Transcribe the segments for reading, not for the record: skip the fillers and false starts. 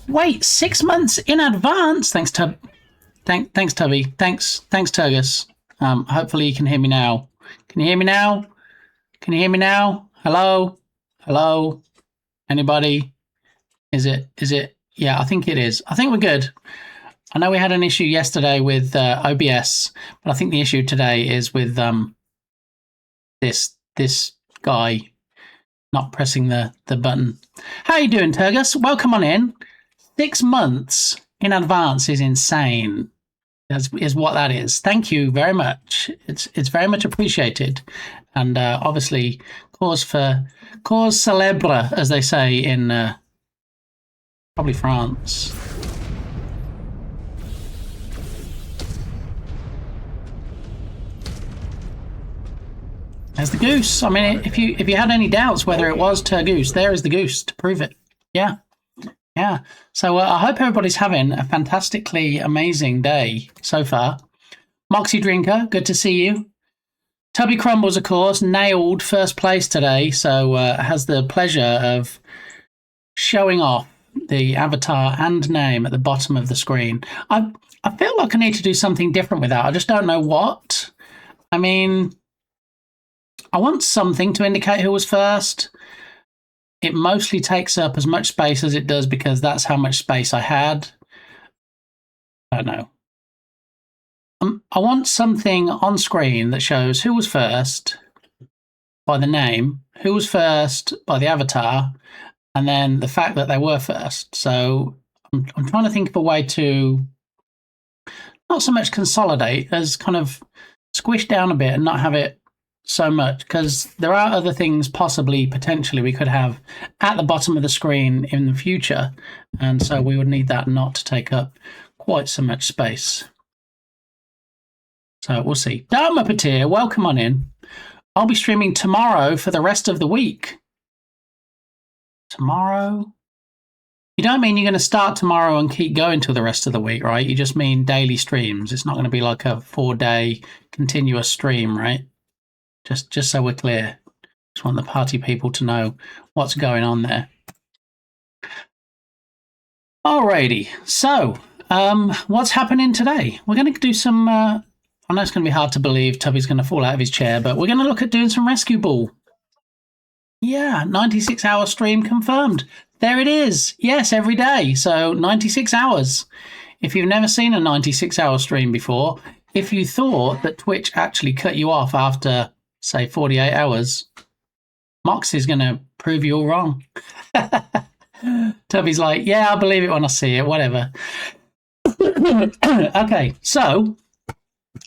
Wait, 6 months in advance. Thanks, thanks, Tubby. Thanks, Turgus. Hopefully you can hear me now. Can you hear me now? Can you hear me now? Hello? Hello? Anybody? Is it? Yeah, I think it is. I think we're good. I know we had an issue yesterday with OBS, but I think the issue today is with this guy not pressing the button. How you doing, Turgus? Welcome on in. 6 months in advance is insane. Is what that is. Thank you very much. It's very much appreciated, and obviously cause célèbre, as they say in probably France. There's the goose. I mean, if you had any doubts whether it was Turgoose, there is the goose to prove it. Yeah. Yeah. So I hope everybody's having a fantastically amazing day so far. Moxie Drinker, good to see you. Tubby Crumbles, of course, nailed first place today, so has the pleasure of showing off the avatar and name at the bottom of the screen. I feel like I need to do something different with that. I just don't know what. I mean, I want something to indicate who was first. It mostly takes up as much space as it does because that's how much space I had. I don't know. I want something on screen that shows who was first by the name, who was first by the avatar, and then the fact that they were first. So I'm trying to think of a way to not so much consolidate as kind of squish down a bit and not have it so much, because there are other things potentially we could have at the bottom of the screen in the future, and so we would need that not to take up quite so much space. So we'll see. Dharma Patir, welcome on in. I'll be streaming tomorrow for the rest of the week. Tomorrow? You don't mean you're going to start tomorrow and keep going till the rest of the week, right? You just mean daily streams. It's not going to be like a 4-day continuous stream, right? Just so we're clear. Just want the party people to know what's going on there. Alrighty, so what's happening today? We're going to do some, I know it's going to be hard to believe Tubby's going to fall out of his chair, but we're going to look at doing some Rescue Ball. Yeah, 96-hour stream confirmed. There it is. Yes, every day. So 96 hours. If you've never seen a 96-hour stream before, if you thought that Twitch actually cut you off after, say, 48 hours, Mox is going to prove you all wrong. Tubby's like, yeah, I'll believe it when I see it, whatever. Okay, so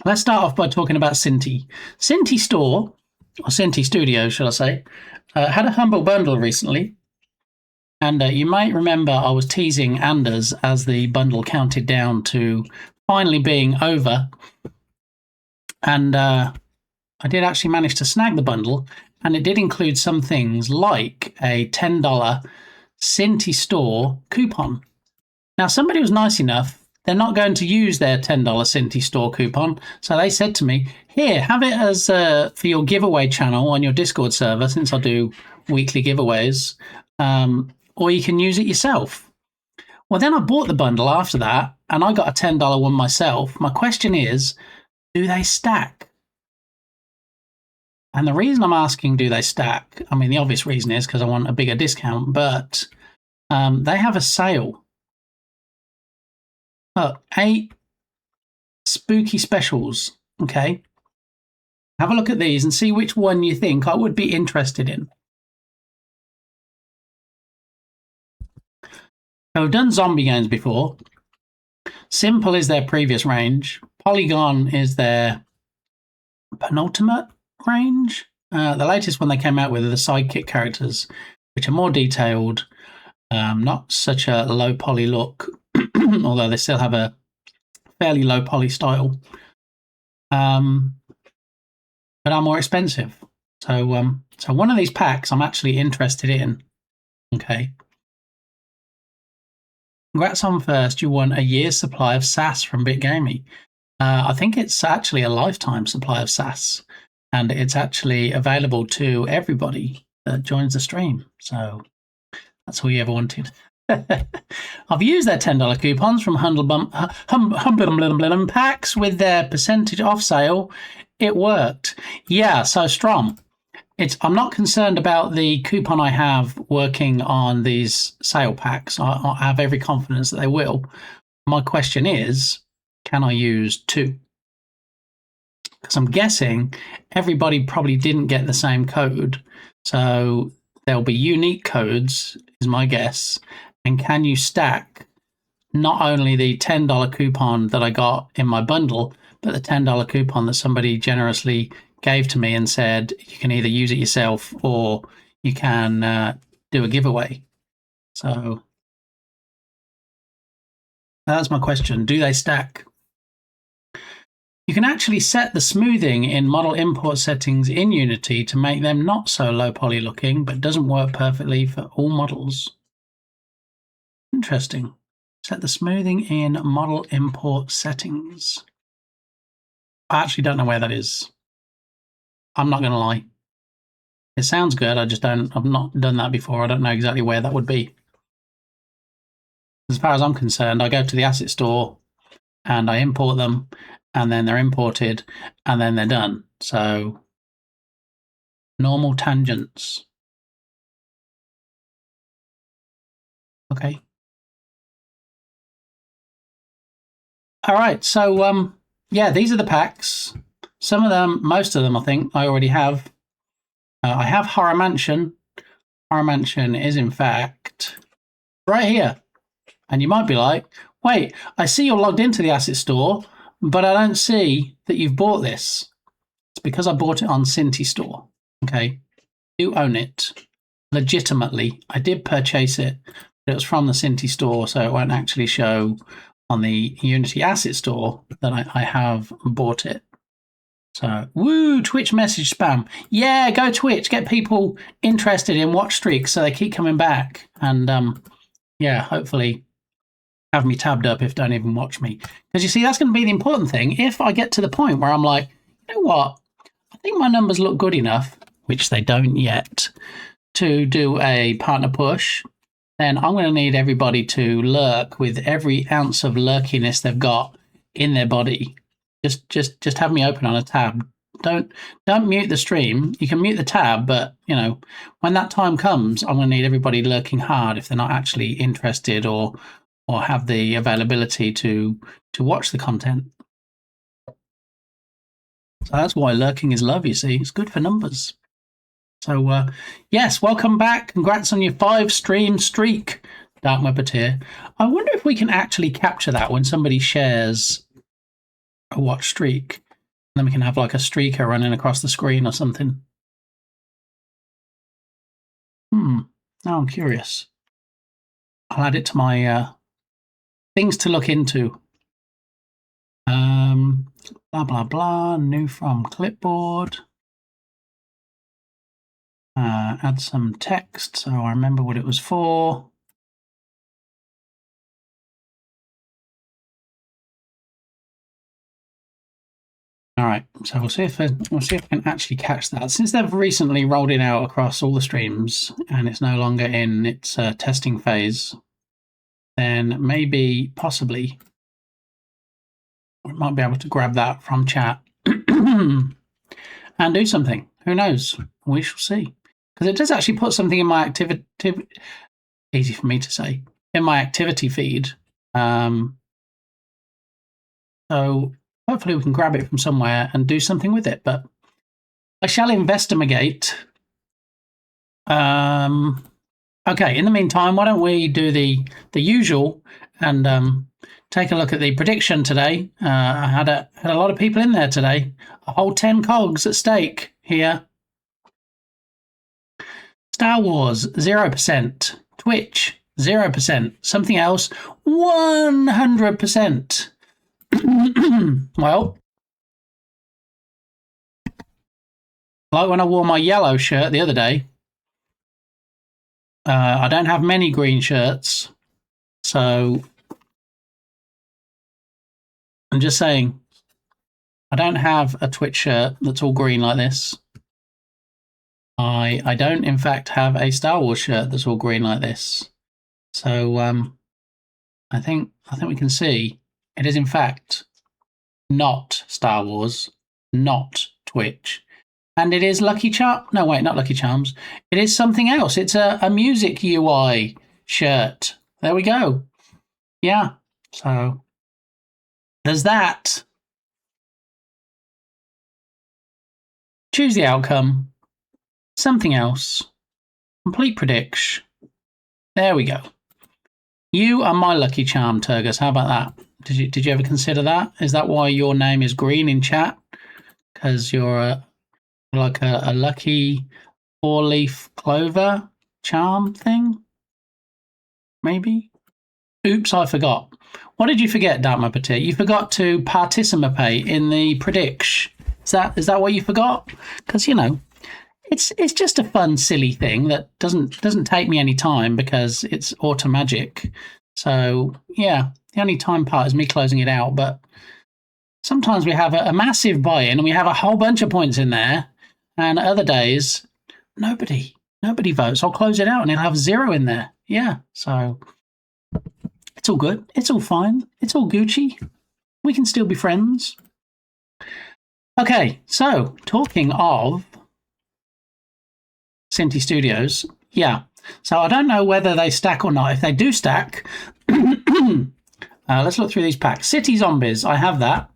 let's start off by talking about Cinti. Cinti Store, or Cinti Studio, should I say, had a Humble Bundle recently. And you might remember I was teasing Anders as the bundle counted down to finally being over. And I did actually manage to snag the bundle, and it did include some things like a $10 Cinti Store coupon. Now, somebody was nice enough. They're not going to use their $10 Cinti Store coupon, so they said to me, here, have it as for your giveaway channel on your Discord server, since I do weekly giveaways, or you can use it yourself. Well, then I bought the bundle after that, and I got a $10 one myself. My question is, do they stack? And the reason I'm asking, do they stack? I mean, the obvious reason is because I want a bigger discount, but they have a sale. Look, 8 spooky specials, okay? Have a look at these and see which one you think I would be interested in. So I've done zombie games before. Simple is their previous range. Polygon is their penultimate range. The latest one they came out with are the sidekick characters, which are more detailed, not such a low poly look, although they still have a fairly low poly style, but are more expensive. So so one of these packs I'm actually interested in. Okay. Congrats on first. You won a year's supply of SAS from BitGamey. I think it's actually a lifetime supply of SAS, and it's actually available to everybody that joins the stream. So that's all you ever wanted. I've used their $10 coupons from Humble packs with their percentage off sale. It worked. Yeah, so Strom, I'm not concerned about the coupon I have working on these sale packs. I have every confidence that they will. My question is, can I use two? Because I'm guessing everybody probably didn't get the same code. So there'll be unique codes, is my guess. And can you stack not only the $10 coupon that I got in my bundle, but the $10 coupon that somebody generously gave to me and said you can either use it yourself or you can do a giveaway. So that's my question. Do they stack? You can actually set the smoothing in model import settings in Unity to make them not so low poly looking, but doesn't work perfectly for all models. Interesting. Set the smoothing in model import settings. I actually don't know where that is. I'm not going to lie. It sounds good. I've not done that before. I don't know exactly where that would be. As far as I'm concerned, I go to the asset store and I import them, and then they're imported, and then they're done. So, normal tangents. Okay. All right. So, yeah, these are the packs. Some of them, most of them, I think I already have. I have Horror Mansion. Horror Mansion is, in fact, right here. And you might be like, wait, I see you're logged into the asset store, but I don't see that you've bought this. It's because I bought it on Cinti Store. Okay. You own it legitimately. I did purchase it, but it was from the Cinti Store, so it won't actually show on the Unity Asset Store that I have bought it. So, woo, Twitch message spam. Yeah, go Twitch. Get people interested in watch streaks so they keep coming back. And yeah, hopefully have me tabbed up if don't even watch me. Because you see, that's going to be the important thing. If I get to the point where I'm like, you know what? I think my numbers look good enough, which they don't yet, to do a partner push, then I'm going to need everybody to lurk with every ounce of lurkiness they've got in their body. Just have me open on a tab. Don't mute the stream. You can mute the tab, but you know, when that time comes, I'm going to need everybody lurking hard if they're not actually interested or have the availability to watch the content. So that's why lurking is love, you see. It's good for numbers. So, yes, welcome back. Congrats on your 5-stream streak, Dark Muppeteer. I wonder if we can actually capture that when somebody shares a watch streak. And then we can have like a streaker running across the screen or something. Now I'm curious. I'll add it to my things to look into. Blah, blah, blah. New from clipboard. Add some text so I remember what it was for. All right, so we'll see if I can actually catch that. Since they've recently rolled it out across all the streams and it's no longer in its testing phase, then maybe, possibly, we might be able to grab that from chat and do something. Who knows? We shall see. Because it does actually put something in my activity. Easy for me to say. In my activity feed. So hopefully we can grab it from somewhere and do something with it. But I shall investigate. Okay, in the meantime, why don't we do the usual and take a look at the prediction today. I had a lot of people in there today. A whole 10 cogs at stake here. Star Wars, 0%. Twitch, 0%. Something else, 100%. Well, like when I wore my yellow shirt the other day, I don't have many green shirts, so I'm just saying, I don't have a Twitch shirt that's all green like this. I don't, in fact, have a Star Wars shirt that's all green like this. So I think we can see it is in fact not Star Wars, not Twitch, and it is Lucky Charm. No, wait, not Lucky Charms. It is something else. It's a music UI shirt. There we go. Yeah. So there's that. Choose the outcome. Something else. Complete prediction. There we go. You are my lucky charm, Turgus. How about that? Did you ever consider that? Is that why your name is green in chat? Because you're like a lucky 4-leaf clover charm thing? Maybe? Oops, I forgot. What did you forget, Dartmouth Petit? You forgot to participate in the prediction. Is that what you forgot? Because, you know, it's just a fun, silly thing that doesn't take me any time because it's auto magic. So yeah, the only time part is me closing it out. But sometimes we have a massive buy-in and we have a whole bunch of points in there, and other days nobody votes. I'll close it out and it'll have 0 in there. Yeah, so it's all good. It's all fine. It's all Gucci. We can still be friends. Okay, so talking of Cinti Studios, yeah. So I don't know whether they stack or not. If they do stack, let's look through these packs. City Zombies, I have that.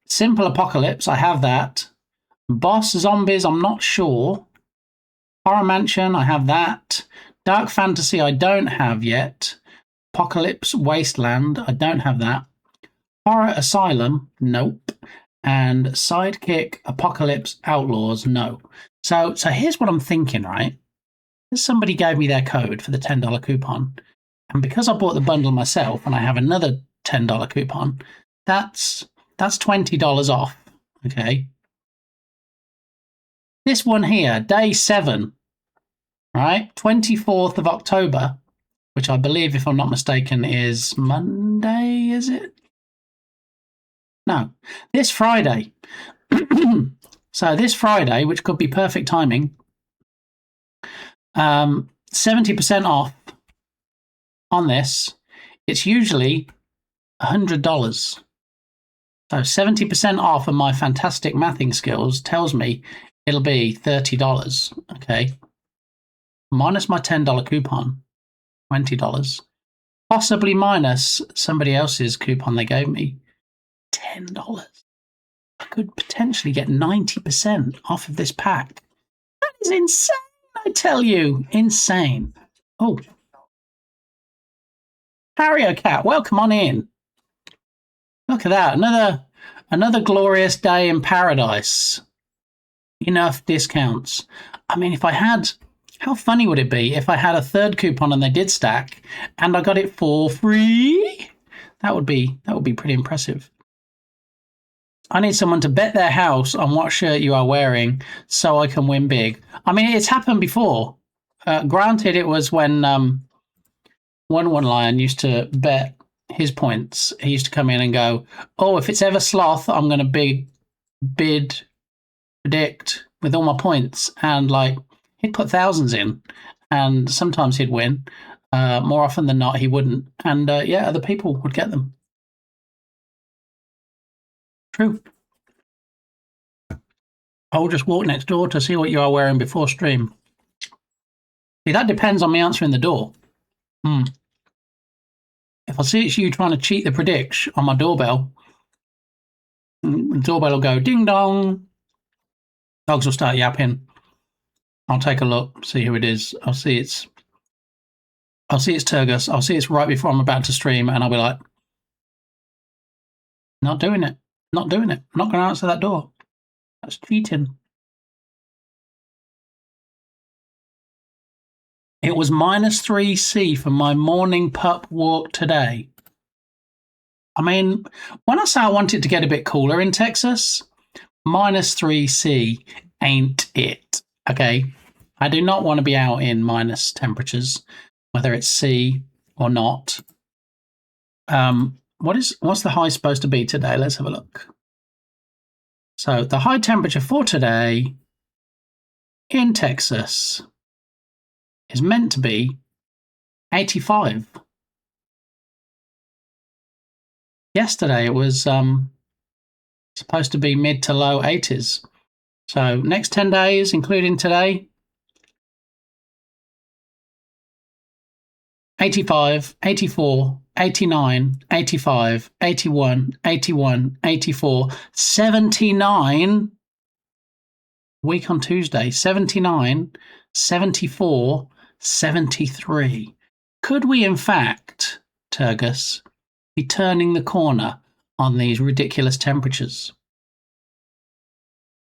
Simple Apocalypse, I have that. Boss Zombies, I'm not sure. Horror Mansion, I have that. Dark Fantasy, I don't have yet. Apocalypse Wasteland, I don't have that. Horror Asylum, nope. And Sidekick Apocalypse Outlaws, no. So here's what I'm thinking, right? Somebody gave me their code for the $10 coupon, and because I bought the bundle myself and I have another $10 coupon, that's $20 off. Okay. This one here, day 7, right? 24th of October, which I believe, if I'm not mistaken, is Monday, is it? No, this Friday. So this Friday, which could be perfect timing, 70% off on this. It's usually $100. So 70% off of my fantastic mathing skills tells me it'll be $30. Okay. Minus my $10 coupon, $20. Possibly minus somebody else's coupon they gave me, $10. I could potentially get 90% off of this pack. That is insane, I tell you. Insane. Oh. Harrier Cat, welcome on in. Look at that. Another glorious day in paradise. Enough discounts. I mean, if I had... How funny would it be if I had a 3rd coupon and they did stack and I got it for free? That would be pretty impressive. I need someone to bet their house on what shirt you are wearing so I can win big. I mean, it's happened before. Granted, it was when one lion used to bet his points. He used to come in and go, "Oh, if it's ever sloth, I'm going to predict with all my points." And like, he'd put thousands in, and sometimes he'd win. More often than not, he wouldn't. And yeah, other people would get them. True. I'll just walk next door to see what you are wearing before stream. See, that depends on me answering the door. If I see it's you trying to cheat the prediction on my doorbell, the doorbell will go ding dong. Dogs will start yapping. I'll take a look, see who it is. I'll see it's Turgus. I'll see it's right before I'm about to stream, and I'll be like, not doing it. Not doing it. I'm not going to answer that door. That's cheating. It was -3C for my morning pup walk today. I mean, when I say I want it to get a bit cooler in Texas, -3C ain't it. Okay. I do not want to be out in minus temperatures, whether it's C or not. What's the high supposed to be today? Let's have a look. So the high temperature for today in Texas is meant to be 85. Yesterday it was supposed to be mid to low 80s. So next 10 days, including today, 85, 84, 89, 85, 81, 81, 84, 79. Week on Tuesday, 79, 74, 73. Could we, in fact, Turgus, be turning the corner on these ridiculous temperatures?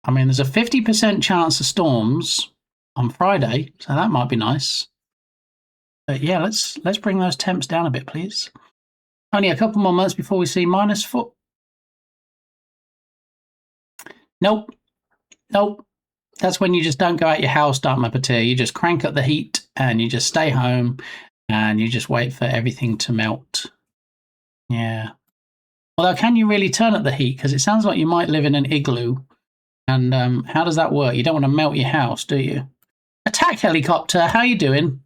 I mean, there's a 50% chance of storms on Friday, so that might be nice. But yeah, let's bring those temps down a bit, please. Only a couple more months before we see -4. Nope. That's when you just don't go out your house, Dark Mappeteer. You just crank up the heat and you just stay home and you just wait for everything to melt. Yeah. Although, can you really turn up the heat? Because it sounds like you might live in an igloo. And how does that work? You don't want to melt your house, do you? Attack helicopter, how you doing?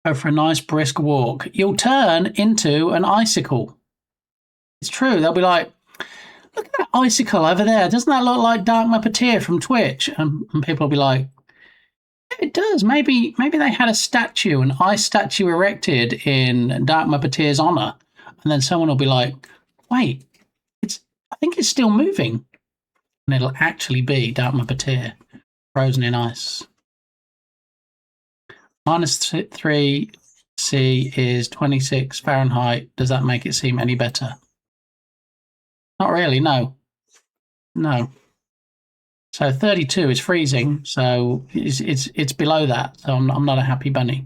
Go for a nice brisk walk. You'll turn into an icicle. It's true. They'll be like, look at that icicle over there. Doesn't that look like Dark Mappeteer from Twitch? And people will be like, yeah, it does. Maybe they had a statue, an ice statue erected in Dark Mappeteer's honor. And then someone will be like, wait, I think it's still moving. And it'll actually be Dark Mappeteer frozen in ice. -3 C is 26 Fahrenheit. Does that make it seem any better? Not really, no. No. So 32 is freezing, so it's below that. So I'm not a happy bunny.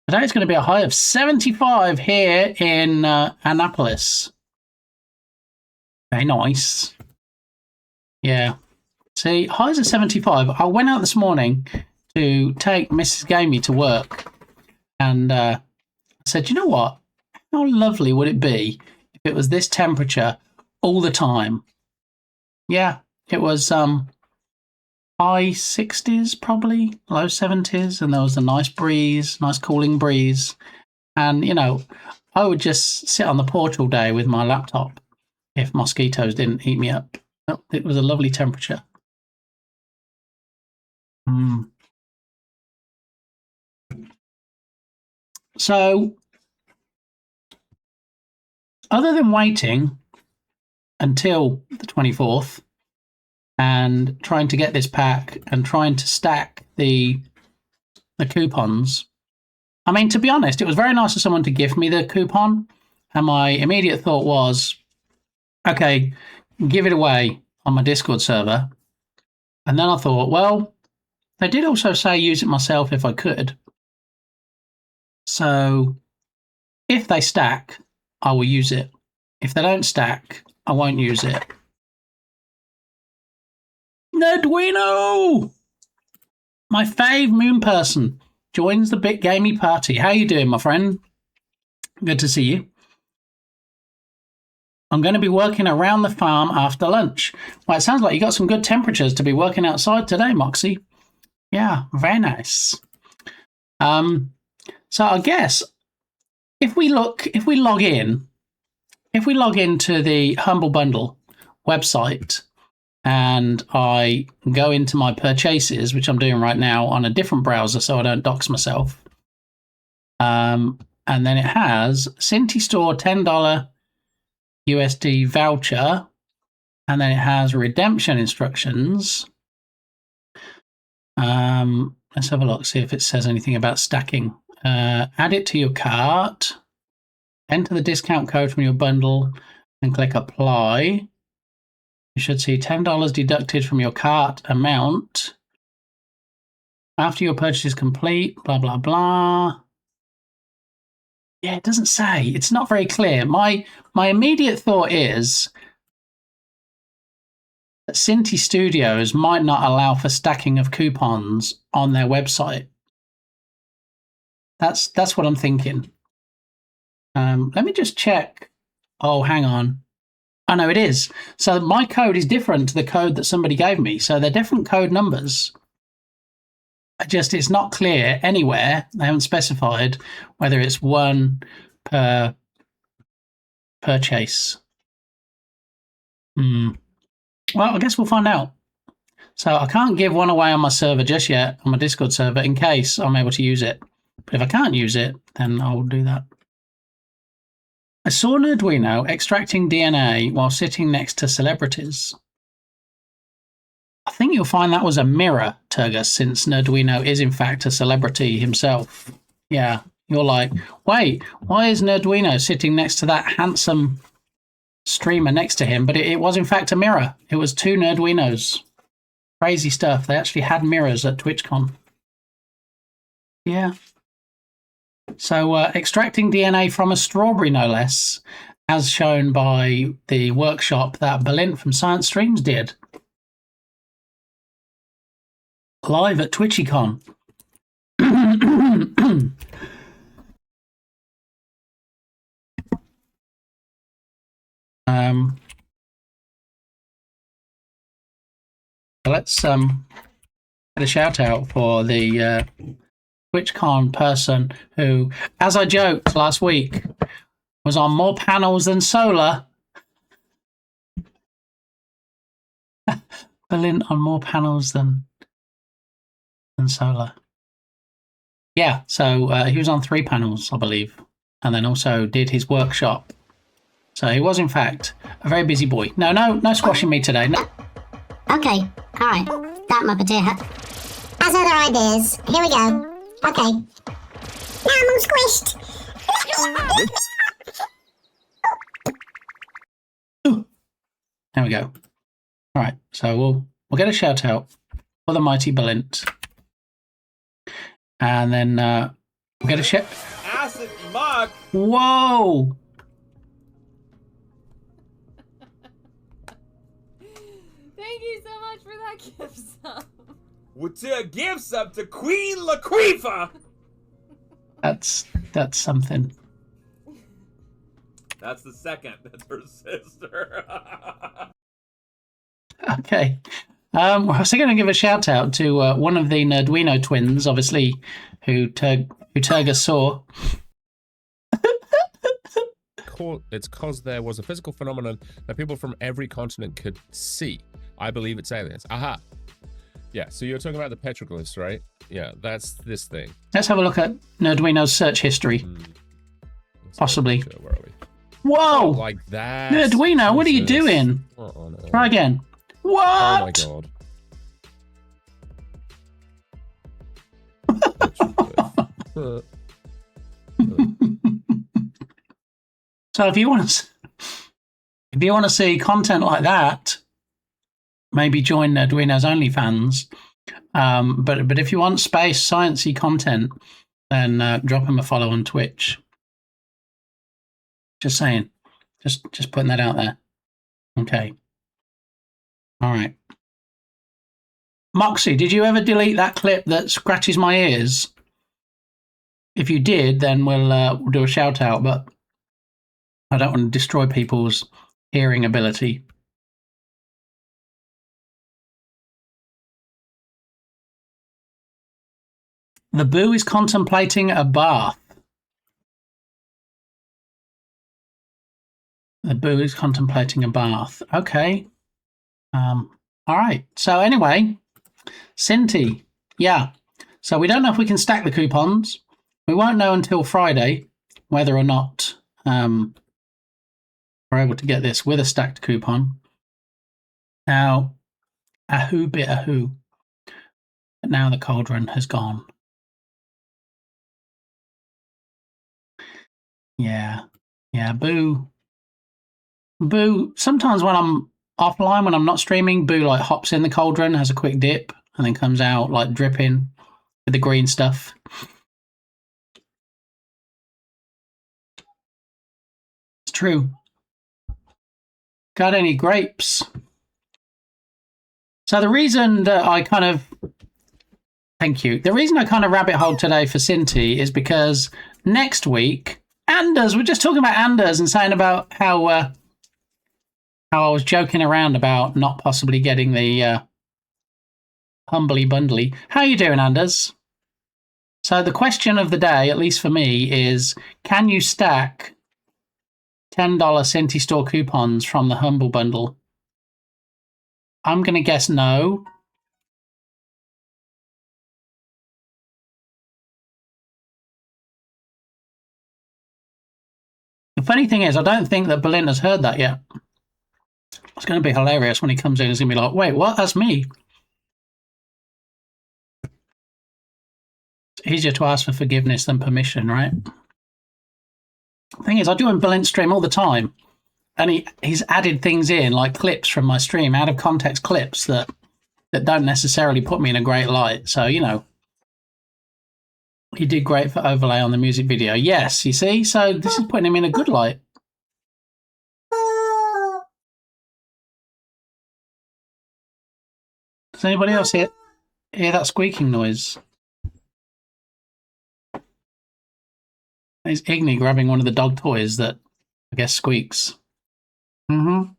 Today it's going to be a high of 75 here in Annapolis. Very nice. Yeah. See, highs are 75. I went out this morning to take Mrs. Gamey to work, and I said, you know what? How lovely would it be if it was this temperature all the time? Yeah, it was high 60s, probably low 70s, and there was a nice breeze, nice cooling breeze. And, you know, I would just sit on the porch all day with my laptop if mosquitoes didn't eat me up. It was a lovely temperature. So, other than waiting until the 24th and trying to get this pack and trying to stack the coupons, I mean, to be honest, it was very nice of someone to give me the coupon, and my immediate thought was, okay, give it away on my Discord server. And then I thought, well, they did also say use it myself if I could. So if they stack, I will use it. If they don't stack, I won't use it. Nedwino! My fave moon person joins the Bit Gamey party. How you doing, my friend? Good to see you. I'm going to be working around the farm after lunch. Well, it sounds like you got some good temperatures to be working outside today, Moxie. Yeah, very nice. So I guess if we log into the Humble Bundle website and I go into my purchases, which I'm doing right now on a different browser so I don't dox myself, and then it has Cinti Store $10 USD voucher, and then it has redemption instructions. Let's have a look, see if it says anything about stacking. Add it to your cart, enter the discount code from your bundle, and click apply. You should see $10 deducted from your cart amount after your purchase is complete, blah, blah, blah. Yeah, it doesn't say. It's not very clear. My immediate thought is that Cinti Studios might not allow for stacking of coupons on their website. That's what I'm thinking. Let me just check. Oh, hang on. Oh, no, it is. So my code is different to the code that somebody gave me. So they're different code numbers. it's not clear anywhere. They haven't specified whether it's one per purchase. Well, I guess we'll find out. So I can't give one away on my server just yet, on my Discord server, in case I'm able to use it. But if I can't use it, then I'll do that. I saw Nerduino extracting DNA while sitting next to celebrities. I think you'll find that was a mirror, Turgus, since Nerduino is in fact a celebrity himself. Yeah, you're like, wait, why is Nerduino sitting next to that handsome streamer next to him? But it was in fact a mirror. It was two Nerduinos. Crazy stuff. They actually had mirrors at TwitchCon. Yeah. So extracting DNA from a strawberry, no less, as shown by the workshop that Balint from Science Streams did. Live at TwitchyCon. Let's get a shout out for the TwitchCon person who, as I joked last week, was on more panels than Solar. Balint on more panels than Solar. Yeah, so he was on 3 panels, I believe, and then also did his workshop. So he was, in fact, a very busy boy. No squashing me today. No. Okay, alright. That Muppeteer has other ideas. Here we go. Okay. Now I'm all squished. There we go. Alright, so we'll get a shout out for the mighty Balint. And then we'll get a shout. Acid mug. Whoa! Thank you so much for that gift sub. With a gift sub to Queen Laquifa. That's something. That's the second. That's her sister. Okay. We're also going to give a shout out to one of the Nerduino twins, obviously, who Turgus saw. It's because there was a physical phenomenon that people from every continent could see. I believe it's aliens. Aha. Yeah, so you're talking about the petroglyphs, right? Yeah, that's this thing. Let's have a look at Nerduino's search history. Possibly. Where are we? Whoa! Like that. Nerduino, what are you doing? Oh, no. Try again. What? Oh my god. So if you want to see content like that, maybe join Nerduino's OnlyFans. But if you want space sciencey content, then drop him a follow on Twitch. Just saying, just putting that out there. Okay. All right. Moxie, did you ever delete that clip that scratches my ears? If you did, then we'll do a shout out, but I don't want to destroy people's hearing ability. The Boo is contemplating a bath. The Boo is contemplating a bath. Okay. All right. So anyway, Cinti. Yeah. So we don't know if we can stack the coupons. We won't know until Friday whether or not we're able to get this with a stacked coupon. Now, ahoo bit ahoo. But now the cauldron has gone. Yeah. Yeah, Boo. Sometimes when I'm offline, when I'm not streaming, Boo like hops in the cauldron, has a quick dip, and then comes out like dripping with the green stuff. It's true. Got any grapes? So the reason that I kind of... Thank you. The reason I kind of rabbit hole today for Cinti is because next week, Anders, we're just talking about Anders and saying about how I was joking around about not possibly getting the humbly bundly. How you doing, Anders? So the question of the day, at least for me, is can you stack $10 Cinti store coupons from the Humble Bundle? I'm going to guess no. The funny thing is, I don't think that Belinda's heard that yet. It's going to be hilarious when he comes in. He's going to be like, wait, what? That's me. It's easier to ask for forgiveness than permission, right? The thing is, I do a Belinda stream all the time. And he's added things in, like clips from my stream, out of context clips that don't necessarily put me in a great light. So, you know, he did great for overlay on the music video. Yes, you see? So this is putting him in a good light. Does anybody else hear that squeaking noise? It's Igni grabbing one of the dog toys that I guess squeaks. Mm-hmm.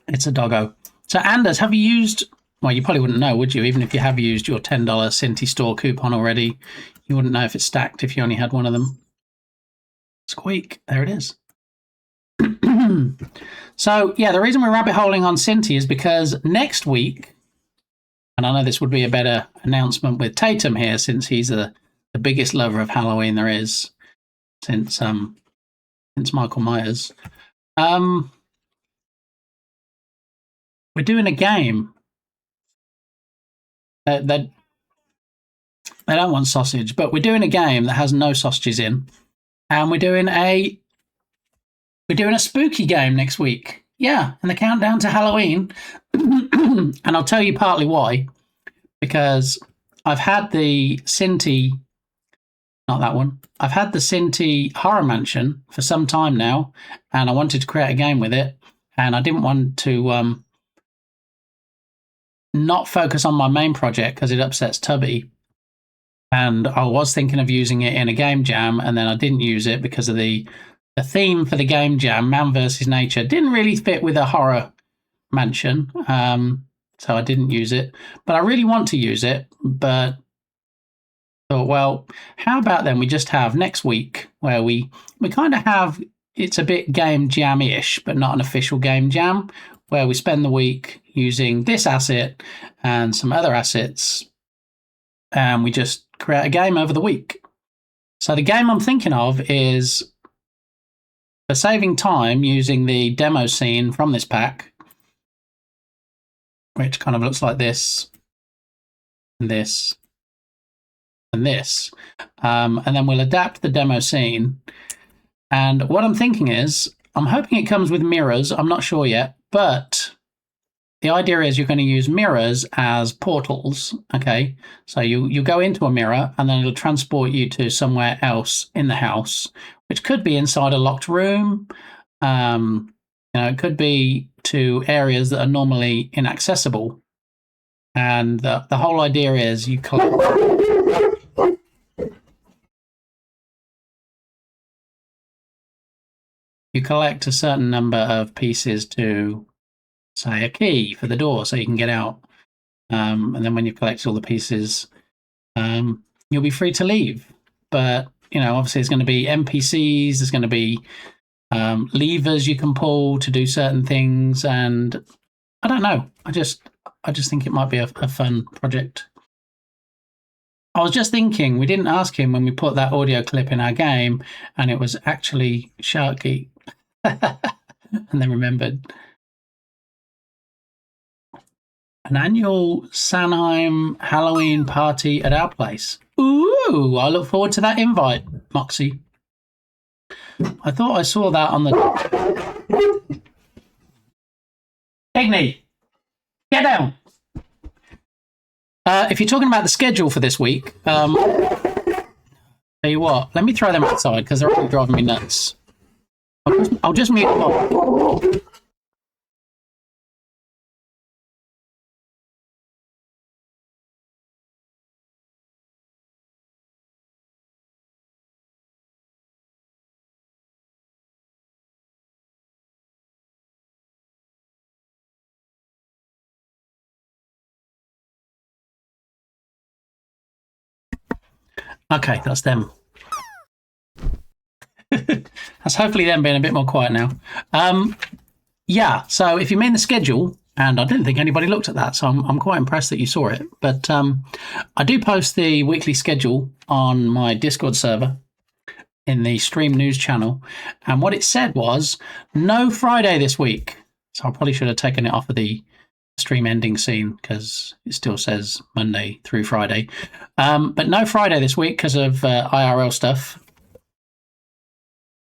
It's a doggo. So, Anders, have you used... Well, you probably wouldn't know, would you? Even if you have used your $10 Cinti store coupon already, you wouldn't know if it's stacked if you only had one of them. Squeak. There it is. So, yeah, the reason we're rabbit holing on Cinti is because next week, and I know this would be a better announcement with Tatum here since he's the biggest lover of Halloween there is since Michael Myers. We're doing a game. They don't want sausage, but we're doing a game that has no sausages in, and we're doing a spooky game next week. Yeah, and the countdown to Halloween. And I'll tell you partly why. Because I've had the Cinti, not that one. I've had the Cinti Horror Mansion for some time now, and I wanted to create a game with it, and I didn't want to not focus on my main project because it upsets Tubby. And I was thinking of using it in a game jam, and then I didn't use it because of the theme for the game jam, Man versus Nature, didn't really fit with a horror mansion. So I didn't use it. But I really want to use it, but thought, well, how about then we just have next week where we kind of have, it's a bit game jam-ish, but not an official game jam, where we spend the week using this asset and some other assets, and we just create a game over the week. So the game I'm thinking of is, for saving time, using the demo scene from this pack, which kind of looks like this, and this, and this. And then we'll adapt the demo scene. And what I'm thinking is, I'm hoping it comes with mirrors. I'm not sure yet, but the idea is you're going to use mirrors as portals. Okay, so you go into a mirror, and then it'll transport you to somewhere else in the house, which could be inside a locked room. It could be to areas that are normally inaccessible. And the whole idea is you collect a certain number of pieces to, say, a key for the door so you can get out. And then when you've collected all the pieces, you'll be free to leave. But, obviously there's going to be NPCs, there's going to be levers you can pull to do certain things. And I don't know. I just think it might be a fun project. I was just thinking, we didn't ask him when we put that audio clip in our game, and it was actually Sharky. And then remembered. An annual Sanheim Halloween party at our place. Ooh, I look forward to that invite, Moxie. I thought I saw that on the... Igni, get down. If you're talking about the schedule for this week, tell you what, let me throw them outside because they're already driving me nuts. I'll just mute them off. Okay, that's them. That's hopefully them being a bit more quiet now. Yeah, so if you mean the schedule, and I didn't think anybody looked at that, so I'm quite impressed that you saw it. But I do post the weekly schedule on my Discord server in the stream news channel, and what it said was no Friday this week. So I probably should have taken it off of the stream ending scene because it still says Monday through Friday. But no Friday this week because of IRL stuff.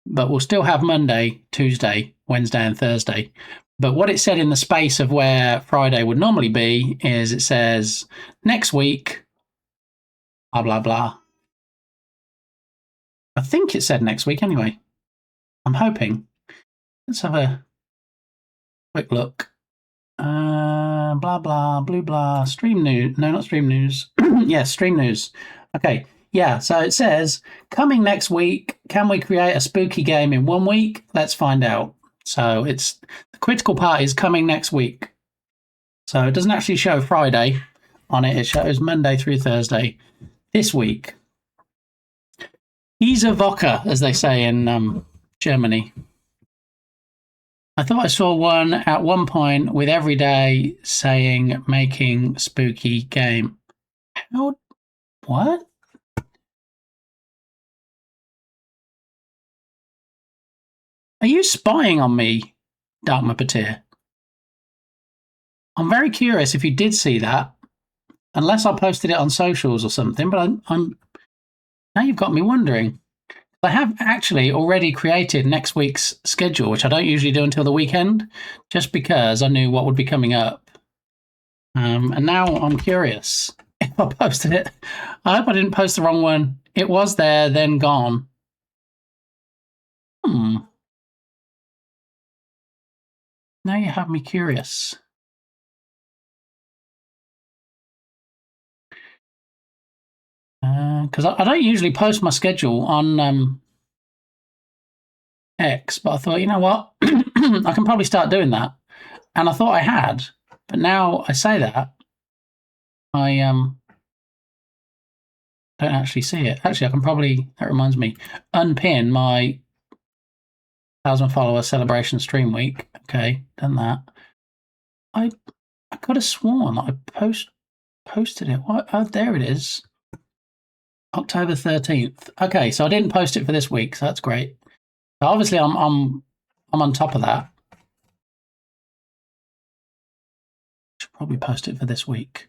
But we'll still have Monday, Tuesday, Wednesday, and Thursday. But what it said in the space of where Friday would normally be is it says next week, blah, blah, blah. I think it said next week anyway. I'm hoping. Let's have a quick look. Blah, blah, blue, blah, stream news. No, not stream news. Yes, stream news. Okay. Yeah, so it says, coming next week, can we create a spooky game in 1 week? Let's find out. So it's the critical part is coming next week. So it doesn't actually show Friday on it. It shows Monday through Thursday this week. Diese Woche, as they say in Germany. I thought I saw one at one point with every day saying making spooky game. How? What? Are you spying on me, Dark Muppeteer? I'm very curious if you did see that, unless I posted it on socials or something, but I'm now you've got me wondering. I have actually already created next week's schedule, which I don't usually do until the weekend, just because I knew what would be coming up. And now I'm curious if I posted it. I hope I didn't post the wrong one. It was there, then gone. Now you have me curious. Because I don't usually post my schedule on X, but I thought, you know what? I can probably start doing that. And I thought I had, but now I say that, I don't actually see it. Actually, I can probably, that reminds me, unpin my 1,000 follower celebration stream week. Okay, done that. I could have sworn that I posted it. What? Oh, there it is. October 13th. Okay, so I didn't post it for this week, so that's great. So obviously, I'm on top of that. Should probably post it for this week,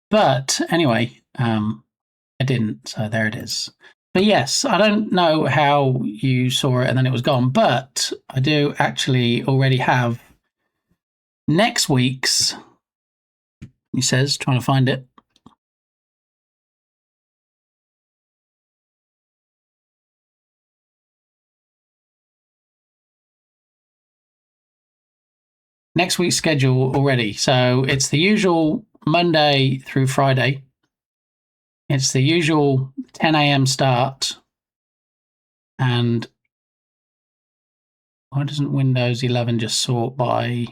but anyway, I didn't. So there it is. But yes, I don't know how you saw it and then it was gone, but I do actually already have next week's. He says, trying to find it. Next week's schedule already. So it's the usual Monday through Friday. It's the usual 10 a.m. start. And why doesn't Windows 11 just sort by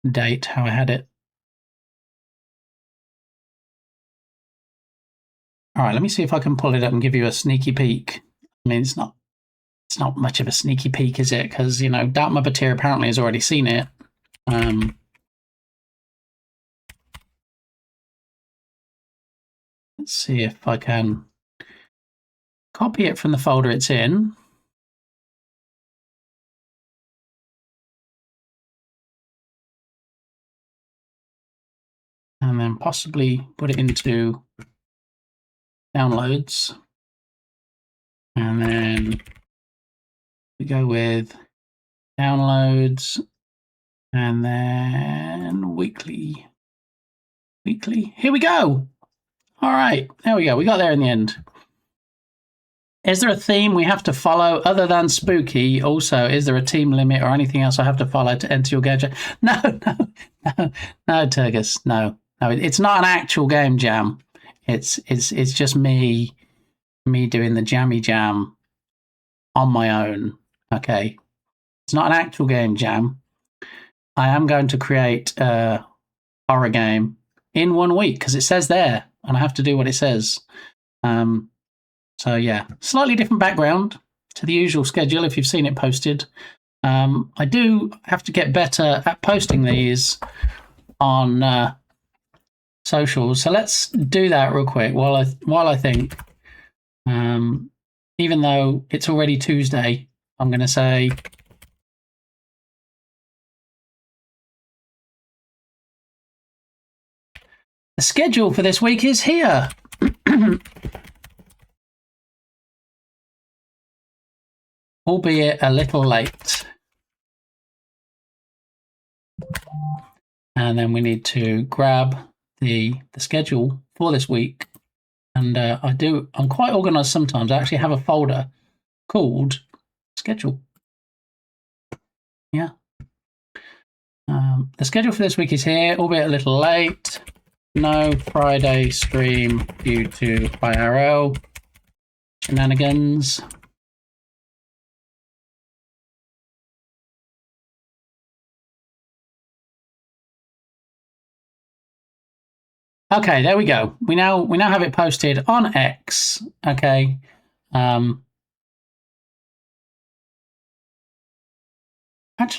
date how I had it? All right, let me see if I can pull it up and give you a sneaky peek. I mean, it's not much of a sneaky peek, is it? Because, you know, Dark Muppeteer apparently has already seen it. Let's see if I can copy it from the folder it's in. And then possibly put it into downloads. And then we go with downloads and then weekly. Here we go. All right, there we go. We got there in the end. Is there a theme we have to follow other than spooky? Also, is there a team limit or anything else I have to follow to enter your game jam? No, Turgus, no. It's not an actual game jam. It's just me doing the jammy jam on my own. Okay, it's not an actual game jam. I am going to create a horror game in 1 week because it says there, and I have to do what it says. So yeah, slightly different background to the usual schedule if you've seen it posted. I do have to get better at posting these on socials. So let's do that real quick while I think. Even though it's already Tuesday, I'm going to say the schedule for this week is here. Albeit a little late. And then we need to grab the schedule for this week. And I'm quite organized sometimes. I actually have a folder called schedule. Yeah. The schedule for this week is here, albeit a little late. No Friday stream due to IRL shenanigans. Okay, there we go. We now have it posted on X. Okay. Actually,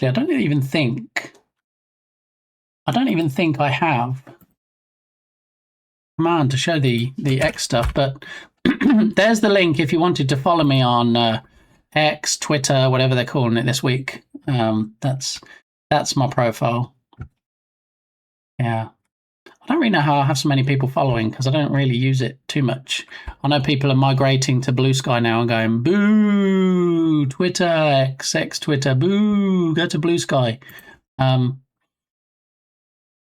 I don't even think I have command to show the X stuff, but there's the link if you wanted to follow me on X, Twitter, whatever they're calling it this week. That's my profile. Yeah. I don't really know how I have so many people following because I don't really use it too much. I know people are migrating to Blue Sky now and going, boo, Twitter, X, Twitter, boo, go to Blue Sky.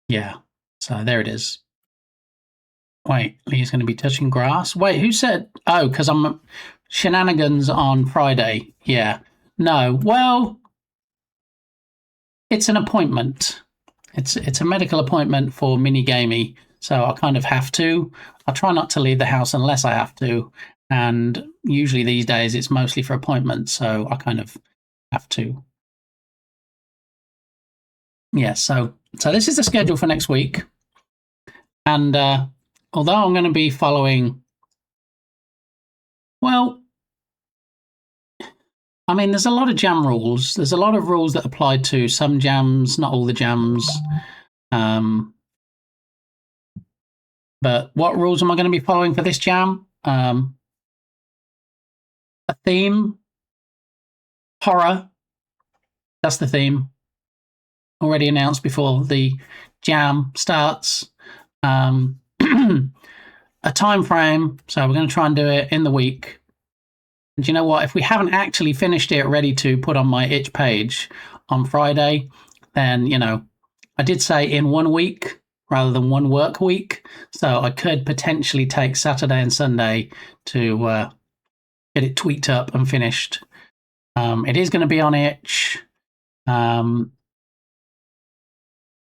Yeah, so there it is. Wait, Lee's going to be touching grass? Wait, who said? Oh, because I'm shenanigans on Friday. Yeah. No, well, it's an appointment. It's a medical appointment for mini gamey, so I kind of have to. I try not to leave the house unless I have to, and usually these days it's mostly for appointments, so I kind of have to. Yeah, so this is the schedule for next week, and although I'm going to be following, well, I mean, there's a lot of jam rules. There's a lot of rules that apply to some jams, not all the jams. But what rules am I going to be following for this jam? A theme, horror. That's the theme. Already announced before the jam starts. A time frame. So we're going to try and do it in the week. And you know what? If we haven't actually finished it ready to put on my itch page on Friday, then, I did say in 1 week rather than 1 work week. So I could potentially take Saturday and Sunday to get it tweaked up and finished. It is going to be on itch.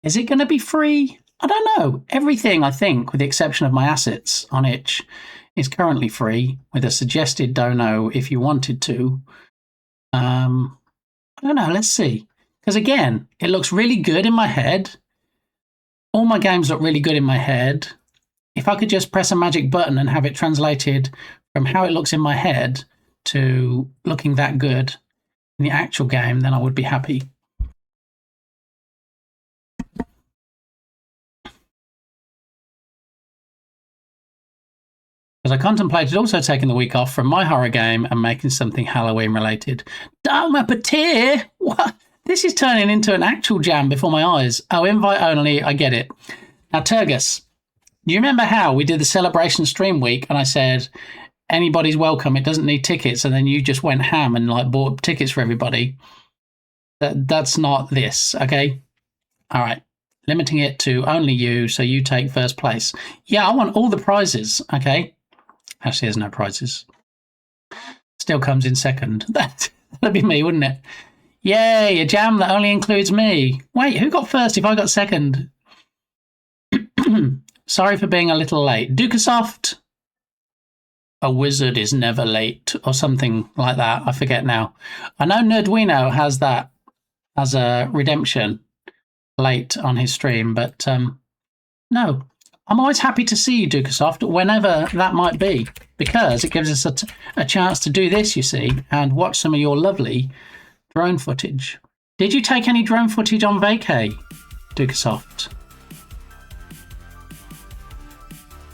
Is it going to be free? I don't know. Everything, I think, with the exception of my assets on itch, is currently free with a suggested dono if you wanted to. I don't know. Let's see. Because again, it looks really good in my head. All my games look really good in my head. If I could just press a magic button and have it translated from how it looks in my head to looking that good in the actual game, then I would be happy. Because I contemplated also taking the week off from my horror game and making something Halloween related. Dharma Patir! What? This is turning into an actual jam before my eyes. Oh, invite only, I get it. Now, Turgus, do you remember how we did the celebration stream week and I said, anybody's welcome, it doesn't need tickets, and then you just went ham and bought tickets for everybody? That's not this, okay? All right. Limiting it to only you, so you take first place. Yeah, I want all the prizes, okay? Actually, there's no prizes. Still comes in second. That'd be me, wouldn't it? Yay, a jam that only includes me. Wait, who got first if I got second? Sorry for being a little late. Dukasoft, a wizard is never late, or something like that. I forget now. I know Nerdwino has that as a redemption late on his stream, but no. I'm always happy to see you, Dukasoft, whenever that might be, because it gives us a chance to do this, you see, and watch some of your lovely drone footage. Did you take any drone footage on vacay, Dukasoft?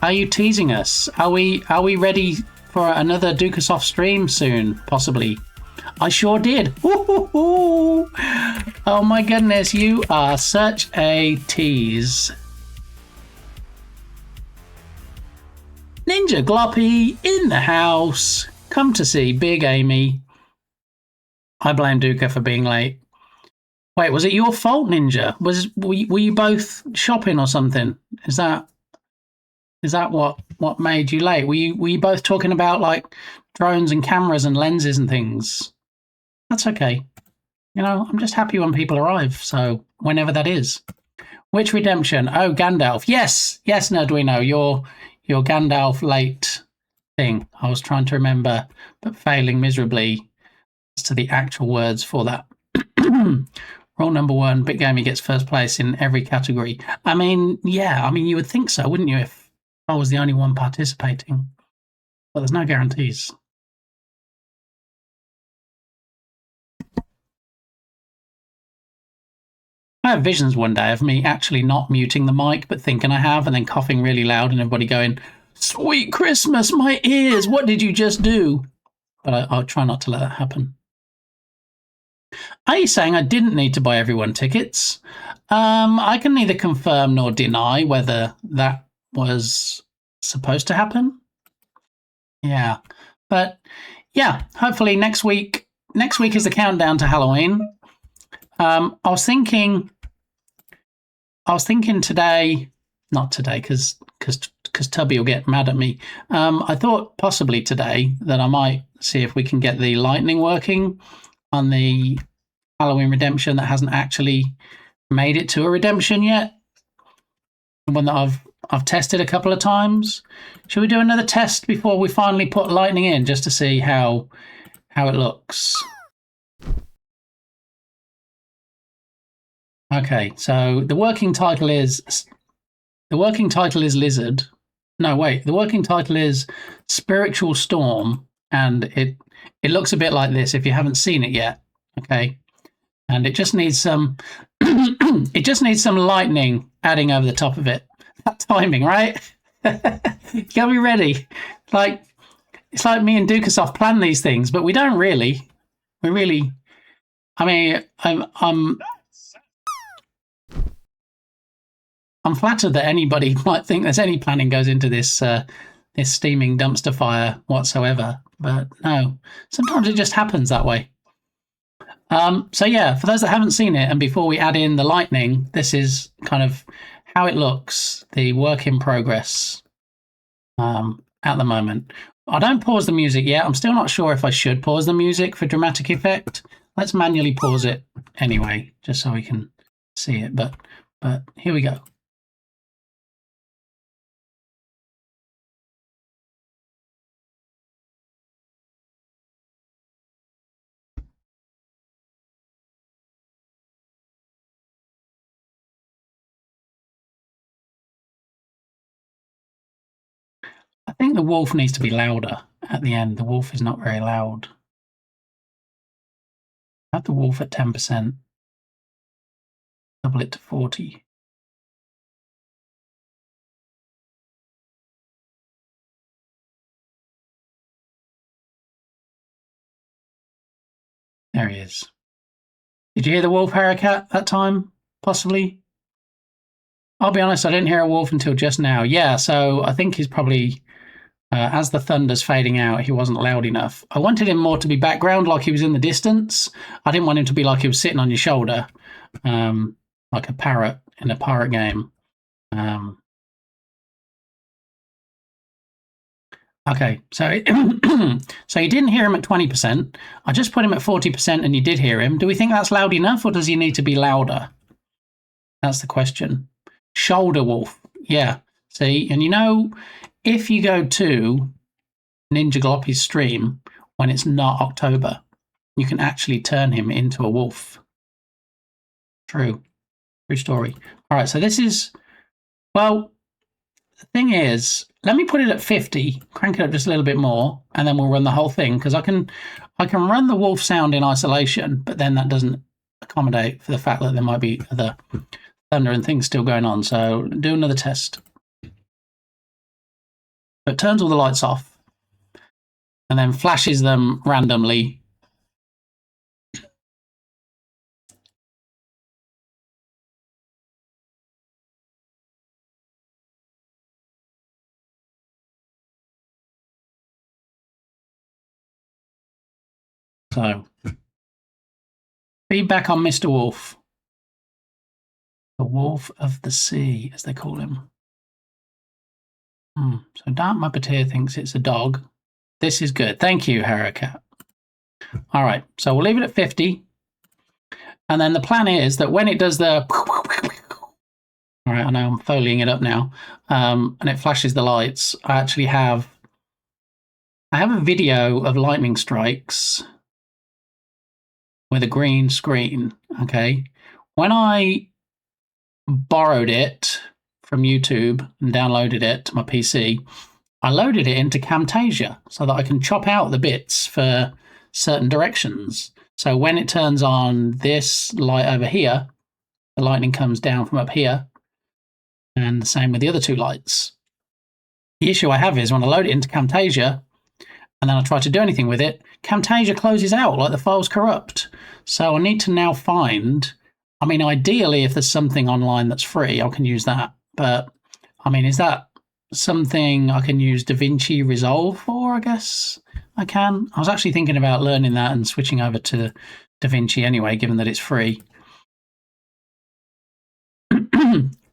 Are you teasing us? Are we ready for another Dukasoft stream soon? Possibly. I sure did. Ooh. Oh my goodness, you are such a tease. Ninja Gloppy in the house. Come to see Big Amy. I blame Duka for being late. Wait, was it your fault, Ninja? Were you both shopping or something? Is that what made you late? Were you both talking about like drones and cameras and lenses and things? That's okay. You know, I'm just happy when people arrive. So whenever that is. Which redemption? Oh, Gandalf. Yes, Nerduino, your Gandalf late thing. I was trying to remember, but failing miserably as to the actual words for that. Rule number 1, Big Gamey gets first place in every category. I mean, yeah, you would think so, wouldn't you, if I was the only one participating? But there's no guarantees. I have visions one day of me actually not muting the mic, but thinking I have, and then coughing really loud and everybody going, "Sweet Christmas, my ears, what did you just do?" But I'll try not to let that happen. Are you saying I didn't need to buy everyone tickets? I can neither confirm nor deny whether that was supposed to happen. Yeah. But yeah, hopefully next week is the countdown to Halloween. I was thinking today, not today, because Tubby will get mad at me. I thought possibly today that I might see if we can get the lightning working on the Halloween redemption that hasn't actually made it to a redemption yet. The one that I've tested a couple of times. Should we do another test before we finally put lightning in, just to see how it looks? Okay, so the working title is Lizard. No, wait, the working title is Spiritual Storm, and it looks a bit like this if you haven't seen it yet. Okay, and it just needs some some lightning adding over the top of it. That timing, right? You gotta be ready. It's like me and Dukasoft plan these things, but we don't really. I'm flattered that anybody might think there's any planning goes into this steaming dumpster fire whatsoever, but no. Sometimes it just happens that way. So yeah, for those that haven't seen it, and before we add in the lightning, this is kind of how it looks, the work in progress at the moment. I don't pause the music yet. I'm still not sure if I should pause the music for dramatic effect. Let's manually pause it anyway, just so we can see it. But here we go. I think the wolf needs to be louder at the end. The wolf is not very loud. Have the wolf at 10%. Double it to 40. There he is. Did you hear the wolf Harakat that time? Possibly? I'll be honest, I didn't hear a wolf until just now. Yeah, so I think he's probably, as the thunder's fading out, he wasn't loud enough. I wanted him more to be background, like he was in the distance. I didn't want him to be like he was sitting on your shoulder, like a parrot in a pirate game. Okay, so so you didn't hear him at 20%. I just put him at 40% and you did hear him. Do we think that's loud enough, or does he need to be louder? That's the question. Shoulder wolf. Yeah. See, and you know, if you go to Ninja Gloppy's stream when it's not October, you can actually turn him into a wolf. True story. All right, so this is, well, the thing is, let me put it at 50, crank it up just a little bit more, and then we'll run the whole thing, because I can run the wolf sound in isolation, but then that doesn't accommodate for the fact that there might be other thunder and things still going on. So do another test. It turns all the lights off and then flashes them randomly. So, feedback on Mr. Wolf. The Wolf of the Sea, as they call him. So Dark Muppeteer thinks it's a dog. This is good. Thank you, Harakat. All right, so we'll leave it at 50. And then the plan is that when it does the... All right, I know I'm foleying it up now. And it flashes the lights. I actually have... I have a video of lightning strikes with a green screen, okay? When I borrowed it from YouTube and downloaded it to my PC, I loaded it into Camtasia so that I can chop out the bits for certain directions. So when it turns on this light over here, the lightning comes down from up here, and the same with the other two lights. The issue I have is when I load it into Camtasia and then I try to do anything with it, Camtasia closes out, like the file's corrupt. So I need to now find, I mean, ideally, if there's something online that's free, I can use that. But, I mean, is that something I can use DaVinci Resolve for, I guess I can. I was actually thinking about learning that and switching over to DaVinci anyway, given that it's free.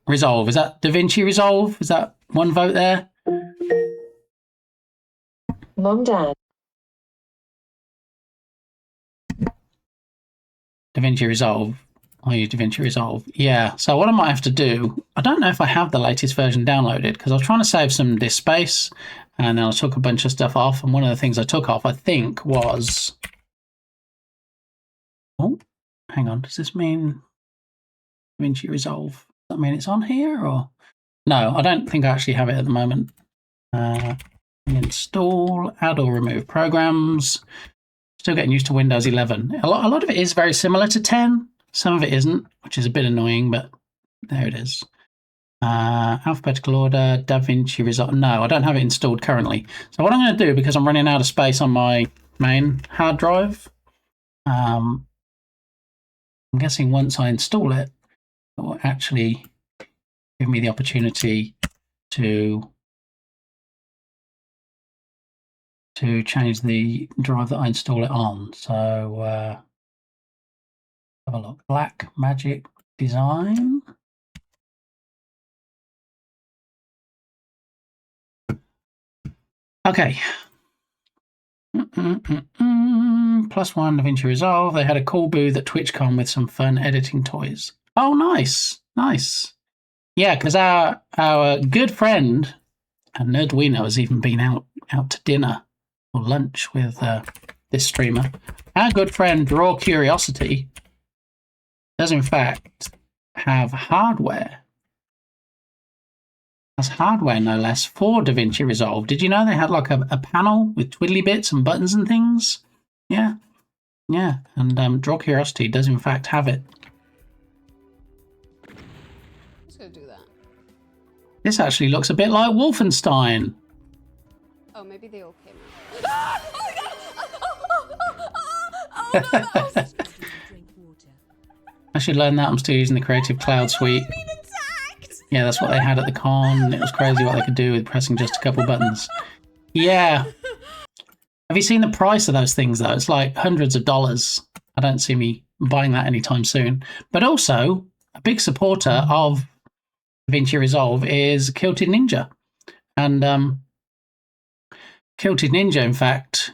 Resolve, is that DaVinci Resolve? Is that one vote there? Mom, Dad. DaVinci Resolve. I'll use DaVinci Resolve. Yeah, so what I might have to do, I don't know if I have the latest version downloaded, because I was trying to save some disk space, and then I took a bunch of stuff off, and one of the things I took off, I think, was... Oh, hang on, does this mean DaVinci Resolve? Does that mean it's on here, or...? No, I don't think I actually have it at the moment. Install, add or remove programs. Still getting used to Windows 11. A lot of it is very similar to 10. Some of it isn't, which is a bit annoying, but there it is. Alphabetical order, DaVinci Resolve. No, I don't have it installed currently. So what I'm going to do, because I'm running out of space on my main hard drive, I'm guessing once I install it, it will actually give me the opportunity to change the drive that I install it on. So have a look. Black Magic Design. Okay. +1 DaVinci Resolve. They had a cool booth at TwitchCon with some fun editing toys. Oh, nice. Nice. Yeah, because our good friend, and Nerdwino, has even been out to dinner or lunch with this streamer. Our good friend Draw Curiosity does in fact have hardware. Has hardware, no less, for DaVinci Resolve. Did you know they had like a panel with twiddly bits and buttons and things? Yeah. Yeah. And Draw Curiosity does in fact have it. Who's gonna do that? This actually looks a bit like Wolfenstein. Oh, maybe they all came out. Oh my god! Oh no! I should learn that. I'm still using the Creative Cloud Suite. Yeah, that's what they had at the con. It was crazy what they could do with pressing just a couple buttons. Yeah. Have you seen the price of those things, though? It's like hundreds of dollars. I don't see me buying that anytime soon. But also, a big supporter of DaVinci Resolve is Kilted Ninja. And Kilted Ninja, in fact...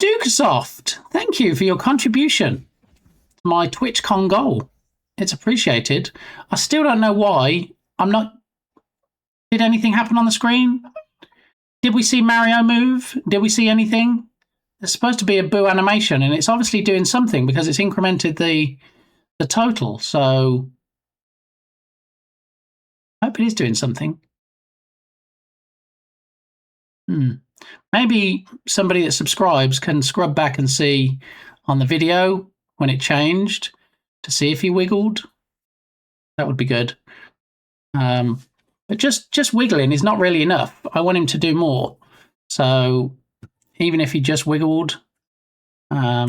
Dukesoft, thank you for your contribution to my TwitchCon goal. It's appreciated. I still don't know why I'm not... Did anything happen on the screen? Did we see Mario move? Did we see anything? There's supposed to be a boo animation, and it's obviously doing something because it's incremented the total. So I hope hope it is doing something. Maybe somebody that subscribes can scrub back and see on the video when it changed to see if he wiggled. That would be good. But just wiggling is not really enough. I want him to do more. So even if he just wiggled, I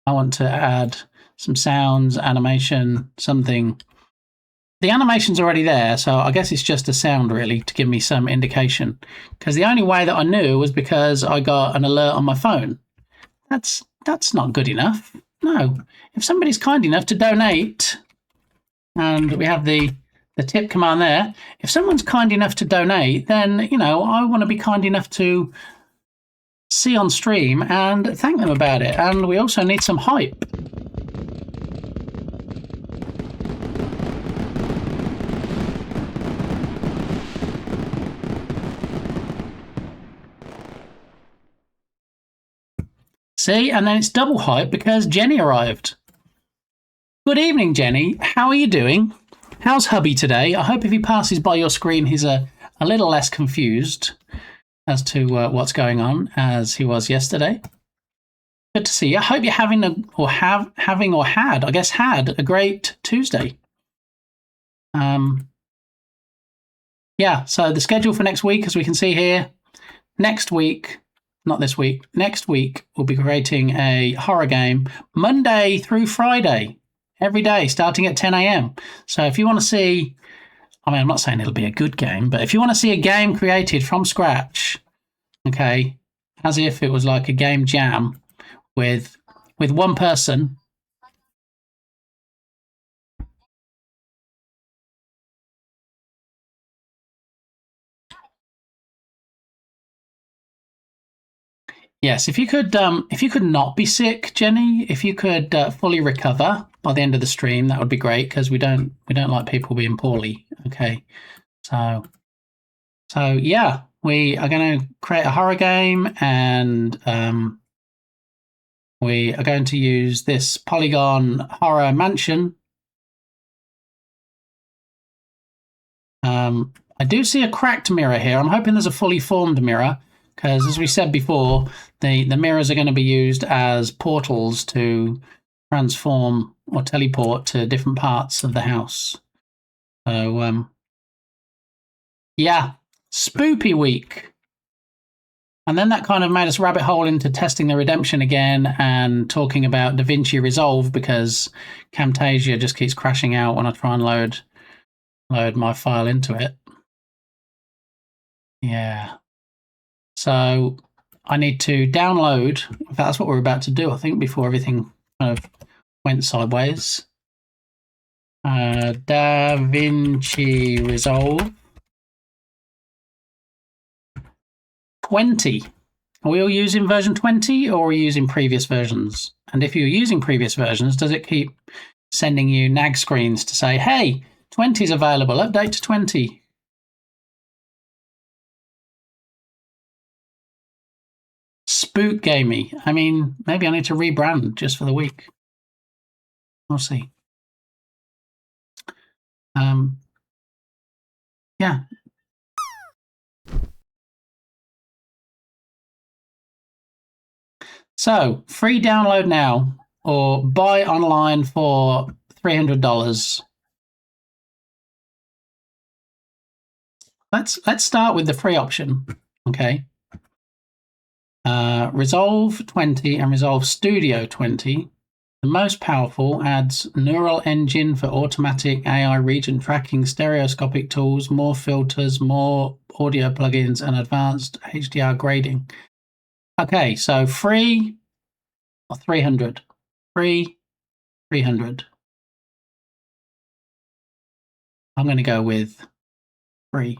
want to add some sounds, animation, something. The animation's already there, so I guess it's just a sound really to give me some indication. Because the only way that I knew was because I got an alert on my phone. That's not good enough. No. If somebody's kind enough to donate, and we have the tip command there, if someone's kind enough to donate, then, you know, I want to be kind enough to see on stream and thank them about it. And we also need some hype. See, and then it's double hype because Jenny arrived. Good evening, Jenny. How are you doing? How's hubby today? I hope if he passes by your screen, he's a little less confused as to what's going on as he was yesterday. Good to see you. I hope you're having had a great Tuesday. Yeah, so the schedule for next week, as we can see here, next week, not this week, next week, we'll be creating a horror game Monday through Friday, every day, starting at 10 a.m. So if you want to see, I mean, I'm not saying it'll be a good game, but if you want to see a game created from scratch, okay, as if it was like a game jam with one person. Yes, if you could not be sick, Jenny, if you could fully recover by the end of the stream, that would be great because we don't like people being poorly. Okay, so yeah, we are going to create a horror game, and we are going to use this Polygon Horror Mansion. I do see a cracked mirror here. I'm hoping there's a fully formed mirror. Because, as we said before, the mirrors are going to be used as portals to transform or teleport to different parts of the house. So, yeah, spoopy week. And then that kind of made us rabbit hole into testing the redemption again and talking about DaVinci Resolve because Camtasia just keeps crashing out when I try and load my file into it. Yeah. So I need to download, in fact, that's what we're about to do, I think, before everything kind of went sideways. DaVinci Resolve 20. Are we all using version 20 or are we using previous versions? And if you're using previous versions, does it keep sending you nag screens to say, hey, 20 is available, update to 20? Spook gamey. I mean, maybe I need to rebrand just for the week. We'll see. Yeah. So, free download now or buy online for $300. Let's start with the free option. Okay. Resolve 20 and Resolve Studio 20. The most powerful adds neural engine for automatic AI region tracking, stereoscopic tools, more filters, more audio plugins, and advanced HDR grading. Okay, so free or 300? Free, 300. I'm going to go with free.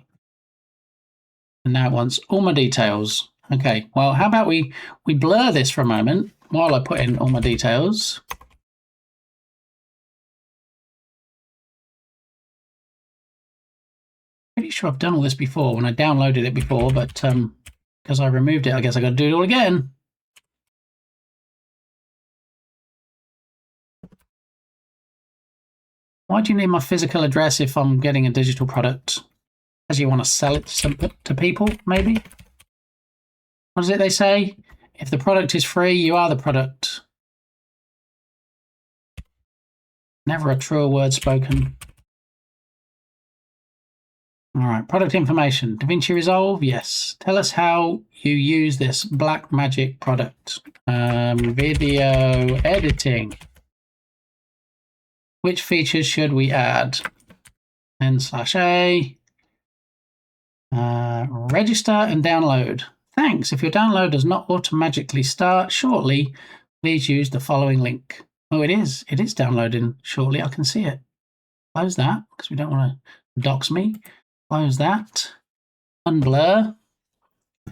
And now it wants all my details. Okay, well, how about we blur this for a moment while I put in all my details. Pretty sure I've done all this before when I downloaded it before, but because I removed it, I guess I got to do it all again. Why do you need my physical address if I'm getting a digital product? Because you want to sell it to people, maybe? What is it they say? If the product is free, you are the product. Never a truer word spoken. All right, product information. DaVinci Resolve, yes. Tell us how you use this black magic product. Video editing. Which features should we add? N/A. Register and download. Thanks. If your download does not automatically start shortly, please use the following link. Oh, it is. It is downloading shortly. I can see it. Close that because we don't want to dox me. Close that. Unblur.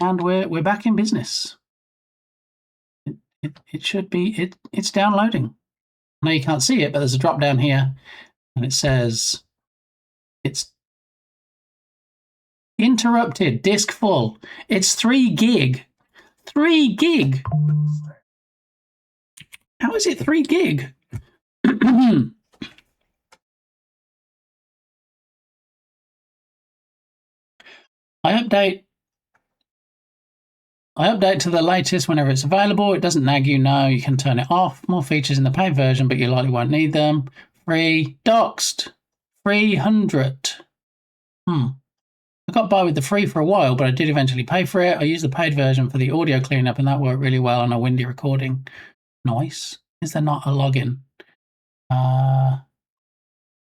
And we're back in business. It should be. It's downloading. I know you can't see it, but there's a drop down here, and it says it's interrupted. Disk full. It's 3 gig. 3 gig. How is it 3 gig? I update to the latest whenever it's available. It doesn't nag you. No, you can turn it off. More features in the paid version, but you likely won't need them. Free. Doxed. 300. I got by with the free for a while, but I did eventually pay for it. I used the paid version for the audio cleanup, and that worked really well on a windy recording. Nice. Is there not a login?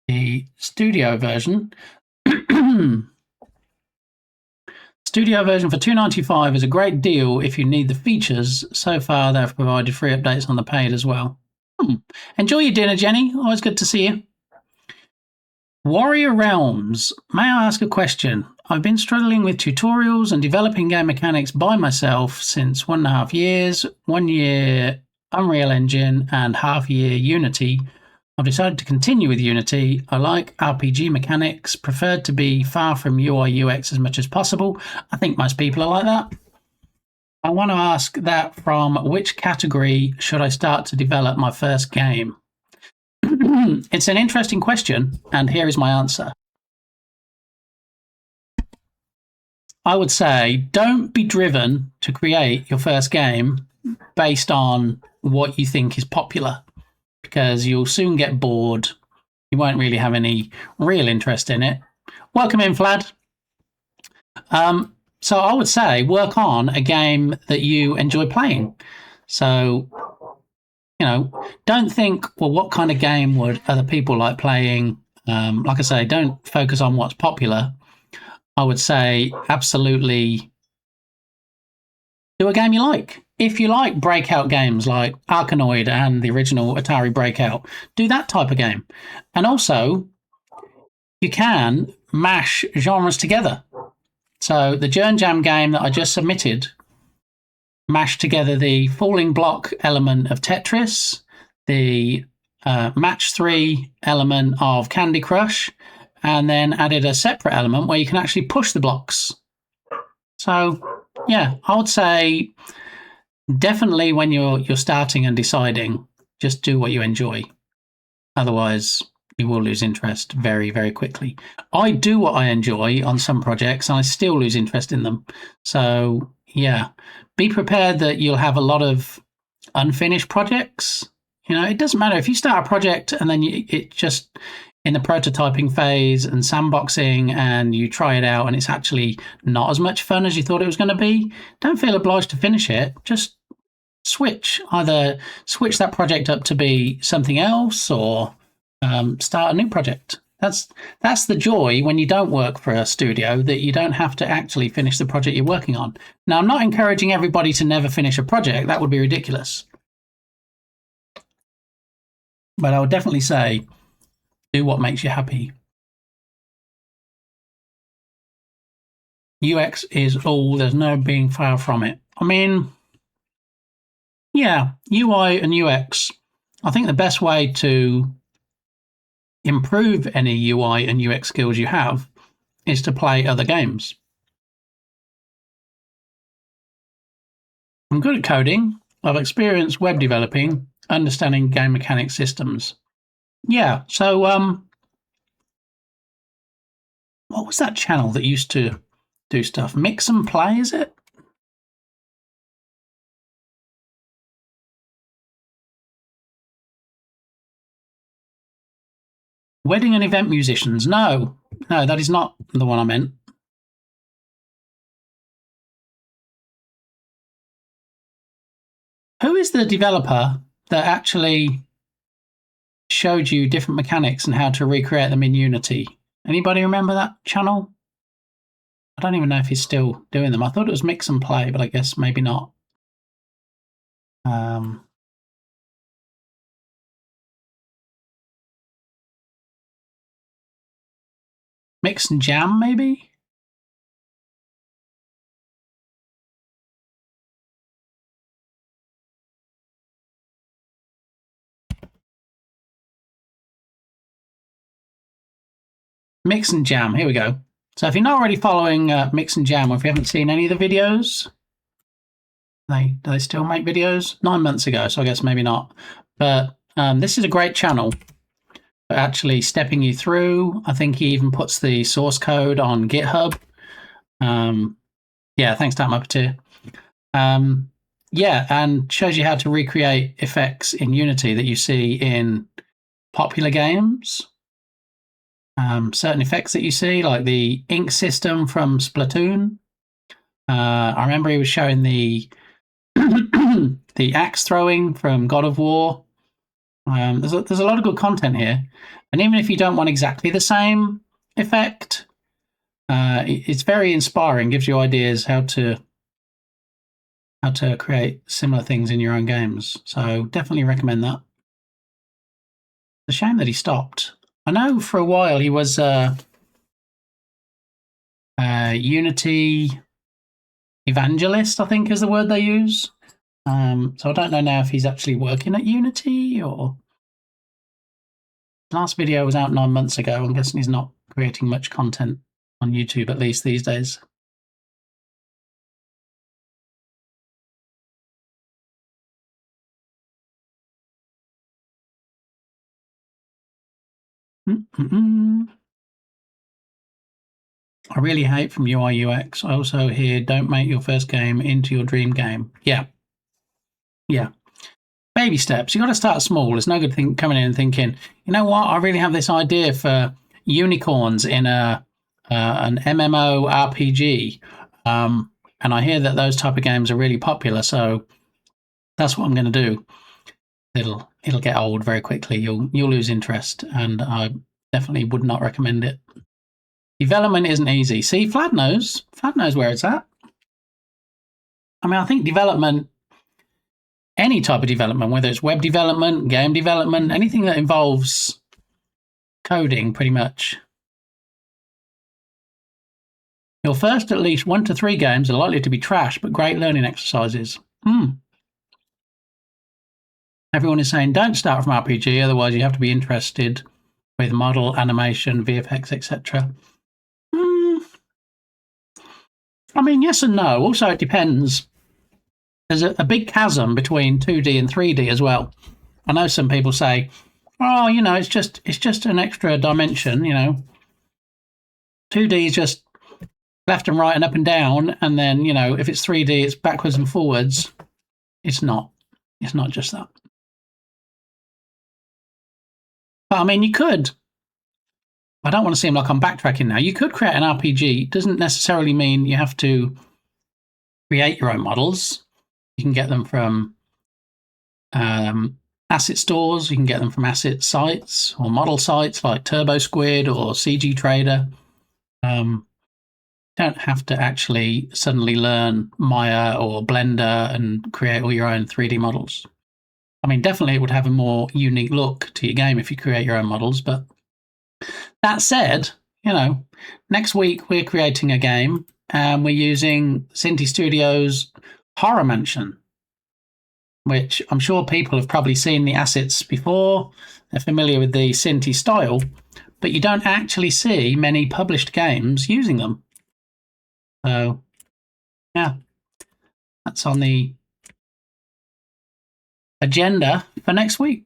The studio version. Studio version for $2.95 is a great deal if you need the features. So far, they've provided free updates on the paid as well. Enjoy your dinner, Jenny. Always good to see you. Warrior Realms. May I ask a question? I've been struggling with tutorials and developing game mechanics by myself since 1.5 years, 1 year Unreal Engine and half year Unity. I've decided to continue with Unity. I like RPG mechanics, preferred to be far from UI UX as much as possible. I think most people are like that. I want to ask that from which category should I start to develop my first game? It's an interesting question, and here is my answer. I would say don't be driven to create your first game based on what you think is popular, because you'll soon get bored. You won't really have any real interest in it. Welcome in, Vlad. So I would say work on a game that you enjoy playing. So, don't think, well, what kind of game would other people like playing? Like I say, don't focus on what's popular. I would say absolutely do a game you like. If you like breakout games like Arkanoid and the original Atari Breakout, do that type of game. And also, you can mash genres together. So the Jern Jam game that I just submitted mashed together the falling block element of Tetris, the match 3 element of Candy Crush, and then added a separate element where you can actually push the blocks. So, yeah, I would say definitely when you're starting and deciding, just do what you enjoy. Otherwise, you will lose interest very, very quickly. I do what I enjoy on some projects, and I still lose interest in them. So, yeah, be prepared that you'll have a lot of unfinished projects. It doesn't matter if you start a project and then it just in the prototyping phase and sandboxing and you try it out and it's actually not as much fun as you thought it was going to be. Don't feel obliged to finish it. Just either switch that project up to be something else or start a new project. That's the joy when you don't work for a studio, that you don't have to actually finish the project you're working on. Now, I'm not encouraging everybody to never finish a project. That would be ridiculous. But I would definitely say do what makes you happy. UX is all. There's no being far from it. I mean, yeah, UI and UX. I think the best way to improve any UI and UX skills you have is to play other games. I'm good at coding. I've experienced web developing, understanding game mechanic systems. Yeah, so what was that channel that used to do stuff? Mix and Play, is it? Wedding and event musicians. No, that is not the one I meant. Who is the developer that actually showed you different mechanics and how to recreate them in Unity? Anybody remember that channel? I don't even know if he's still doing them. I thought it was Mix and Play, but I guess maybe not. Mix and Jam, maybe? Mix and Jam, here we go. So if you're not already following Mix and Jam, or if you haven't seen any of the videos, do they still make videos? 9 months ago, so I guess maybe not. But this is a great channel for actually stepping you through. I think he even puts the source code on GitHub. Yeah, thanks to that Muppeteer. Yeah, and shows you how to recreate effects in Unity that you see in popular games. Certain effects that you see, like the ink system from Splatoon. I remember he was showing the the axe throwing from God of War. There's a lot of good content here, and even if you don't want exactly the same effect, it's very inspiring. Gives you ideas how to create similar things in your own games. So definitely recommend that. It's a shame that he stopped. I know for a while he was Unity evangelist, I think is the word they use. So I don't know now if he's actually working at Unity or... Last video was out 9 months ago. I'm guessing he's not creating much content on YouTube, at least these days. I really hate from UI UX. I also hear don't make your first game into your dream game. Yeah. Baby steps. You got to start small. There's no good thing coming in and thinking, you know what? I really have this idea for unicorns in an MMO RPG, and I hear that those type of games are really popular. So that's what I'm going to do. It'll get old very quickly. You'll lose interest, and I definitely would not recommend it. Development isn't easy. See, Vlad knows where it's at. I mean, I think development, any type of development, whether it's web development, game development, anything that involves coding, pretty much. Your first at least 1 to 3 games are likely to be trash, but great learning exercises. Everyone is saying don't start from RPG, otherwise you have to be interested with model, animation, VFX, etc. I mean, yes and no. Also, it depends. There's a big chasm between 2D and 3D as well. I know some people say, oh, you know, it's just an extra dimension, you know. 2D is just left and right and up and down, and then, you know, if it's 3D, it's backwards and forwards. It's not. It's not just that. But, I mean, you could. I don't want to seem like I'm backtracking now. You could create an RPG. It doesn't necessarily mean you have to create your own models. You can get them from asset stores. You can get them from asset sites or model sites like TurboSquid or CG Trader. Don't have to actually suddenly learn Maya or Blender and create all your own 3D models. I mean, definitely it would have a more unique look to your game if you create your own models, but that said, you know, next week we're creating a game and we're using Cinti Studios' Horror Mansion, which I'm sure people have probably seen the assets before. They're familiar with the Cinti style, but you don't actually see many published games using them. So, yeah, that's on the agenda for next week.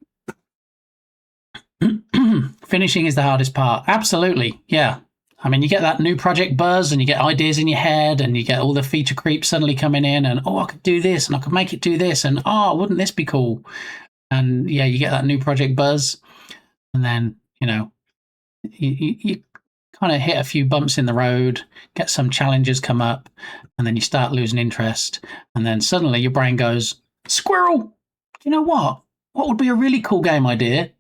Finishing is the hardest part. Absolutely, yeah. I mean, you get that new project buzz and you get ideas in your head and you get all the feature creep suddenly coming in and, oh, I could do this and I could make it do this and, oh, wouldn't this be cool? And yeah, you get that new project buzz. And then, you kind of hit a few bumps in the road, get some challenges come up, and then you start losing interest. And then suddenly your brain goes, squirrel, you know what? What would be a really cool game idea?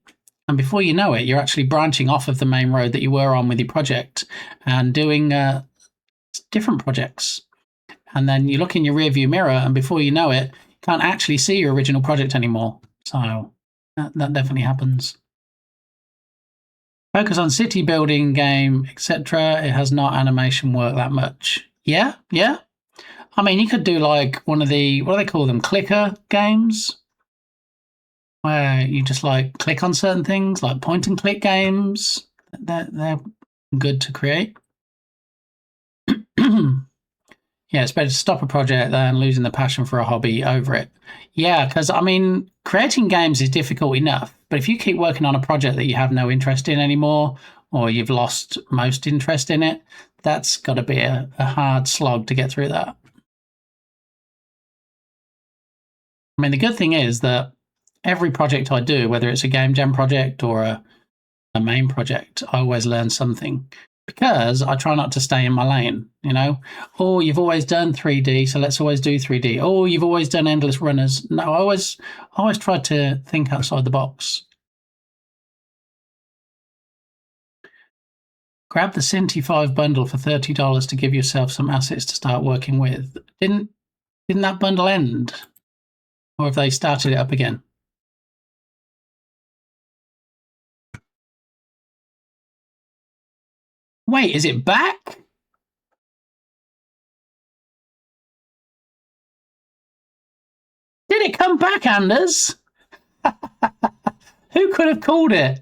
And before you know it, you're actually branching off of the main road that you were on with your project and doing different projects. And then you look in your rearview mirror, and before you know it, you can't actually see your original project anymore. So that definitely happens. Focus on city building game, etc. It has not animation work that much. Yeah. I mean, you could do like one of the, what do they call them, clicker games, where you just like click on certain things, like point and click games. They're good to create. Yeah, it's better to stop a project than losing the passion for a hobby over it. Yeah, because I mean, creating games is difficult enough, but if you keep working on a project that you have no interest in anymore, or you've lost most interest in it, that's got to be a hard slog to get through that. I mean, the good thing is that every project I do, whether it's a game jam project or a main project, I always learn something because I try not to stay in my lane, Oh, you've always done 3D, so let's always do 3D. Oh, you've always done endless runners. No, I always try to think outside the box. Grab the Cinti 5 bundle for $30 to give yourself some assets to start working with. Didn't that bundle end? Or have they started it up again? Wait, is it back? Did it come back, Anders? Who could have called it?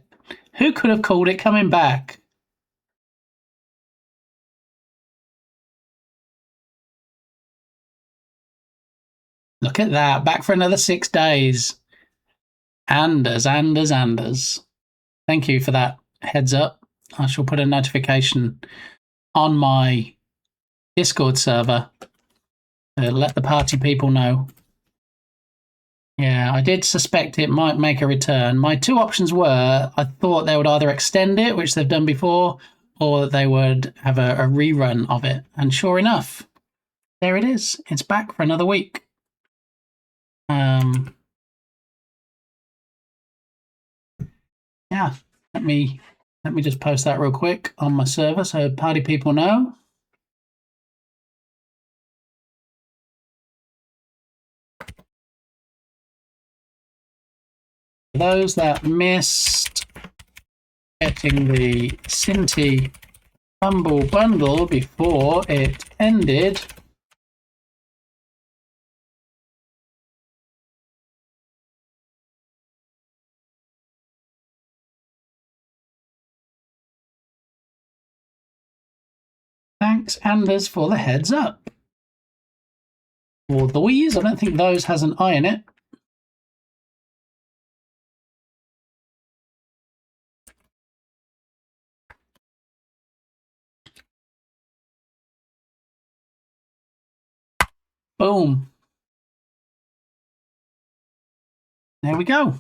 Who could have called it coming back? Look at that. Back for another 6 days. Anders. Thank you for that heads up. I shall put a notification on my Discord server to let the party people know. Yeah, I did suspect it might make a return. My two options were, I thought they would either extend it, which they've done before, or they would have a rerun of it. And sure enough, there it is. It's back for another week. Yeah, let me just post that real quick on my server so party people know. For those that missed getting the Cinti Humble Bundle before it ended, thanks, Anders, for the heads up. Or these, I don't think those has an I in it. Boom. There we go.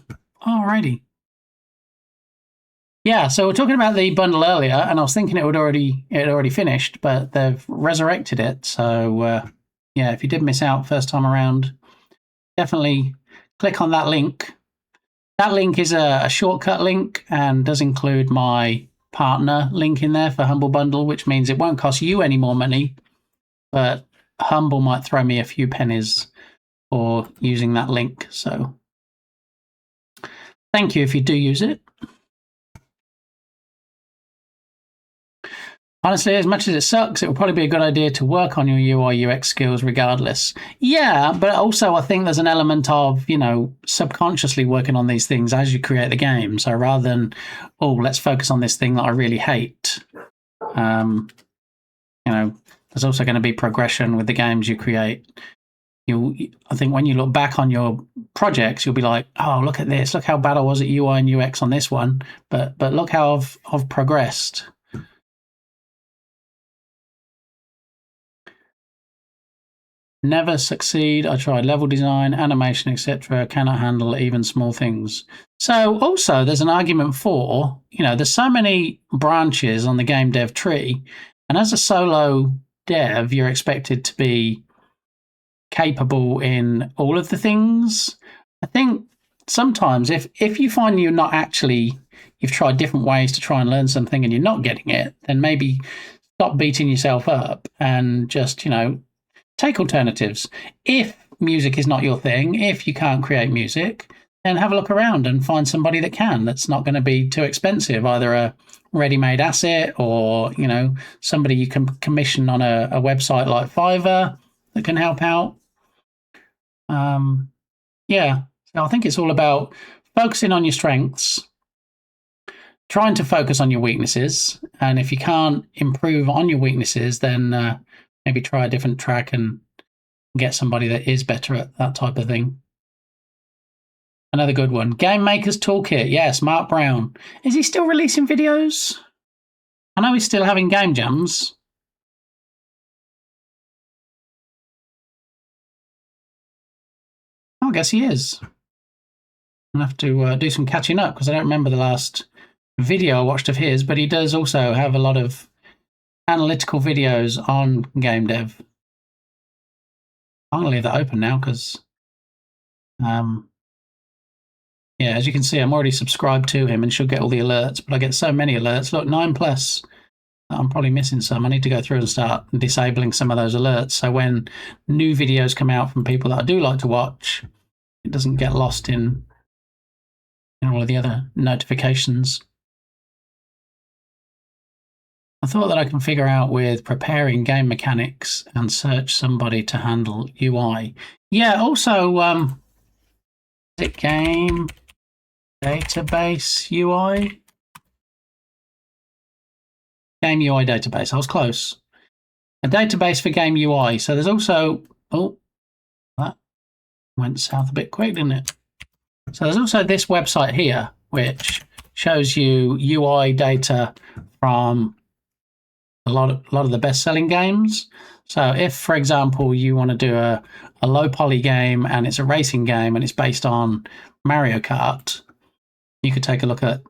Alrighty. Yeah, so we're talking about the bundle earlier, and I was thinking it had already finished, but they've resurrected it. So yeah, if you did miss out first time around, definitely click on that link. That link is a shortcut link and does include my partner link in there for Humble Bundle, which means it won't cost you any more money, but Humble might throw me a few pennies for using that link. So thank you if you do use it. Honestly, as much as it sucks, it would probably be a good idea to work on your UI UX skills regardless. Yeah, but also I think there's an element of, subconsciously working on these things as you create the game. So rather than, oh, let's focus on this thing that I really hate, there's also going to be progression with the games you create. I think when you look back on your projects, you'll be like, oh, look at this. Look how bad I was at UI and UX on this one. But look how I've progressed. Never succeed. I tried level design, animation, etc. Cannot handle even small things. So also there's an argument for, there's so many branches on the game dev tree, and as a solo dev, you're expected to be capable in all of the things. I think sometimes if you find you've tried different ways to try and learn something and you're not getting it, then maybe stop beating yourself up and just, take alternatives. If music is not your thing, if you can't create music, then have a look around and find somebody that can, that's not going to be too expensive, either a ready-made asset or, somebody you can commission on a website like Fiverr that can help out. Yeah, so I think it's all about focusing on your strengths, trying to focus on your weaknesses, and if you can't improve on your weaknesses, then maybe try a different track and get somebody that is better at that type of thing. Another good one. Game Maker's Toolkit. Yes, Mark Brown. Is he still releasing videos? I know he's still having game jams. I guess he is. I'll have to do some catching up because I don't remember the last video I watched of his, but he does also have a lot of analytical videos on game dev. I'm going to leave that open now because, as you can see, I'm already subscribed to him and should get all the alerts, but I get so many alerts. Look, 9+. I'm probably missing some. I need to go through and start disabling some of those alerts so when new videos come out from people that I do like to watch, it doesn't get lost in all of the other notifications. I thought that I can figure out with preparing game mechanics and search somebody to handle UI. Yeah, also, is it game database UI? Game UI database. I was close. A database for game UI. So there's also, that went south a bit quick, didn't it? So there's also this website here, which shows you UI data from a lot of the best-selling games. So if, for example, you want to do a low poly game and it's a racing game and it's based on Mario Kart, you could take a look at,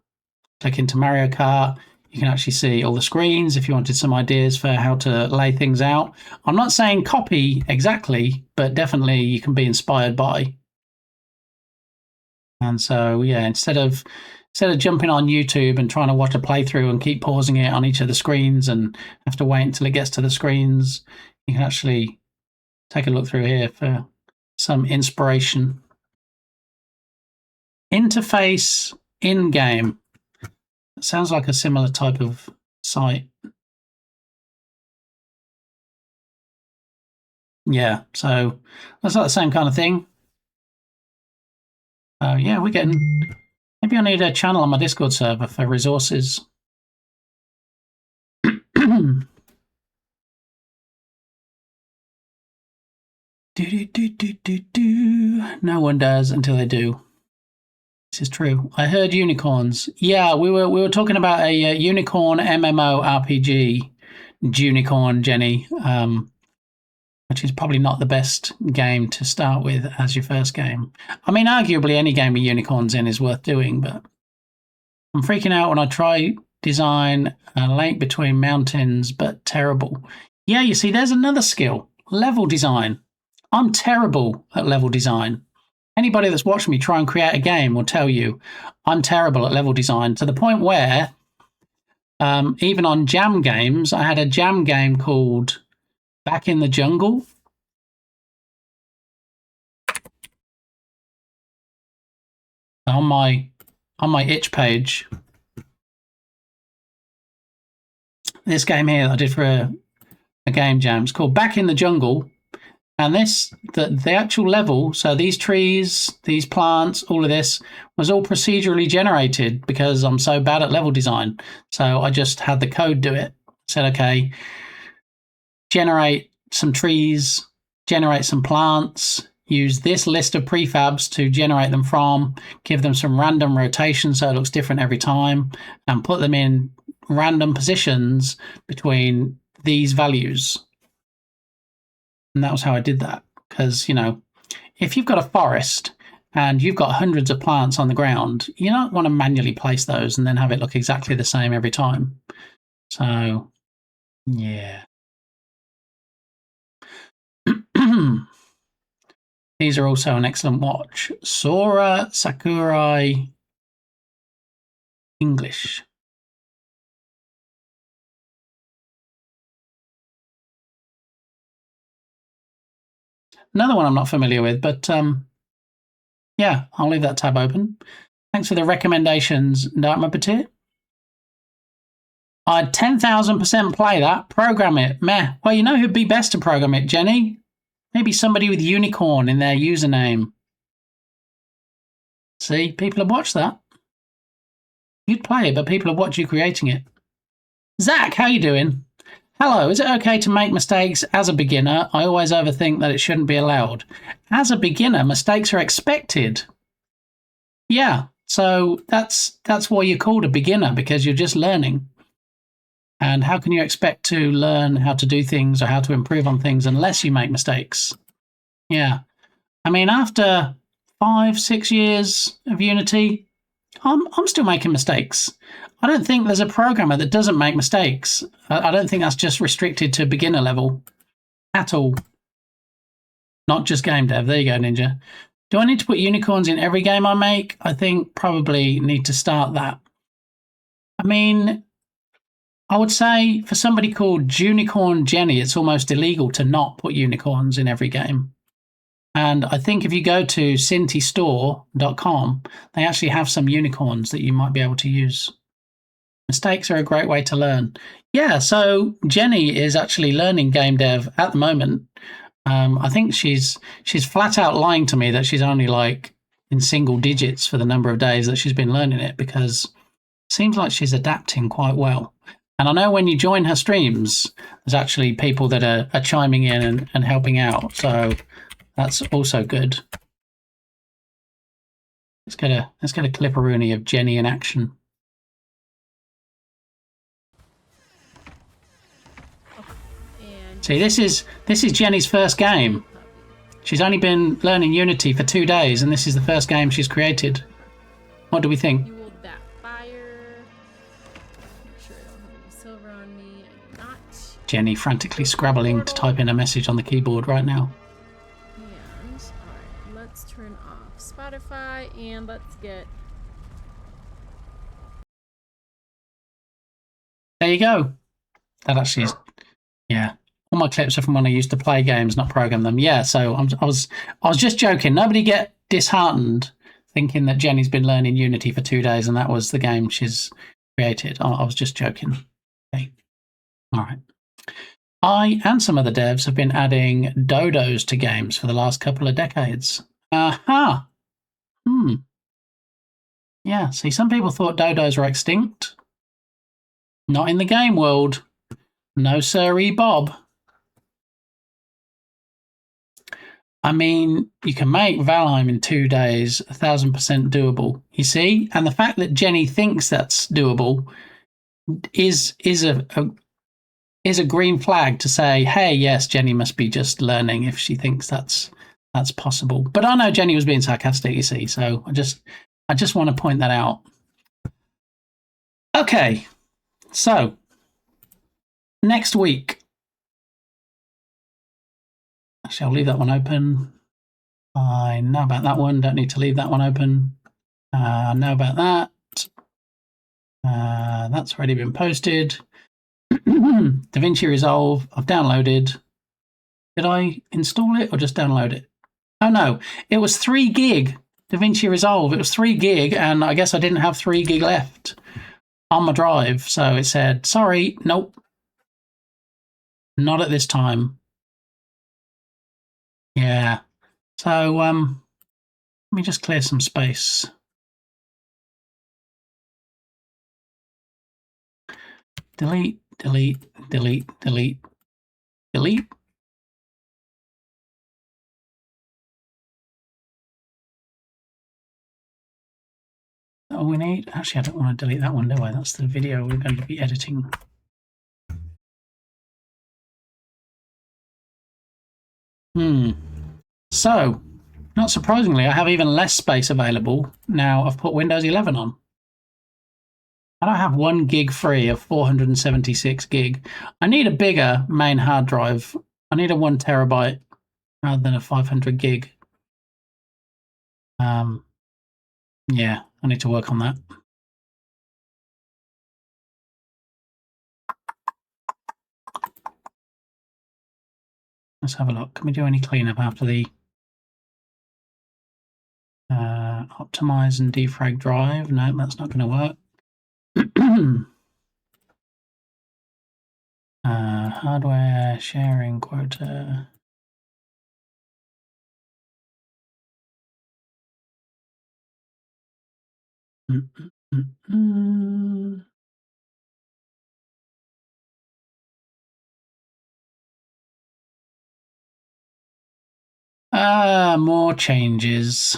click into Mario Kart. You can actually see all the screens if you wanted some ideas for how to lay things out. I'm not saying copy exactly, but definitely you can be inspired by. And so, yeah, instead of jumping on YouTube and trying to watch a playthrough and keep pausing it on each of the screens and have to wait until it gets to the screens, you can actually take a look through here for some inspiration. Interface in-game. Sounds like a similar type of site. Yeah, so that's like the same kind of thing. Yeah, we're getting... Maybe I need a channel on my Discord server for resources. No one does until they do. This is true. I heard unicorns. Yeah, we were talking about a unicorn MMO RPG, Junicorn, Jenny, which is probably not the best game to start with as your first game. I mean, arguably any game with unicorns in is worth doing, but I'm freaking out when I try design a lake between mountains, but terrible. Yeah, you see, there's another skill, level design. I'm terrible at level design. Anybody that's watched me try and create a game will tell you I'm terrible at level design, to the point where even on jam games, I had a jam game called Back in the Jungle. On my itch page, this game here that I did for a game jam, it's called Back in the Jungle. And the actual level, so these trees, these plants, all of this was all procedurally generated because I'm so bad at level design. So I just had the code do it. Said, okay, generate some trees, generate some plants, use this list of prefabs to generate them from, give them some random rotation so it looks different every time, and put them in random positions between these values. And that was how I did that. Because, you know, if you've got a forest and you've got hundreds of plants on the ground, you don't want to manually place those and then have it look exactly the same every time. So, yeah. These are also an excellent watch. Sora Sakurai English. Another one I'm not familiar with, but yeah, I'll leave that tab open. Thanks for the recommendations, Dark Muppeteer. I'd 10,000% play that. Program it. Meh. Well, you know who'd be best to program it, Jenny? Maybe somebody with unicorn in their username. See, people have watched that. You'd play it, but people have watched you creating it. Zach, how you doing? Hello, is it okay to make mistakes as a beginner? I always overthink that it shouldn't be allowed. As a beginner, mistakes are expected. Yeah, so that's why you're called a beginner, because you're just learning. And how can you expect to learn how to do things or how to improve on things unless you make mistakes? Yeah. I mean, after 5-6 years of Unity, I'm still making mistakes. I don't think there's a programmer that doesn't make mistakes. I don't think that's just restricted to beginner level at all. Not just game dev. There you go, Ninja. Do I need to put unicorns in every game I make? I think probably need to start that. I mean, I would say for somebody called Junicorn Jenny, it's almost illegal to not put unicorns in every game. And I think if you go to cintystore.com, they actually have some unicorns that you might be able to use. Mistakes are a great way to learn. Yeah, so Jenny is actually learning game dev at the moment. I think she's flat out lying to me that she's only like in single digits for the number of days that she's been learning it, because it seems like she's adapting quite well. And I know when you join her streams, there's actually people that are chiming in and helping out. So that's also good. Let's get a clip-a-rooney of Jenny in action. See, this is Jenny's first game. She's only been learning Unity for 2 days, and this is the first game she's created. What do we think? You will that fire. Make sure I don't have any silver on me. I do not. Jenny frantically scrabbling to type in a message on the keyboard right now. And alright, let's turn off Spotify and let's get. There you go. That actually is, yeah. All my clips are from when I used to play games, not program them. Yeah, so I was just joking. Nobody get disheartened thinking that Jenny's been learning Unity for 2 days and that was the game she's created. I was just joking. Okay. All right. I and some other devs have been adding dodos to games for the last couple of decades. Aha. Yeah, see, some people thought dodos were extinct. Not in the game world. No sirree, Bob. I mean, you can make Valheim in 2 days, 1,000% doable. You see, and the fact that Jenny thinks that's doable is a green flag to say, hey, yes, Jenny must be just learning if she thinks that's possible. But I know Jenny was being sarcastic, you see, so I just want to point that out. Okay, so next week. Actually, I'll leave that one open. I know about that one. Don't need to leave that one open. I know about that. That's already been posted. DaVinci Resolve, I've downloaded. Did I install it or just download it? Oh no, it was 3 gig. DaVinci Resolve, it was 3 gig, and I guess I didn't have 3 gig left on my drive. So it said, sorry, nope. Not at this time. Yeah. So let me just clear some space. Delete, delete, delete, delete, delete. All we need. Actually, I don't want to delete that one, do I? That's the video we're going to be editing. So, not surprisingly, I have even less space available now I've put Windows 11 on. And I have 1 gig free of 476 gig. I need a bigger main hard drive. I need a 1 terabyte rather than a 500 gig. Yeah, I need to work on that. Let's have a look. Can we do any cleanup after the optimize and defrag drive? No, that's not going to work. Hardware sharing quota. More changes.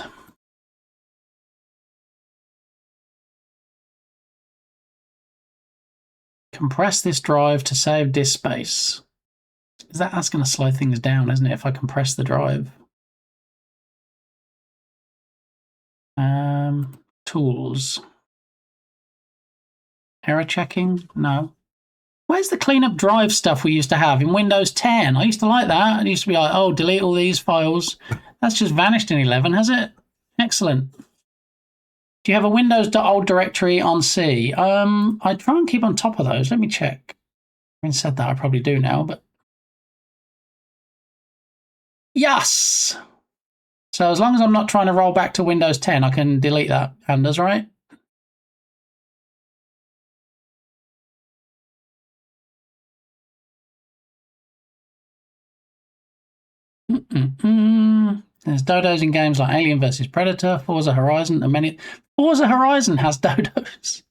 Compress this drive to save disk space. That's going to slow things down, isn't it, if I compress the drive? Tools. Error checking? No. Where's the cleanup drive stuff we used to have in Windows 10? I used to like that. It used to be like, oh, delete all these files. That's just vanished in 11, has it? Excellent. Do you have a Windows.old directory on C? I try and keep on top of those. Let me check. Having said that, I probably do now, but yes. So as long as I'm not trying to roll back to Windows 10, I can delete that. Anders, right? There's dodos in games like Alien vs Predator, Forza Horizon, and many. Forza Horizon has dodos.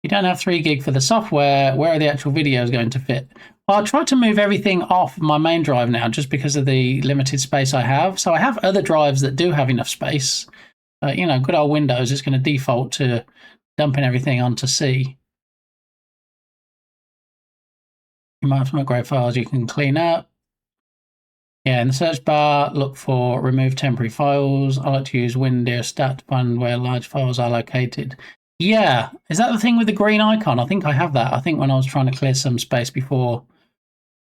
You don't have 3 gig for the software. Where are the actual videos going to fit? Well, I tried to move everything off my main drive now just because of the limited space I have. So I have other drives that do have enough space. You know, good old Windows is going to default to dumping everything onto C. You might have some upgrade files you can clean up. Yeah, in the search bar, look for remove temporary files. I like to use WinDirStat to find where large files are located. Yeah, is that the thing with the green icon? I think I have that. I think when I was trying to clear some space before,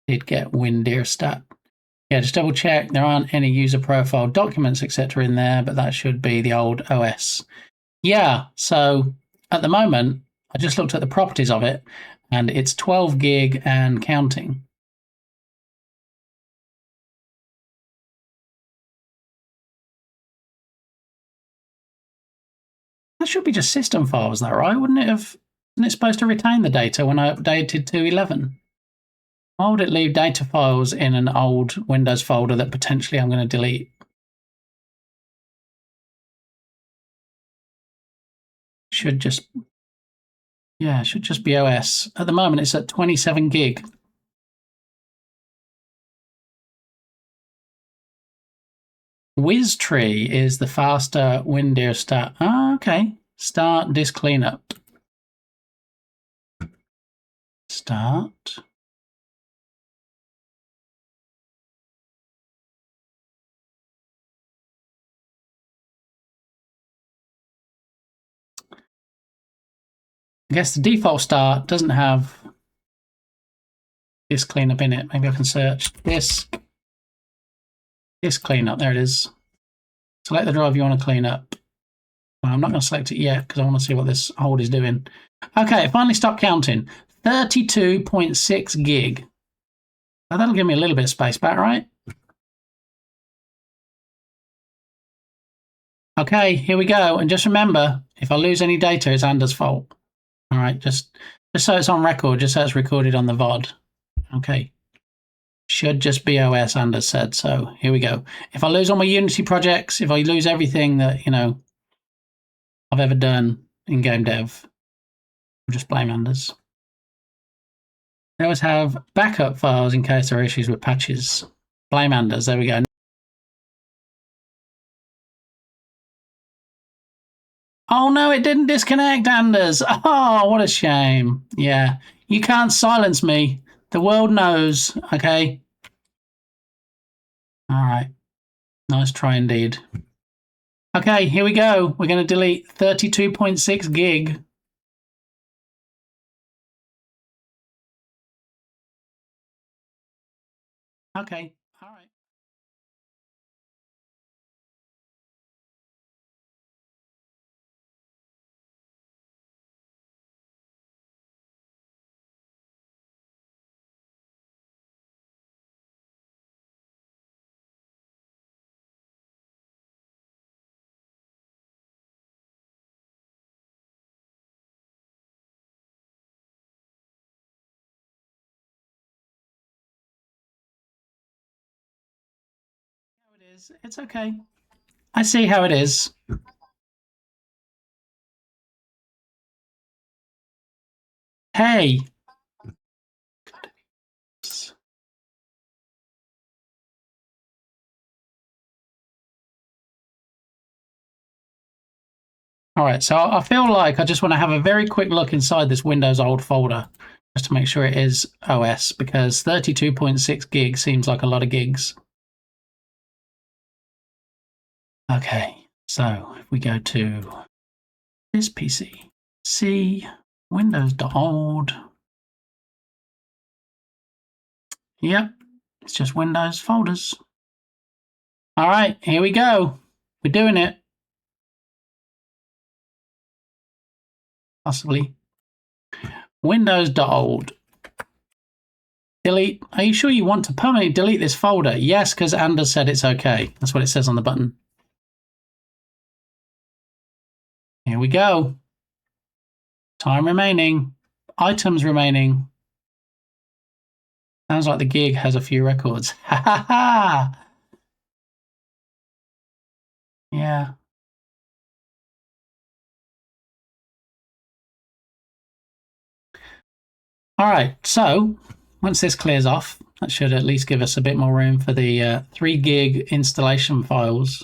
I did get WinDirStat. Yeah, just double check. There aren't any user profile documents, etc. in there, but that should be the old OS. Yeah, so at the moment, I just looked at the properties of it, and it's 12 gig and counting. That should be just system files, though, right? Wouldn't it have? Isn't it supposed to retain the data when I updated to 11? Why would it leave data files in an old Windows folder that potentially I'm going to delete? Should just, yeah, should just be OS. At the moment, it's at 27 gig. WizTree is the faster WinDirStat. Ah, okay. Start disk cleanup. Start. I guess the default start doesn't have disk cleanup in it. Maybe I can search disk cleanup. There it is. Select the drive you want to clean up. Well, I'm not going to select it yet because I want to see what this hold is doing. Okay, finally stop counting. 32.6 gig. Now that'll give me a little bit of space back, right? Okay, here we go. And just remember, if I lose any data, it's Anders' fault. All right, just so it's on record, just so it's recorded on the VOD. Okay. Should just be OS, Anders said. So here we go. If I lose all my Unity projects, if I lose everything that, you know, I've ever done in game dev, I'll just blame Anders. I always have backup files in case there are issues with patches. Blame Anders. There we go. Oh no, it didn't disconnect, Anders. Oh, what a shame. Yeah, you can't silence me. The world knows, okay? All right. Nice try indeed. Okay, here we go. We're going to delete 32.6 gig. Okay, all right. How it is. It's okay. I see how it is. Hey. All right, so I feel like I just want to have a very quick look inside this Windows old folder just to make sure it is OS, because 32.6 gigs seems like a lot of gigs. Okay, so if we go to this PC, C, Windows.old. Yep, it's just Windows folders. All right, here we go. We're doing it. Possibly. Windows.old. Delete. Are you sure you want to permanently delete this folder? Yes, because Anders said it's okay. That's what it says on the button. Here we go. Time remaining. Items remaining. Sounds like the gig has a few records. Ha ha ha! Yeah. All right, so once this clears off, that should at least give us a bit more room for the 3 gig installation files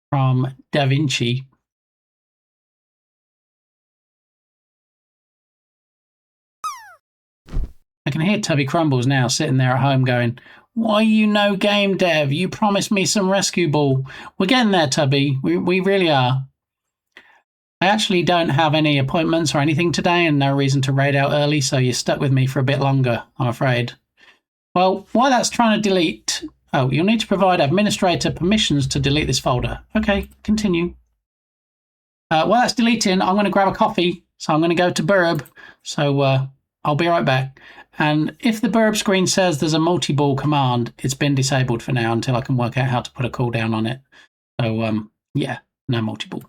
from DaVinci. I can hear Tubby Crumbles now sitting there at home going, "Why you no game dev? You promised me some rescue ball." We're getting there, Tubby. We really are. I actually don't have any appointments or anything today and no reason to raid out early, so you're stuck with me for a bit longer, I'm afraid. Well, while that's trying to delete... Oh, you'll need to provide administrator permissions to delete this folder. Okay, continue. While that's deleting, I'm going to grab a coffee, so I'm going to go to Burb. So I'll be right back. And if the Burb screen says there's a multi-ball command, it's been disabled for now until I can work out how to put a cooldown on it. So, yeah, no multi-ball.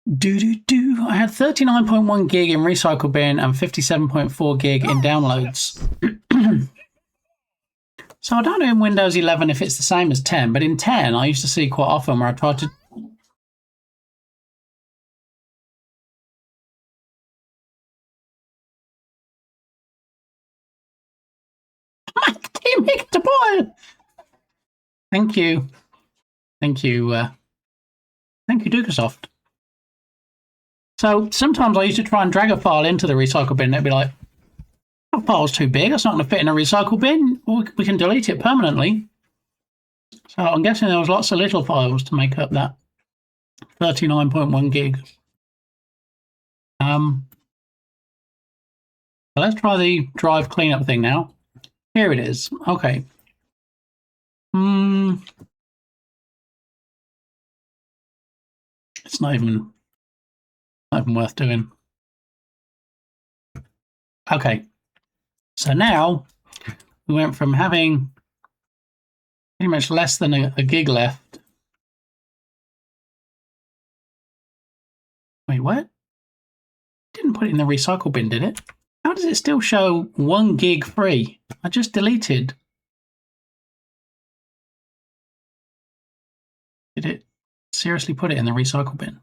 I had 39.1 gig in recycle bin and 57.4 gig in downloads. So I don't know in Windows 11 if it's the same as 10, but in 10 I used to see quite often where I tried to... Team Mick to boil! Thank you. Thank you, Dukasoft. So sometimes I used to try and drag a file into the recycle bin and it'd be like, that file's too big, it's not going to fit in a recycle bin, we can delete it permanently. So I'm guessing there was lots of little files to make up that 39.1 gig. So let's try the drive cleanup thing now. Here it is. Okay. It's not even worth doing. Okay. So now we went from having pretty much less than a gig left. Wait, what? Didn't put it in the recycle bin, did it? How does it still show 1 gig free? I just deleted. Did it seriously put it in the recycle bin?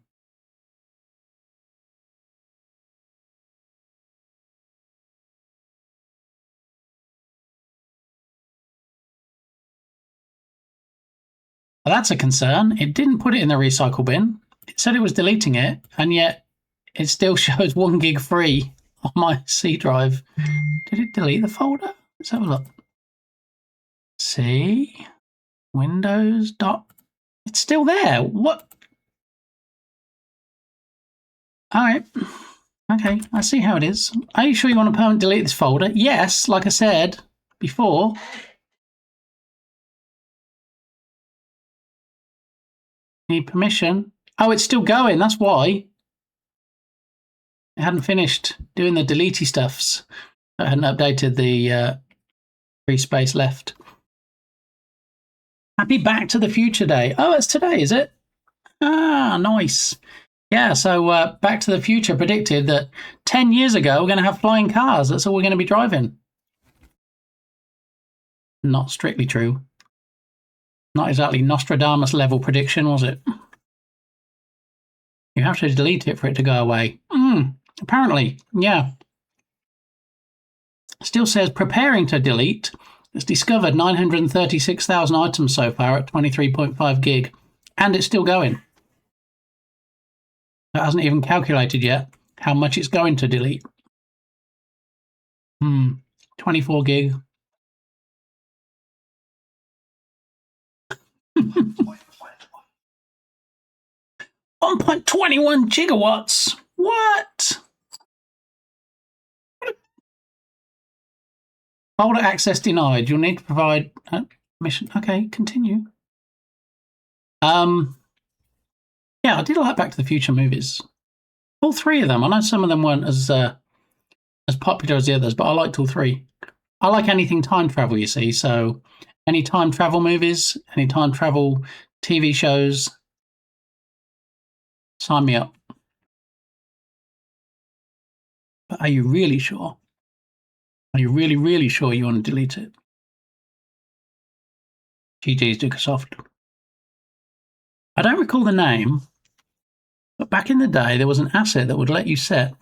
Well, that's a concern. It didn't put it in the recycle bin. It said it was deleting it, and yet it still shows 1 gig free on my C drive. Did it delete the folder? Let's have a look. C, Windows, it's still there. What? All right. Okay, I see how it is. Are you sure you want to permanently delete this folder? Yes, like I said before. Need permission. Oh, it's still going. That's why. It hadn't finished doing the deletey stuffs. I hadn't updated the free space left. Happy Back to the Future Day. Oh, it's today, is it? Ah, nice. Yeah, so Back to the Future predicted that 10 years ago we're going to have flying cars. That's all we're going to be driving. Not strictly true. Not exactly Nostradamus level prediction, was it? You have to delete it for it to go away. Apparently, yeah. Still says preparing to delete. It's discovered 936,000 items so far at 23.5 gig, and it's still going. It hasn't even calculated yet how much it's going to delete. 24 gig. 1.21 gigawatts. What? Folder access denied. You'll need to provide permission. Okay, continue. Yeah, I did like Back to the Future movies. All 3 of them. I know some of them weren't as popular as the others, but I liked all 3. I like anything time travel, you see. So any time travel movies, any time travel TV shows, sign me up. But are you really sure? Are you really, really sure you want to delete it? GG's Dukasoft. I don't recall the name, but back in the day there was an asset that would let you set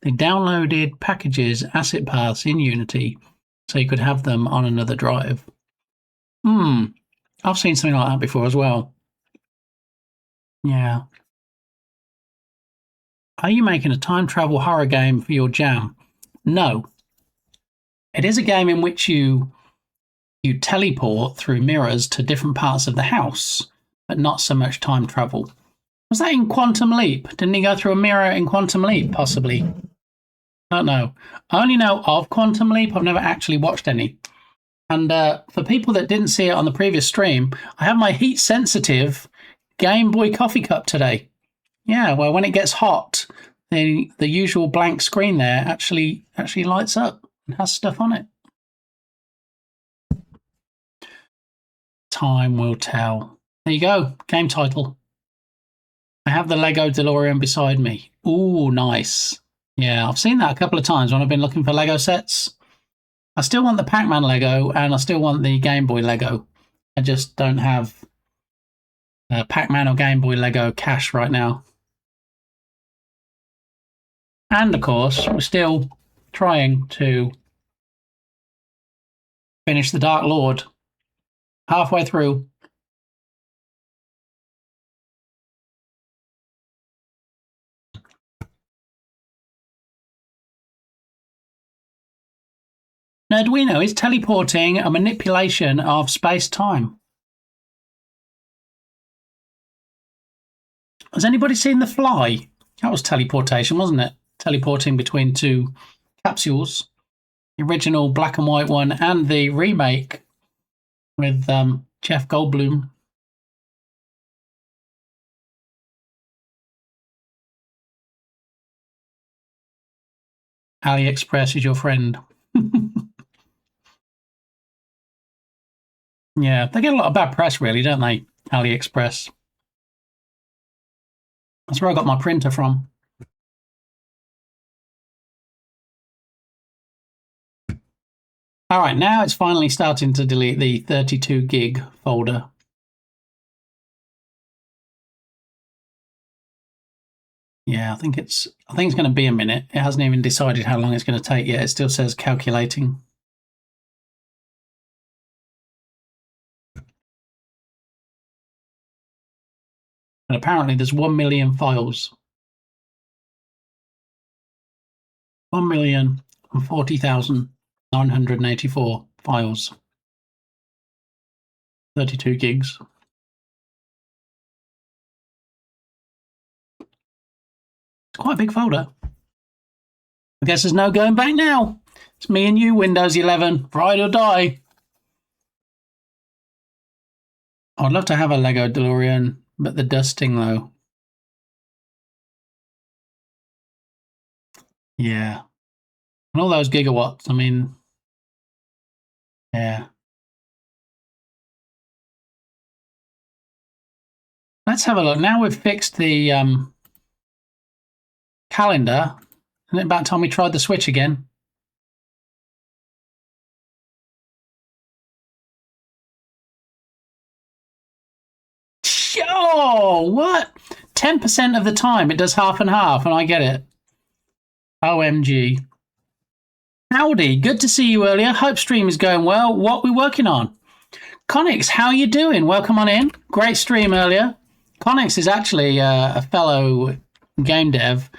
the downloaded packages asset paths in Unity so you could have them on another drive. I've seen something like that before as well. Yeah. Are you making a time travel horror game for your jam? No. It is a game in which you teleport through mirrors to different parts of the house, but not so much time travel. Was that in Quantum Leap? Didn't he go through a mirror in Quantum Leap, possibly? I don't know. I only know of Quantum Leap. I've never actually watched any. And for people that didn't see it on the previous stream, I have my heat-sensitive Game Boy coffee cup today. Yeah, well, when it gets hot, the usual blank screen there actually lights up and has stuff on it. Time will tell. There you go. Game title. I have the Lego DeLorean beside me. Ooh, nice. Yeah, I've seen that a couple of times when I've been looking for Lego sets. I still want the Pac-Man Lego and I still want the Game Boy Lego. I just don't have Pac-Man or Game Boy Lego cash right now. And of course, we're still trying to finish the Dark Lord. Halfway through. Now, do we know is teleporting a manipulation of space-time? Has anybody seen The Fly? That was teleportation, wasn't it? Teleporting between two capsules. The original black and white one and the remake with Jeff Goldblum. AliExpress is your friend. Yeah, they get a lot of bad press, really, don't they? AliExpress. That's where I got my printer from. All right, now it's finally starting to delete the 32 gig folder. Yeah, I think it's going to be a minute. It hasn't even decided how long it's going to take yet. It still says calculating. But apparently there's 1 million files. 1,040,984 files. 32 gigs. It's quite a big folder. I guess there's no going back now. It's me and you, Windows 11. Ride or die. I'd love to have a Lego DeLorean, but the dusting, though. Yeah. And all those gigawatts, I mean, yeah. Let's have a look. Now we've fixed the calendar. Isn't it about time we tried the Switch again? Oh, what? 10% of the time it does half and half, and I get it. OMG. Howdy, good to see you earlier. Hope stream is going well. What we working on? Connix, how you doing? Welcome on in. Great stream earlier. Connix is actually a fellow game dev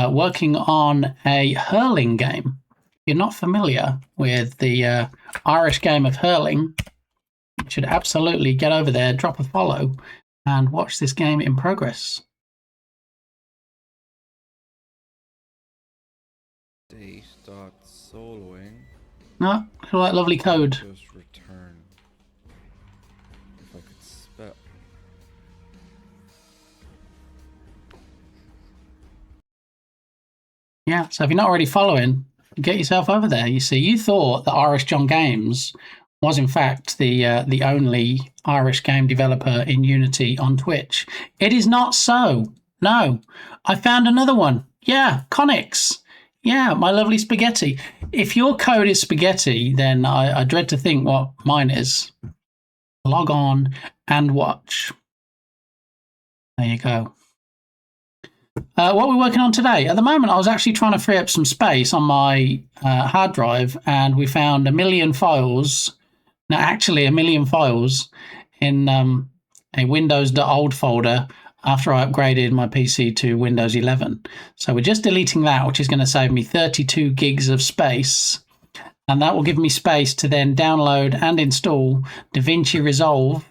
working on a hurling game. If you're not familiar with the Irish game of hurling, you should absolutely get over there, drop a follow, and watch this game in progress. Day starts soloing. No, all that lovely code. Just return. If I could spell. Yeah, so if you're not already following, get yourself over there. You see, you thought that Irish John Games was in fact the only Irish game developer in Unity on Twitch. It is not so. No, I found another one. Yeah, Connix. Yeah, my lovely spaghetti. If your code is spaghetti, then I dread to think what mine is. Log on and watch. There you go. What we're working on today. At the moment, I was actually trying to free up some space on my hard drive, and we found 1 million files. Now, actually, 1 million files in a Windows.old folder after I upgraded my PC to Windows 11. So we're just deleting that, which is going to save me 32 gigs of space. And that will give me space to then download and install DaVinci Resolve,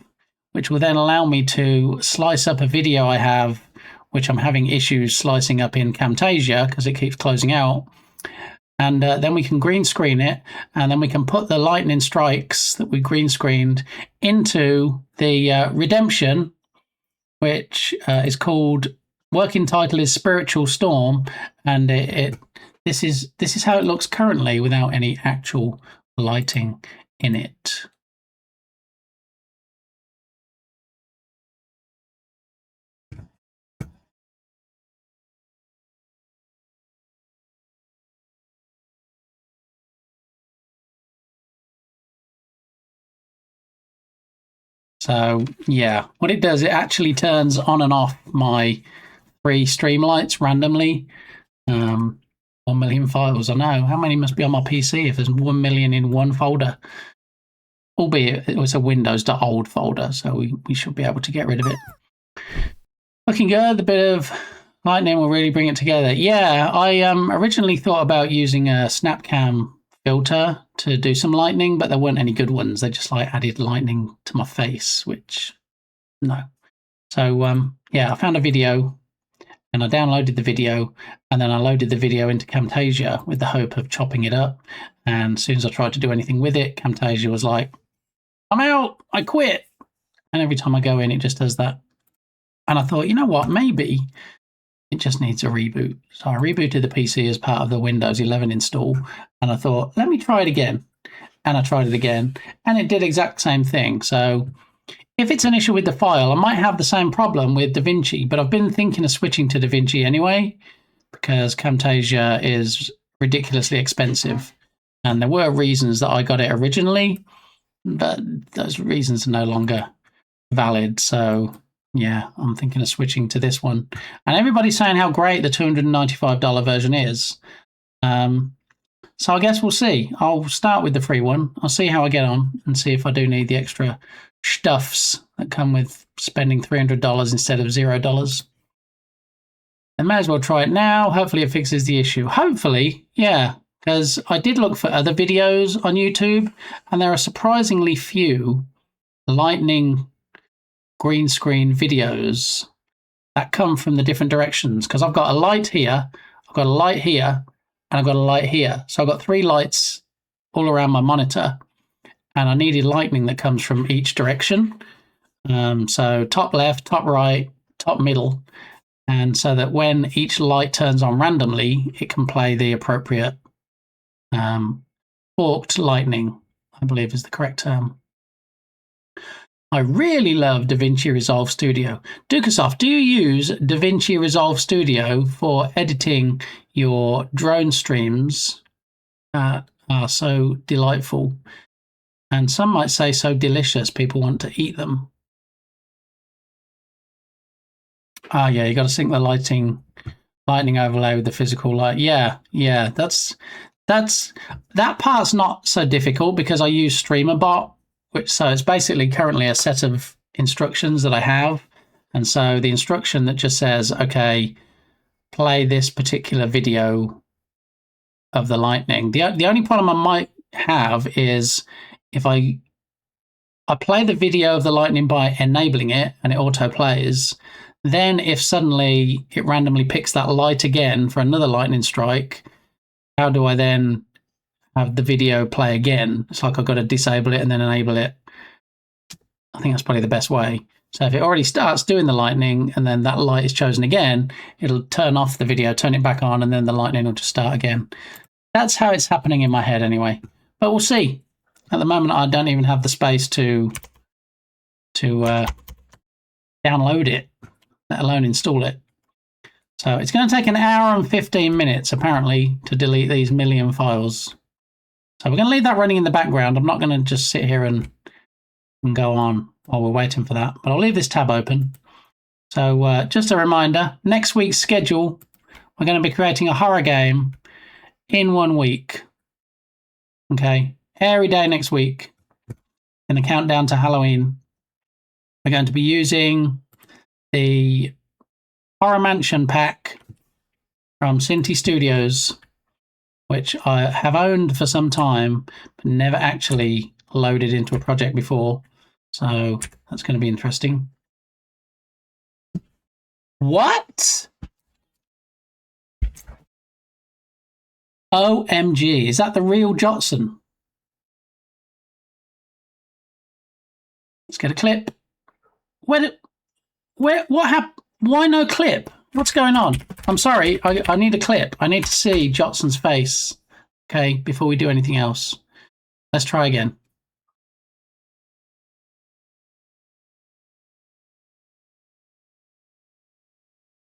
which will then allow me to slice up a video I have, which I'm having issues slicing up in Camtasia because it keeps closing out. And then we can green screen it, and then we can put the lightning strikes that we green screened into the redemption, which is called, working title is Spiritual Storm, and this is how it looks currently without any actual lighting in it. So yeah, what it does, it actually turns on and off my 3 stream lights randomly. 1 million files. I know. How many must be on my PC if there's 1 million in one folder? Albeit it was a Windows.old folder, so we should be able to get rid of it. Looking good. The bit of lightning will really bring it together. Yeah, I originally thought about using a Snapcam filter to do some lightning, but there weren't any good ones. They just like added lightning to my face, which no. So yeah, I found a video and I downloaded the video and then I loaded the video into Camtasia with the hope of chopping it up. And as soon as I tried to do anything with it, Camtasia was like, I'm out, I quit. And every time I go in, it just does that. And I thought, you know what, maybe it just needs a reboot. So I rebooted the PC as part of the Windows 11 install. And I thought, let me try it again. And I tried it again. And it did the exact same thing. So if it's an issue with the file, I might have the same problem with DaVinci. But I've been thinking of switching to DaVinci anyway, because Camtasia is ridiculously expensive. And there were reasons that I got it originally, but those reasons are no longer valid. So yeah, I'm thinking of switching to this one. And everybody's saying how great the $295 version is. So I guess we'll see. I'll start with the free one. I'll see how I get on and see if I do need the extra stuffs that come with spending $300 instead of $0. I may as well try it now. Hopefully it fixes the issue. Hopefully, yeah. Because I did look for other videos on YouTube, and there are surprisingly few lightning green screen videos that come from the different directions. Because I've got a light here, I've got a light here, and I've got a light here. So I've got 3 lights all around my monitor, and I needed lightning that comes from each direction. So top left, top right, top middle. And so that when each light turns on randomly, it can play the appropriate forked lightning, I believe is the correct term. I really love DaVinci Resolve Studio. Dukasoft, do you use DaVinci Resolve Studio for editing your drone streams that are so delightful? And some might say so delicious, people want to eat them. Ah, yeah, you got to sync the lightning overlay with the physical light. Yeah, that part's not so difficult because I use StreamerBot, so it's basically currently a set of instructions that I have. And so the instruction that just says, okay, play this particular video of the lightning. The only problem I might have is if I play the video of the lightning by enabling it and it auto plays, then if suddenly it randomly picks that light again for another lightning strike, how do I then have the video play again? It's like I've got to disable it and then enable it. I think that's probably the best way. So if it already starts doing the lightning and then that light is chosen again, it'll turn off the video, turn it back on, and then the lightning will just start again. That's how it's happening in my head anyway. But we'll see. At the moment, I don't even have the space to download it, let alone install it. So it's going to take 1 hour and 15 minutes, apparently, to delete these million files. So we're going to leave that running in the background. I'm not going to just sit here and go on while we're waiting for that. But I'll leave this tab open. So just a reminder, next week's schedule, we're going to be creating a horror game in 1 week. Okay, every day next week. In the countdown to Halloween, we're going to be using the Horror Mansion pack from Cinti Studios, which I have owned for some time, but never actually loaded into a project before. So that's going to be interesting. What? OMG, is that the real Jotson? Let's get a clip. What happened? Why no clip? What's going on? I'm sorry, I need a clip. I need to see Jotson's face, okay, before we do anything else. Let's try again.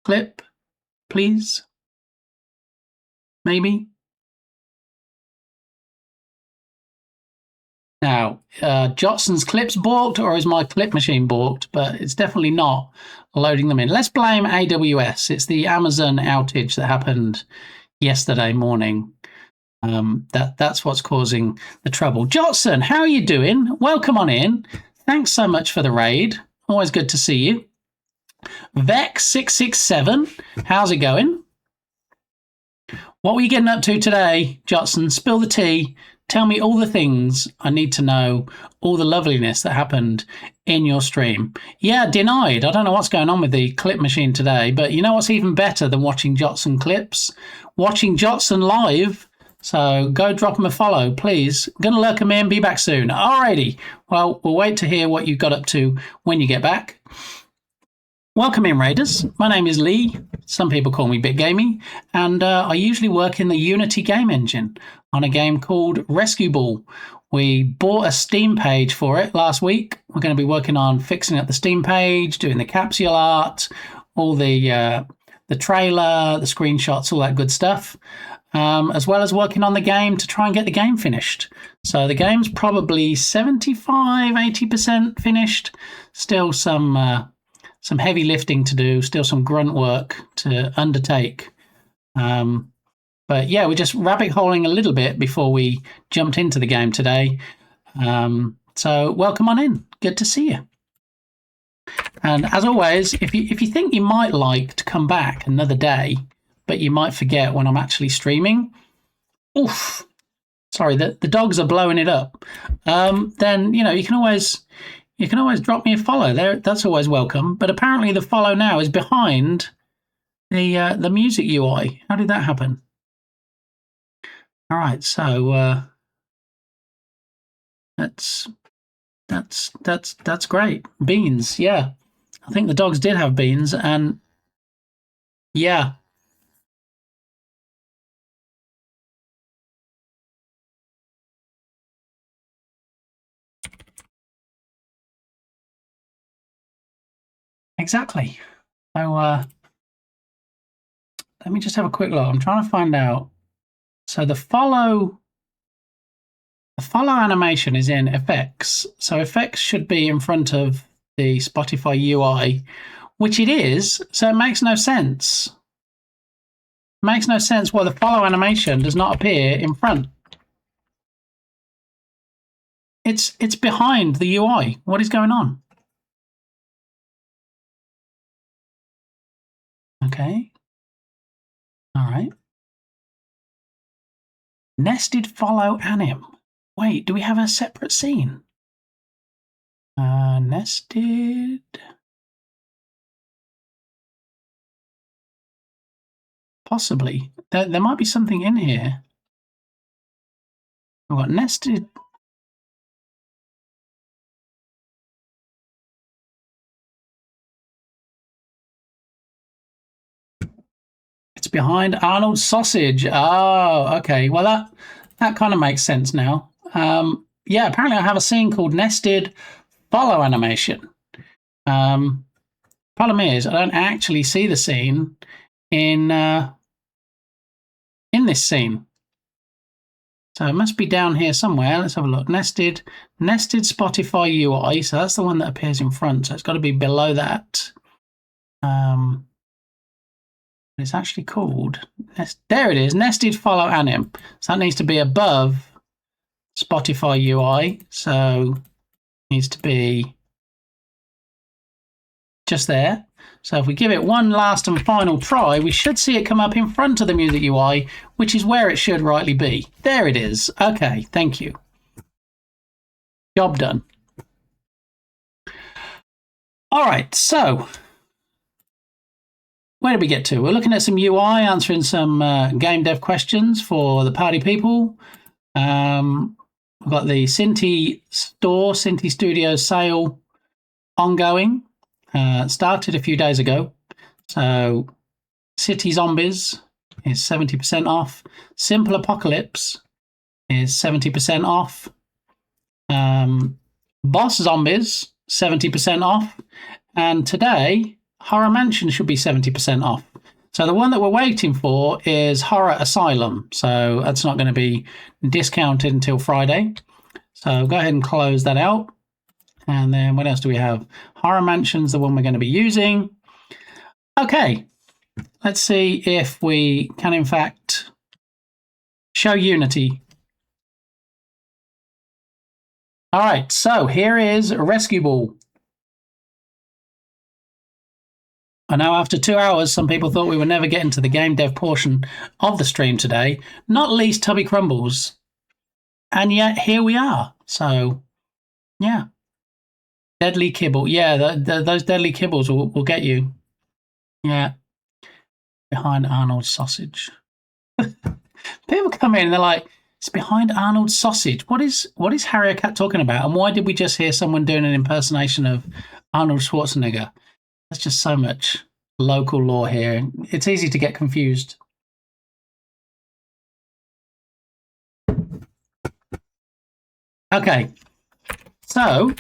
Clip, please. Maybe. Now, Jotson's clips balked, or is my clip machine balked? But it's definitely not loading them in. Let's blame AWS. It's the Amazon outage that happened yesterday morning. That's what's causing the trouble. Jotson, how are you doing? Welcome on in. Thanks so much for the raid. Always good to see you. Vex667, how's it going? What were you getting up to today, Jotson? Spill the tea. Tell me all the things I need to know, all the loveliness that happened in your stream. Yeah, denied. I don't know what's going on with the clip machine today, but you know what's even better than watching Jotson clips? Watching Jotson live. So go drop him a follow, please. Gonna lurk him in, be back soon. Alrighty. Well, we'll wait to hear what you got up to when you get back. Welcome in, Raiders. My name is Lee. Some people call me Bit Gamey, and I usually work in the Unity game engine on a game called Rescue Ball. We bought a Steam page for it last week. We're going to be working on fixing up the Steam page, doing the capsule art, all the trailer, the screenshots, all that good stuff, as well as working on the game to try and get the game finished. So the game's probably 75, 80% finished. Still some heavy lifting to do, still some grunt work to undertake. But yeah, we're just rabbit holing a little bit before we jumped into the game today. So welcome on in. Good to see you. And as always, if you think you might like to come back another day, but you might forget when I'm actually streaming, oof, sorry, the dogs are blowing it up. Then you can always drop me a follow there. That's always welcome. But apparently the follow now is behind the music UI. How did that happen? All right, so that's great. Beans, yeah. I think the dogs did have beans, and yeah. Exactly. So let me just have a quick look. I'm trying to find out. So the follow animation is in effects. So effects should be in front of the Spotify UI, which it is. So it makes no sense. It makes no sense why the follow animation does not appear in front. It's behind the UI. What is going on? Okay. All right. Nested follow anim. Wait, do we have a separate scene? Nested. Possibly. There might be something in here. We've got nested. It's behind Arnold's sausage. Oh, okay. Well, that kind of makes sense now. Yeah, apparently I have a scene called Nested Follow Animation. Problem is, I don't actually see the scene in this scene. So it must be down here somewhere. Let's have a look. Nested Spotify UI. So that's the one that appears in front. So it's got to be below that. It's actually called there it is, Nested Follow Anim. So that needs to be above Spotify UI. So it needs to be just there. So if we give it one last and final try, we should see it come up in front of the music UI, which is where it should rightly be. There it is. Okay, thank you. Job done. All right, so where did we get to? We're looking at some UI, answering some game dev questions for the party people. We've got the Cinti store, Cinti Studios sale ongoing. Started a few days ago. So City Zombies is 70% off. Simple Apocalypse is 70% off. Boss Zombies, 70% off. And today, Horror Mansion should be 70% off. So the one that we're waiting for is Horror Asylum. So that's not going to be discounted until Friday. So go ahead and close that out. And then what else do we have? Horror Mansion's the one we're going to be using. Okay, let's see if we can in fact show Unity. All right, so here is Rescue Ball. I know after 2 hours, some people thought we were never getting to the game dev portion of the stream today, not least Tubby Crumbles. And yet here we are. So, yeah. Deadly Kibble. Yeah, those Deadly Kibbles will get you. Yeah. Behind Arnold's sausage. People come in and they're like, it's behind Arnold's sausage. What is Harrier Cat talking about? And why did we just hear someone doing an impersonation of Arnold Schwarzenegger? There's just so much local lore here. It's easy to get confused. Okay, so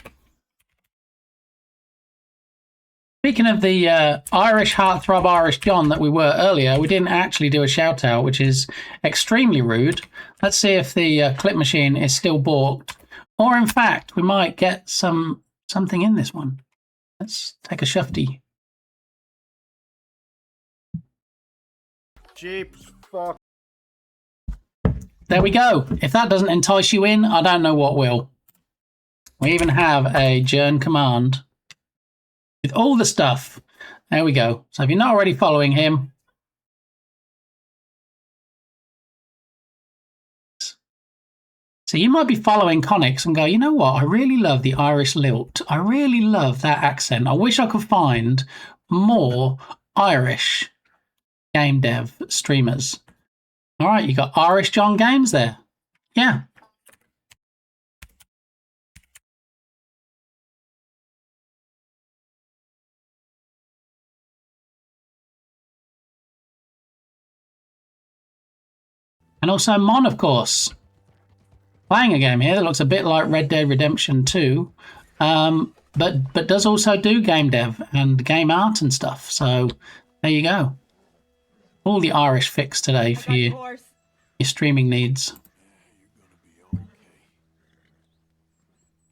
speaking of the Irish heartthrob Irish John that we were earlier, we didn't actually do a shout out, which is extremely rude. Let's see if the clip machine is still balked, or in fact, we might get something in this one. Let's take a shufty. Cheap fuck. There we go. If that doesn't entice you in, I don't know what will. We even have a Journ command with all the stuff. There we go. So if you're not already following him, so you might be following Connix and go, you know what? I really love the Irish lilt. I really love that accent. I wish I could find more Irish game dev streamers. All right, you got Irish John Games there. Yeah. And also Mon, of course. Playing a game here that looks a bit like Red Dead Redemption 2, but does also do game dev and game art and stuff. So there you go. All the Irish fix today for your streaming needs.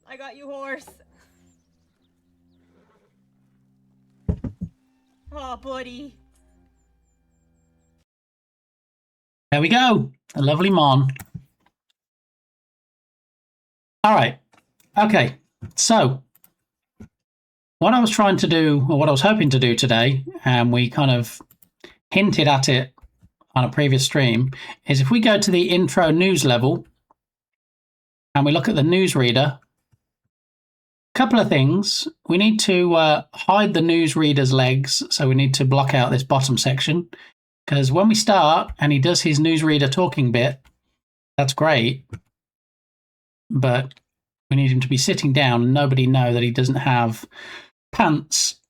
I got you, horse. Oh, buddy. There we go. A lovely Mon. All right. Okay. So what I was trying to do, or what I was hoping to do today, and we kind of hinted at it on a previous stream, is if we go to the intro news level and we look at the newsreader, a couple of things. We need to hide the newsreader's legs, so we need to block out this bottom section, because when we start and he does his newsreader talking bit, that's great, but we need him to be sitting down and nobody know that he doesn't have pants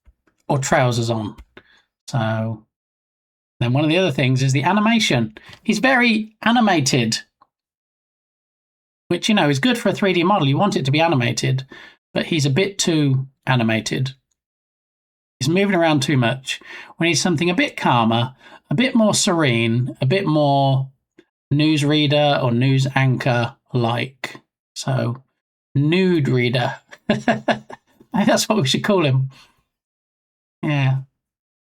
or trousers on. So then one of the other things is the animation. He's very animated, which, you know, is good for a 3D model. You want it to be animated, but he's a bit too animated. He's moving around too much. We need something a bit calmer, a bit more serene, a bit more newsreader or news anchor like. So, nude reader. Maybe that's what we should call him. Yeah.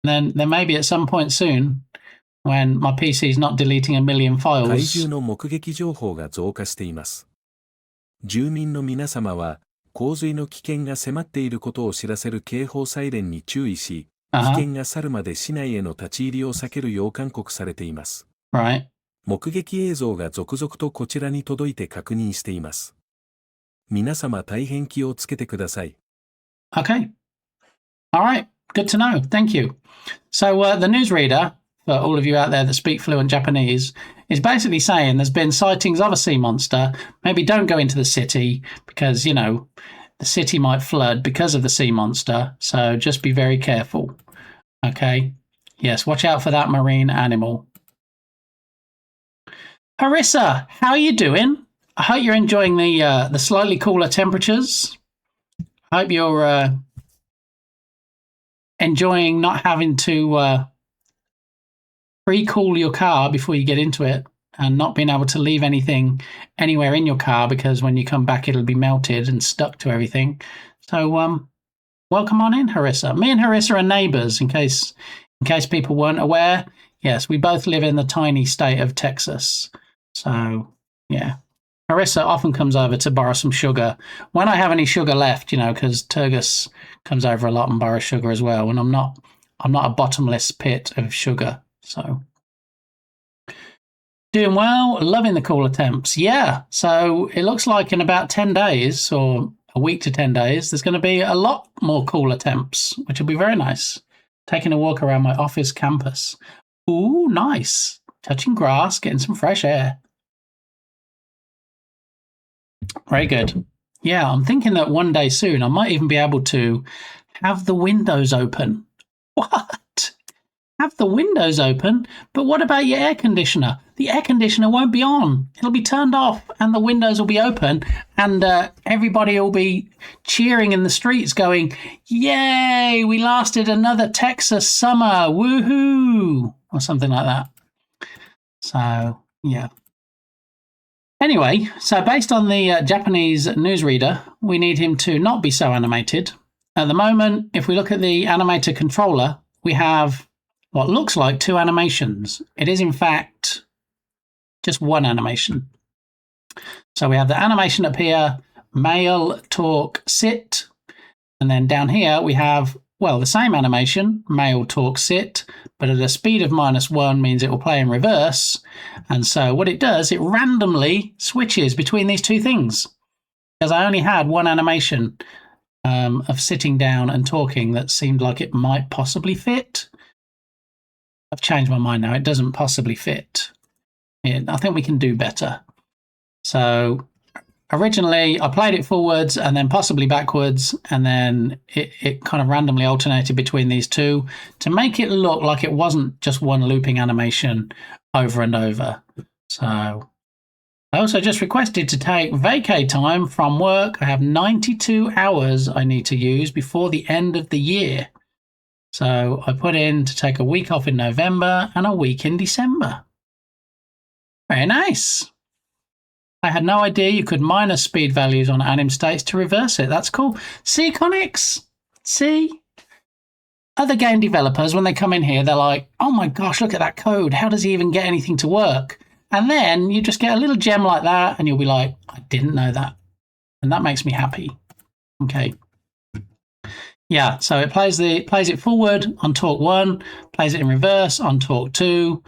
And then maybe at some point soon, when my PC is not deleting a million 怪 files. 獣の目撃情報が増加しています。住民の皆様は、洪水の危険が迫っていることを知らせる警報サイレンに注意し、危険が去るまで市内への立ち入りを避けるよう勧告されています。Right. 目撃映像が続々とこちらに届いて確認しています。皆様大変気をつけてください。Okay. All right. Good to know. Thank you. So the newsreader, for all of you out there that speak fluent Japanese, is basically saying there's been sightings of a sea monster. Maybe don't go into the city because, you know, the city might flood because of the sea monster. So just be very careful. Okay. Yes, watch out for that marine animal. Harissa, how are you doing? I hope you're enjoying the slightly cooler temperatures. I hope you're enjoying not having to pre-cool your car before you get into it. and not being able to leave anything anywhere in your car because when you come back it'll be melted and stuck to everything. So welcome on in, Harissa. Me and Harissa are neighbours, in case people weren't aware. Yes, we both live in the tiny state of Texas. So yeah. Harissa often comes over to borrow some sugar when I have any sugar left, because Turgus comes over a lot and borrows sugar as well. And I'm not a bottomless pit of sugar. So doing well, loving the cooler temps. Yeah. So it looks like in about 10 days or a week to 10 days, there's going to be a lot more cooler temps, which will be very nice. Taking a walk around my office campus. Ooh, nice. Touching grass, getting some fresh air. Very good. Yeah, I'm thinking that one day soon I might even be able to have the windows open. What? Have the windows open? But what about your air conditioner? The air conditioner won't be on. It'll be turned off and the windows will be open and everybody will be cheering in the streets going, yay, we lasted another Texas summer, woohoo, or something like that. So, yeah. Anyway, so based on the Japanese newsreader, we need him to not be so animated. At the moment, if we look at the animator controller, we have what looks like 2 animations. It is, in fact, just 1 animation. So we have the animation up here, male, talk, sit. And then down here we have, the same animation, male, talk, sit, but at a speed of -1 means it will play in reverse. And so what it does, it randomly switches between these 2 things. Because I only had 1 animation of sitting down and talking that seemed like it might possibly fit. I've changed my mind now. It doesn't possibly fit. I think we can do better. So originally I played it forwards and then possibly backwards, and then it kind of randomly alternated between these 2 to make it look like it wasn't just 1 looping animation over and over. So I also just requested to take vacay time from work. I have 92 hours I need to use before the end of the year. So I put in to take a week off in November and a week in December. Very nice. I had no idea you could minus speed values on anim states to reverse it. That's cool. See, Connix? See? Other game developers, when they come in here, they're like, oh my gosh, look at that code. How does he even get anything to work? And then you just get a little gem like that and you'll be like, I didn't know that. And that makes me happy. Okay. Yeah, so it plays it forward on talk 1, plays it in reverse on talk 2.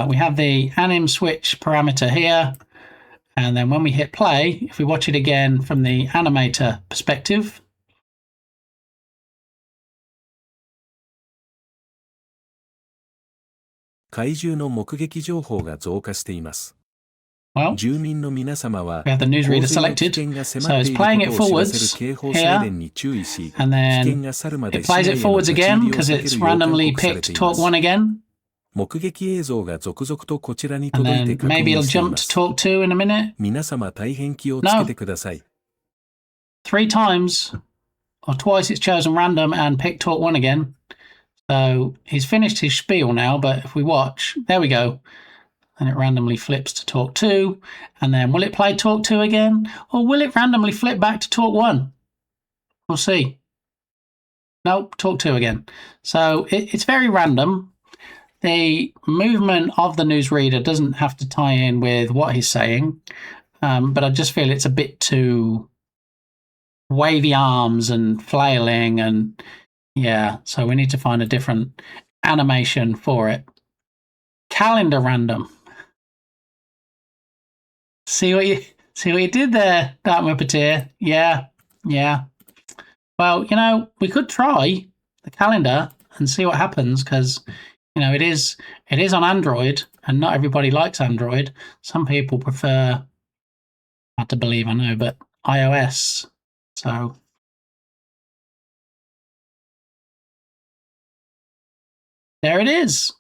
We have the anim switch parameter here. And then when we hit play, if we watch it again from the animator perspective,怪獣の目撃情報が増加しています。 well, 住民の皆様は we have the newsreader 洪水の危 selected. 険が So 迫って it's い playing る it ことを知らせ forwards る警報サイレンに注意し、 and 危 then 険が去るまで it plays 市 it 内への forwards 立ち again 入りを because 避け it's るよう勧 randomly 告されて picked いま talk す。 1 again. 目撃映像が続々とこちらに And 届いて then 確 maybe 認 it'll してい jump ま to す。 talk 2 in a minute. 皆様大変気をつけてください。 3 times or twice it's chosen random and picked talk 1 again. So he's finished his spiel now, but if we watch, there we go. And it randomly flips to talk 2. And then will it play talk 2 again? Or will it randomly flip back to talk 1? We'll see. Nope, talk 2 again. So it's very random. The movement of the newsreader doesn't have to tie in with what he's saying. But I just feel it's a bit too wavy arms and flailing and yeah, so we need to find a different animation for it. Calendar random. See what you did there, Dark Muppeteer? Yeah. Well, we could try the calendar and see what happens because, it is on Android and not everybody likes Android. Some people prefer, hard to believe, I know, but iOS. So there it is.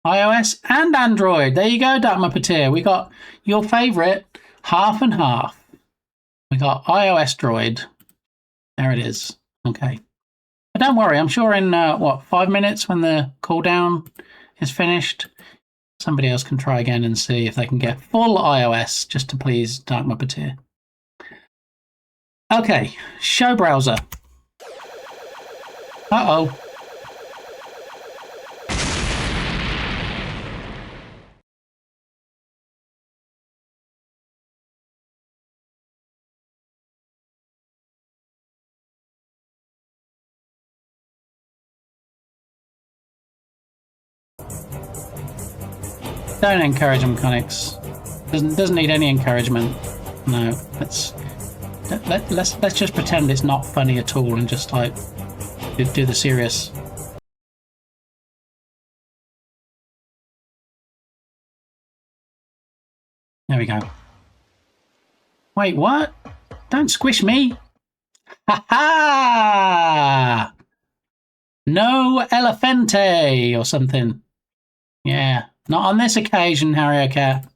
iOS and Android. There you go, Dark Muppeteer. We got your favorite half and half. We got iOS Droid. There it is. Okay. But don't worry, I'm sure in, 5 minutes when the cooldown is finished, somebody else can try again and see if they can get full iOS just to please Dark Muppeteer. Okay, show browser. Uh-oh. Don't encourage him, Connix. Doesn't need any encouragement. No, let's just pretend it's not funny at all and just like do the serious. There we go. Wait, what? Don't squish me! Ha ha! No elefante or something. Yeah, not on this occasion, Harrier Cat.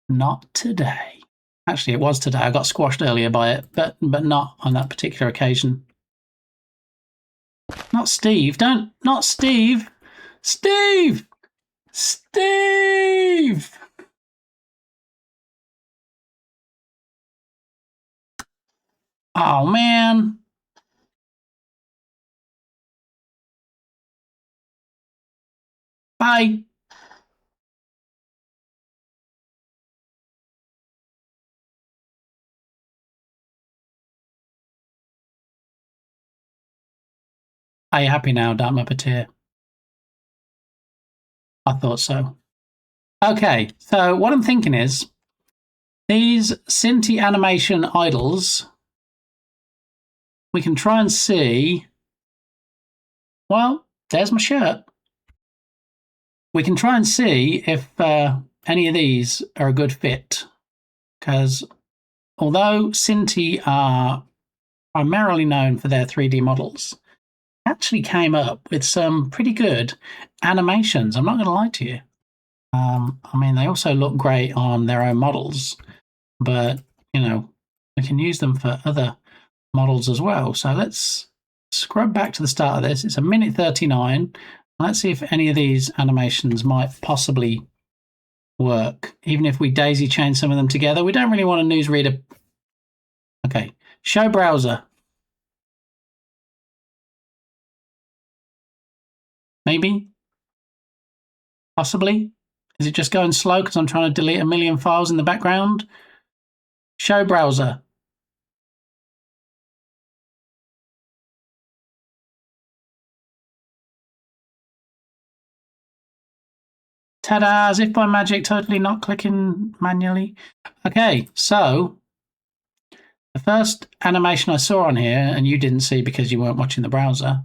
Not today. Actually, it was today. I got squashed earlier by it, but not on that particular occasion. Not Steve. Don't. Not Steve. Steve! Steve! Oh, man. Bye. Are you happy now, Dark Muppeteer? I thought so. Okay, so what I'm thinking is these Cinti animation idols, we can try and see. Well, there's my shirt. We can try and see if any of these are a good fit. Because although Cinti are primarily known for their 3D models, actually came up with some pretty good animations. I'm not going to lie to you. I mean, they also look great on their own models, but, you know, we can use them for other models as well. So let's scrub back to the start of this. It's a minute 39. Let's see if any of these animations might possibly work. Even if we daisy chain some of them together, we don't really want a newsreader. Okay, show browser. Maybe? Possibly? Is it just going slow because I'm trying to delete a million files in the background? Show browser. Ta-da, as if by magic, totally not clicking manually. Okay, so the first animation I saw on here, and you didn't see because you weren't watching the browser,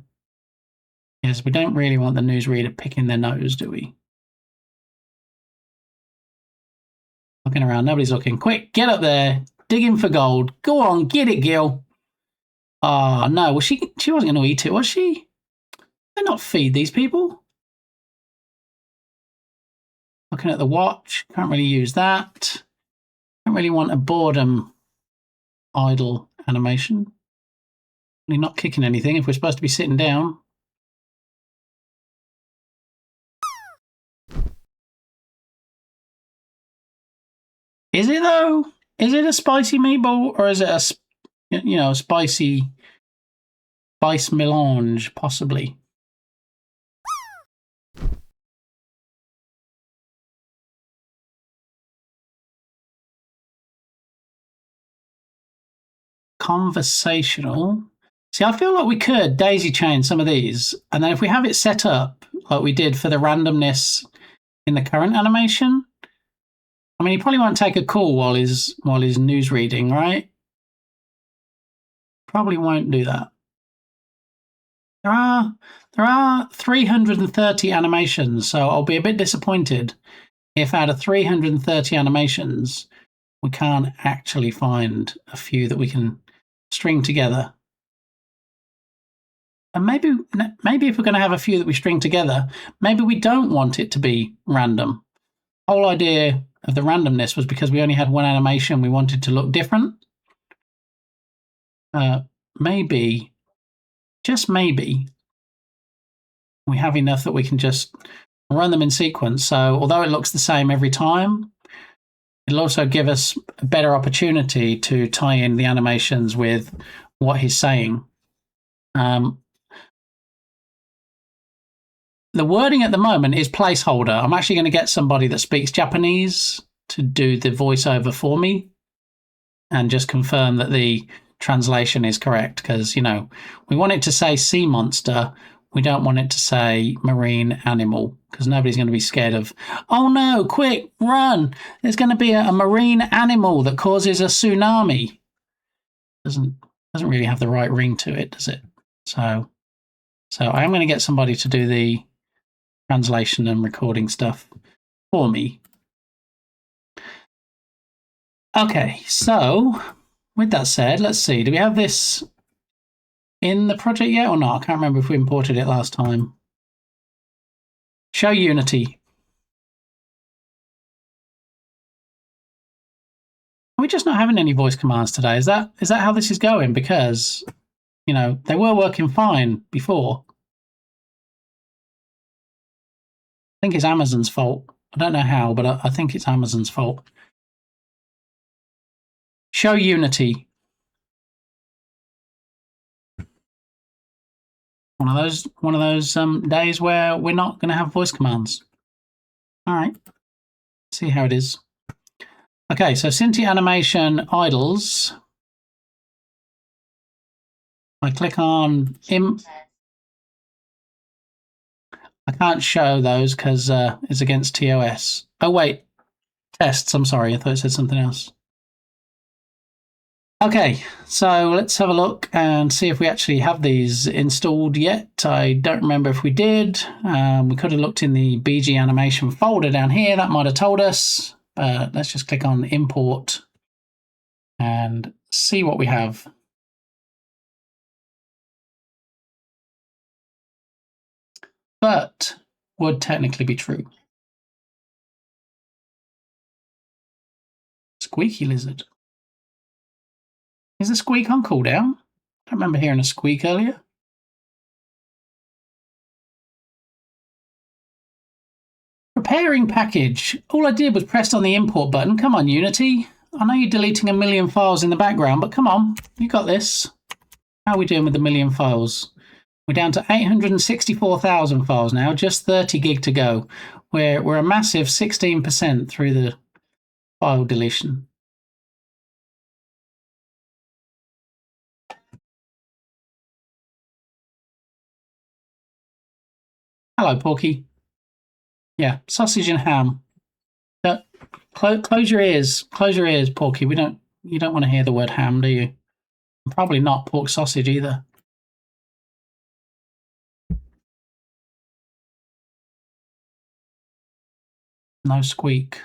is we don't really want the newsreader picking their nose, do we? Looking around, nobody's looking. Quick, get up there, digging for gold. Go on, get it, Gil. Oh, no, well, she wasn't going to eat it, was she? Did not feed these people. Looking at the watch, can't really use that. Don't really want a boredom idle animation. Really not kicking anything if we're supposed to be sitting down. Is it though? Is it a spicy meatball or is it a spicy spice melange possibly? Conversational. See, I feel like we could daisy chain some of these, and then if we have it set up like we did for the randomness in the current animation, I mean, he probably won't take a call while he's news reading, right? Probably won't do that. There are 330 animations, so I'll be a bit disappointed if out of 330 animations we can't actually find a few that we can string together. And maybe if we're going to have a few that we string together, maybe we don't want it to be random. The whole idea of the randomness was because we only had one animation, we wanted to look different. Maybe, just maybe, we have enough that we can just I'll run them in sequence. So although it looks the same every time, it'll also give us a better opportunity to tie in the animations with what he's saying. The wording at the moment is placeholder. I'm actually going to get somebody that speaks Japanese to do the voiceover for me and just confirm that the translation is correct, because, you know, we want it to say sea monster. We don't want it to say marine animal, because nobody's going to be scared of, oh no, quick, run. There's going to be a marine animal that causes a tsunami. Doesn't really have the right ring to it, does it? So I am going to get somebody to do the translation and recording stuff for me. Okay, so with that said, let's see. Do we have this in the project yet or not? I can't remember if we imported it last time. Show Unity. Are we just not having any voice commands today? Is that how this is going? Because, you know, they were working fine before. I think it's Amazon's fault. I don't know how, but I think it's Amazon's fault. Show Unity. One of those days where we're not going to have voice commands. All right. See how it is. Okay, so Cinti animation idles. I click on I can't show those because it's against TOS. Oh wait, tests. I'm sorry, I thought it said something else. Okay, so let's have a look and see if we actually have these installed yet. I don't remember if we did. We could have looked in the BG animation folder down here. That might have told us. Let's just click on import and see what we have. But would technically be true. Squeaky lizard. Is the squeak on cooldown? I don't remember hearing a squeak earlier. Preparing package. All I did was press on the import button. Come on, Unity. I know you're deleting a million files in the background, but come on, you got this. How are we doing with the million files? We're down to 864,000 files now, just 30 gig to go. We're a massive 16% through the file deletion. Hello, Porky. Yeah, sausage and ham. Close your ears. Close your ears, Porky. You don't want to hear the word ham, do you? Probably not pork sausage either. No squeak.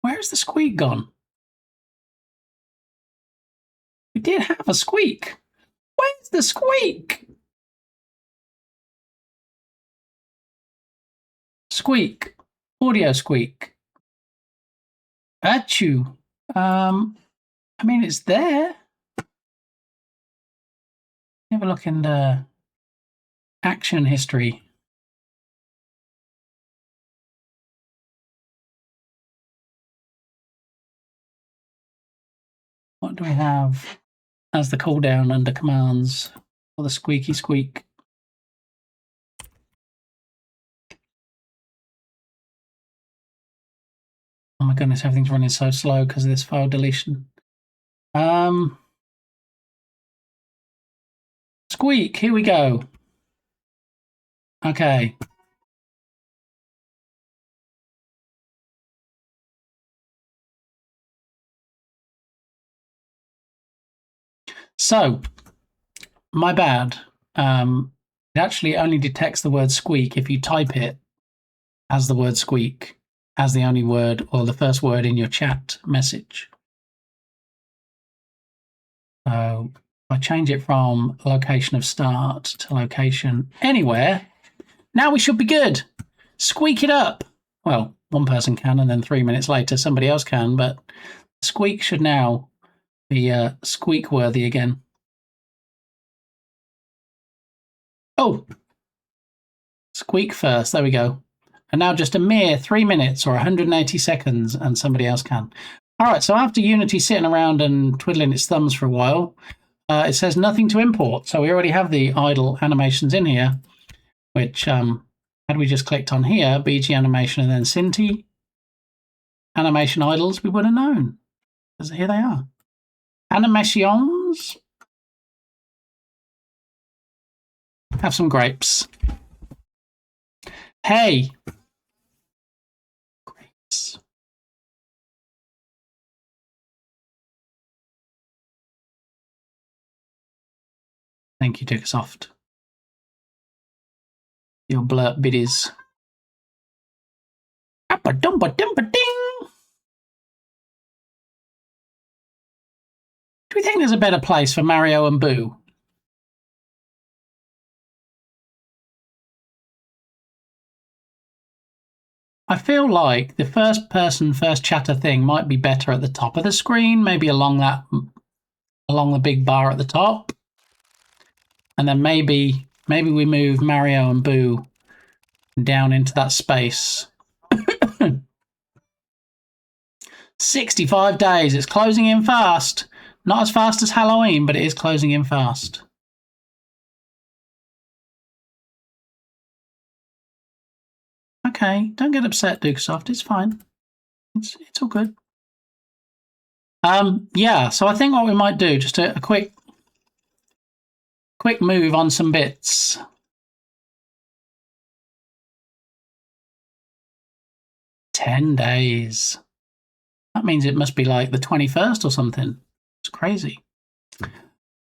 Where's the squeak gone? We did have a squeak. Where's the squeak? Squeak. Audio squeak. Achoo. I mean, it's there. Have a look in the action history. What do we have as the cooldown under commands for the squeaky squeak? Oh my goodness, everything's running so slow because of this file deletion. Squeak, here we go. Okay. So, my bad. It actually only detects the word squeak if you type it as the word squeak, as the only word or the first word in your chat message. So, I change it from location of start to location anywhere. Now we should be good. Squeak it up. Well, one person can, and then 3 minutes later somebody else can, but squeak should now be squeak worthy again. Oh, squeak first. There we go. And now just a mere 3 minutes or 180 seconds, and somebody else can. All right, so after Unity sitting around and twiddling its thumbs for a while, it says nothing to import. So we already have the idle animations in here, which had we just clicked on here, BG animation and then Cinti animation idles, we would have known. Because here they are. Animations. Have some grapes. Hey. Grapes. Thank you, Ticksoft. Your blurp biddies. Appa-dumpa-dumpa-ding! Do we think there's a better place for Mario and Boo? I feel like the first person, first chatter thing might be better at the top of the screen, maybe along the big bar at the top. And then maybe we move Mario and Boo down into that space. 65 days. It's closing in fast. Not as fast as Halloween, but it is closing in fast. Okay, don't get upset, Dukesoft. It's fine. It's all good. Yeah, so I think what we might do, just a quick move on some bits. $10 days. That means it must be like the 21st or something. It's crazy.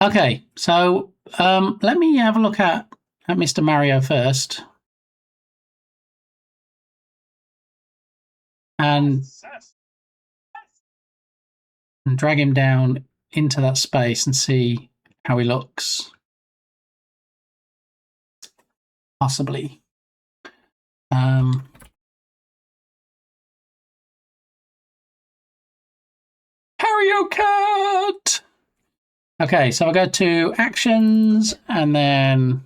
Okay, so let me have a look at Mr. Mario first. And drag him down into that space and see how he looks. Possibly. Mario Kart! Okay, so I'll go to actions and then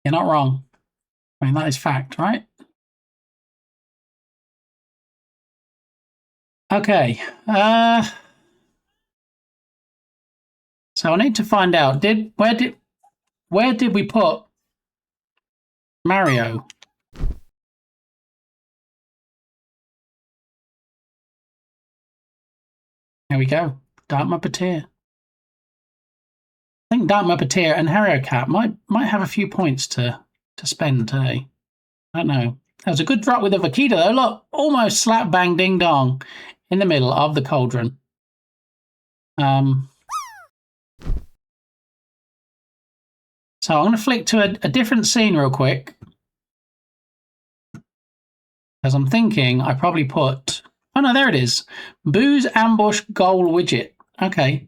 you're not wrong. I mean, that is fact, right? Okay. So I need to find out, where did we put Mario? There we go. Dark Muppeteer. I think Dark Muppeteer and Mario Cat might have a few points to spend today. I don't know. That was a good drop with the Vaquita though. Look, almost slap bang ding dong in the middle of the cauldron. So I'm going to flick to a different scene real quick. Because I'm thinking I probably put... Oh no, there it is. Boo's ambush goal widget. Okay.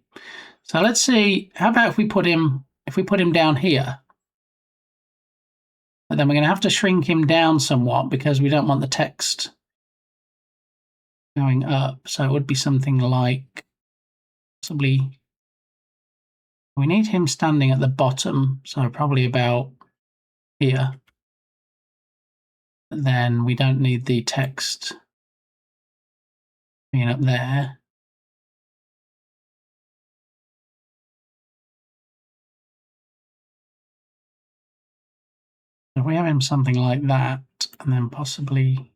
So let's see. How about if we put him down here? But then we're going to have to shrink him down somewhat because we don't want the text going up. So it would be something like possibly... We need him standing at the bottom, so probably about here. But then we don't need the text being up there. If we have him something like that, and then possibly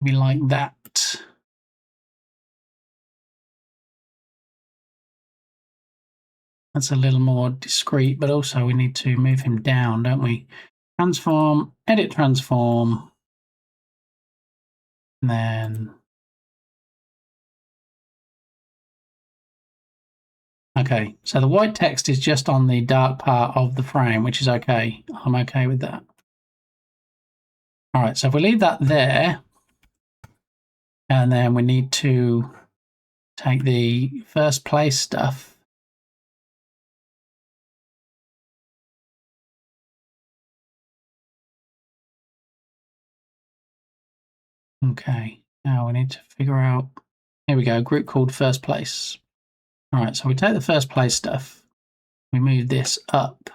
maybe like that. That's a little more discreet, but also we need to move him down, don't we? Transform, edit transform, and then... Okay, so the white text is just on the dark part of the frame, which is okay. I'm okay with that. All right, so if we leave that there, and then we need to take the first place stuff. Okay, Now we need to figure out. Here we go. Group called first place. All right. So we take the first place stuff. We move this up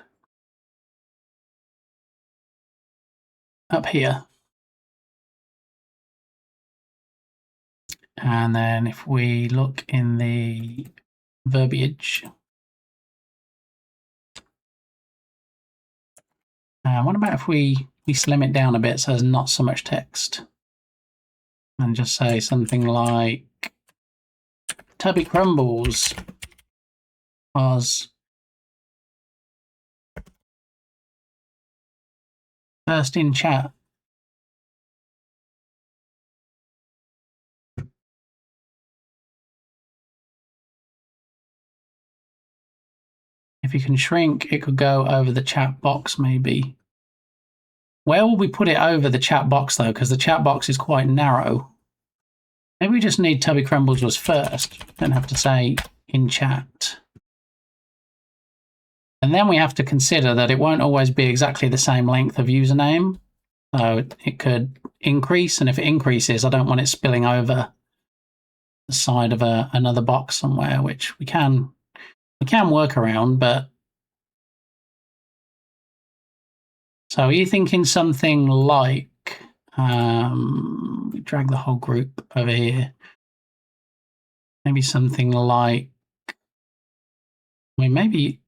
here. And then if we look in the verbiage, what about if we slim it down a bit so there's not so much text? And just say something like Tubby Crumbles was first in chat. If you can shrink, it could go over the chat box maybe. Where will we put it over the chat box though? Because the chat box is quite narrow. Maybe we just need Tubby Crumbles was first. Don't have to say in chat. And then we have to consider that it won't always be exactly the same length of username. So it could increase, and if it increases, I don't want it spilling over the side of another box somewhere, which we can work around, but so are you thinking something like we drag the whole group over here? Maybe something like, I mean, maybe,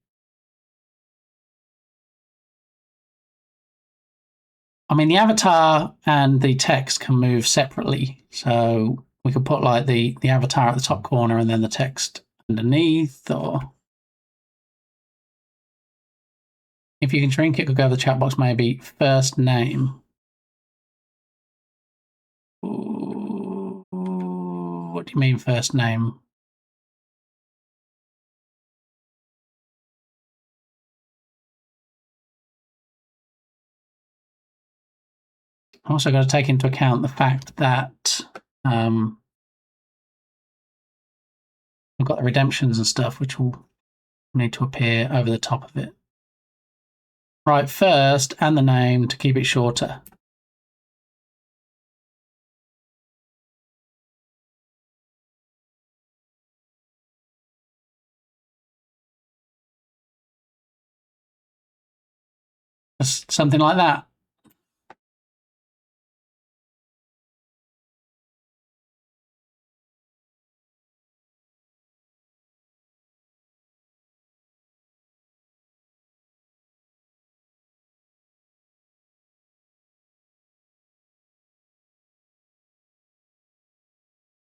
I mean, the avatar and the text can move separately. So we could put like the avatar at the top corner and then the text underneath, or if you can shrink it, could go to the chat box, maybe first name. Ooh, what do you mean first name? Also got to take into account the fact that we've got the redemptions and stuff, which will need to appear over the top of it. Right, first and the name to keep it shorter. Just something like that.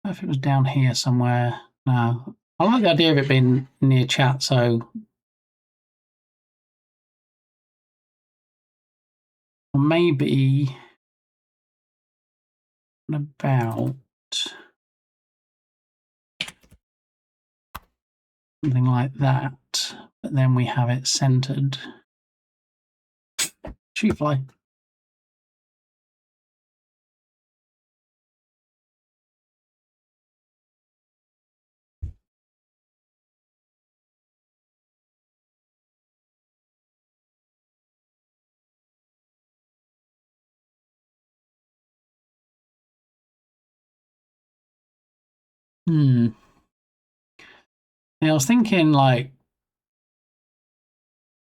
If it was down here somewhere. No. I like the idea of it being near chat, so maybe about something like that, but then we have it centered. Shoot fly. Yeah, I was thinking like,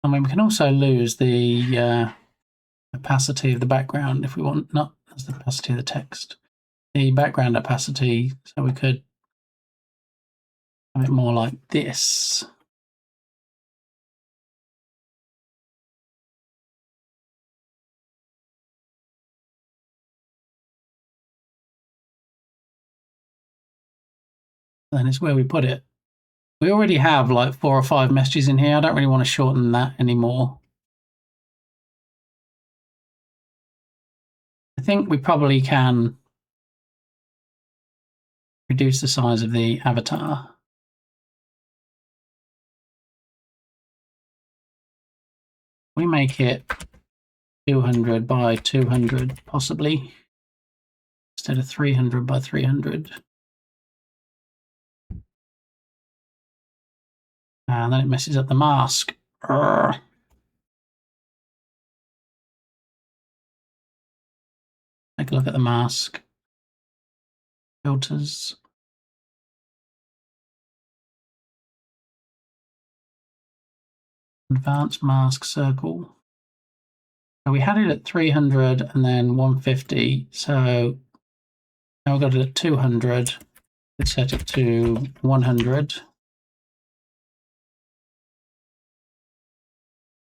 I mean, we can also lose the opacity of the background if we want, not as the opacity of the text, the background opacity, so we could have it more like this. Then it's where we put it. We already have like 4 or 5 messages in here. I don't really want to shorten that anymore. I think we probably can reduce the size of the avatar. We make it 200 by 200 possibly, instead of 300 by 300. And then it messes up the mask. Urgh. Take a look at the mask. filters. Advanced mask circle. So we had it at 300 and then 150. So now we've got it at 200. Let's set it to 100.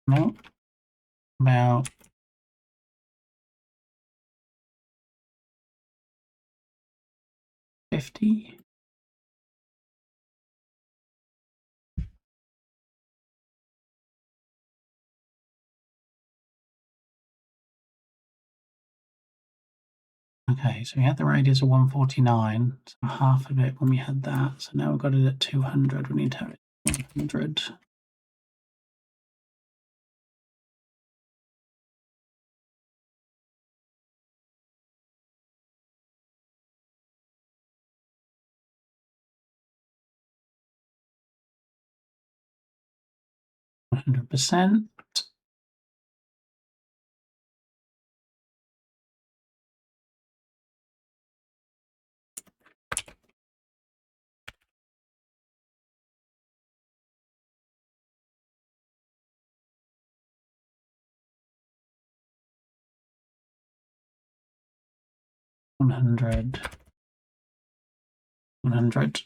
No, about 50. Okay, so we had the radius of 149, so half of it when we had that. So now we've got it at 200. We need to have it at 100. %. One hundred. 100.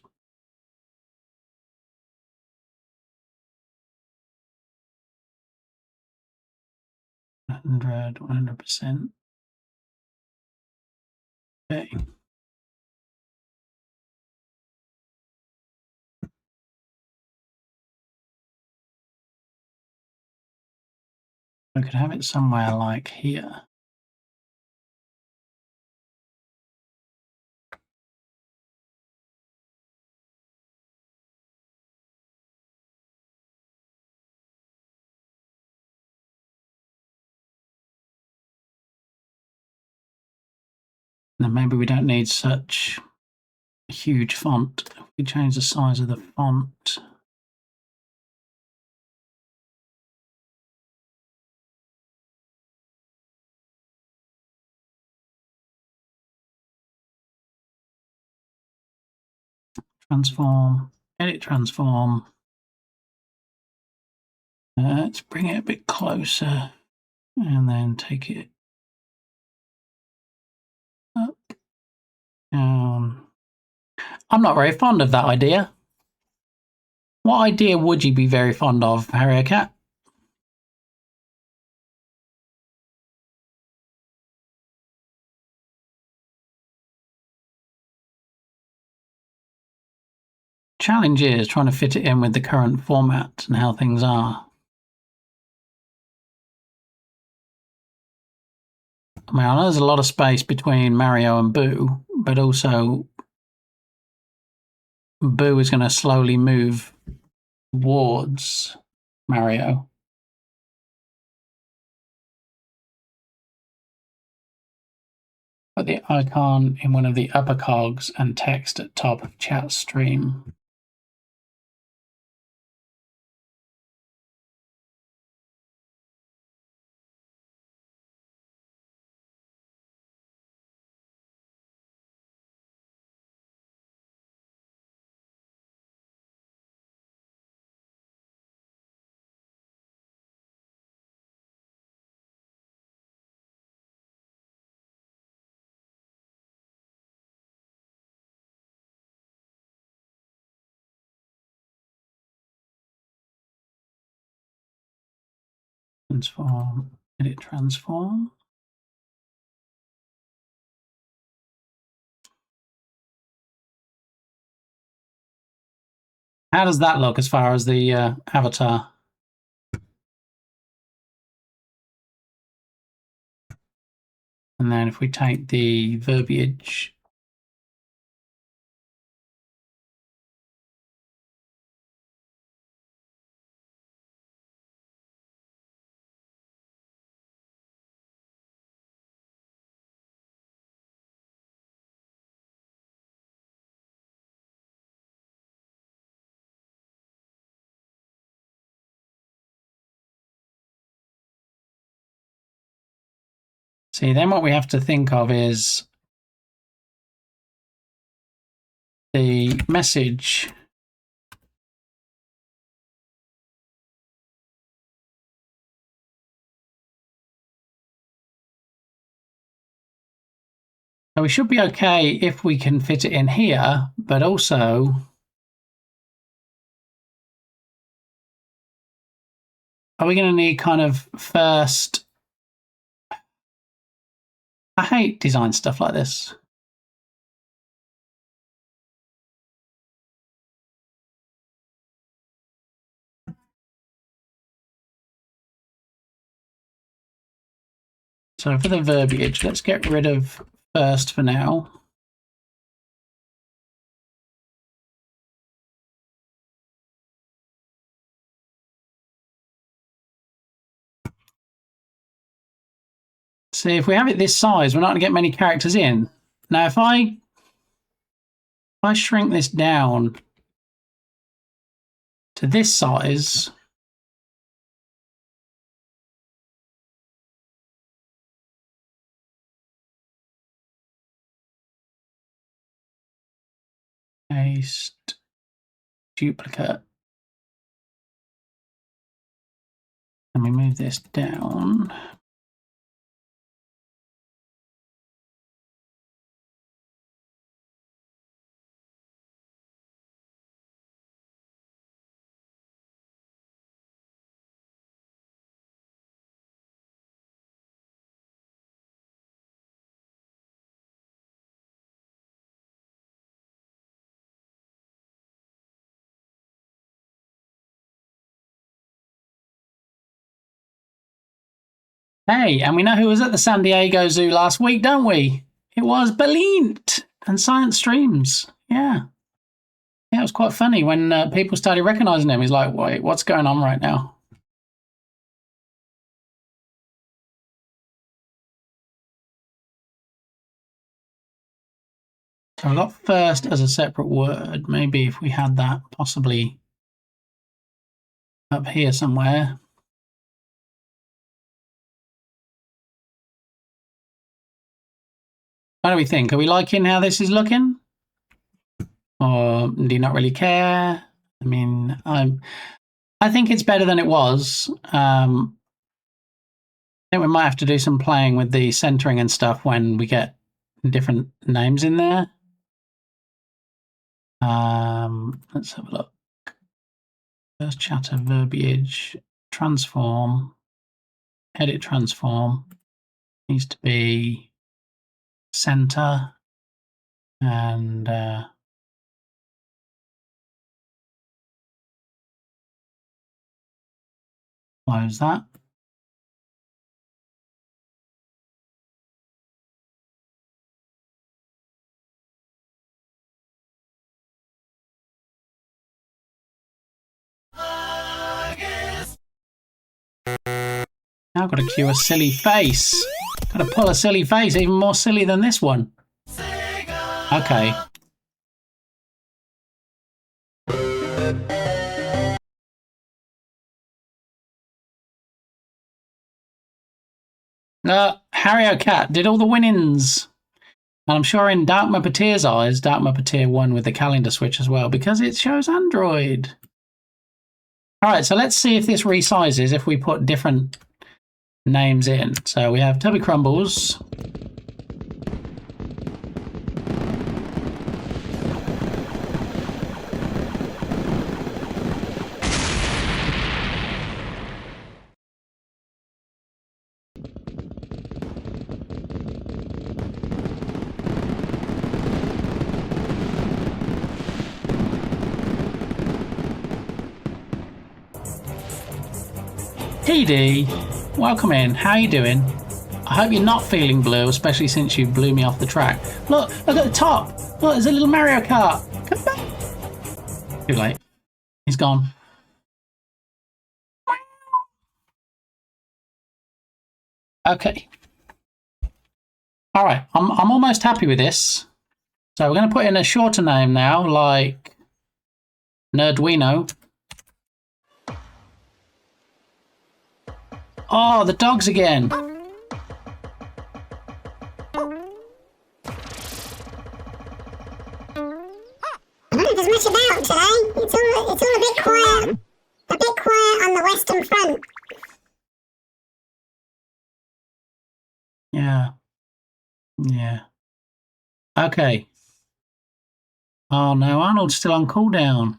$100, 100%. Okay. We could have it somewhere like here. Then maybe we don't need such a huge font. If we change the size of the font. Transform, edit transform. Let's bring it a bit closer and then take it up, down. I'm not very fond of that idea. What idea would you be very fond of, Harrier Cat? Challenge is trying to fit it in with the current format and how things are. I mean, I know there's a lot of space between Mario and Boo, but also Boo is going to slowly move towards Mario. Put the icon in one of the upper cogs and text at top of chat stream. Transform, edit transform. How does that look as far as the avatar? And then if we take the verbiage, see, then what we have to think of is the message. So we should be okay if we can fit it in here, but also are we going to need kind of first? I hate design stuff like this. So for the verbiage, let's get rid of first for now. See, if we have it this size, we're not going to get many characters in. Now, if I shrink this down to this size, paste, duplicate, and we move this down. Hey, and we know who was at the San Diego Zoo last week, don't we? It was Belint and Science Streams. Yeah. Yeah, it was quite funny when people started recognizing him. He's like, wait, what's going on right now? So I got first as a separate word. Maybe if we had that possibly up here somewhere. What do we think? Are we liking how this is looking? Or do you not really care? I mean, I think it's better than it was. I think we might have to do some playing with the centering and stuff when we get different names in there. Let's have a look. First chatter, verbiage, transform, edit transform. Needs to be center and close that. Now I've got to cue a silly face. Got to pull a silly face, even more silly than this one. Okay. Harry O'Cat did all the winnings. And I'm sure in Dark Muppeteer's eyes, Dark Muppeteer won with the calendar switch as well, because it shows Android. Alright, so let's see if this resizes if we put different names in. So we have Tubby Crumbles. TD, welcome in. How you doing? I hope you're not feeling blue, especially since you blew me off the track. Look at the top. Look, there's a little Mario Kart. Come back. Too late. He's gone. Okay. All right, I'm almost happy with this. So we're going to put in a shorter name now, like Nerdwino. Oh, the dogs again. as much about today. It's all a bit quiet. A bit quiet on the Western Front. Yeah. Yeah. Okay. Oh no, Arnold's still on cooldown.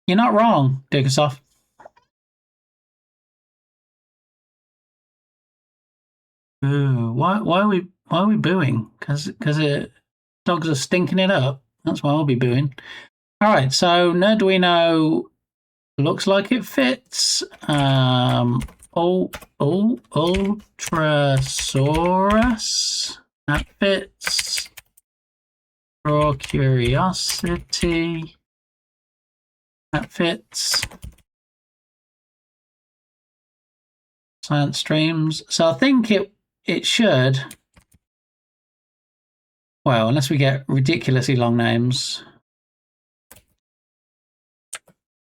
You're not wrong, Digasoff. Ooh, why are we booing? Because dogs are stinking it up. That's why I'll be booing. All right, so Nerduino looks like it fits. Ultrasaurus, that fits. Raw Curiosity, that fits. Science Streams. So I think it should. Well, unless we get ridiculously long names.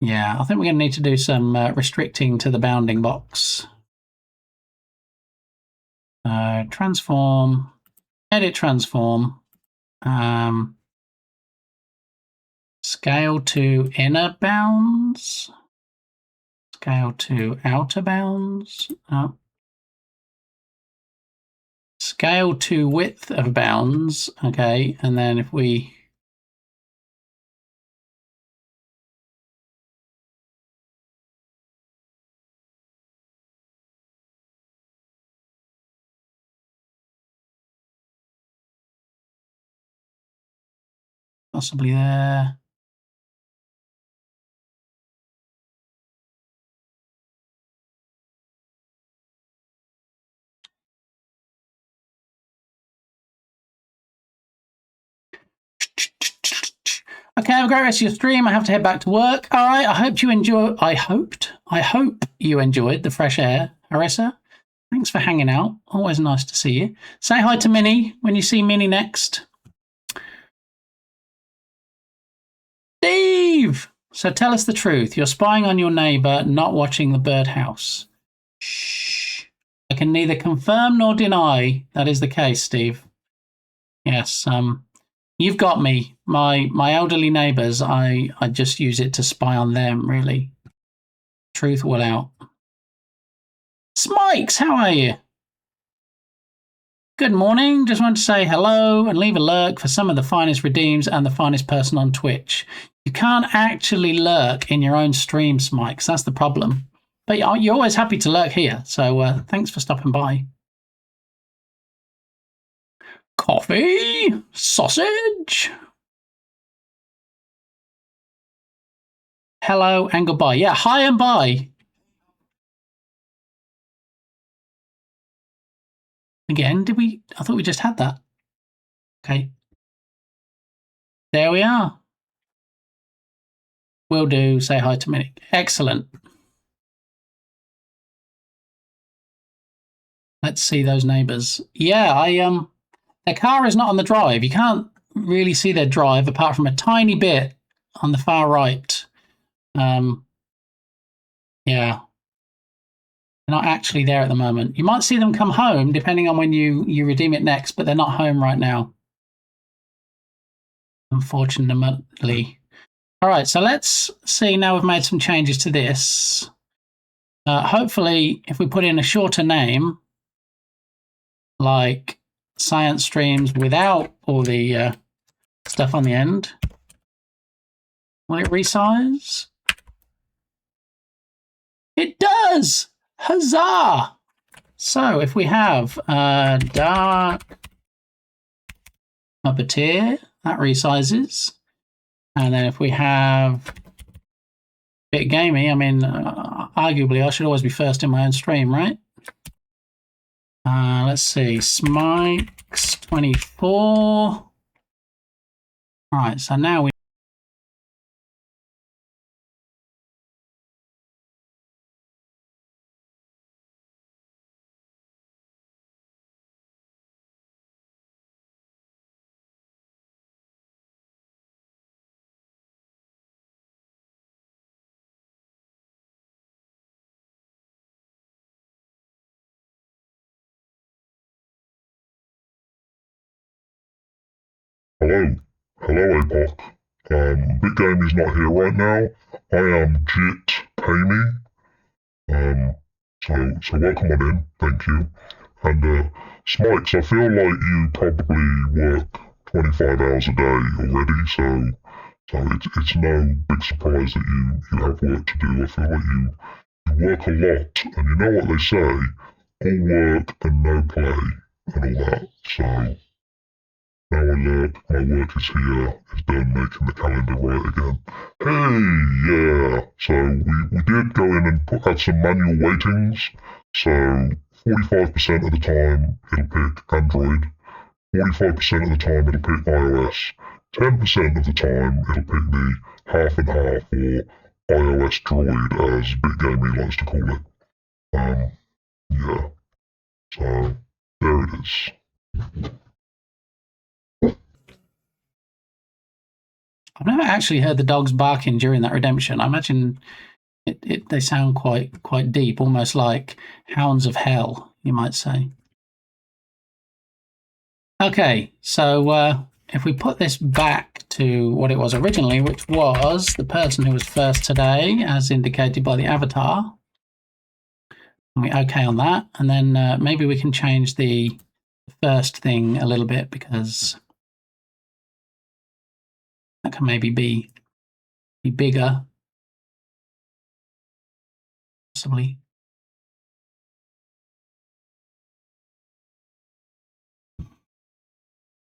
Yeah, I think we're going to need to do some restricting to the bounding box. Transform, edit transform, scale to inner bounds, scale to outer bounds, scale to width of bounds. Okay, and then if we possibly there. Okay, have a great rest of your stream. I have to head back to work. All right, I hope you enjoyed the fresh air, Arissa. Thanks for hanging out. Always nice to see you. Say hi to Minnie when you see Minnie next. Steve! So tell us the truth. You're spying on your neighbour, not watching the birdhouse. Shh. I can neither confirm nor deny that is the case, Steve. Yes, you've got me. My elderly neighbours, I just use it to spy on them, really. Truth will out. Smikes, how are you? Good morning. Just want to say hello and leave a lurk for some of the finest redeems and the finest person on Twitch. You can't actually lurk in your own stream, Smikes. That's the problem. But you're always happy to lurk here. So thanks for stopping by. Coffee, sausage. Hello and goodbye. Yeah, hi and bye. Again, did we? I thought we just had that. Okay. There we are. Will do. Say hi to me. Excellent. Let's see those neighbours. Yeah, their car is not on the drive. You can't really see their drive apart from a tiny bit on the far right. Yeah. They're not actually there at the moment. You might see them come home depending on when you redeem it next, but they're not home right now. Unfortunately. All right, so let's see now we've made some changes to this. Hopefully, if we put in a shorter name, like Science Streams without all the stuff on the end, will it resize? It does! Huzzah! So if we have dark puppeteer, that resizes. And then if we have bit gamey, I mean, arguably I should always be first in my own stream, right? Let's see, Smikes 24. All right, so now we Hello. Hello, APOC. Big Game is not here right now. I am Jit Payme. So welcome on in. Thank you. And, Smikes, I feel like you probably work 25 hours a day already, so it's no big surprise that you have work to do. I feel like you work a lot, and you know what they say, all work and no play, and all that. So now alert, my work is here, is done making the calendar right again. Hey, yeah. So we did go in and add some manual weightings. So 45% of the time it'll pick Android, 45% of the time it'll pick iOS, 10% of the time it'll pick the half and half or iOS droid as Big Gamey likes to call it. Yeah. So there it is. I've never actually heard the dogs barking during that redemption. I imagine they sound quite deep, almost like hounds of hell, you might say. Okay, so if we put this back to what it was originally, which was the person who was first today, as indicated by the avatar, and we okay on that, and then maybe we can change the first thing a little bit because that can maybe be bigger, possibly.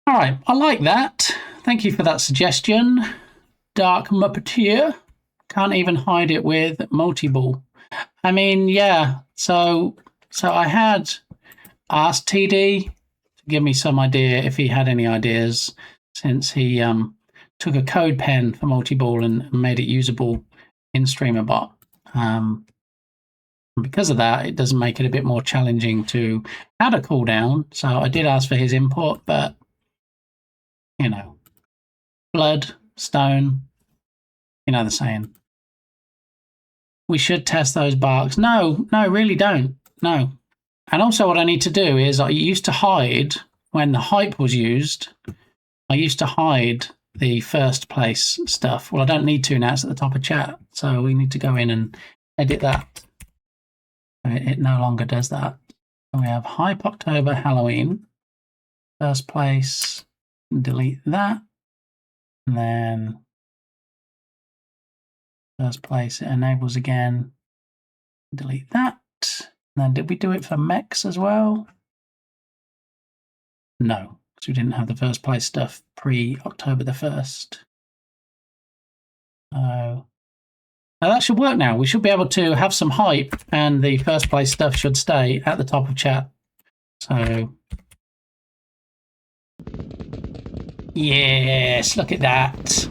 All right, I like that. Thank you for that suggestion, Dark Muppeteer. Can't even hide it with multi-ball. I mean, yeah. So I had asked TD to give me some idea if he had any ideas, since he took a code pen for multi-ball and made it usable in StreamerBot. Because of that, it does make it a bit more challenging to add a cooldown. So I did ask for his input, but you know, blood, stone, you know the saying. We should test those barks. No, really don't. No. And also what I need to do is I used to hide, when the hype was used, I used to hide the first place stuff. Well, I don't need to now, it's at the top of chat. So we need to go in and edit that. It no longer does that. We have Hype October Halloween. First place, delete that. And then first place, it enables again. Delete that. And then did we do it for mechs as well? No, because we didn't have the first place stuff pre-October the 1st. So now that should work now. We should be able to have some hype and the first place stuff should stay at the top of chat. So yes, look at that.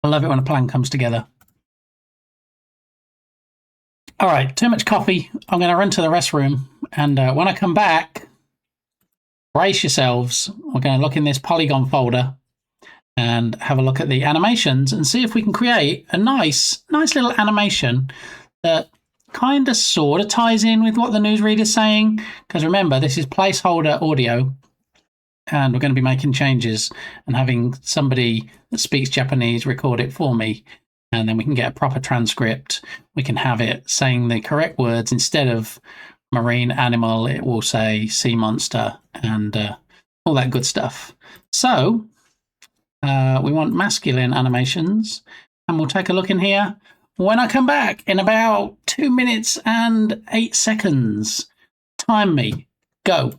I love it when a plan comes together. All right, too much coffee. I'm going to run to the restroom. And when I come back, brace yourselves. We're going to look in this Polygon folder and have a look at the animations and see if we can create a nice little animation that kind of sort of ties in with what the newsreader's saying. Because remember, this is placeholder audio. And we're going to be making changes and having somebody that speaks Japanese record it for me. And then we can get a proper transcript. We can have it saying the correct words. Instead of marine animal, it will say sea monster and all that good stuff. So we want masculine animations. And we'll take a look in here when I come back in about 2 minutes and 8 seconds. Time me. Go.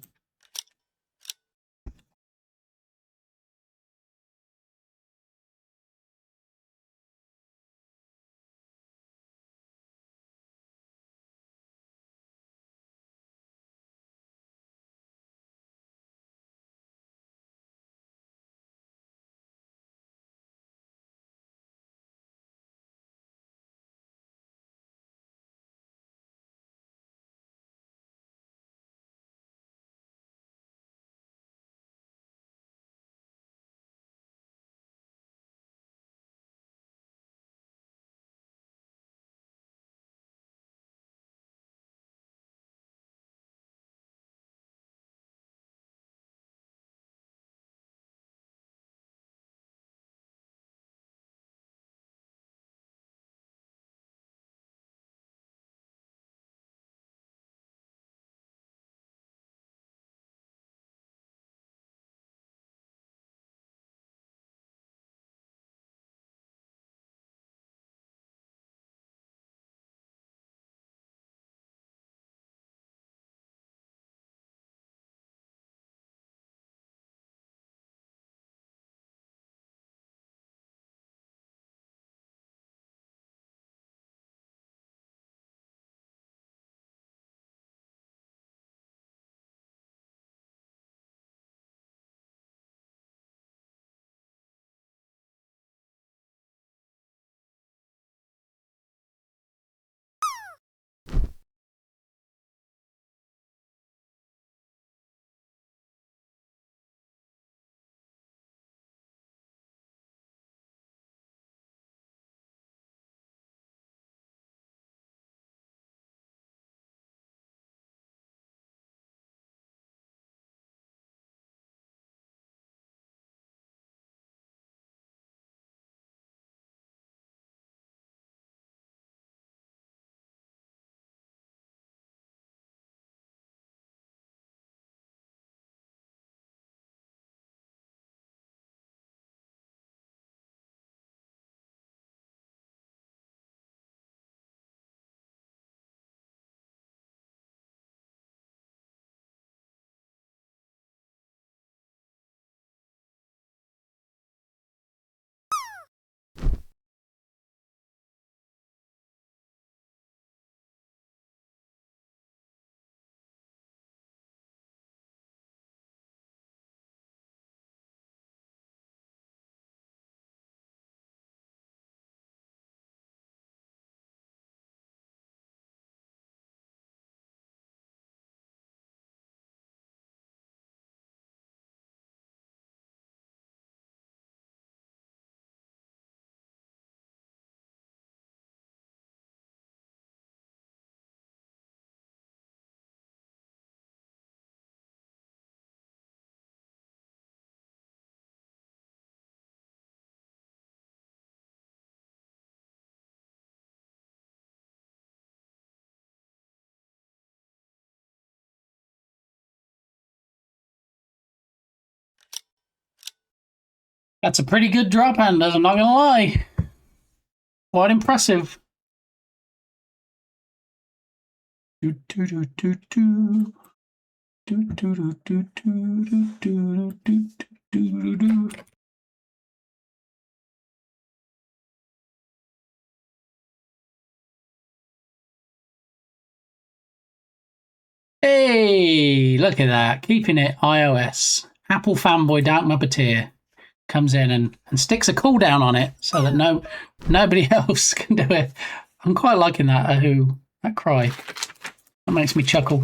That's a pretty good drop, Anders, I'm not going to lie. Quite impressive. Do, do, do, do, do. Do, do, do, do, do, do, do, do, do, do, do. Hey, look at that. Keeping it iOS. Apple fanboy Dark Muppeteer comes in and sticks a cooldown on it so that nobody else can do it. I'm quite liking that that cry. That makes me chuckle.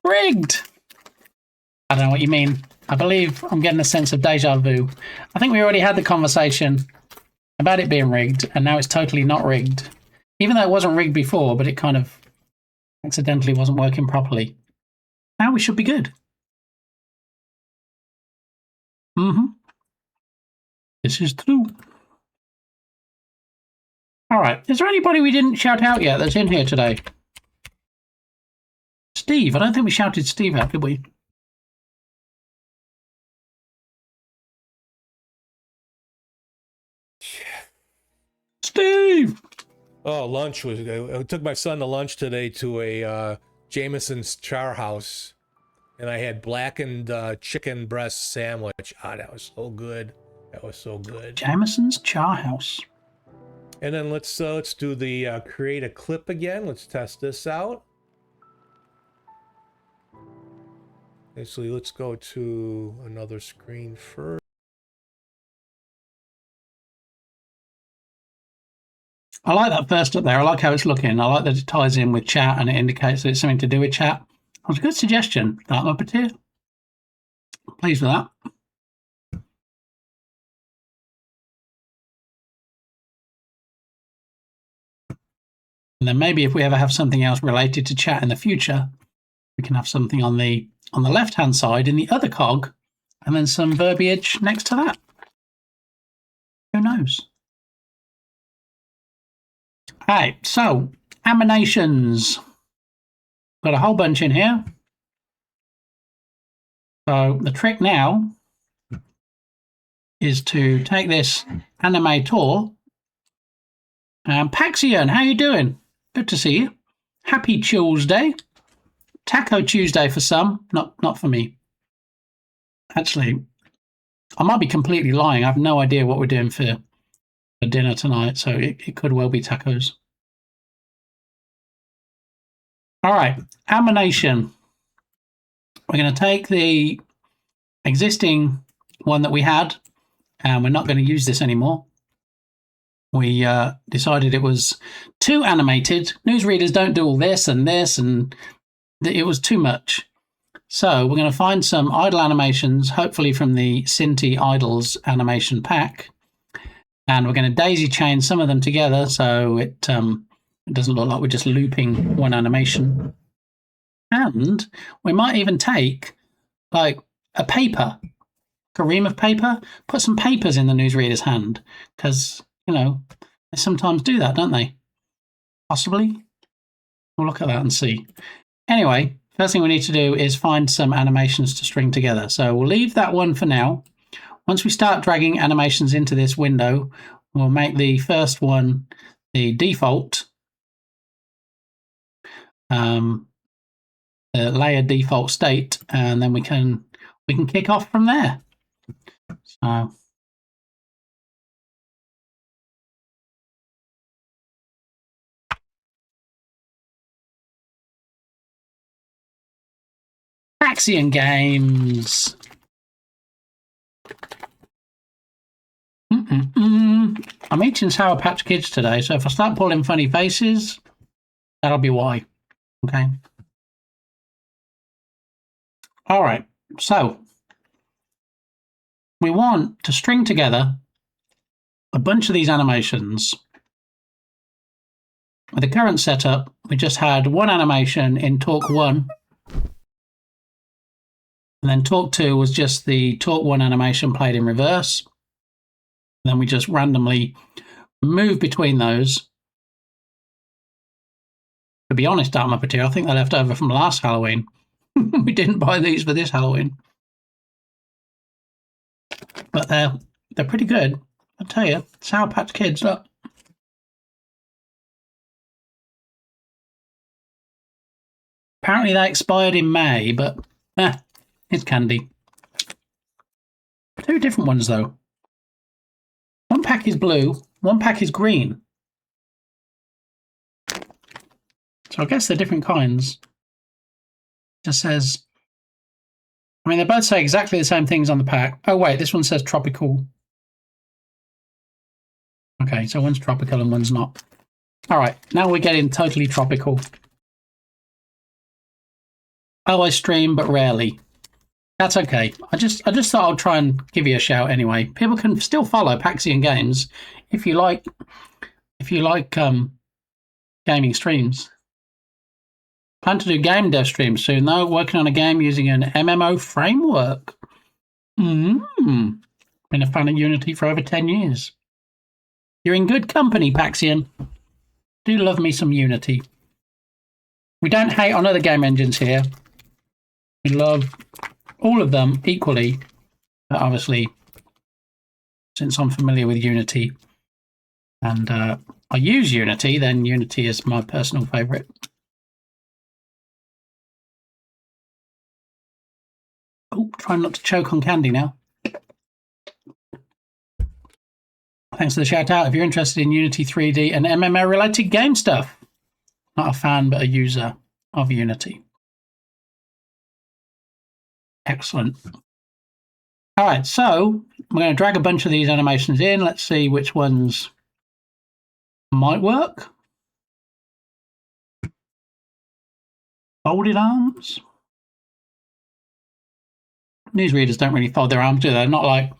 Rigged! I don't know what you mean. I believe I'm getting a sense of deja vu. I think we already had the conversation about it being rigged, and now it's totally not rigged. Even though it wasn't rigged before, but it kind of accidentally wasn't working properly. Now we should be good. This is true. All right. Is there anybody we didn't shout out yet that's in here today? Steve. I don't think we shouted Steve out, did we? Steve! Oh, lunch was. I took my son to lunch today to a Jameson's Char House, and I had blackened chicken breast sandwich. Ah, that was so good. That was so good. Jameson's Char House. And then let's do the create a clip again. Let's test this out. Actually, let's go to another screen first. I like that first up there. I like how it's looking. I like that it ties in with chat and it indicates that it's something to do with chat. That was a good suggestion, Dark Muppeteer. Pleased with that. And then maybe if we ever have something else related to chat in the future, we can have something on the left-hand side in the other cog, and then some verbiage next to that. Who knows? All right, so animations. Got a whole bunch in here. So the trick now is to take this animator. Paxion, how you doing? Good to see you. Happy Tuesday. Taco Tuesday for some, not for me. Actually, I might be completely lying. I have no idea what we're doing for dinner tonight, so it could well be tacos. All right, animation. We're going to take the existing one that we had, and we're not going to use this anymore. We decided it was too animated. Newsreaders don't do all this, and it was too much. So we're going to find some idle animations, hopefully from the Cinti Idols animation pack, and we're going to daisy chain some of them together so it doesn't look like we're just looping one animation. And we might even take like a paper, a ream of paper, put some papers in the newsreader's hand, because they sometimes do that, don't they? Possibly. We'll look at that and see. Anyway, first thing we need to do is find some animations to string together. So we'll leave that one for now. Once we start dragging animations into this window, we'll make the first one the default, the layer default state, and then we can kick off from there. So Axion Games. I'm eating Sour Patch Kids today, so if I start pulling funny faces, that'll be why. Okay. All right. So we want to string together a bunch of these animations. With the current setup, we just had one animation in Talk 1. And then Talk 2 was just the Talk 1 animation played in reverse. And then we just randomly move between those. To be honest, Dark Muppeteer, I think they're left over from last Halloween. We didn't buy these for this Halloween. But they're They're pretty good. I'll tell you. Sour Patch Kids, look. Apparently they expired in May, but it's candy. 2 different ones though. One pack is blue, one pack is green. So I guess they're different kinds. It just says, I mean, they both say exactly the same things on the pack. Oh wait, this one says tropical. Okay, so one's tropical and one's not. All right, now we're getting totally tropical. Oh, I stream, but rarely. That's okay. I just thought I'd try and give you a shout anyway. People can still follow Paxian Games if you like gaming streams. Plan to do game dev streams soon though. Working on a game using an MMO framework. Been a fan of Unity for over 10 years. You're in good company, Paxian. Do love me some Unity. We don't hate on other game engines here. We love all of them equally, but obviously, since I'm familiar with Unity and I use Unity, then Unity is my personal favourite. Oh, trying not to choke on candy now. Thanks for the shout out. If you're interested in Unity 3D and MMO related game stuff, not a fan, but a user of Unity. Excellent. All right, so we're going to drag a bunch of these animations in. Let's see which ones might work. Folded arms. Newsreaders don't really fold their arms, do they? They're not like...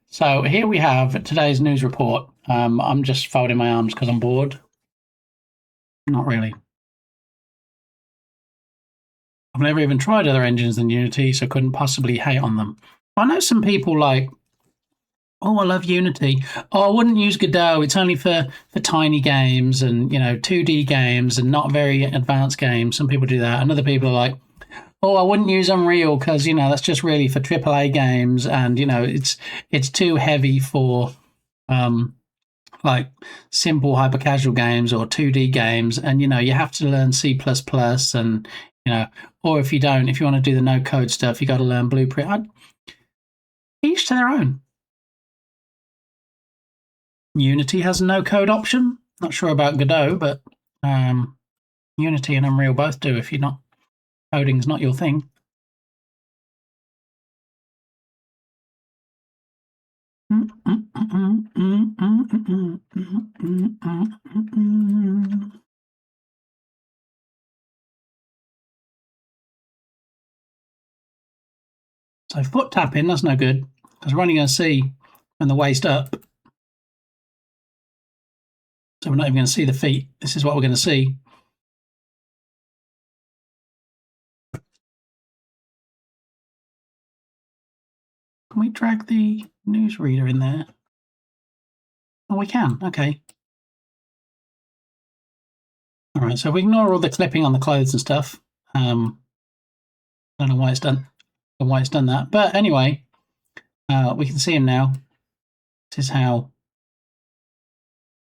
So here we have today's news report. I'm just folding my arms because I'm bored. Not really. I've never even tried other engines than Unity, so couldn't possibly hate on them. I know some people like, oh, I love Unity. Oh, I wouldn't use Godot. It's only for tiny games and, 2D games and not very advanced games. Some people do that. And other people are like, oh, I wouldn't use Unreal because, that's just really for AAA games. And, it's too heavy for, like simple hyper casual games or 2D games. And, you have to learn C++ and, or if you want to do the no code stuff, you got to learn Blueprint. Each to their own. Unity has a no code option. Not sure about Godot, but Unity and Unreal both do if coding's not your thing. So foot tapping, that's no good, because we're only going to see from the waist up. So we're not even going to see the feet. This is what we're going to see. Can we drag the newsreader in there? Oh, we can. Okay. All right, so we ignore all the clipping on the clothes and stuff. I don't know why it's done. Why it's done that, but anyway, we can see him now. This is how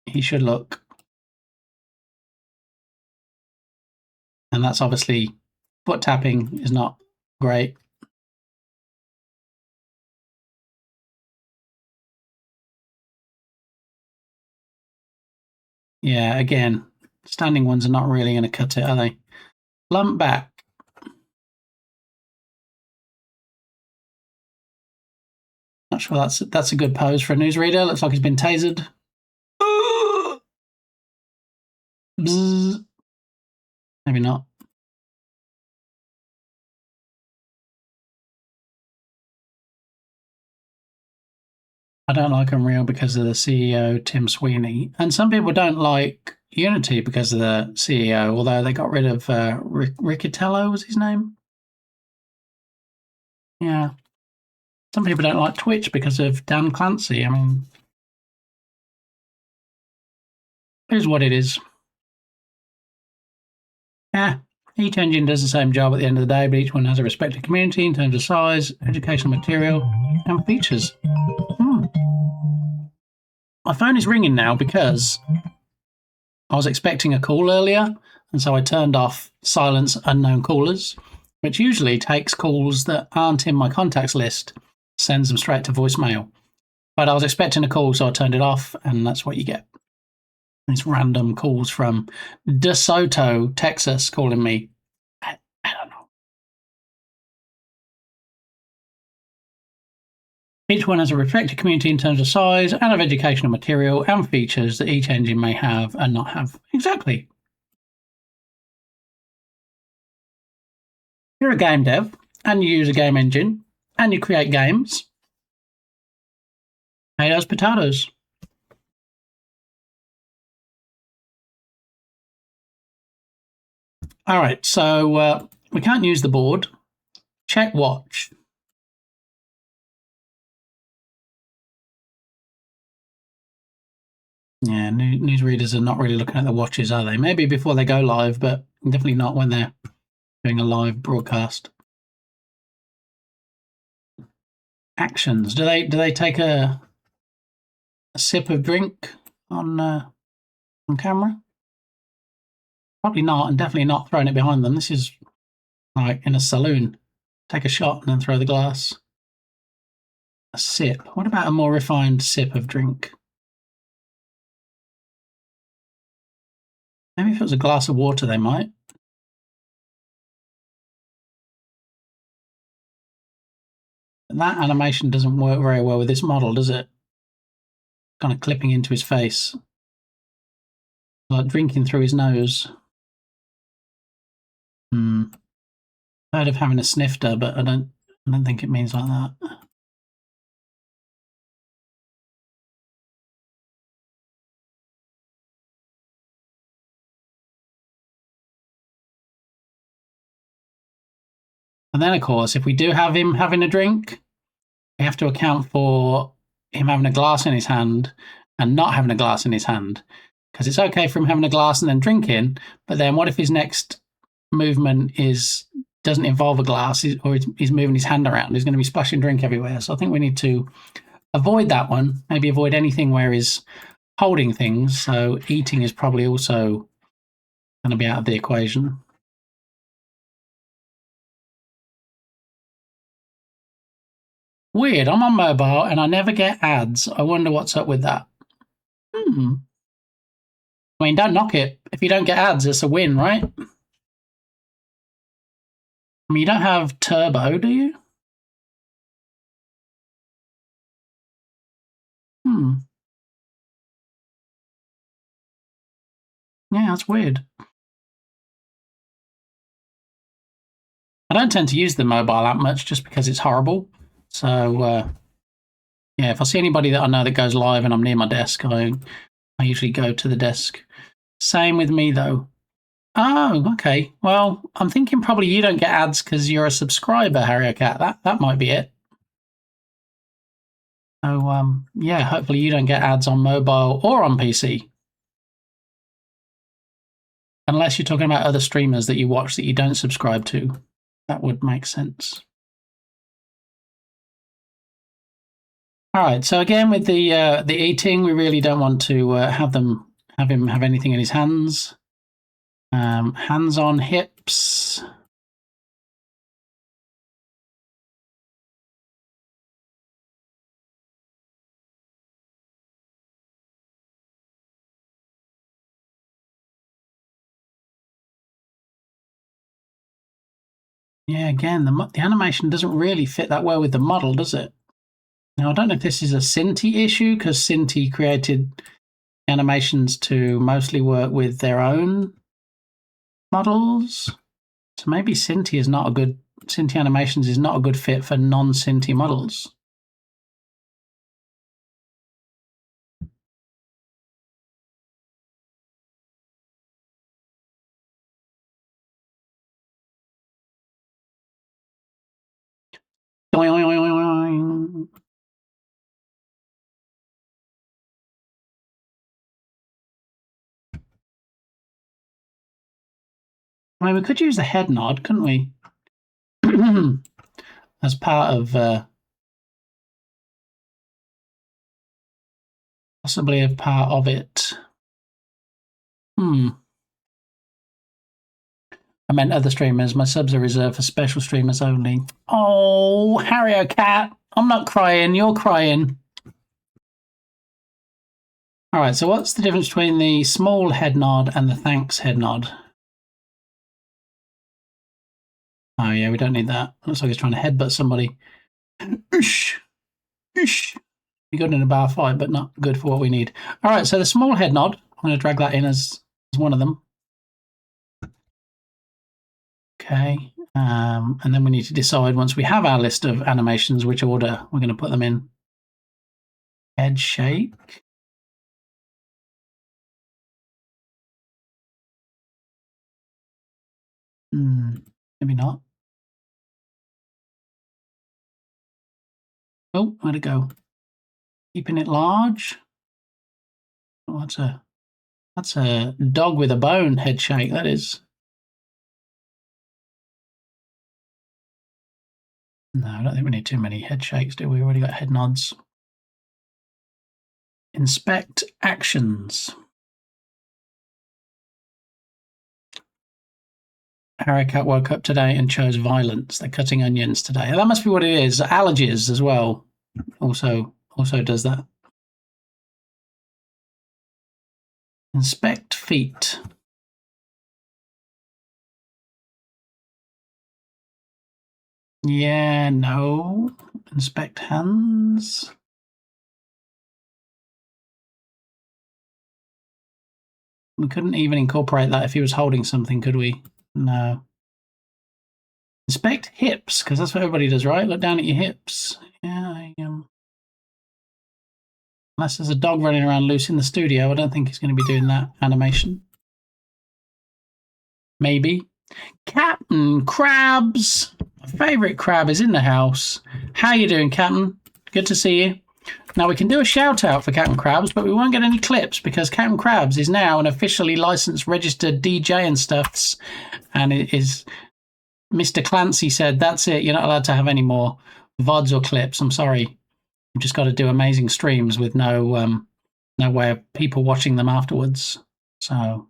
he should look, and that's obviously foot tapping is not great. Yeah, again, standing ones are not really going to cut it, are they? Lump back. Not sure that's a good pose for a newsreader. Looks like he's been tasered. Bzz. Maybe not. I don't like Unreal because of the CEO, Tim Sweeney. And some people don't like Unity because of the CEO, although they got rid of Riccitello, was his name? Yeah. Some people don't like Twitch because of Dan Clancy. I mean, it is what it is. Yeah, each engine does the same job at the end of the day, but each one has a respective community in terms of size, educational material, and features. my phone is ringing now because I was expecting a call earlier, and so I turned off silence unknown callers, which usually takes calls that aren't in my contacts list, sends them straight to voicemail. But I was expecting a call, so I turned it off, and that's what you get. These random calls from DeSoto, Texas, calling me. I don't know. Each one has a respected community in terms of size and of educational material and features that each engine may have and not have. Exactly. You're a game dev, and you use a game engine, and you create games. Potatoes, potatoes. All right, so we can't use the board. Check watch. Yeah, newsreaders are not really looking at the watches, are they? Maybe before they go live, but definitely not when they're doing a live broadcast. Actions. Do they take a sip of drink on camera? Probably not, and definitely not throwing it behind them. This is like in a saloon. Take a shot and then throw the glass. A sip. What about a more refined sip of drink? Maybe if it was a glass of water, they might. That animation doesn't work very well with this model, does it? Kind of clipping into his face. Like drinking through his nose. Heard of having a snifter, but I don't think it means like that. And then, of course, if we do have him having a drink, we have to account for him having a glass in his hand and not having a glass in his hand. Because it's okay for him having a glass and then drinking, but then what if his next movement doesn't involve a glass, or he's moving his hand around? He's going to be splashing drink everywhere. So I think we need to avoid that one. Maybe avoid anything where he's holding things. So eating is probably also going to be out of the equation. Weird, I'm on mobile and I never get ads. I wonder what's up with that. I mean, don't knock it. If you don't get ads, it's a win, right? I mean, you don't have turbo, do you? Yeah, that's weird. I don't tend to use the mobile app much just because it's horrible. So, yeah, if I see anybody that I know that goes live and I'm near my desk, I usually go to the desk. Same with me, though. Oh, okay. Well, I'm thinking probably you don't get ads because you're a subscriber, Harrier Cat. That might be it. So, yeah, hopefully you don't get ads on mobile or on PC. Unless you're talking about other streamers that you watch that you don't subscribe to. That would make sense. All right, so again with the eating, we really don't want to have him have anything in his hands. Hands on hips. Yeah, again, the animation doesn't really fit that well with the model, does it? Now, I don't know if this is a Cinti issue, because Cinti created animations to mostly work with their own models. So maybe Cinti Animations is not a good fit for non-Cinti models. I mean, we could use the head nod, couldn't we? As part of possibly a part of it. I meant other streamers. My subs are reserved for special streamers only. Oh, Harry Cat. I'm not crying. You're crying. All right, so what's the difference between the small head nod and the thanks head nod? Oh, yeah, we don't need that. Looks like he's trying to headbutt somebody. Oosh. Oosh. Be good in a bar fight, but not good for what we need. All right, so the small head nod, I'm going to drag that in as one of them. Okay, and then we need to decide once we have our list of animations, which order we're going to put them in. Head shake. Maybe not. Oh, where'd it go? Keeping it large. Oh, that's a dog with a bone head shake, that is. No, I don't think we need too many head shakes, do we? We've already got head nods. Inspect actions. Harricat woke up today and chose violence. They're cutting onions today. That must be what it is. Allergies as well. Also does that. Inspect feet. Yeah, no. Inspect hands. We couldn't even incorporate that if he was holding something, could we? No. Inspect hips, because that's what everybody does, right? Look down at your hips. Yeah, unless there's a dog running around loose in the studio, I don't think he's going to be doing that animation. Maybe. Captain Krabs! My favourite crab is in the house. How you doing, Captain? Good to see you. Now, we can do a shout-out for Captain Krabs, but we won't get any clips because Captain Krabs is now an officially licensed, registered DJ and stuffs, and it is... Mr. Clancy said, that's it, you're not allowed to have any more VODs or clips. I'm sorry. You've just got to do amazing streams with no way of people watching them afterwards. So...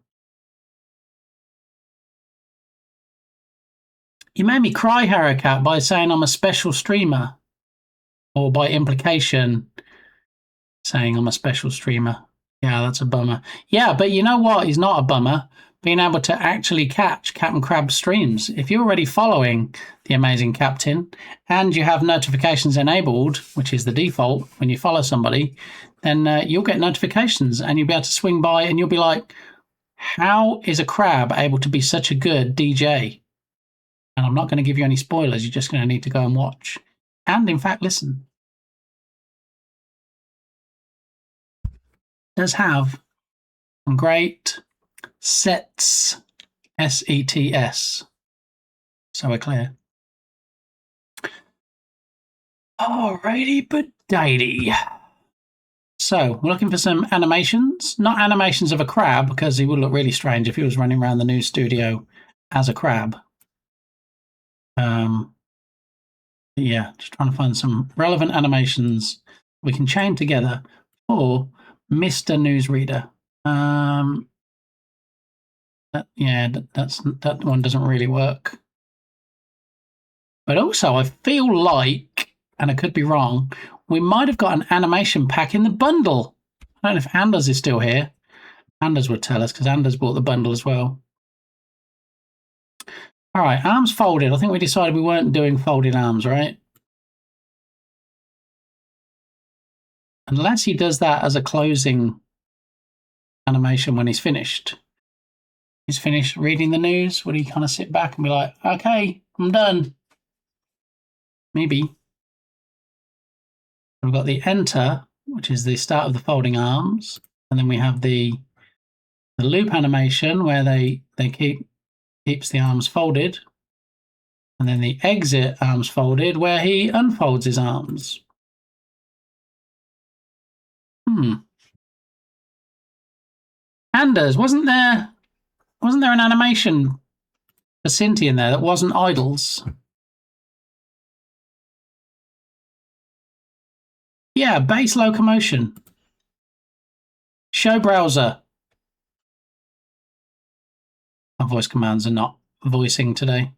You made me cry, Harricat, by saying I'm a special streamer. Or by implication, saying I'm a special streamer. Yeah, that's a bummer. Yeah, but you know what is not a bummer? Being able to actually catch Captain Crab's streams. If you're already following the amazing Captain and you have notifications enabled, which is the default when you follow somebody, then you'll get notifications and you'll be able to swing by and you'll be like, how is a crab able to be such a good DJ? And I'm not going to give you any spoilers. You're just going to need to go and watch. And, in fact, listen. It does have some great sets. S-E-T-S. So we're clear. Alrighty, but dighty. So, we're looking for some animations. Not animations of a crab, because he would look really strange if he was running around the news studio as a crab. Yeah, just trying to find some relevant animations we can chain together for Mr. Newsreader. That one doesn't really work. But also, I feel like, and I could be wrong, we might have got an animation pack in the bundle. I don't know if Anders is still here. Anders would tell us, because Anders bought the bundle as well. All right, arms folded. I think we decided we weren't doing folded arms, right? Unless he does that as a closing animation when he's finished. He's finished reading the news. Would he kind of sit back and be like, okay, I'm done? Maybe. We've got the enter, which is the start of the folding arms. And then we have the loop animation where they keeps the arms folded. And then the exit arms folded where he unfolds his arms. Anders, wasn't there an animation for Cinti in there that wasn't idols? Yeah, base locomotion. Show browser. My voice commands are not voicing today.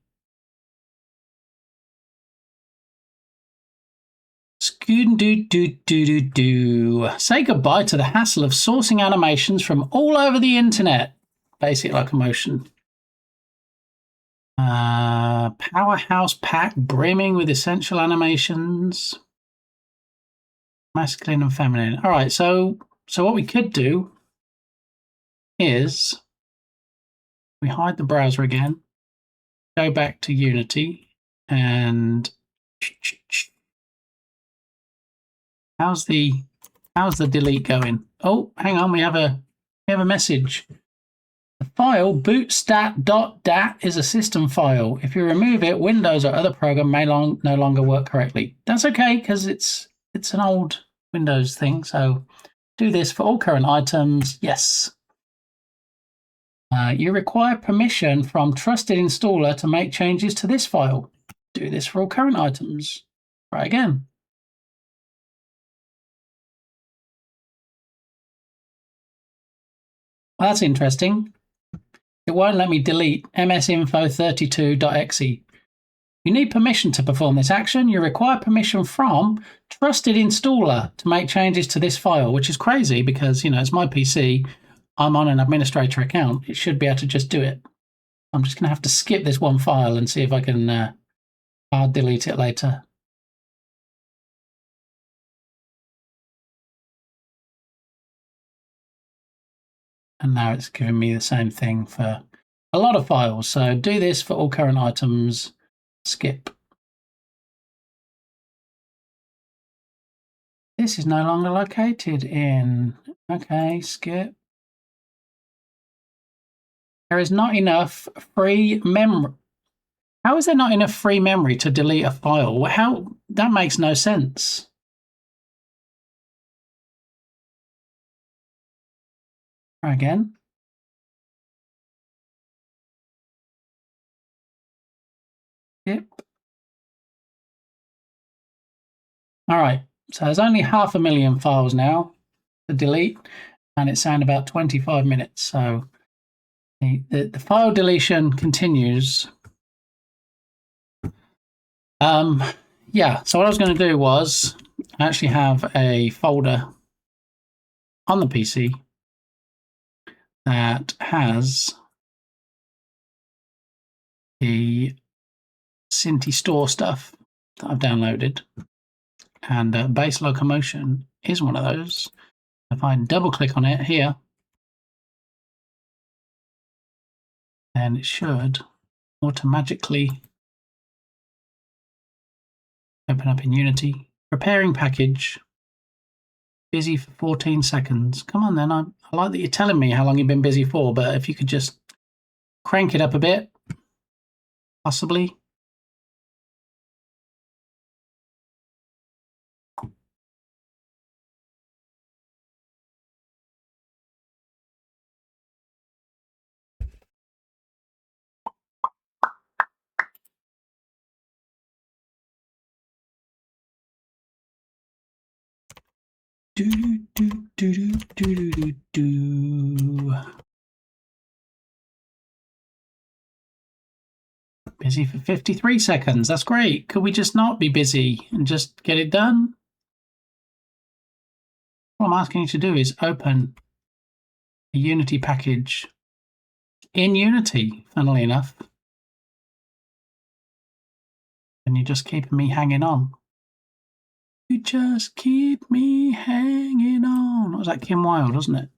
Scoo-doo-doo-doo-doo-doo. Say goodbye to the hassle of sourcing animations from all over the internet. Basic locomotion. Powerhouse pack brimming with essential animations. Masculine and feminine. All right, so what we could do is we hide the browser again, go back to Unity, and how's the delete going? Oh, hang on, we have a message. The file bootstat.dat is a system file. If you remove it, Windows or other program may no longer work correctly. That's okay, because it's an old Windows thing. So do this for all current items. Yes. You require permission from trusted installer to make changes to this file. Do this for all current items. Try again. Well, that's interesting. It won't let me delete msinfo32.exe. You need permission to perform this action. You require permission from trusted installer to make changes to this file, which is crazy because, it's my PC. I'm on an administrator account. It should be able to just do it. I'm just going to have to skip this one file and see if I can hard delete it later. And now it's giving me the same thing for a lot of files. So do this for all current items. Skip. This is no longer located in. Okay, skip. There is not enough free memory. How is there not enough free memory to delete a file? How? That makes no sense. Try again. Skip. All right. So there's only 500,000 files now to delete, and it's saying about 25 minutes. So the file deletion continues. Yeah, so what I was going to do was actually have a folder on the PC that has the Cinti Store stuff that I've downloaded, and base locomotion is one of those. If I double click on it here, then it should automatically open up in Unity. Preparing package. Busy for 14 seconds. Come on then. I like that you're telling me how long you've been busy for, but if you could just crank it up a bit, possibly. Busy for 53 seconds. That's great. Could we just not be busy and just get it done? What I'm asking you to do is open a Unity package in Unity, funnily enough. And you're just keeping me hanging on. You just keep me hanging on. What was that, Kim Wilde, wasn't it?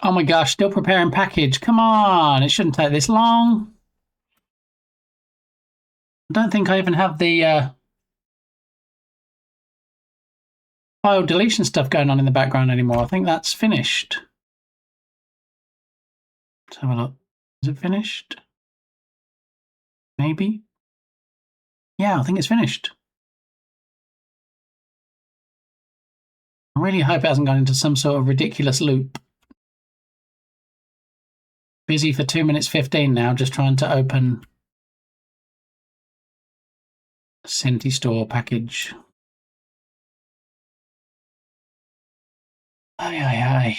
Oh my gosh, still preparing package. Come on, it shouldn't take this long. I don't think I even have the file deletion stuff going on in the background anymore. I think that's finished. Let's have a look. Is it finished? Maybe. Yeah, I think it's finished. I really hope it hasn't gone into some sort of ridiculous loop. Busy for 2 minutes 15 now, just trying to open Cinti Store package. Aye, aye, aye.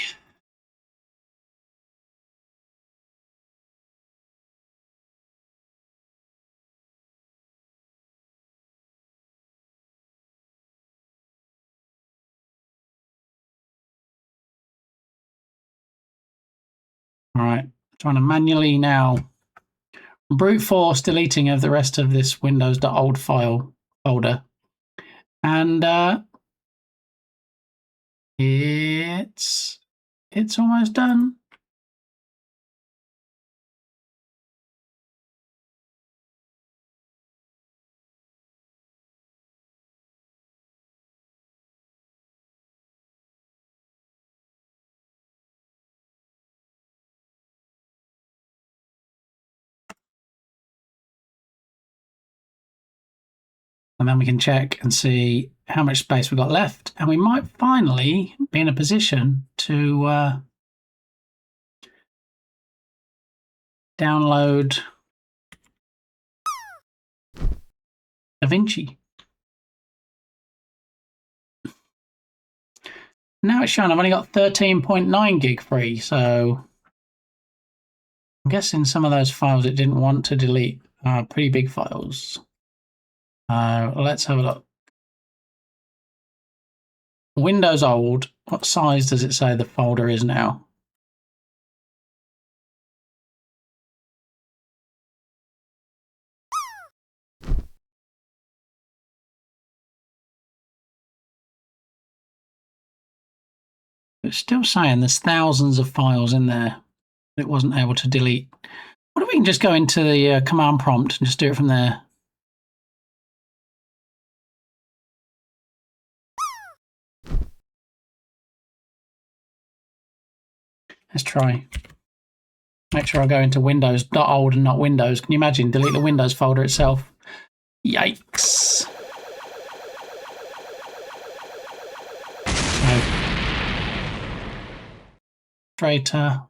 All right, trying to manually now brute force deleting of the rest of this windows.old file folder. And it's almost done. And then we can check and see how much space we've got left. And we might finally be in a position to download DaVinci. Now it's showing I've only got 13.9 gig free, so I'm guessing some of those files it didn't want to delete are pretty big files. Let's have a look. Windows old, what size does it say the folder is now? It's still saying there's thousands of files in there it wasn't able to delete. What if we can just go into the command prompt and just do it from there? Let's try. Make sure I go into Windows.old and not Windows. Can you imagine? Delete the Windows folder itself. Yikes. Traitor.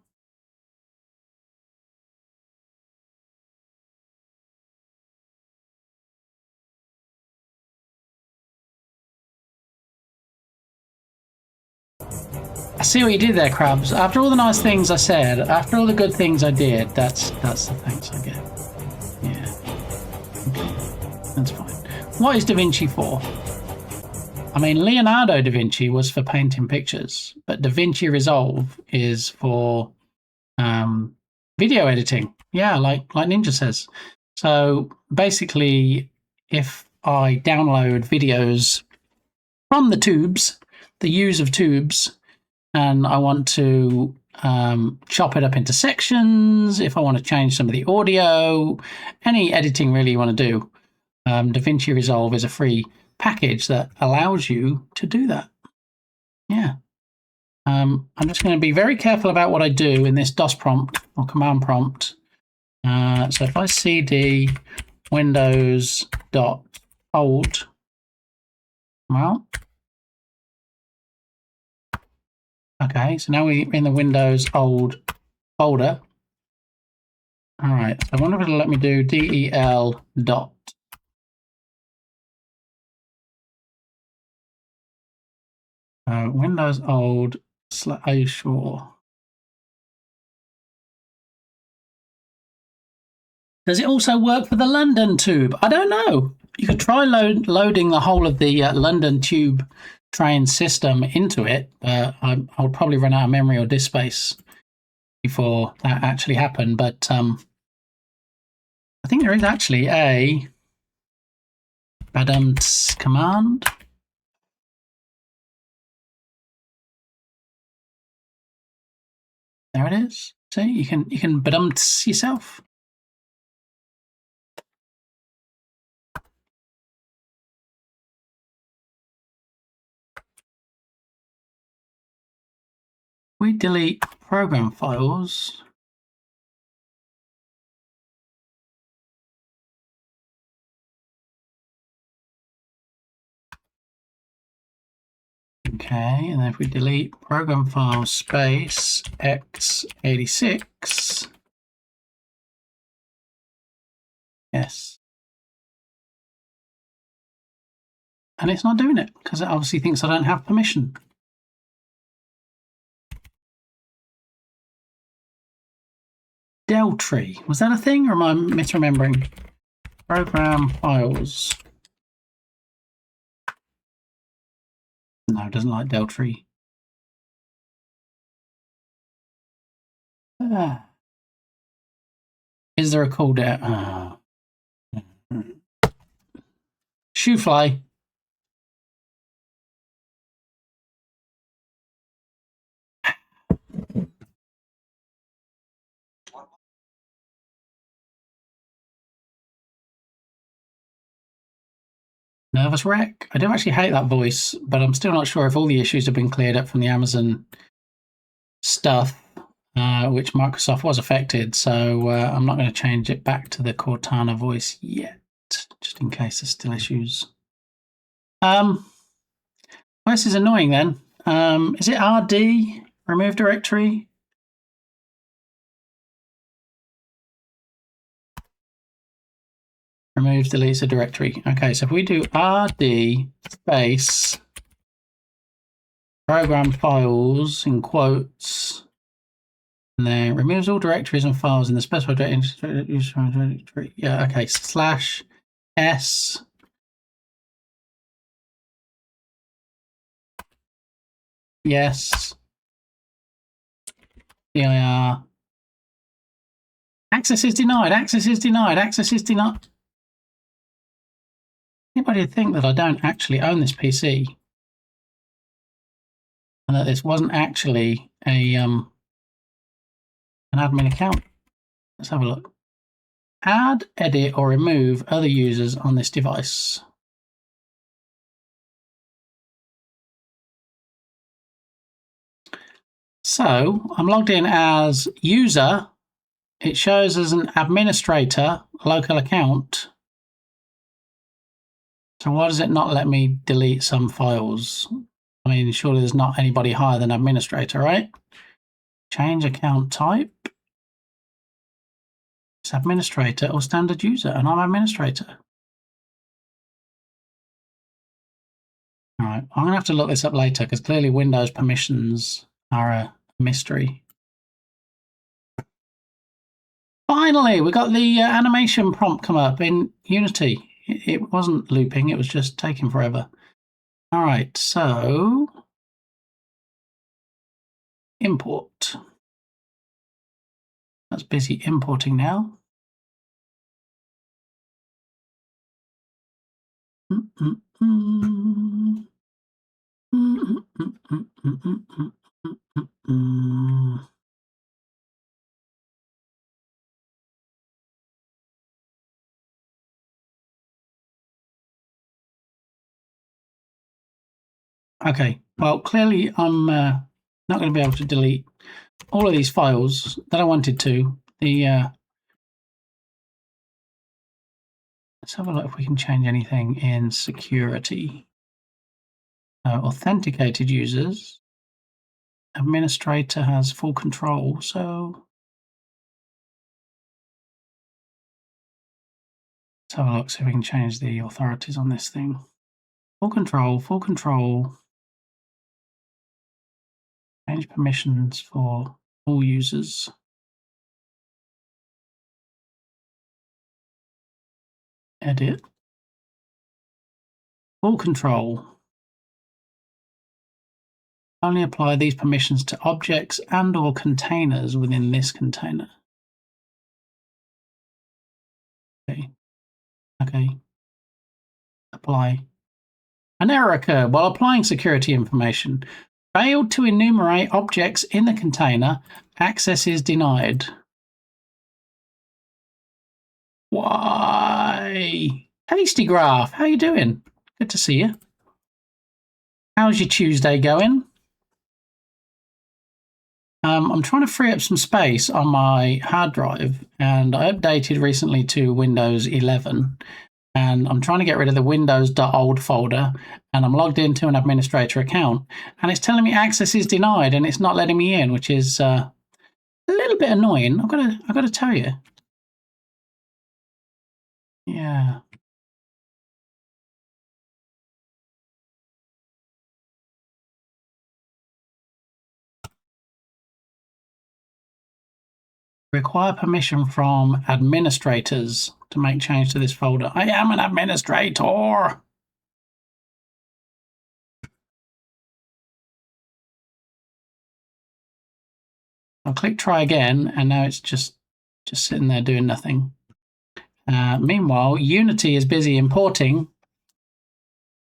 I see what you did there, Krabs. After all the nice things I said, after all the good things I did, that's the thanks I get. Yeah. Okay. That's fine. What is DaVinci for? I mean, Leonardo da Vinci was for painting pictures, but DaVinci Resolve is for video editing. Yeah, like Ninja says. So basically, if I download videos from the tubes, the use of tubes, and I want to chop it up into sections, if I want to change some of the audio, any editing really you want to do, DaVinci Resolve is a free package that allows you to do that. Yeah. I'm just going to be very careful about what I do in this DOS prompt or command prompt. So if I cd windows.old, well, okay, so now we're in the Windows old folder. All right, so I wonder if it'll let me do del dot. Windows old, are you sure? Does it also work for the London tube? I don't know. You could try loading the whole of the London tube train system into it. I would probably run out of memory or disk space before that actually happened. But I think there is actually a badumts command. There it is. See, you can badumts yourself. We delete program files. Okay, and then if we delete program file space x86, yes. And it's not doing it because it obviously thinks I don't have permission. Deltree, was that a thing or am I misremembering? Program files. No, it doesn't like Deltree. Is there a cooldown? Shoefly. Nervous wreck. I do actually hate that voice, but I'm still not sure if all the issues have been cleared up from the Amazon stuff, which Microsoft was affected. So I'm not going to change it back to the Cortana voice yet, just in case there's still issues. Well, this is annoying then. Is it RD? Remove directory? Removes, deletes a directory. Okay, so if we do RD space program files in quotes, and then removes all directories and files in the specified directory. Yeah, okay, /s. Yes. dir. Access is denied. Access is denied. Access is denied. Anybody would think that I don't actually own this PC, and that this wasn't actually a an admin account. Let's have a look. Add, edit, or remove other users on this device. So I'm logged in as user. It shows as an administrator, local account. So why does it not let me delete some files? I mean, surely there's not anybody higher than administrator, right? Change account type. It's administrator or standard user, and I'm administrator. All right, I'm going to have to look this up later because clearly Windows permissions are a mystery. Finally, we got the animation prompt come up in Unity. It wasn't looping, it was just taking forever. All right, so import. That's busy importing now. Okay, well, clearly I'm not going to be able to delete all of these files that I wanted to. Let's have a look if we can change anything in security. Authenticated users. Administrator has full control, so let's have a look, see if we can change the authorities on this thing. Full control, full control. Change permissions for all users. Edit. Full control. Only apply these permissions to objects and or containers within this container. Okay. Okay. Apply. An error occurred while applying security information. Failed to enumerate objects in the container. Access is denied. Why? Hasty Graph, how you doing? Good to see you. How's your Tuesday going? I'm trying to free up some space on my hard drive, and I updated recently to Windows 11. and I'm trying to get rid of the windows.old folder, and I'm logged into an administrator account, and it's telling me access is denied, and it's not letting me in, which is a little bit annoying. I've got to tell you. Yeah. Require permission from administrators to make change to this folder. I am an administrator. I'll click try again, and now it's just sitting there doing nothing. Meanwhile, Unity is busy importing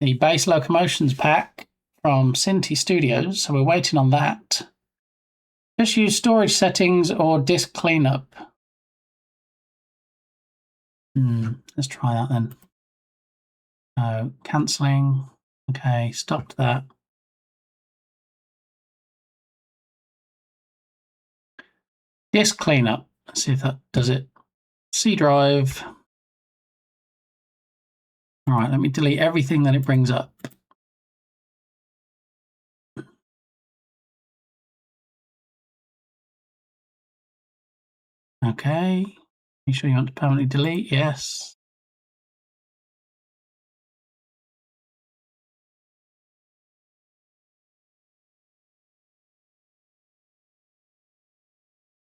the base locomotions pack from Cinti Studios, so we're waiting on that. Just use storage settings or disk cleanup. Let's try that then. Cancelling. Okay, stopped that. Disk cleanup. Let's see if that does it. C drive. All right, let me delete everything that it brings up. Okay. You sure you want to permanently delete? Yes.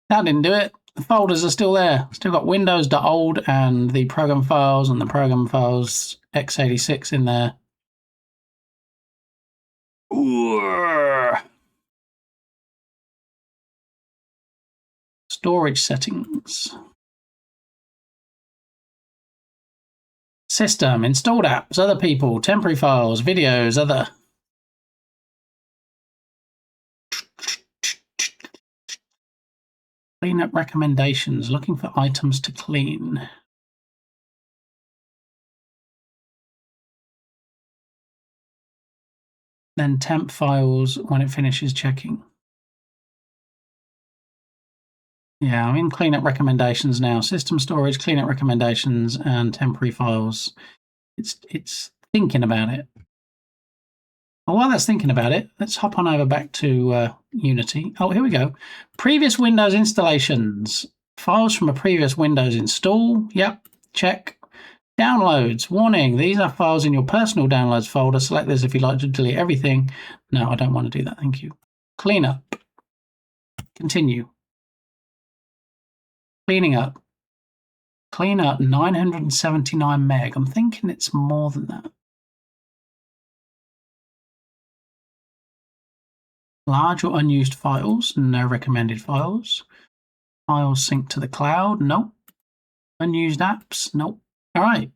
That didn't do it. The folders are still there. Still got windows.old and the program files and the program files x86 in there. Ooh. Storage settings. System, installed apps, other people, temporary files, videos, other. Cleanup recommendations, looking for items to clean. Then temp files when it finishes checking. Yeah, I'm in cleanup recommendations now. System storage, cleanup recommendations, and temporary files. It's thinking about it. Well, while that's thinking about it, let's hop on over back to Unity. Oh, here we go. Previous Windows installations. Files from a previous Windows install. Yep, check. Downloads. Warning, these are files in your personal downloads folder. Select this if you'd like to delete everything. No, I don't want to do that. Thank you. Cleanup. Continue. Cleaning up. Clean up 979 meg. I'm thinking it's more than that. Large or unused files. No recommended files. Files sync to the cloud. Nope. Unused apps. Nope. All right.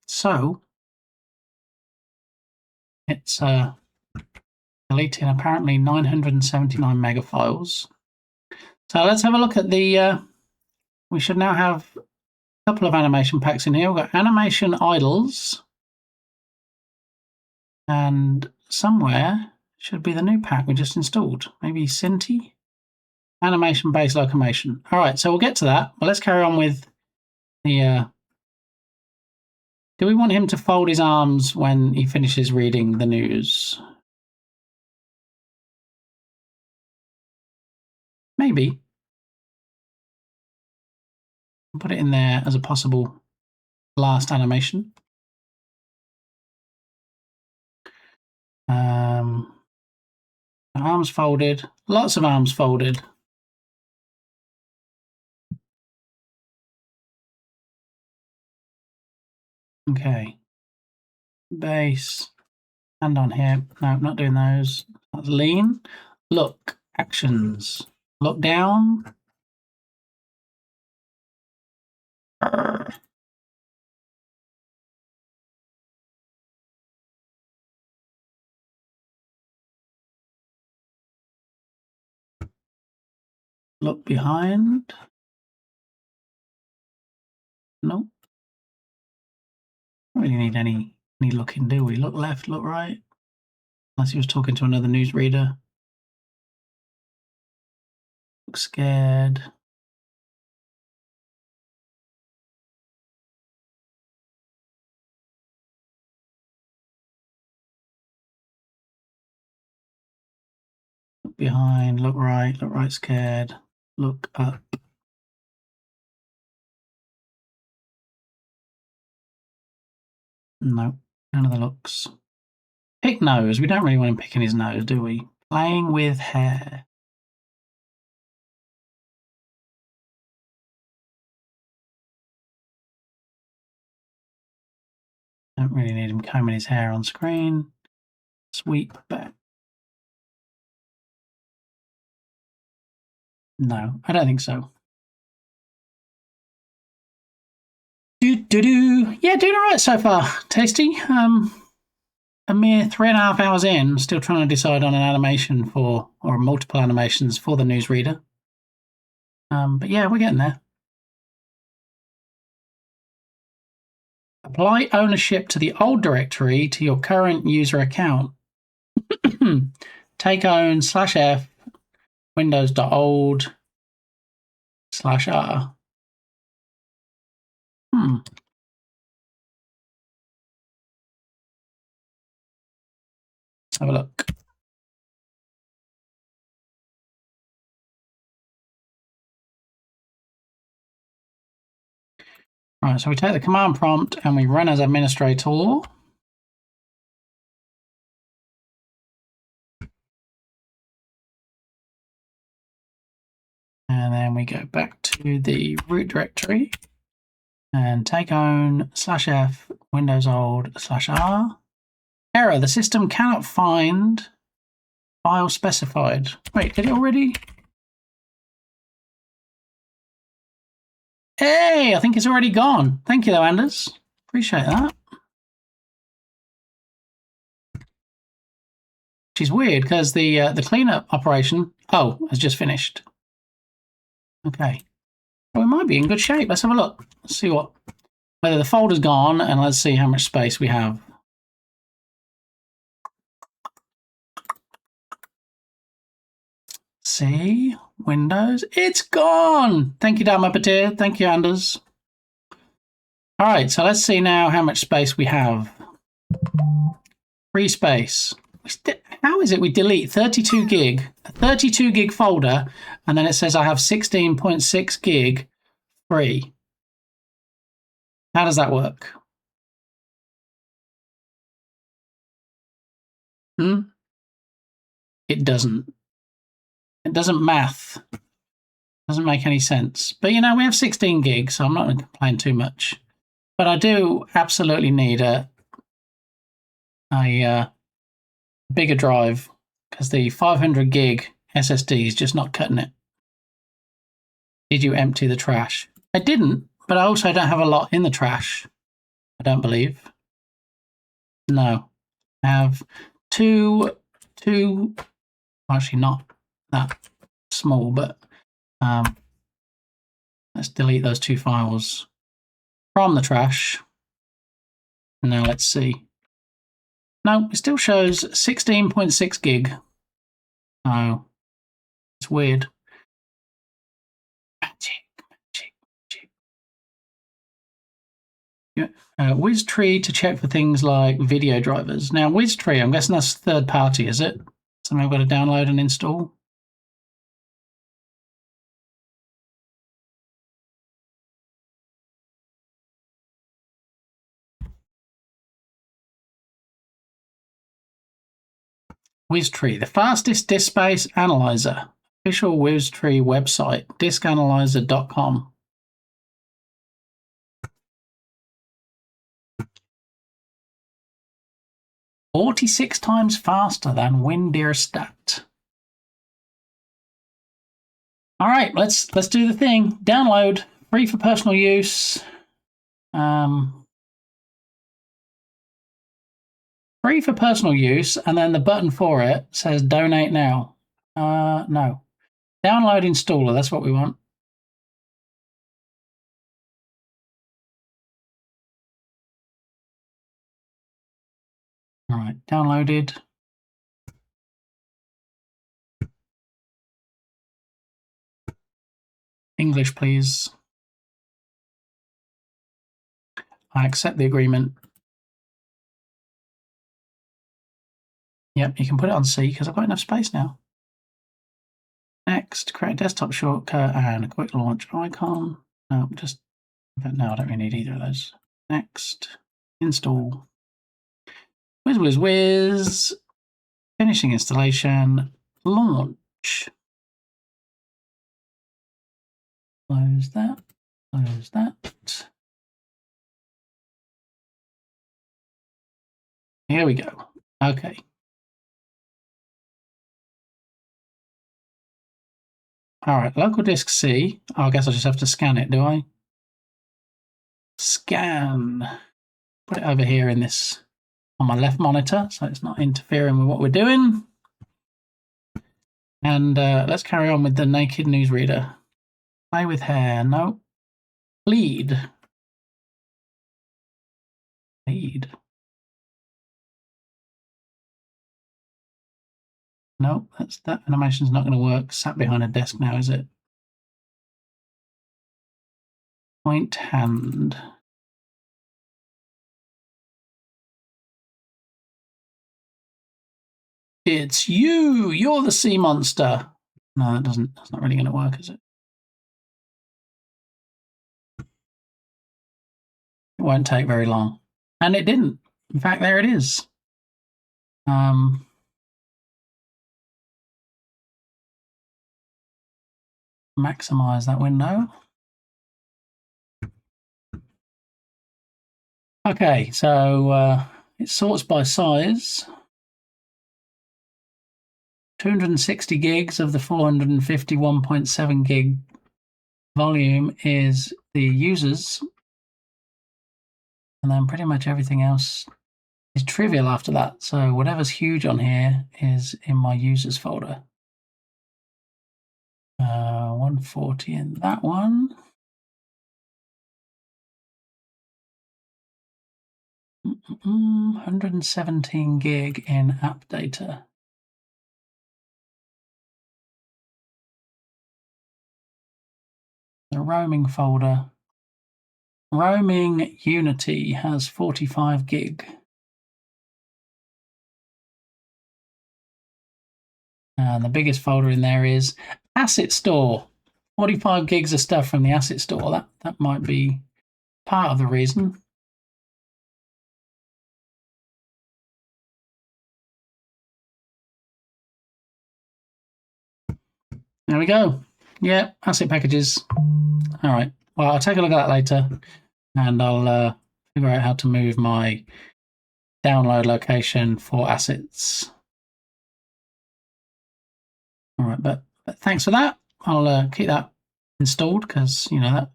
So it's deleting apparently 979 mega files. So let's have a look at the. We should now have a couple of animation packs in here. We've got animation idles, and somewhere should be the new pack we just installed. Maybe Cinti animation base locomotion. All right, so we'll get to that, but let's carry on with the. Do we want him to fold his arms when he finishes reading the news? Maybe. Put it in there as a possible last animation. Arms folded. Lots of arms folded. Okay. Base. Hand on hip. No, not doing those. That's lean. Look. Actions. Look down. Look behind. Nope. Don't really need any looking, do we? Look left, look right. Unless he was talking to another newsreader. Look scared. Look behind, look right scared, look up. No, none of the looks. Pick nose. We don't really want him picking his nose, do we? Playing with hair. Don't really need him combing his hair on screen. Sweep back. No, I don't think so. Yeah, doing all right so far. Tasty. A mere 3.5 hours in, still trying to decide on an animation for, or multiple animations for the newsreader. But yeah, we're getting there. Apply ownership to the old directory to your current user account. Take own /F windows.old/r. Let's have a look. All right, so we take the command prompt and we run as administrator. And then we go back to the root directory and take own /F windows old/r. Error, the system cannot find file specified. Wait, did it already? Hey, I think it's already gone. Thank you though, Anders. Appreciate that. Which is weird because the cleanup operation, has just finished. Okay. Well, we might be in good shape. Let's have a look. Let's see whether the folder's gone, and let's see how much space we have. See, Windows, it's gone. Thank you, Dan Muppeteer. Thank you, Anders. All right, so let's see now how much space we have. Free space. How is it we delete 32 gig, a 32 gig folder, and then it says I have 16.6 gig free? How does that work? It doesn't. It doesn't math. Doesn't make any sense. But you know, we have 16 gigs, so I'm not going to complain too much. But I do absolutely need a bigger drive because the 500 gig SSD is just not cutting it. Did you empty the trash? I didn't, but I also don't have a lot in the trash. I don't believe. No, I have two. Actually, not that small, but let's delete those 2 files from the trash. Now let's see. No, it still shows 16.6 gig. Oh, it's weird. Magic. Yeah. WizTree to check for things like video drivers. Now, WizTree, I'm guessing that's third party, is it? Something I've got to download and install. WizTree, the fastest disk space analyzer. Official WizTree website, diskanalyzer.com. "46 times faster than WinDearStat." All right, let's do the thing. Download, free for personal use. Free for personal use, and then the button for it says donate now. No. Download installer, that's what we want. All right, downloaded. English, please. I accept the agreement. Yep, you can put it on C because I've got enough space now. Next, create a desktop shortcut and a quick launch icon. No, no, I don't really need either of those. Next, install. Whiz. Finishing installation. Launch. Close that. Close that. Here we go. Okay. All right, local disk C. Oh, I guess I just have to scan it, do I? Scan. Put it over here in this, on my left monitor, so it's not interfering with what we're doing. And let's carry on with the naked newsreader. Play with hair. No. Bleed. Nope, that animation's not going to work. Sat behind a desk now, is it? Point hand. It's you! You're the sea monster! No, that's not really going to work, is it? It won't take very long. And it didn't. In fact, there it is. Maximize that window. Okay, so it sorts by size. 260 gigs of the 451.7 gig volume is the users. And then pretty much everything else is trivial after that. So whatever's huge on here is in my users folder. 140 in that one. 117 gig in app data. The roaming folder. Roaming Unity has 45 gig. And the biggest folder in there is Asset Store. 45 gigs of stuff from the Asset Store. That might be part of the reason. There we go. Yeah, asset packages. All right. Well, I'll take a look at that later, and I'll figure out how to move my download location for assets. All right, but thanks for that. I'll keep that installed because I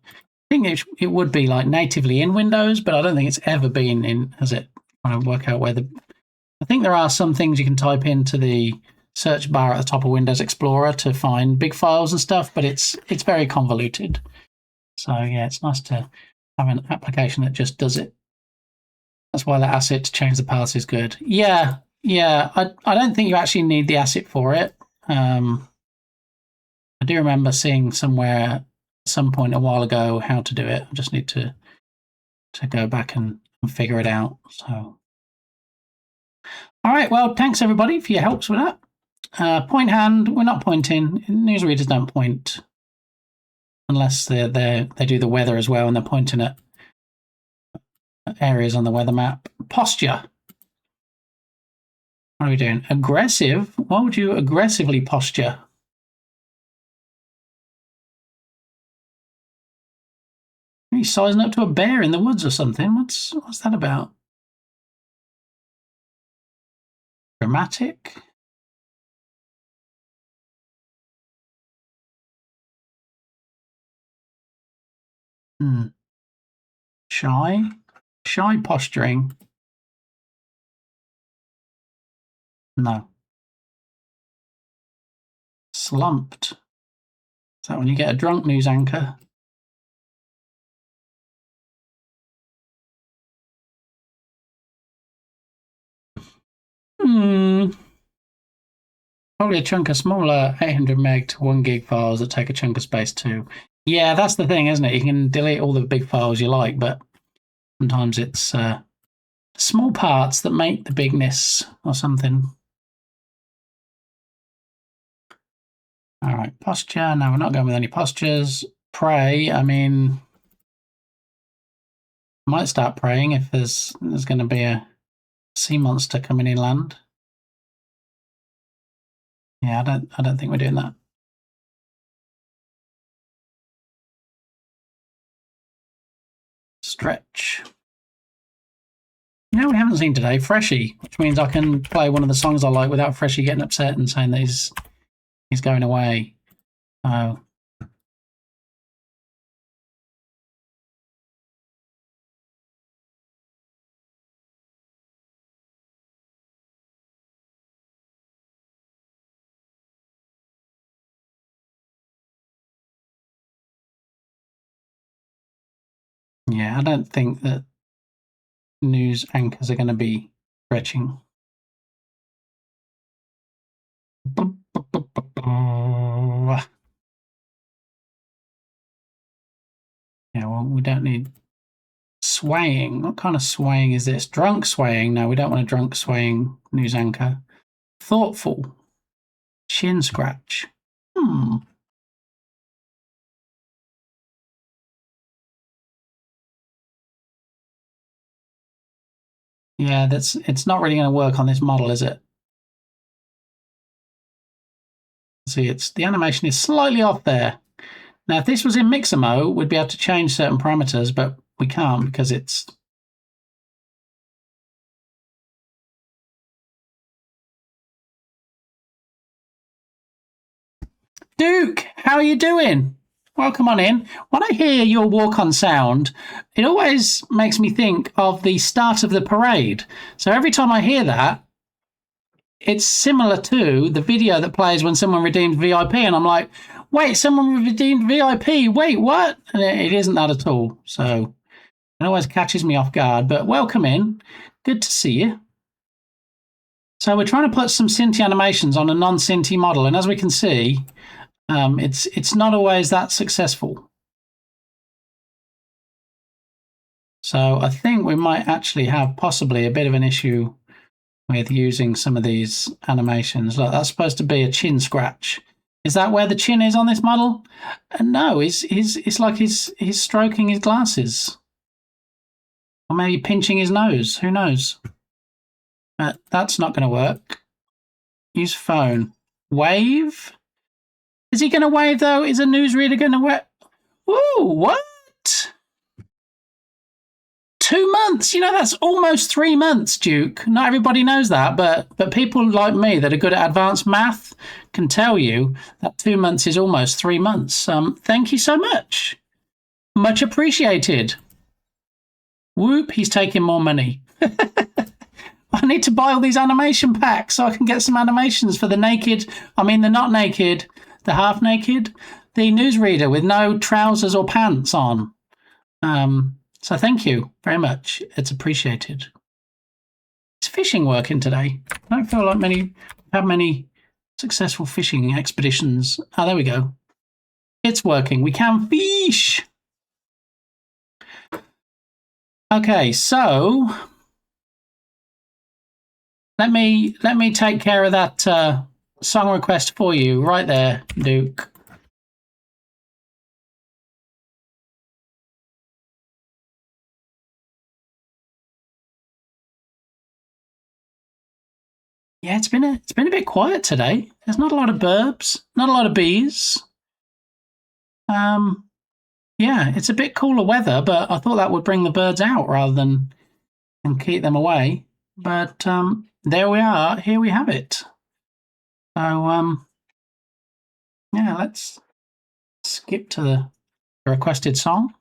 think it would be like natively in Windows, but I don't think it's ever been in. Has it? Trying to work out where I think there are some things you can type into the search bar at the top of Windows Explorer to find big files and stuff, but it's very convoluted. So yeah, it's nice to have an application that just does it. That's why the asset to change the path is good. Yeah. I don't think you actually need the asset for it. I do remember seeing somewhere at some point a while ago how to do it. I just need to go back and figure it out. So, all right. Well, thanks everybody for your helps with that. Point hand. We're not pointing. Newsreaders don't point unless they do the weather as well, and they're pointing at areas on the weather map. Posture. What are we doing? Aggressive? Why would you aggressively posture? Are you sizing up to a bear in the woods or something? What's that about? Dramatic? Shy posturing. No. Slumped. Is that when you get a drunk news anchor? Probably a chunk of smaller 800 meg to 1 gig files that take a chunk of space too. Yeah, that's the thing, isn't it? You can delete all the big files you like, but sometimes it's small parts that make the bigness or something. All All right, posture. No, we're not going with any postures. Pray. I mean, might start praying if there's going to be a sea monster coming inland. Yeah, I don't think we're doing that. Stretch. No, we haven't seen today. Freshie, which means I can play one of the songs I like without Freshie getting upset and saying that he's going away. Oh. Yeah, I don't think that news anchors are going to be stretching. Yeah, well, we don't need swaying. What kind of swaying is this? Drunk swaying? No, we don't want a drunk swaying news anchor. Thoughtful. Chin scratch. Yeah, it's not really going to work on this model, is it? See, the animation is slightly off there. Now, if this was in Mixamo, we'd be able to change certain parameters, but we can't because it's... Duke, how are you doing? Welcome on in. When I hear your walk-on sound, it always makes me think of the start of the parade. So every time I hear that, it's similar to the video that plays when someone redeems VIP, and I'm like, wait, someone redeemed VIP? Wait, what? And it isn't that at all. So it always catches me off guard. But welcome in. Good to see you. So we're trying to put some Cinti animations on a non-Cinti model, and as we can see, it's not always that successful. So I think we might actually have possibly a bit of an issue with using some of these animations. Look, that's supposed to be a chin scratch. Is that where the chin is on this model? No, it's like he's stroking his glasses. Or maybe pinching his nose. Who knows? That's not going to work. Use phone. Wave? Is he going to wave, though? Is a newsreader going to wave? Ooh, what? 2 months? You know, that's almost 3 months, Duke. Not everybody knows that, but people like me that are good at advanced math can tell you that 2 months is almost 3 months. Thank you so much. Much appreciated. Whoop, he's taking more money. I need to buy all these animation packs so I can get some animations for the not naked, the half naked, the newsreader with no trousers or pants on. So thank you very much. It's appreciated. Is fishing working today? I don't feel like many successful fishing expeditions. Oh, there we go. It's working. We can fish. Okay, so let me take care of that song request for you right there, Duke. Yeah, it's been a bit quiet today. There's not a lot of birds, not a lot of bees. Yeah, it's a bit cooler weather, but I thought that would bring the birds out rather than keep them away. But there we are. Here we have it. So yeah, let's skip to the requested song.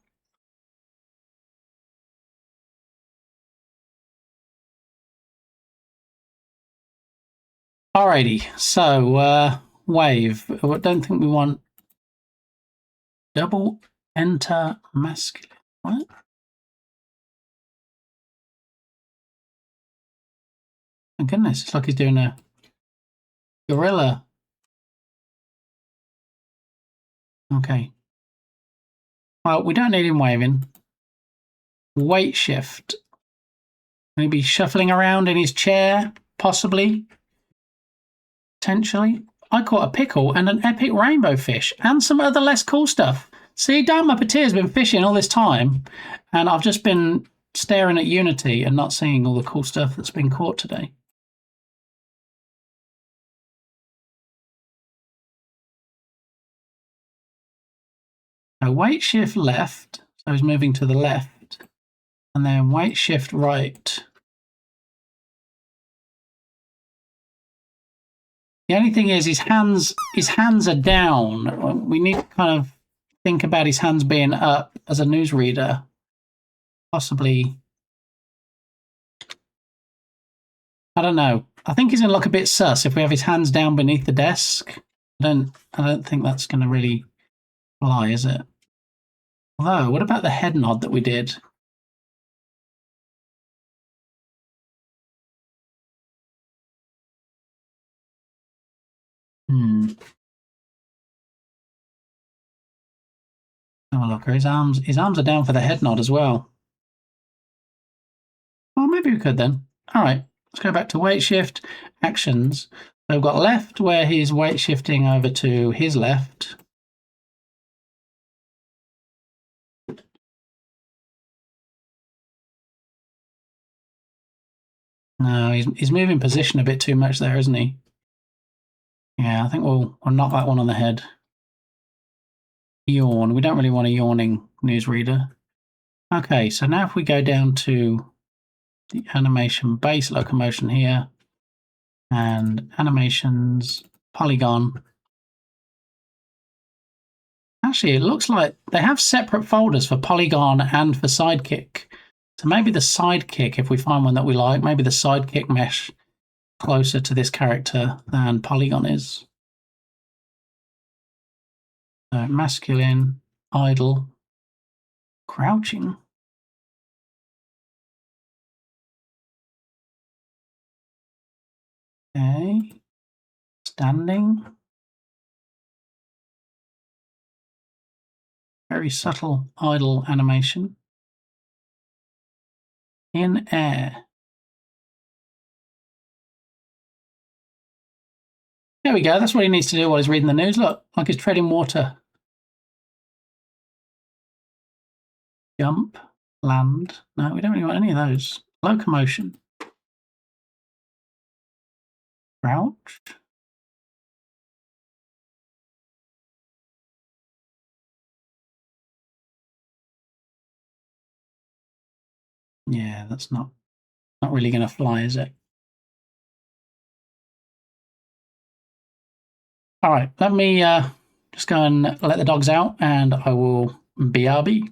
Alrighty, so wave. I don't think we want double enter masculine. What? My goodness, it's like he's doing a gorilla. Okay. Well, we don't need him waving. Weight shift. Maybe shuffling around in his chair, possibly. Potentially. I caught a pickle and an epic rainbow fish and some other less cool stuff. See, Dan Muppeteer's been fishing all this time, and I've just been staring at Unity and not seeing all the cool stuff that's been caught today. So weight shift left, so he's moving to the left, and then weight shift right. The only thing is his hands are down. We need to kind of think about his hands being up as a newsreader. Possibly. I don't know. I think he's going to look a bit sus if we have his hands down beneath the desk. I don't think that's going to really fly, is it? Although, what about the head nod that we did? Have a look. His arms are down for the head nod as well. Well, maybe we could then. All right, let's go back to weight shift actions. So we've got left where he's weight shifting over to his left. No, he's moving position a bit too much there, isn't he? Yeah, I think we'll knock that one on the head. Yawn. We don't really want a yawning newsreader. Okay, so now if we go down to the animation base locomotion here, and animations, polygon. Actually, it looks like they have separate folders for polygon and for sidekick. So maybe the sidekick, if we find one that we like, maybe the sidekick mesh closer to this character than polygon is. So masculine, idle, crouching. Okay. Standing. Very subtle idle animation. In air. There we go. That's what he needs to do while he's reading the news. Look, like he's treading water. Jump, land. No, we don't really want any of those. Locomotion. Crouch. Yeah, that's not really going to fly, is it? All right, let me just go and let the dogs out, and I will BRB.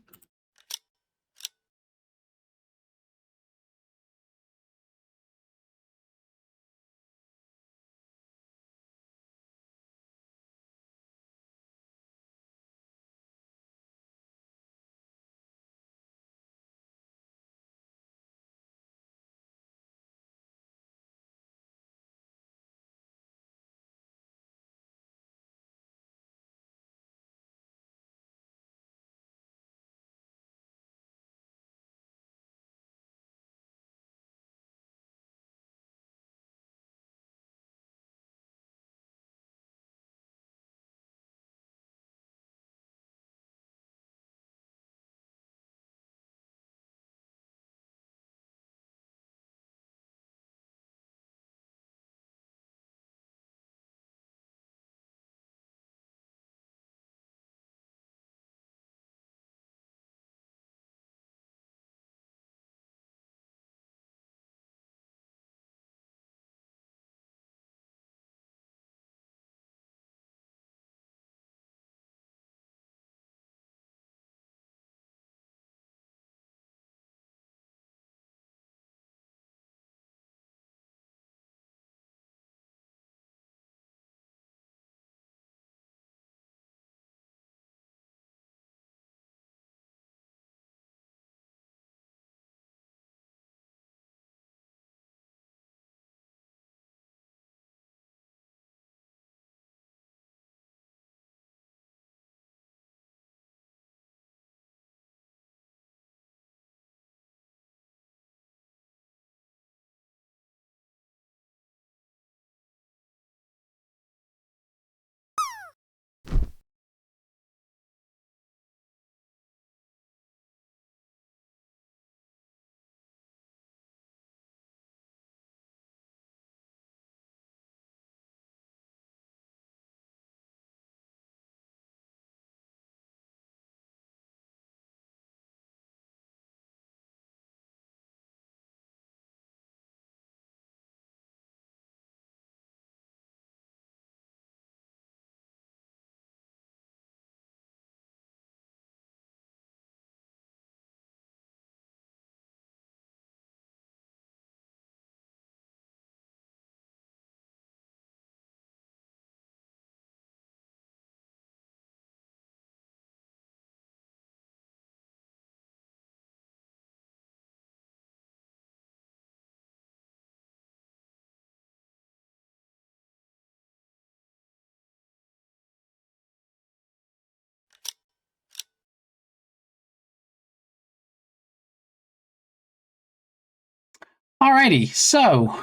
Alrighty, so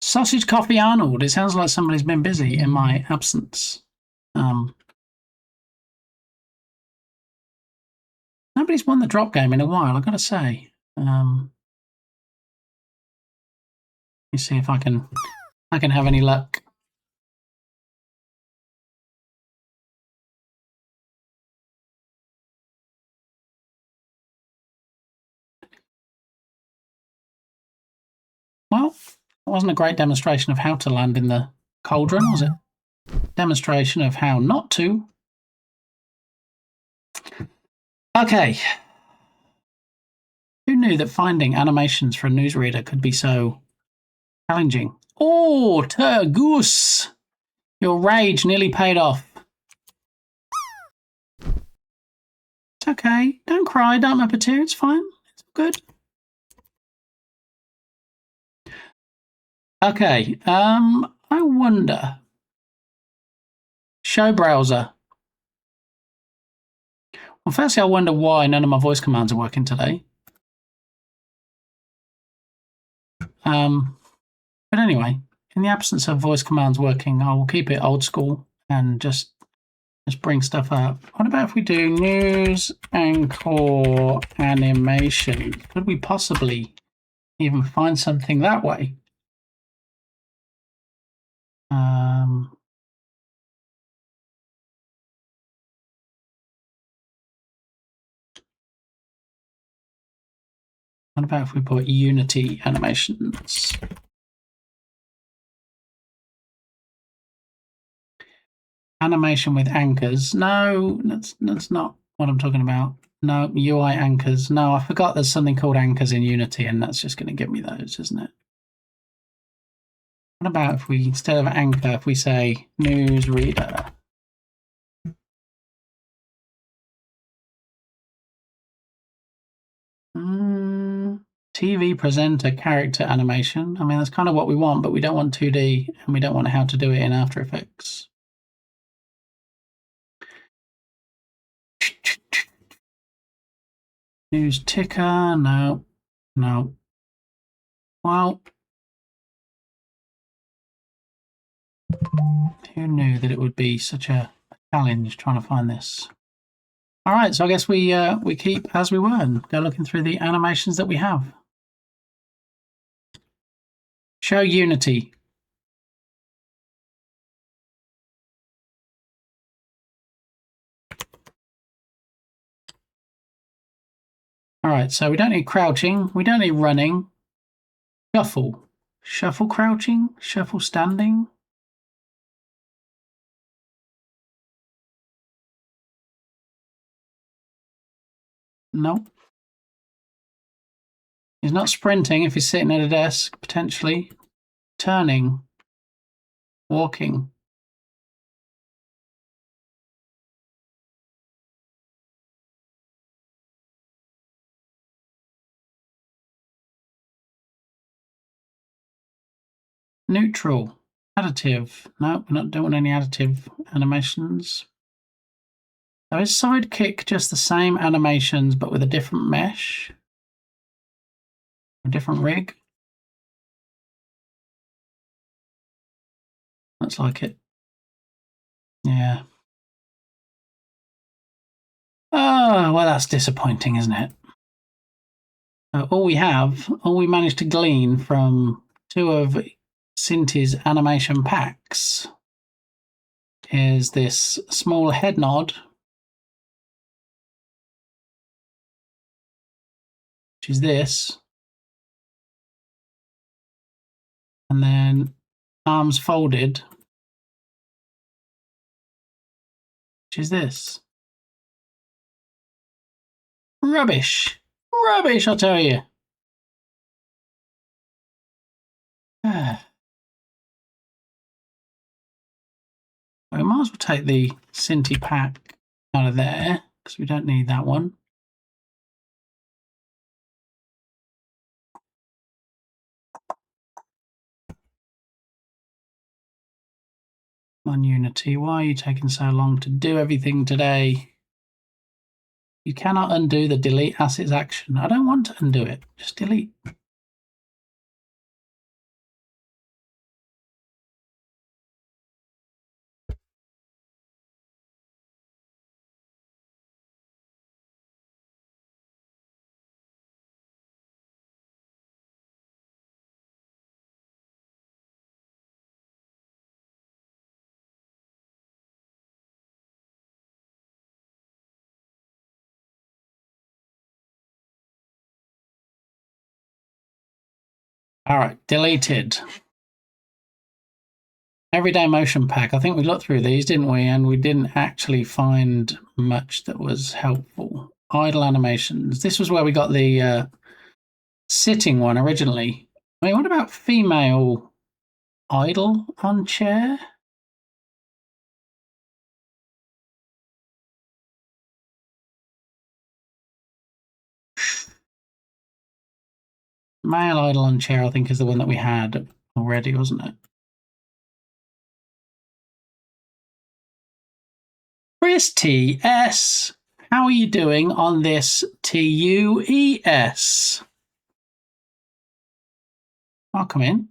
Sausage Coffee Arnold. It sounds like somebody's been busy in my absence. Nobody's won the drop game in a while, I've got to say. Let me see if I can have any luck. Well, it wasn't a great demonstration of how to land in the cauldron, was it? Demonstration of how not to. Okay. Who knew that finding animations for a newsreader could be so challenging? Oh, Turgoose! Your rage nearly paid off. It's okay. Don't cry, don't Muppeteer. It's fine. It's good. Okay. I wonder. Show browser. Well, firstly, I wonder why none of my voice commands are working today. But anyway, in the absence of voice commands working, I will keep it old school and just bring stuff up. What about if we do news anchor animation? Could we possibly even find something that way? What about if we put Unity animations? Animation with anchors. No, that's not what I'm talking about. No, UI anchors. No, I forgot there's something called anchors in Unity, and that's just going to give me those, isn't it? What about if we, instead of anchor, if we say newsreader? TV presenter character animation. I mean, that's kind of what we want, but we don't want 2D, and we don't want how to do it in After Effects. News ticker, no. Well, who knew that it would be such a challenge trying to find this? All right, so I guess we keep as we were and go looking through the animations that we have. Show Unity. All right, so we don't need crouching. We don't need running. Shuffle. Shuffle crouching. Shuffle standing. No. He's not sprinting if he's sitting at a desk, potentially. Turning. Walking. Neutral. Additive. No, we don't want any additive animations. So is Sidekick just the same animations but with a different mesh? A different rig? Looks like it. Yeah. Oh, well, that's disappointing, isn't it? So all we managed to glean from two of Cinti's animation packs is this small head nod, which is this, and then arms folded, which is this. Rubbish. Rubbish, I tell you. We might as well take the Cinti pack out of there because we don't need that one. On Unity, why are you taking so long to do everything today? You cannot undo the delete assets action. I don't want to undo it. Just delete. All right, deleted. Everyday motion pack. I think we looked through these, didn't we? And we didn't actually find much that was helpful. Idle animations. This was where we got the sitting one originally. I mean, what about female idle on chair? Male idle on chair, I think, is the one that we had already, wasn't it? Chris TS, how are you doing on this TUES? I'll come in.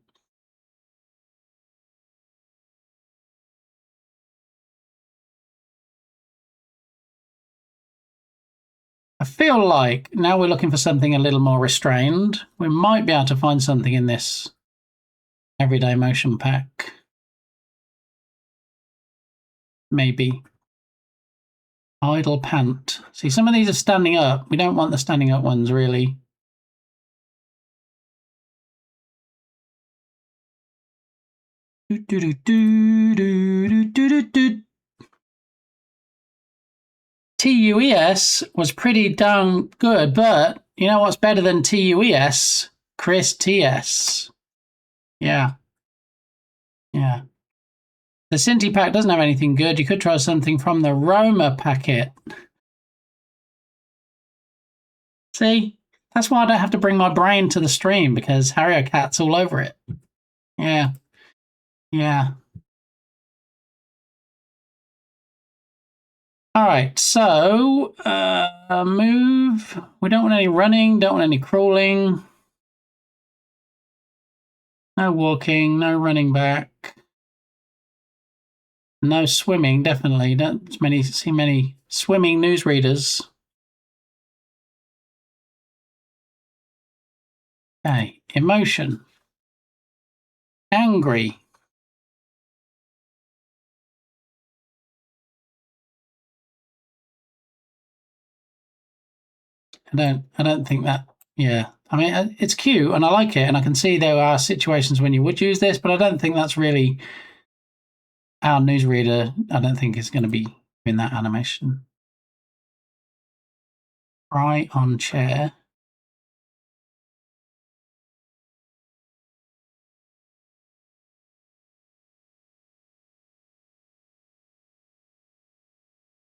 I feel like now we're looking for something a little more restrained. We might be able to find something in this everyday motion pack. Maybe. Idle pant. See, some of these are standing up. We don't want the standing up ones, really. TUES was pretty darn good, but you know what's better than TUES? Chris TS. Yeah. Yeah. The Cinti pack doesn't have anything good. You could try something from the Roma packet. See? That's why I don't have to bring my brain to the stream, because Harrier Cat's all over it. Yeah. Yeah. All right, so move. We don't want any running, don't want any crawling. No walking, no running back. No swimming, definitely. Don't see many swimming newsreaders. Okay, emotion. Angry. I don't think that, yeah. I mean, it's cute and I like it, and I can see there are situations when you would use this, but I don't think that's really our newsreader. I don't think is going to be in that animation. Cry on chair.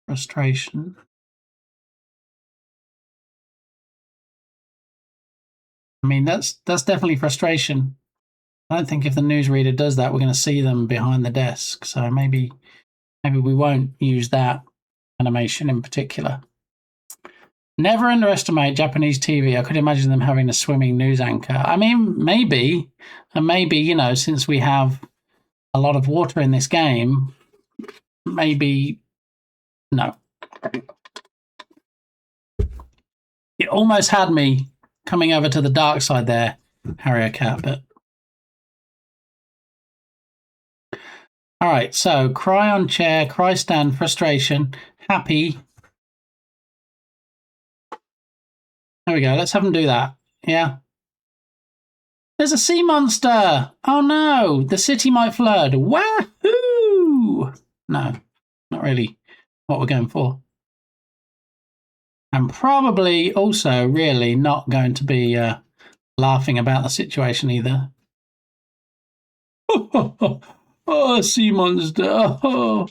Frustration. I mean, that's definitely frustration. I don't think if the newsreader does that, we're going to see them behind the desk. So maybe we won't use that animation in particular. Never underestimate Japanese TV. I could imagine them having a swimming news anchor. I mean, maybe, and maybe, you know, since we have a lot of water in this game, maybe no. It almost had me coming over to the dark side there, Harrier Cat, but all right, so cry on chair, cry stand, frustration, happy. There we go. Let's have them do that. Yeah. There's a sea monster. Oh no, the city might flood. Wahoo! No, not really what we're going for. And probably also really not going to be laughing about the situation either. Oh, sea monster. Oh.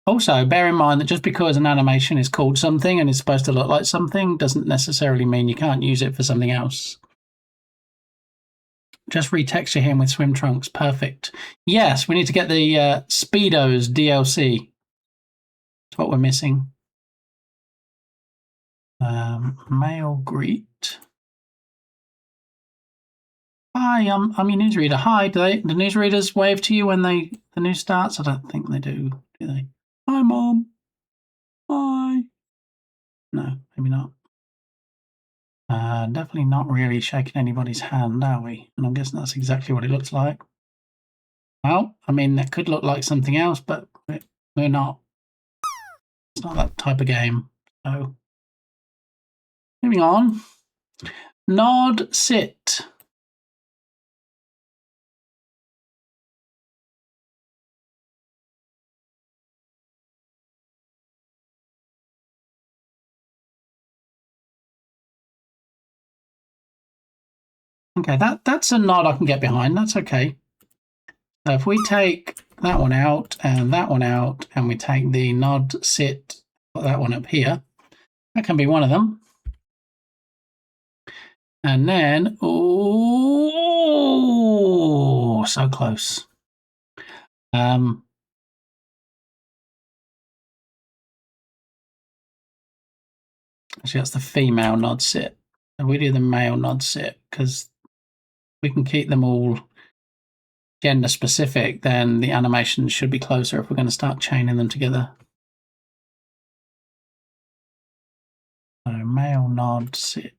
Also, bear in mind that just because an animation is called something and is supposed to look like something doesn't necessarily mean you can't use it for something else. Just retexture him with swim trunks. Perfect. Yes, we need to get the Speedos DLC. That's what we're missing. Mail greet. Hi, I'm your newsreader. Hi, do the newsreaders wave to you when the news starts? I don't think they do they? Hi, Mom. Hi. No, maybe not. Definitely not really shaking anybody's hand, are we? And I'm guessing that's exactly what it looks like. Well, I mean, that could look like something else, but we're not. It's not that type of game. So, moving on. Nod, sit. Okay, that's a nod I can get behind. That's okay. So if we take that one out, and we take the nod, sit, put that one up here, that can be one of them. And then, oh, so close. Actually, that's the female nod sit. And we do the male nod sit because we can keep them all gender specific, then the animation should be closer if we're going to start chaining them together. So male nod sit.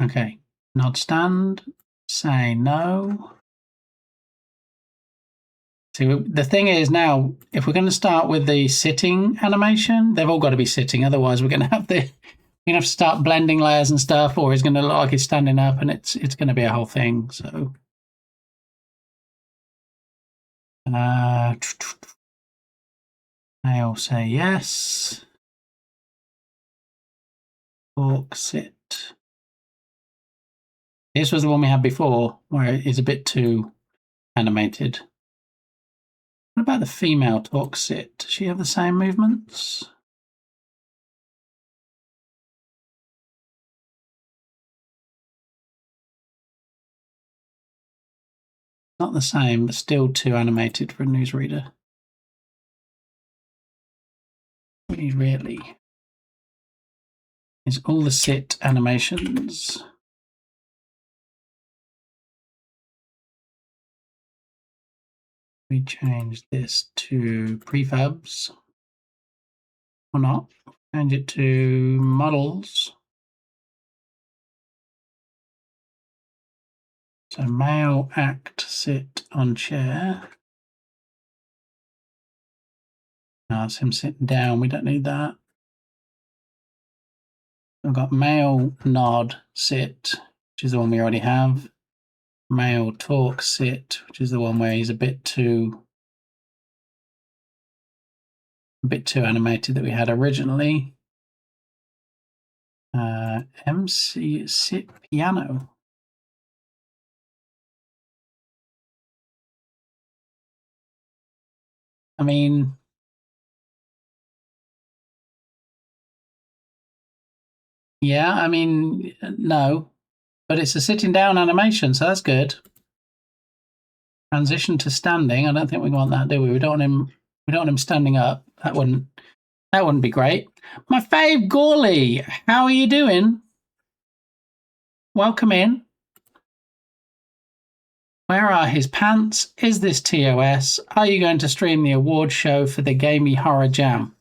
Okay, nod stand, say no. See, the thing is now, if we're going to start with the sitting animation, they've all got to be sitting. Otherwise, we're going to have to start blending layers and stuff, or it's going to look like it's standing up, and it's going to be a whole thing. So, I'll say yes. Talk, sit. This was the one we had before, where it is a bit too animated. What about the female talk, sit? Does she have the same movements? Not the same, but still too animated for a newsreader. What we need really is all the sit animations. We change this to prefabs or not. Change it to models. So male act sit on chair. No, it's him sitting down. We don't need that. We've got male nod sit, which is the one we already have. Male talk sit, which is the one where he's a bit too animated that we had originally. MC sit piano. I mean, yeah, I mean, no, but it's a sitting down animation, so that's good. Transition to standing. I don't think we want that, do we? We don't want him standing up. That wouldn't be great. My fave Gorley, how are you doing? Welcome in. Where are his pants? Is this TOS? Are you going to stream the award show for the Gamey Horror Jam?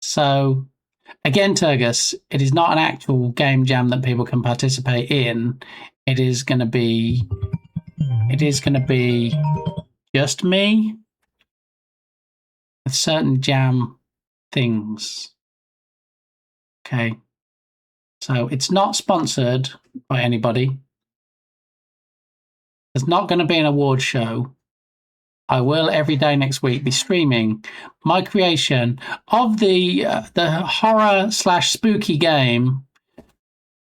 So, again, Turgus, it is not an actual game jam that people can participate in. It is going to be just me with certain jam things. Okay. So it's not sponsored by anybody. There's not going to be an award show. I will every day next week be streaming my creation of the horror / spooky game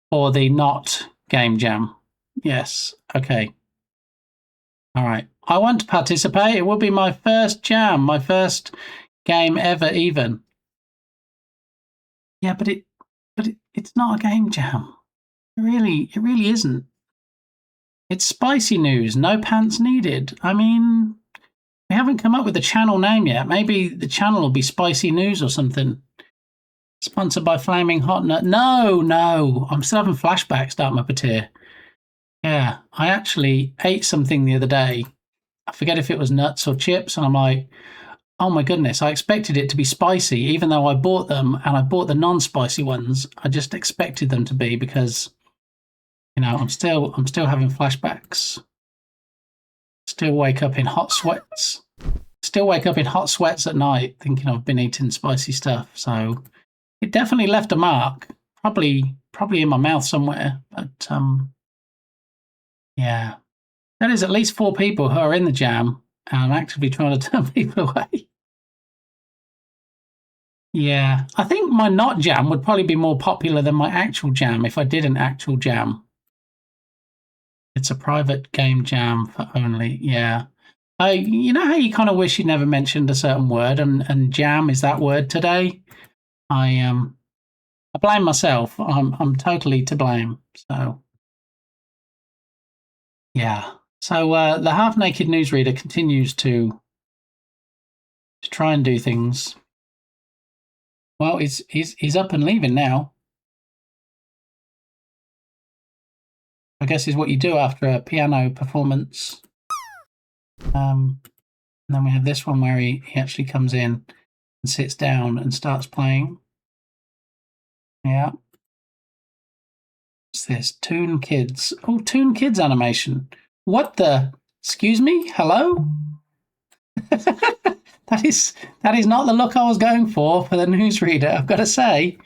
for the not game jam. Yes. Okay. All right. I want to participate. It will be my first jam, my first game ever, even. Yeah, but it's not a game jam. It really isn't. It's spicy news. No pants needed. I mean, we haven't come up with the channel name yet. Maybe the channel will be Spicy News or something. Sponsored by Flaming Hot Nut. No. I'm still having flashbacks, Dark Muppeteer. Yeah, I actually ate something the other day. I forget if it was nuts or chips, and I'm like, oh my goodness, I expected it to be spicy, even though I bought them and I bought the non-spicy ones. I just expected them to be because, you know, I'm still having flashbacks. Still wake up in hot sweats. Still wake up in hot sweats at night thinking I've been eating spicy stuff. So it definitely left a mark. Probably in my mouth somewhere. But yeah. That is at least 4 people who are in the jam, and I'm actively trying to turn people away. Yeah. I think my not jam would probably be more popular than my actual jam if I did an actual jam. It's a private game jam for only, yeah. You know how you kind of wish you never mentioned a certain word, and jam is that word today. I blame myself. I'm totally to blame. So yeah. So the half-naked newsreader continues to try and do things. Well, he's up and leaving now. I guess is what you do after a piano performance. And then we have this one where he actually comes in and sits down and starts playing. Yeah. What's this? Toon Kids. Oh, Toon Kids animation. What the? Excuse me? Hello? That is not the look I was going for the newsreader, I've got to say.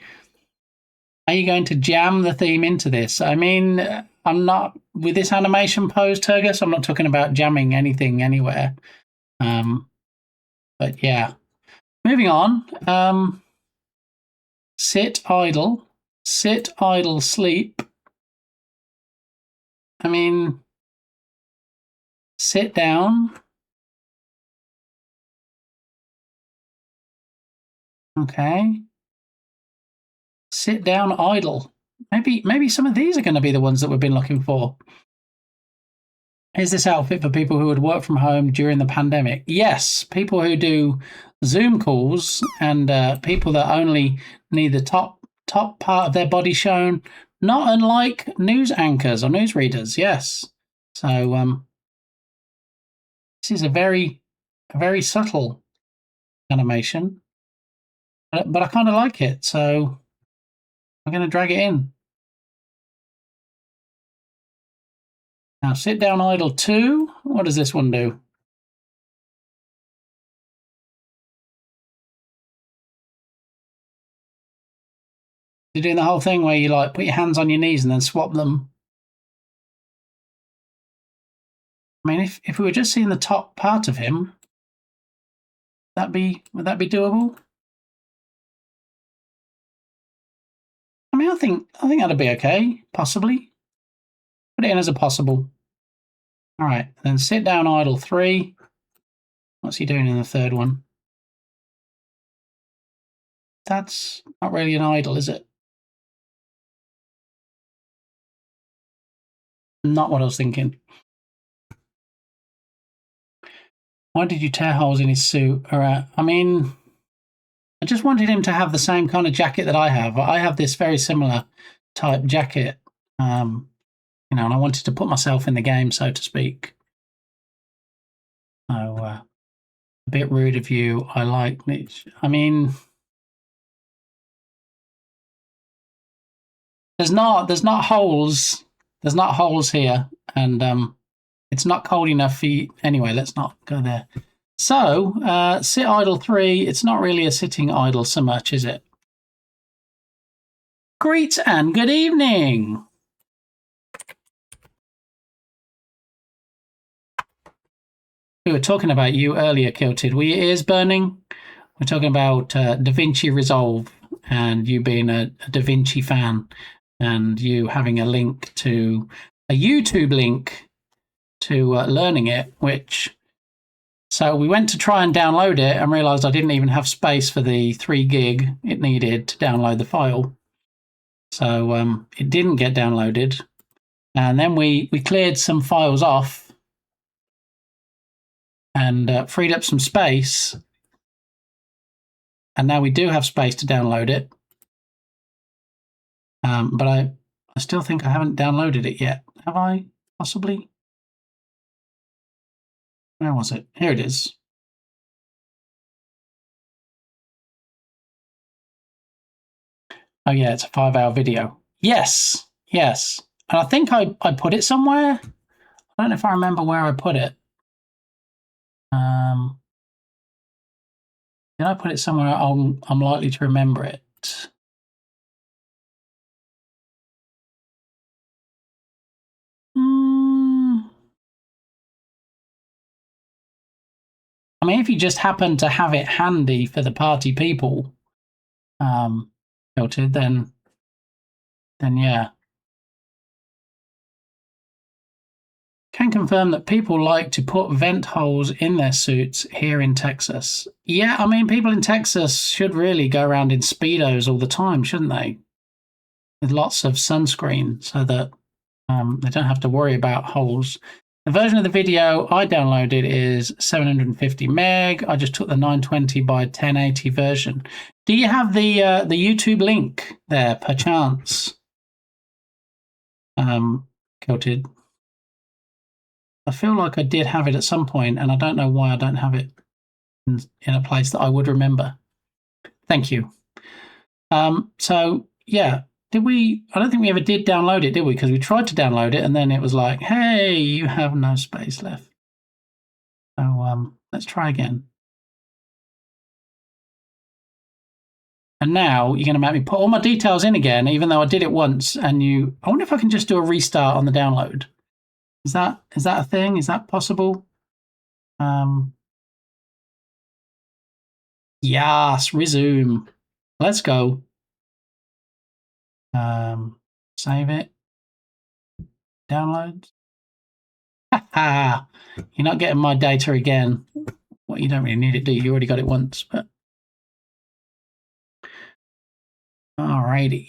Are you going to jam the theme into this? I mean, I'm not, with this animation pose, Turgus, I'm not talking about jamming anything anywhere. But yeah. Moving on. Sit idle, sleep. I mean, sit down. Okay. Sit down, idle. Maybe some of these are going to be the ones that we've been looking for. Is this outfit for people who would work from home during the pandemic? Yes, people who do Zoom calls and people that only need the top part of their body shown, not unlike news anchors or newsreaders. Yes. So this is a very subtle animation, but I kind of like it. So I'm going to drag it in. Now, sit down idle 2. What does this one do? You're doing the whole thing where you like put your hands on your knees and then swap them. I mean, if we were just seeing the top part of him, would that be doable? I mean, I think that'd be okay, possibly. Put it in as a possible. All right, then sit down idle 3. What's he doing in the third one? That's not really an idle, is it? Not what I was thinking. Why did you tear holes in his suit? All right. I mean, I just wanted him to have the same kind of jacket that I have. I have this very similar type jacket, and I wanted to put myself in the game, so to speak. So, a bit rude of you. I like it. I mean, there's not holes. There's not holes here, and it's not cold enough for you. Anyway, let's not go there. So, sit idle 3. It's not really a sitting idle so much, is it? Greet and good evening. We were talking about you earlier, Kilted. Were your ears burning? We're talking about DaVinci Resolve and you being a DaVinci fan and you having a link to a YouTube link to learning it, so we went to try and download it and realized I didn't even have space for the 3 gig it needed to download the file. So it didn't get downloaded. And then we cleared some files off and freed up some space. And now we do have space to download it. But I still think I haven't downloaded it yet. Have I? Possibly? Where was it? Here it is. Oh yeah, it's a 5-hour video. Yes, yes. And I think I put it somewhere. I don't know if I remember where I put it. Did I put it somewhere I'm likely to remember it? I mean, if you just happen to have it handy for the party people, filtered, then yeah. Can confirm that people like to put vent holes in their suits here in Texas. Yeah, I mean, people in Texas should really go around in Speedos all the time, shouldn't they? With lots of sunscreen so that they don't have to worry about holes. The version of the video I downloaded is 750 meg. I just took the 920 by 1080 version. Do you have the YouTube link there, perchance? Coated. I feel like I did have it at some point, and I don't know why I don't have it in a place that I would remember. Thank you. So yeah, did we? I don't think we ever did download it, did we? Because we tried to download it, and then it was like, "Hey, you have no space left." So let's try again. And now you're going to make me put all my details in again, even though I did it once. And I wonder if I can just do a restart on the download. Is that a thing? Is that possible? Yes, resume. Let's go. Save it. Downloads. You're not getting my data again. Well, you don't really need it, do you? You already got it once, but alrighty.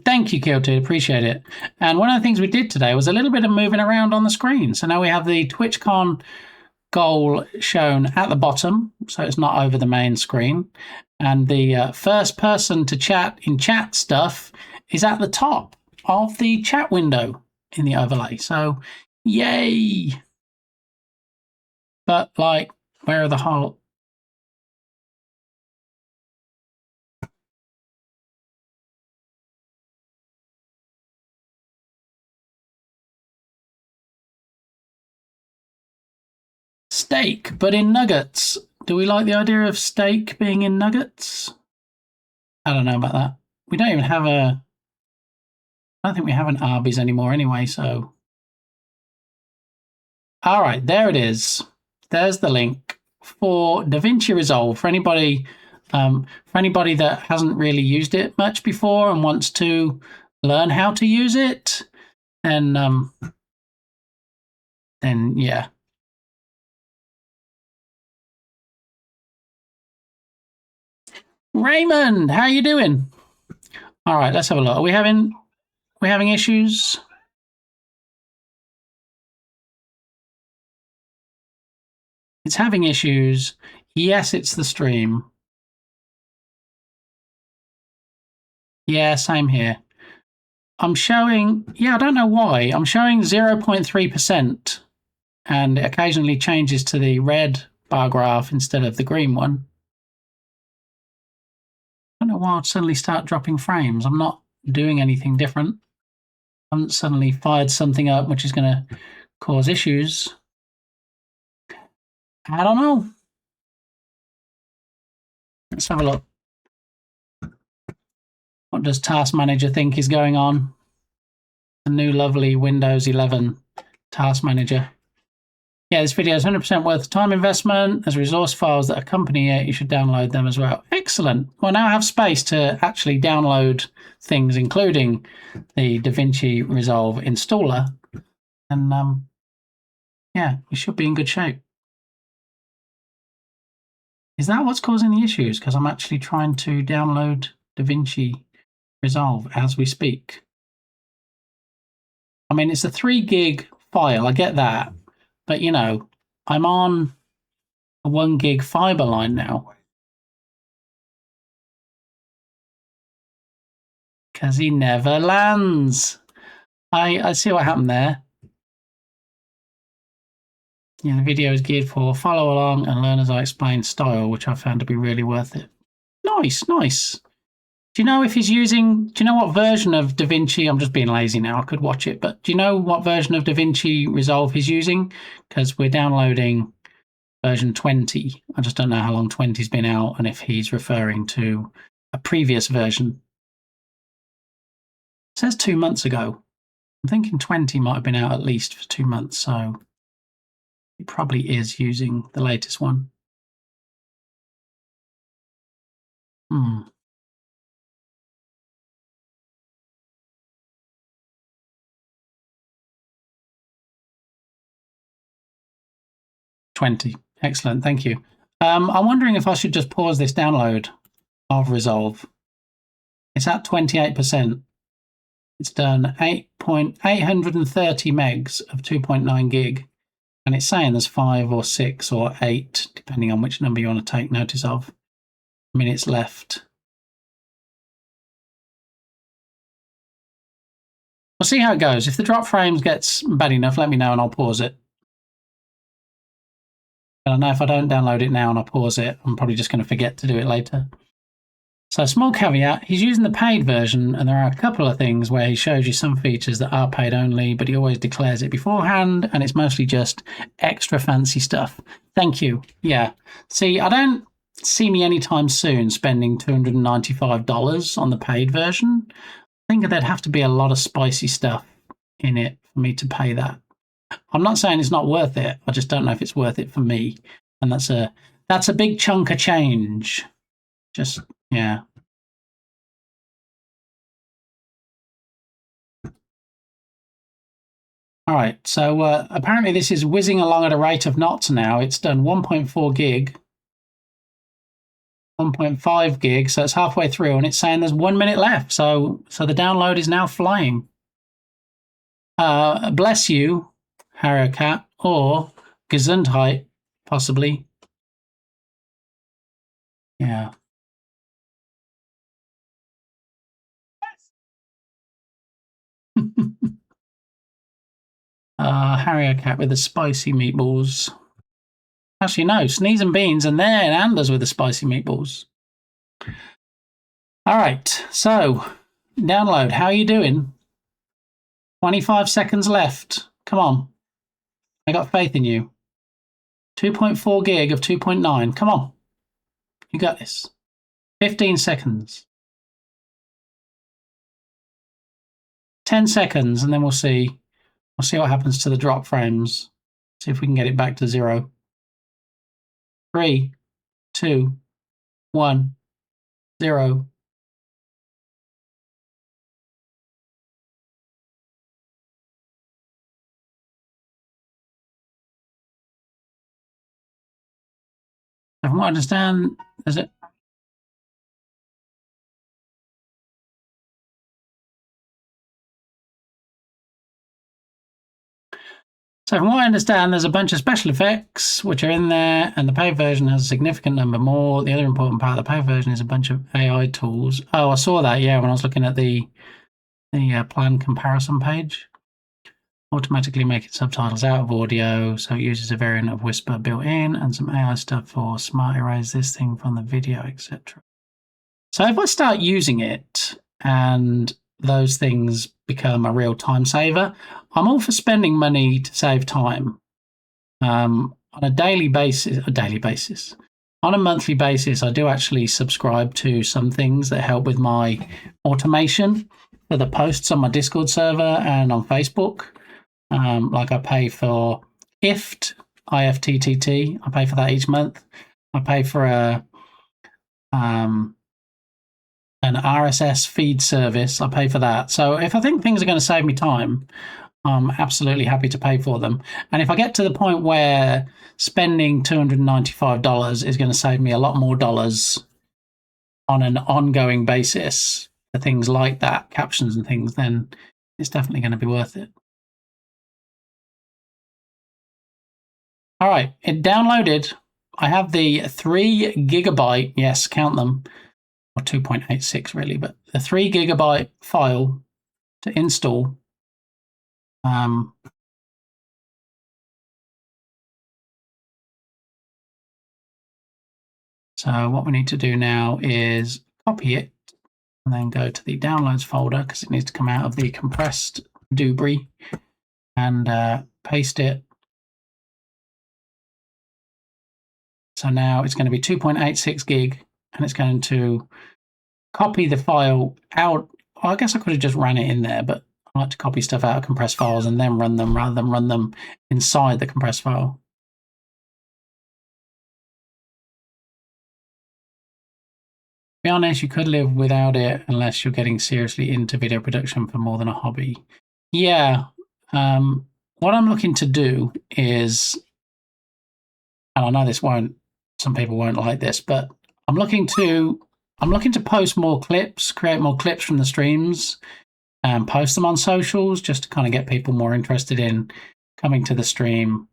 Thank you, Kyoto. Appreciate it. And one of the things we did today was a little bit of moving around on the screen. So now we have the TwitchCon goal shown at the bottom, so it's not over the main screen. And the first person to chat in chat stuff is at the top of the chat window in the overlay. So, yay! But, like, where are the whole... Steak, but in nuggets. Do we like the idea of steak being in nuggets? I don't know about that. We don't even have a... I don't think we have an Arby's anymore anyway, so... All right, there it is. There's the link for DaVinci Resolve. For anybody that hasn't really used it much before and wants to learn how to use it, then yeah. Raymond, how you doing? All right, let's have a look. Are we having issues? It's having issues. Yes, it's the stream. Yeah, same here. I'm showing, I don't know why. I'm showing 0.3% and it occasionally changes to the red bar graph instead of the green one. I don't know why I'd suddenly start dropping frames. I'm not doing anything different. I haven't suddenly fired something up which is going to cause issues. I don't know. Let's have a look. What does Task Manager think is going on? The new lovely Windows 11 Task Manager. Yeah, this video is 100% worth the time investment. There's resource files that accompany it. You should download them as well. Excellent. Well, now I have space to actually download things, including the DaVinci Resolve installer. And yeah, we should be in good shape. Is that what's causing the issues? Because I'm actually trying to download DaVinci Resolve as we speak. I mean, it's a 3 gig file, I get that. But, you know, I'm on a 1 gig fiber line now. Because he never lands. I see what happened there. Yeah, the video is geared for follow along and learn as I explain style, which I found to be really worth it. Nice, nice. Do you know if he's using, do you know what version of DaVinci, I'm just being lazy now, I could watch it, but do you know what version of DaVinci Resolve he's using? Because we're downloading version 20. I just don't know how long 20's been out and if he's referring to a previous version. It says 2 months ago. I'm thinking 20 might have been out at least for 2 months, so he probably is using the latest one. Hmm. $20. Excellent, thank you. I'm wondering if I should just pause this download of Resolve. It's at 28%. It's done 830 megs of 2.9 gig. And it's saying there's 5 or 6 or 8, depending on which number you want to take notice of, minutes left. We'll see how it goes. If the drop frames gets bad enough, let me know and I'll pause it. But I know if I don't download it now and I pause it, I'm probably just going to forget to do it later. So small caveat, he's using the paid version and there are a couple of things where he shows you some features that are paid only, but he always declares it beforehand and it's mostly just extra fancy stuff. Thank you. Yeah. See, I don't see me anytime soon spending $295 on the paid version. I think there'd have to be a lot of spicy stuff in it for me to pay that. I'm not saying it's not worth it. I just don't know if it's worth it for me. And that's a big chunk of change. Just, yeah. All right, so apparently this is whizzing along at a rate of knots now. It's done 1.4 gig, 1.5 gig, so it's halfway through, and it's saying there's 1 minute left. So the download is now flying. Bless you, Harrier, or Gesundheit, possibly. Yeah. Harrier Cat with the spicy meatballs. Actually, no, Sneeze and Beans, and then Anders with the spicy meatballs. All right, so download. How are you doing? 25 seconds left. Come on. I got faith in you. 2.4 gig of 2.9. Come on. You got this. 15 seconds. 10 seconds, and then we'll see. We'll see what happens to the drop frames. See if we can get it back to 0. 3, 2, 1, 0. From what I understand, is it? So from what I understand, there's a bunch of special effects which are in there, and the paid version has a significant number more. The other important part of the paid version is a bunch of AI tools. Oh, I saw that, yeah, when I was looking at the plan comparison page. Automatically making subtitles out of audio, so it uses a variant of Whisper built in, and some AI stuff for smart erase this thing from the video, etc. So if I start using it and those things become a real time saver, I'm all for spending money to save time. On a daily basis, on a monthly basis, I do actually subscribe to some things that help with my automation for the posts on my Discord server and on Facebook. Like I pay for IFTTT. I pay for that each month. I pay for an RSS feed service. I pay for that. So if I think things are going to save me time, I'm absolutely happy to pay for them. And if I get to the point where spending $295 is going to save me a lot more dollars on an ongoing basis for things like that, captions and things, then it's definitely going to be worth it. All right, it downloaded. I have the 3 gigabyte, yes, count them, or 2.86 really, but the 3 gigabyte file to install. So what we need to do now is copy it and then go to the downloads folder because it needs to come out of the compressed debris and paste it. So now it's going to be 2.86 gig and it's going to copy the file out. Well, I guess I could have just ran it in there, but I like to copy stuff out of compressed files and then run them rather than run them inside the compressed file. To be honest, you could live without it unless you're getting seriously into video production for more than a hobby. Yeah. What I'm looking to do is, and I know some people won't like this, but I'm looking to post more clips, create more clips from the streams and post them on socials just to kind of get people more interested in coming to the stream,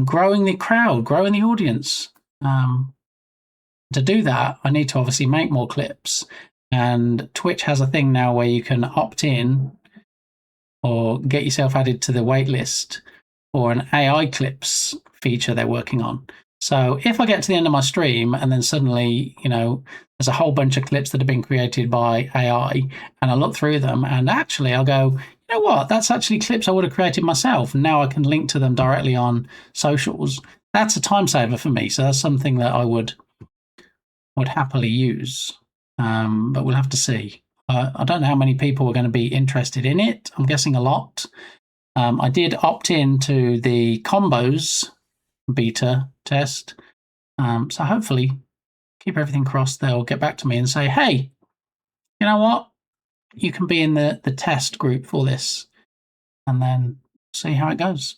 growing the crowd, growing the audience. To do that, I need to obviously make more clips, and Twitch has a thing now where you can opt in or get yourself added to the waitlist for an AI clips feature they're working on. So if I get to the end of my stream and then suddenly, there's a whole bunch of clips that have been created by AI and I look through them and actually I'll go, you know what, that's actually clips I would have created myself. And now I can link to them directly on socials. That's a time saver for me. So that's something that I would happily use, but we'll have to see. I don't know how many people are going to be interested in it. I'm guessing a lot. I did opt in to the combos beta test, so hopefully, keep everything crossed, they'll get back to me and say, hey, you know what? You can be in the test group for this, and then see how it goes.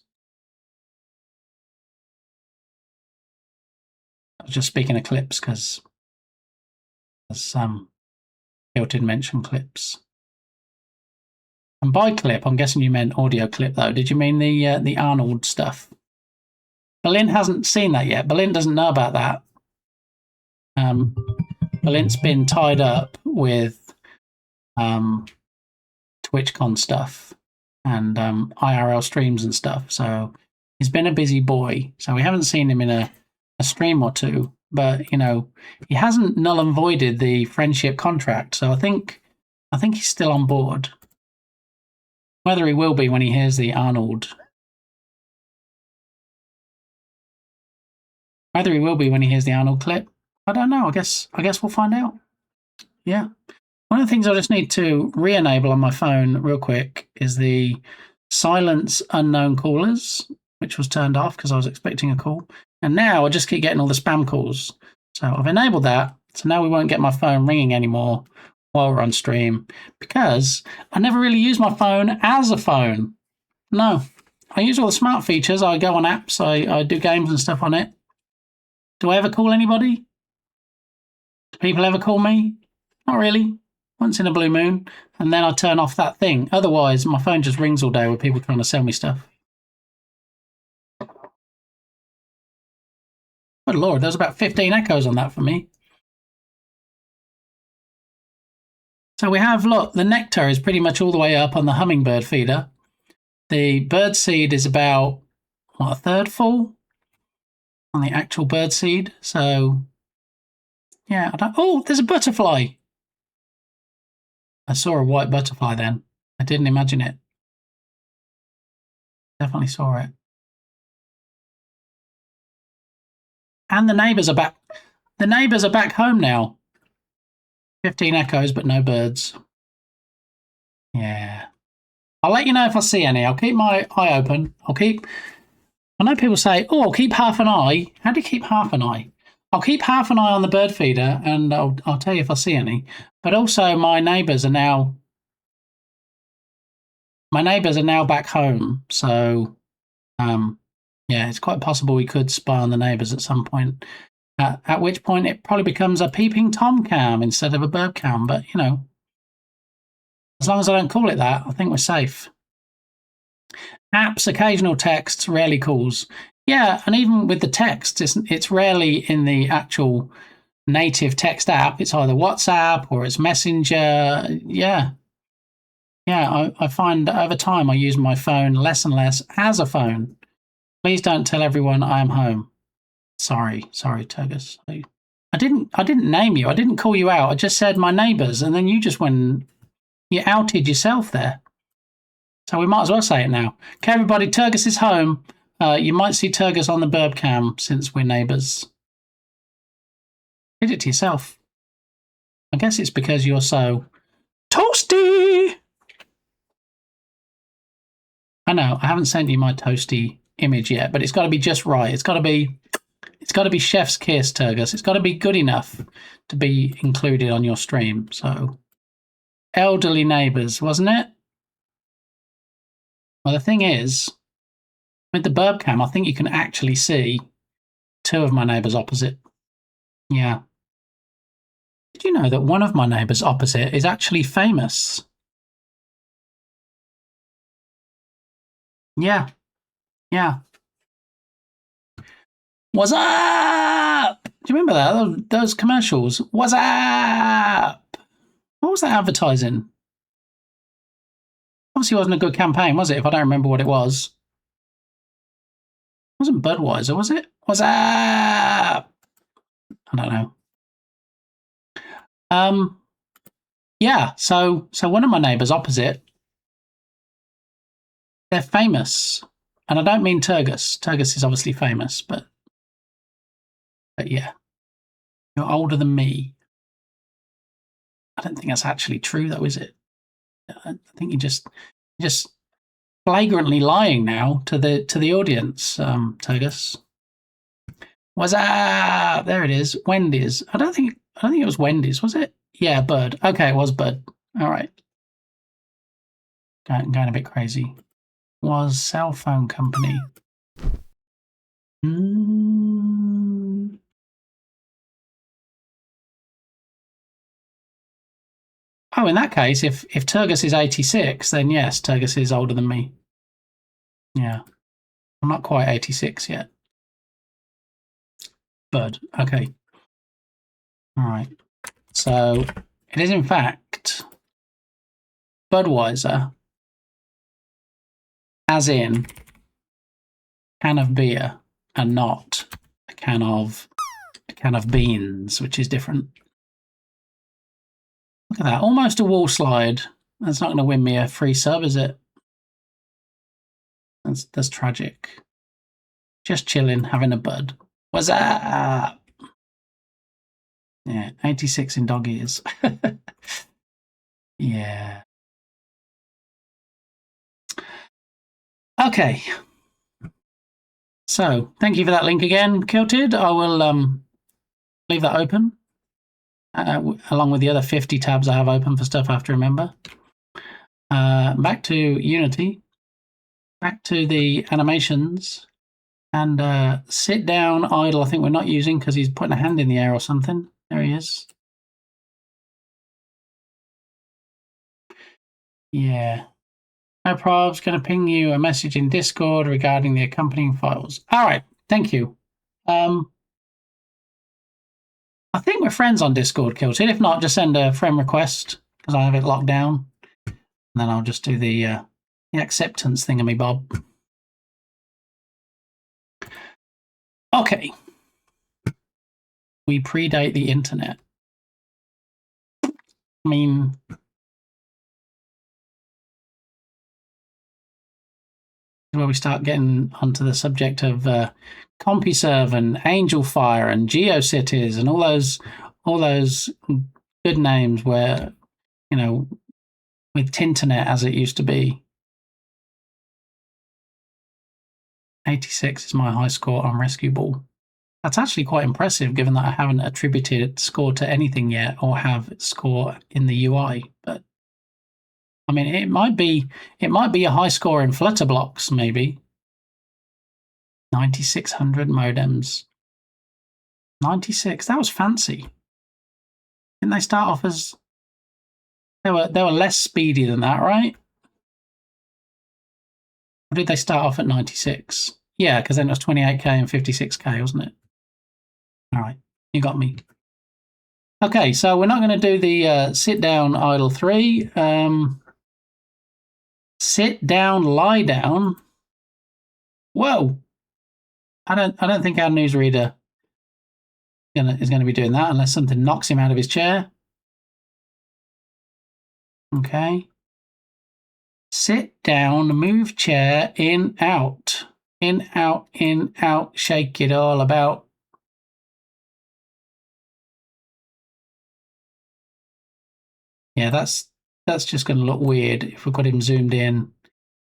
I was just speaking of clips because Bill did mention clips. And by clip, I'm guessing you meant audio clip, though. Did you mean the Arnold stuff? Berlin hasn't seen that yet. Berlin doesn't know about that. Berlin's been tied up with TwitchCon stuff and IRL streams and stuff. So he's been a busy boy. So we haven't seen him in a stream or two. But he hasn't null and voided the friendship contract, so I think he's still on board. Whether he will be when he hears the Arnold, clip, I don't know. I guess we'll find out. Yeah, one of the things I just need to re-enable on my phone real quick is the silence unknown callers, which was turned off because I was expecting a call. And now I just keep getting all the spam calls. So I've enabled that. So now we won't get my phone ringing anymore while we're on stream because I never really use my phone as a phone. No, I use all the smart features. I go on apps. I do games and stuff on it. Do I ever call anybody? Do people ever call me? Not really. Once in a blue moon. And then I turn off that thing. Otherwise, my phone just rings all day with people trying to sell me stuff. Good Lord, there's about 15 echoes on that for me. So we have, look, the nectar is pretty much all the way up on the hummingbird feeder. The bird seed is about, a third full on the actual bird seed. So, yeah, oh, there's a butterfly. I saw a white butterfly then. I didn't imagine it. Definitely saw it. And the neighbours are back. The neighbours are back home now. 15 echoes, but no birds. Yeah. I'll let you know if I see any. I'll keep my eye open. I know people say, oh, I'll keep half an eye. How do you keep half an eye? I'll keep half an eye on the bird feeder and I'll tell you if I see any. But also my neighbours are now back home. So, yeah, it's quite possible we could spy on the neighbours at some point, at which point it probably becomes a peeping Tom cam instead of a bird cam. But, as long as I don't call it that, I think we're safe. Apps, occasional texts, rarely calls. Yeah, and even with the text, it's rarely in the actual native text app. It's either WhatsApp or it's Messenger. Yeah. Yeah, I find that over time I use my phone less and less as a phone. Please don't tell everyone I am home. Sorry, Turgus. I didn't name you. I didn't call you out. I just said my neighbours, and then you just went. You outed yourself there. So we might as well say it now. Okay, everybody, Turgus is home. You might see Turgus on the burb cam since we're neighbours. Did it to yourself. I guess it's because you're so toasty. I know, I haven't sent you my toasty image yet, but it's got to be just right. It's got to be chef's kiss, Turgus. It's got to be good enough to be included on your stream. So, elderly neighbours, wasn't it? Well, the thing is, with the burb cam, I think you can actually see two of my neighbours opposite. Yeah. Did you know that one of my neighbours opposite is actually famous? Yeah. Yeah. What's up? Do you remember that? Those commercials? What's up? What was that advertising? Obviously, it wasn't a good campaign, was it? If I don't remember what it was. It wasn't Budweiser, was it? What's up? I don't know. Yeah, so one of my neighbours opposite, they're famous. And I don't mean Turgus. Turgus is obviously famous, but yeah. You're older than me. I don't think that's actually true though, is it? I think you're just flagrantly lying now to the audience, Turgus. What's up? There it is. Wendy's. I don't think it was Wendy's, was it? Yeah, Bud. Okay, it was Bud. All right. Going a bit crazy. Was cell phone company. Oh, in that case, if Turgus is 86, then yes, Turgus is older than me. Yeah. I'm not quite 86 yet. Bud. Okay. All right. So it is in fact Budweiser, as in can of beer, and not a can of beans, which is different. Look at that, almost a wall slide. That's not going to win me a free sub, is it? That's tragic. Just chilling, having a bud. What's up? Yeah, 86 in dog ears. Yeah. Okay. So, thank you for that link again, Kilted. I will leave that open, along with the other 50 tabs I have open for stuff I have to remember. Back to Unity. Back to the animations. And sit down idle, I think we're not using because he's putting a hand in the air or something. There he is. Yeah. No probs. Going to ping you a message in Discord regarding the accompanying files. All right. Thank you. I think we're friends on Discord, Kilted. If not, just send a friend request because I have it locked down. And then I'll just do the acceptance thingamabob. Okay. We predate the internet. I mean, where we start getting onto the subject of CompuServe and AngelFire and GeoCities and all those good names where, you know, with Tinternet as it used to be. 86 is my high score on Rescue Ball. That's actually quite impressive given that I haven't attributed score to anything yet or have score in the UI. But I mean, it might be a high score in Flutterblocks, maybe. 9600 modems. 96. That was fancy. Didn't they start off as they were less speedy than that, right? Or did they start off at 96? Yeah, because then it was 28k and 56k, wasn't it? All right, you got me. Okay, so we're not going to do the sit down idle 3. Sit down, lie down. Whoa! I don't think our newsreader gonna be doing that unless something knocks him out of his chair. Okay. Sit down, move chair, in, out. In, out, shake it all about. Yeah, that's just going to look weird if we've got him zoomed in,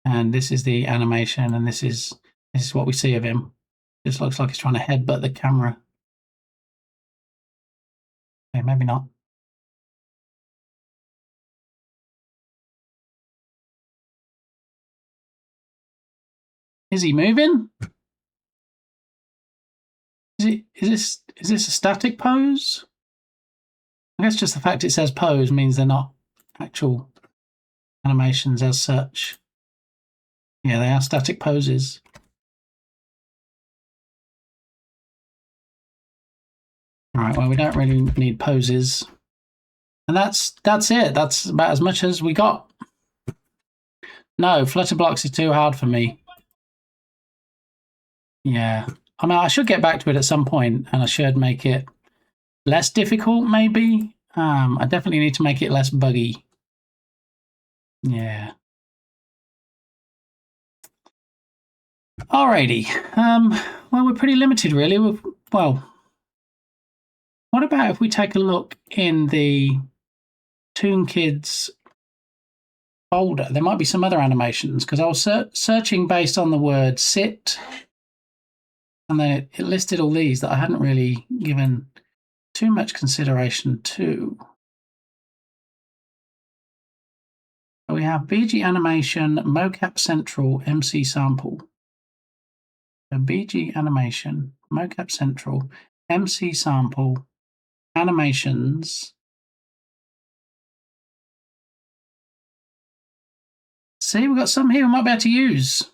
and this is the animation, and this is what we see of him. Just looks like he's trying to headbutt the camera. Okay, maybe not. Is he moving? Is this a static pose? I guess just the fact it says pose means they're not actual animations as such. Yeah, they are static poses. All right, well, we don't really need poses. And that's it. That's about as much as we got. No, Flutter Blocks is too hard for me. Yeah. I mean, I should get back to it at some point, and I should make it less difficult, maybe. I definitely need to make it less buggy. Yeah. Alrighty. Well, we're pretty limited, really. Well, what about if we take a look in the Toon Kids folder? There might be some other animations, because I was searching based on the word sit, and then it listed all these that I hadn't really given too much consideration to. So we have BG Animation, Mocap Central, MC Sample. So BG Animation, Mocap Central, MC Sample, Animations. See, we've got some here we might be able to use.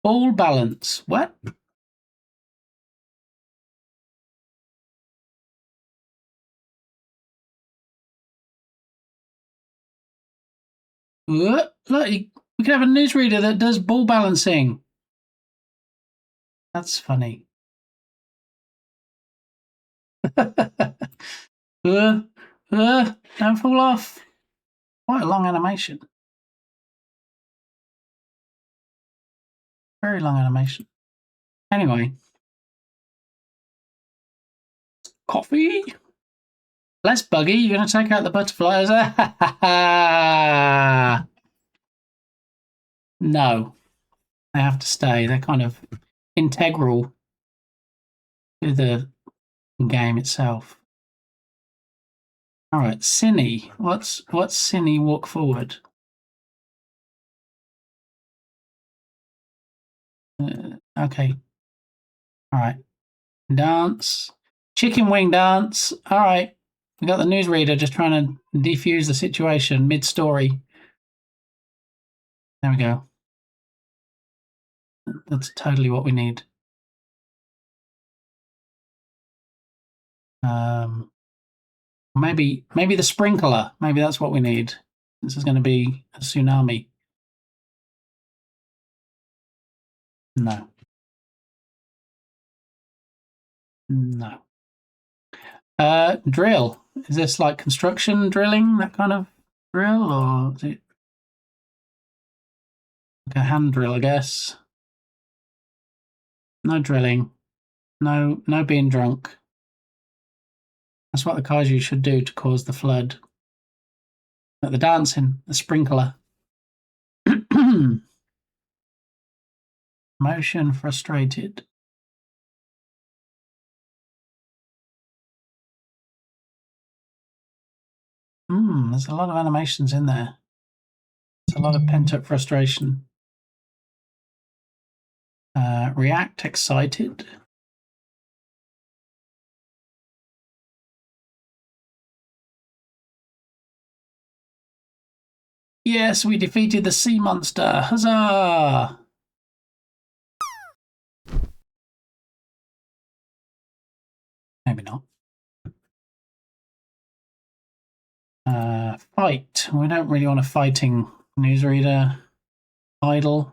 Ball balance. What? Look, we could have a newsreader that does ball balancing. That's funny. Don't fall off. Quite a long animation. Very long animation. Anyway. Coffee. Less buggy. You're going to take out the butterflies. No. They have to stay. They're kind of integral to the game itself. All right, Cine. What's Cine walk forward? Okay. All right. Dance. Chicken wing dance. All right. We got the newsreader just trying to defuse the situation mid-story. There we go. That's totally what we need. Maybe the sprinkler. Maybe that's what we need. This is going to be a tsunami. No. No. Drill. Is this like construction drilling, that kind of drill, or is it like a hand drill, I guess? No drilling. No being drunk. That's what the kaiju should do to cause the flood. But the dancing, the sprinkler. Motion frustrated. There's a lot of animations in there. There's a lot of pent-up frustration. React excited. Yes, we defeated the sea monster. Huzzah! Maybe not. Fight. We don't really want a fighting newsreader. Idle.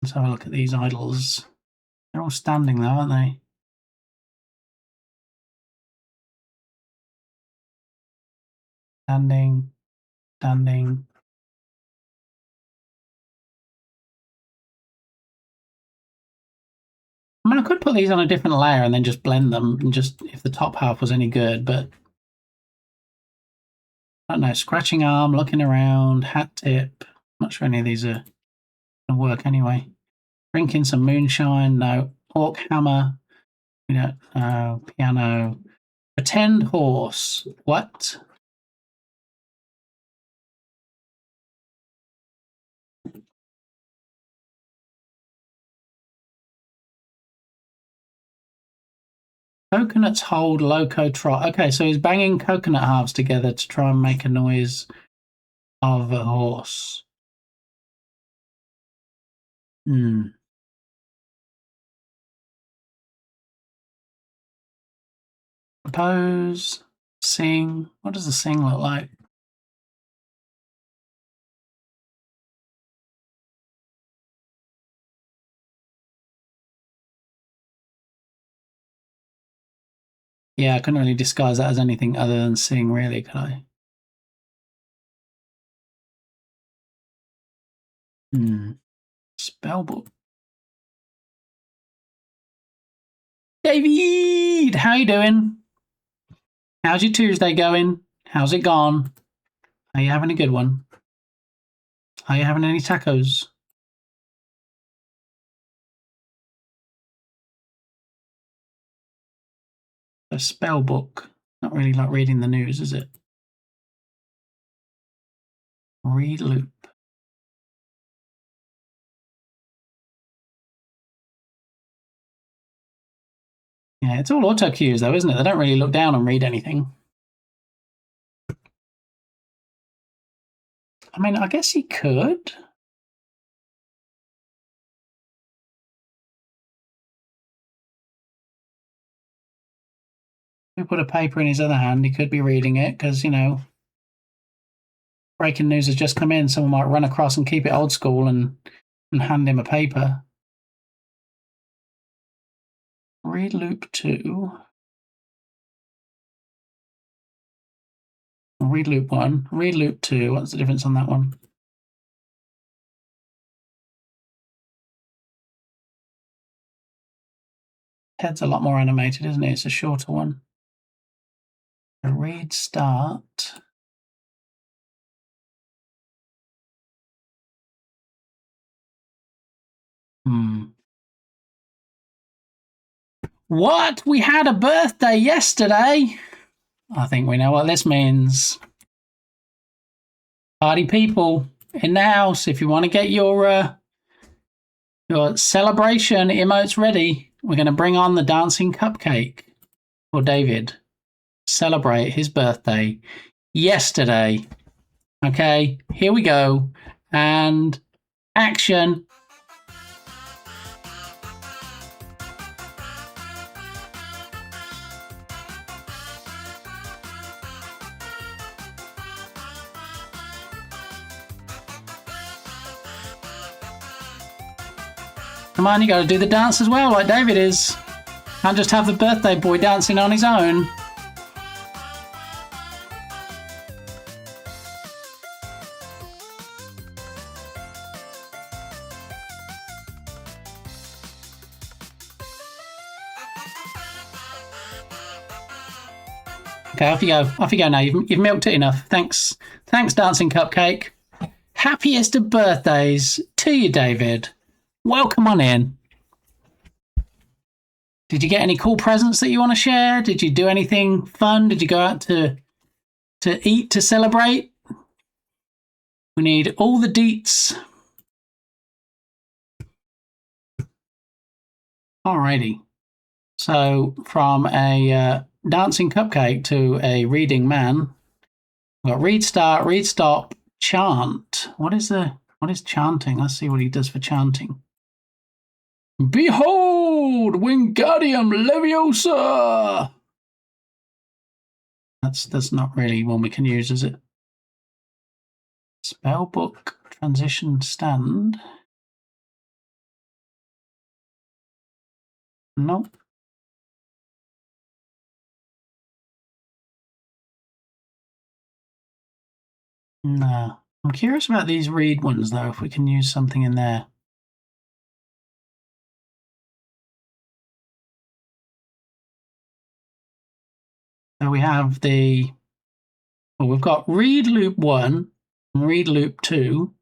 Let's have a look at these idols. They're all standing though, aren't they? Standing, standing. I mean, I could put these on a different layer and then just blend them, and just if the top half was any good, but I don't know. Scratching arm, looking around, hat tip. Not sure any of these are gonna work anyway. Drinking some moonshine, no. Orc hammer, we don't know. Piano. Pretend horse. What? Coconuts hold loco trot. Okay, so he's banging coconut halves together to try and make a noise of a horse. Hmm. Propose. Sing. What does the sing look like? Yeah, I couldn't really disguise that as anything other than sing, really, could I? Spellbook. David, how you doing? How's your Tuesday going? How's it gone? Are you having a good one? Are you having any tacos? A spell book. Not really like reading the news, is it? Read loop. Yeah, it's all auto cues though, isn't it? They don't really look down and read anything. I mean, I guess he could. If we put a paper in his other hand, he could be reading it because, you know, breaking news has just come in. Someone might run across and keep it old school and hand him a paper. Read loop 2. Read loop 1. Read loop 2. What's the difference on that one? Head's a lot more animated, isn't it? It's a shorter one. A read start. What? We had a birthday yesterday? I think we know what this means. Party people in the house, if you want to get your celebration emotes ready, we're going to bring on the dancing cupcake for David. Celebrate his birthday yesterday. Okay, here we go. And action. Come on, you got to do the dance as well, like David is. Can't just have the birthday boy dancing on his own. Okay, off you go. Off you go now. You've milked it enough. Thanks, dancing cupcake. Happiest of birthdays to you, David. Welcome on in. Did you get any cool presents that you want to share? Did you do anything fun? Did you go out to eat to celebrate? We need all the deets. Alrighty. So from a dancing cupcake to a reading man, we've got read start, read stop, chant. What is chanting? Let's see what he does for chanting. Behold, Wingardium Leviosa! That's not really one we can use, is it? Spellbook, transition stand. Nope. No. I'm curious about these read ones, though, if we can use something in there. So we have we've got read loop 1, and read loop 2,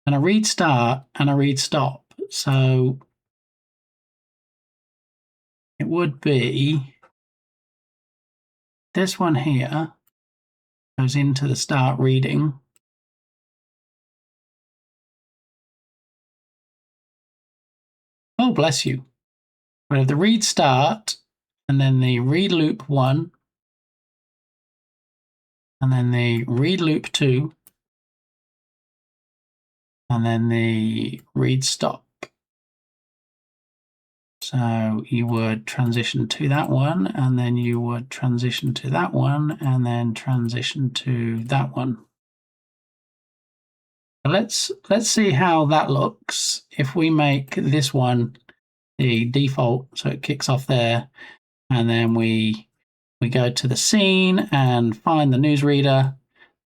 and a read start and a read stop. So it would be this one here goes into the start reading. Oh, bless you. We have the read start, and then the read loop 1, and then the read loop 2, and then the read stop. So you would transition to that one, and then you would transition to that one, and then transition to that one. Let's see how that looks if we make this one the default, so it kicks off there, and then we go to the scene and find the newsreader.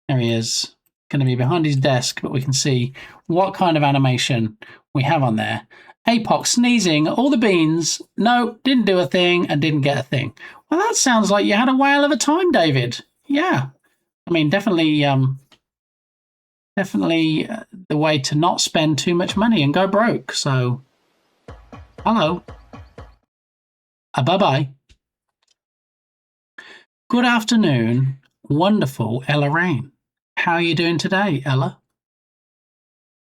There he is, going to be behind his desk, but we can see what kind of animation we have on there. Apoc sneezing, all the beans. No, didn't do a thing and didn't get a thing. Well, that sounds like you had a whale of a time, David. Yeah. I mean, definitely the way to not spend too much money and go broke. So, hello. Bye-bye. Good afternoon, wonderful Ella Rain. How are you doing today, Ella?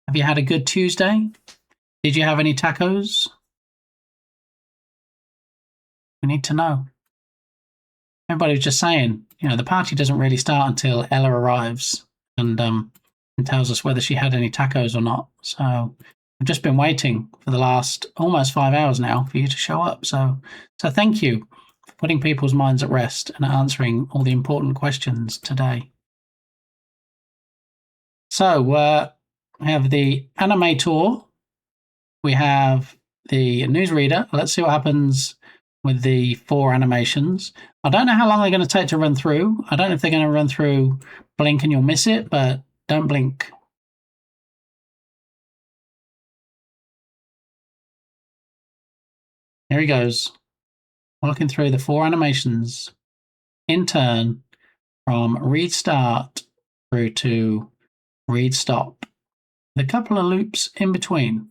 Have you had a good Tuesday? Did you have any tacos? We need to know. Everybody was just saying, the party doesn't really start until Ella arrives and tells us whether she had any tacos or not. So I've just been waiting for the last almost 5 hours now for you to show up. So thank you for putting people's minds at rest and answering all the important questions today. So we have the animator. We have the newsreader. Let's see what happens with the 4 animations. I don't know how long they're going to take to run through. I don't know if they're going to run through blink and you'll miss it, but don't blink. Here he goes. Working through the 4 animations in turn from read start through to read stop. With a couple of loops in between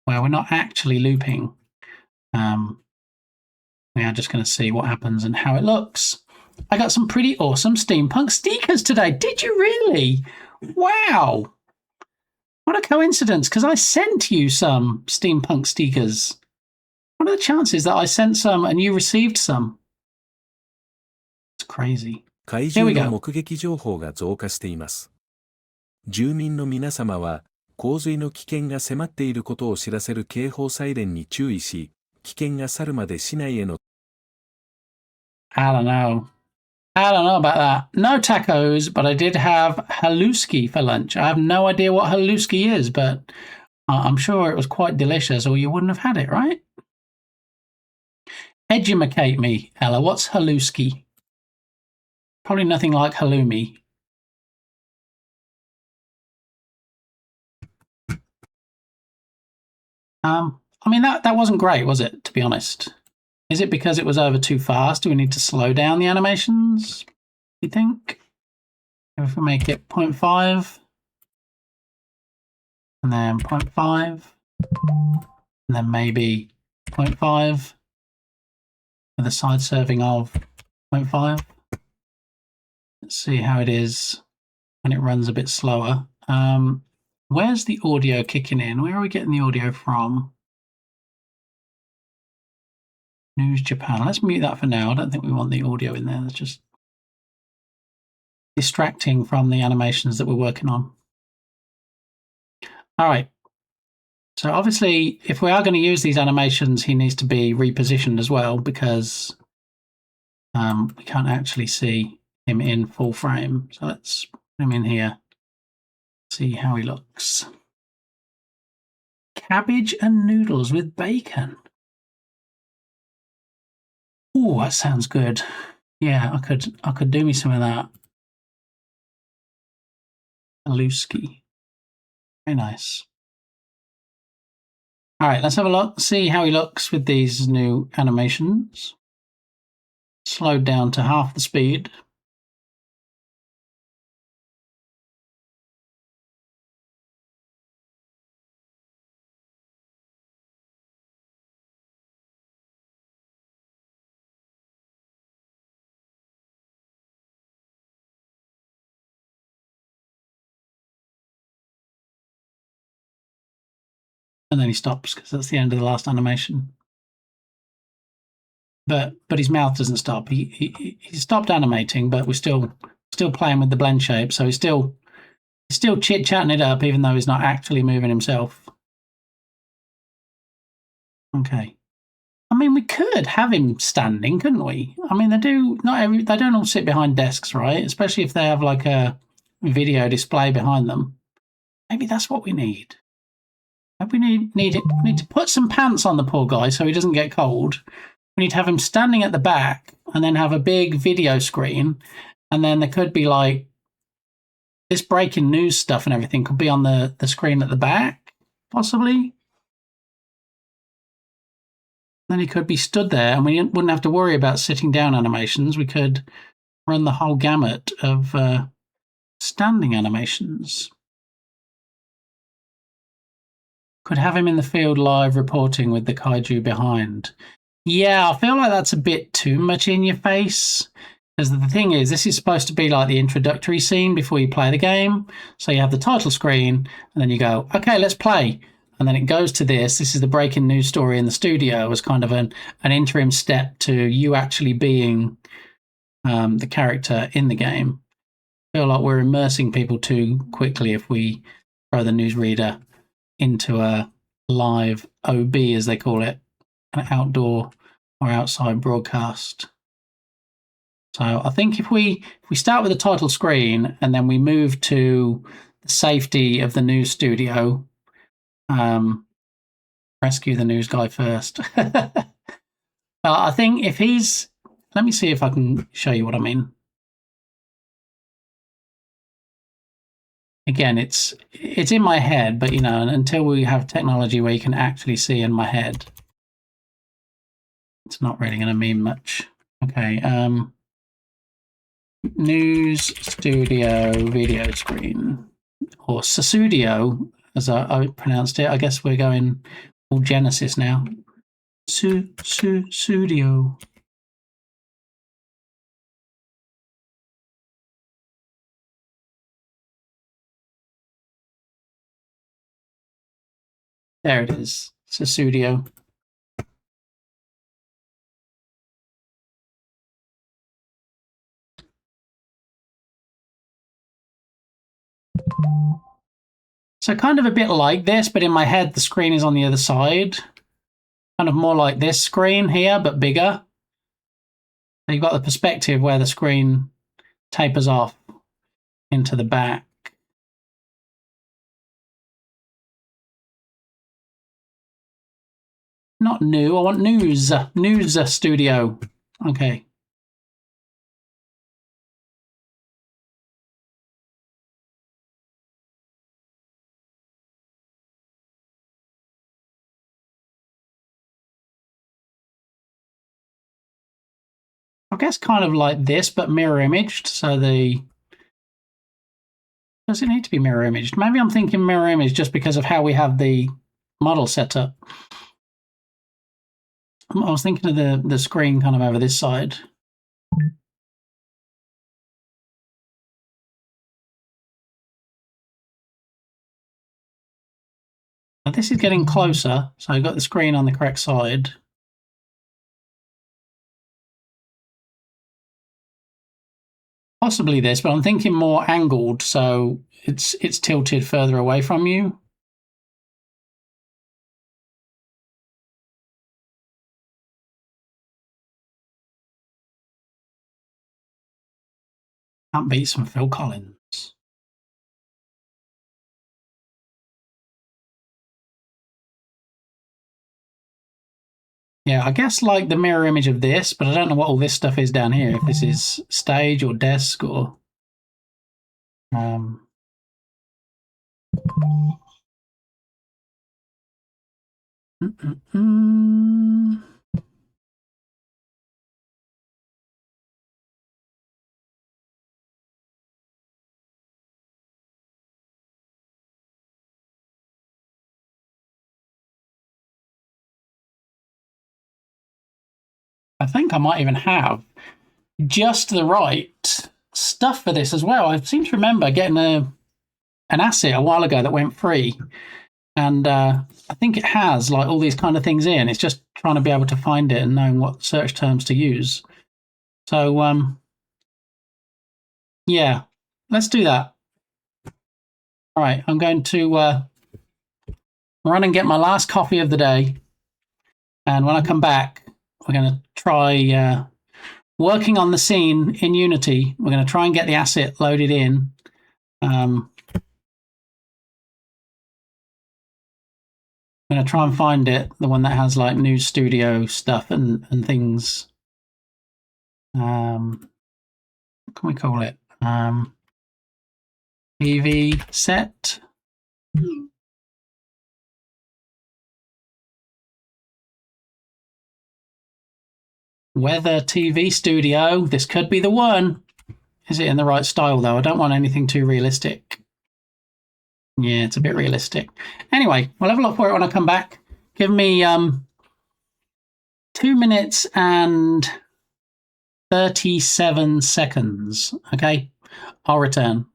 where we're not actually looping. We are just going to see what happens and how it looks. I got some pretty awesome steampunk stickers today. Did you really? Wow. What a coincidence, because I sent you some steampunk stickers. What are the chances that I sent some and you received some? It's crazy. 怪獣の目撃情報が増加しています。住民の皆様は、洪水の危険が迫っていることを知らせる警報サイレンに注意し、危険が去るまで市内への I don't know about that. No tacos, but I did have haluski for lunch. I have no idea what haluski is, but I'm sure it was quite delicious or you wouldn't have had it, right? Edumacate me, Ella. What's haluski? Probably nothing like halloumi. I mean, that wasn't great, was it, to be honest? Is it because it was over too fast? Do we need to slow down the animations, you think? If we make it 0.5, and then 0.5, and then maybe 0.5, with a side serving of 0.5. Let's see how it is when it runs a bit slower. Where's the audio kicking in? Where are we getting the audio from? News Japan. Let's mute that for now. I don't think we want the audio in there. That's just distracting from the animations that we're working on. All right. So obviously, if we are going to use these animations, he needs to be repositioned as well because we can't actually see him in full frame. So let's put him in here. See how he looks. Cabbage and noodles with bacon. Oh, that sounds good. Yeah, I could do me some of that. Aluski. Very nice. All right, let's have a look. See how he looks with these new animations. Slowed down to half the speed. And then he stops because that's the end of the last animation. But his mouth doesn't stop. He stopped animating, but we're still playing with the blend shape. So he's still chit chatting it up, even though he's not actually moving himself. Okay. I mean, we could have him standing, couldn't we? I mean, they don't all sit behind desks, right? Especially if they have like a video display behind them. Maybe that's what we need. Maybe we need to put some pants on the poor guy so he doesn't get cold. We need to have him standing at the back and then have a big video screen. And then there could be like this breaking news stuff and everything could be on the screen at the back, possibly. Then he could be stood there and we wouldn't have to worry about sitting down animations. We could run the whole gamut of standing animations. Could have him in the field live reporting with the kaiju behind. Yeah, I feel like that's a bit too much in your face. Because the thing is, this is supposed to be like the introductory scene before you play the game. So you have the title screen, and then you go, okay, let's play. And then it goes to this. This is the breaking news story in the studio as kind of an interim step to you actually being the character in the game. I feel like we're immersing people too quickly if we throw the newsreader into a live OB, as they call it, an outdoor or outside broadcast. So I think if we start with the title screen and then we move to the safety of the news studio, rescue the news guy first. I think if he's, let me see if I can show you what I mean. Again, it's in my head, but until we have technology where you can actually see in my head, it's not really going to mean much. Okay, news studio video screen, or Susudio, as I pronounced it. I guess we're going all Genesis now. Studio. There it is. Susudio. So kind of a bit like this, but in my head, the screen is on the other side. Kind of more like this screen here, but bigger. So you've got the perspective where the screen tapers off into the back. Not new, I want news. News studio. Okay. I guess kind of like this, but mirror imaged. So does it need to be mirror imaged? Maybe I'm thinking mirror image just because of how we have the model set up. I was thinking of the screen kind of over this side. Now this is getting closer, so I've got the screen on the correct side. Possibly this, but I'm thinking more angled, so it's tilted further away from you. Can't beat some Phil Collins. Yeah, I guess like the mirror image of this, but I don't know what all this stuff is down here. If this is stage or desk or um. I think I might even have just the right stuff for this as well. I seem to remember getting an asset a while ago that went free, and I think it has like all these kind of things in. It's just trying to be able to find it and knowing what search terms to use. So yeah, let's do that. All right, I'm going to run and get my last coffee of the day, and when I come back, we're going to try working on the scene in Unity. We're going to try and get the asset loaded in. I'm going to try and find it, the one that has like news studio stuff and things. What can we call it? TV set. Weather TV studio. This could be the one. Is it in the right style though? I don't want anything too realistic. Yeah, it's a bit realistic. Anyway, we'll have a look for it when I come back. Give me 2 minutes and 37 seconds. Okay, I'll return.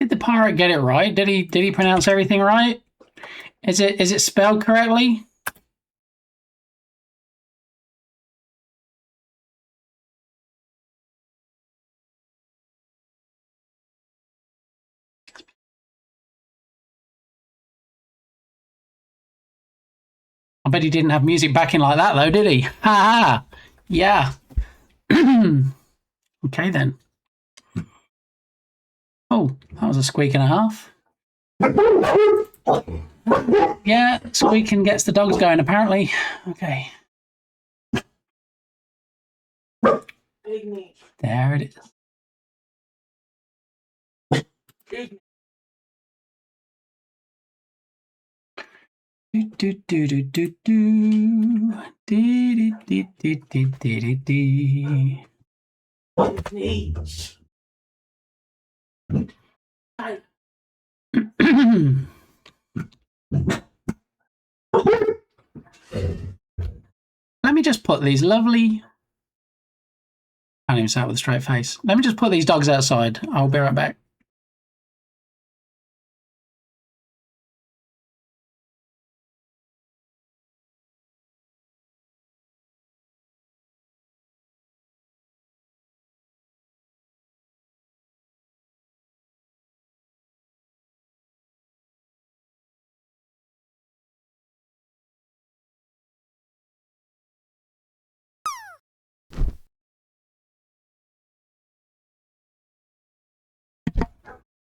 Did the pirate get it right? Did he pronounce everything right? Is it spelled correctly? I bet he didn't have music backing like that though, did he? Ha ha. Yeah. Okay then. Oh, that was a squeak and a half. Yeah, squeaking gets the dogs going apparently. Okay. There it is. Do do do do do do. Dee dee dee dee dee dee dee. Let me just put these lovely. I can't even say it with a straight face. Let me just put these dogs outside. I'll be right back.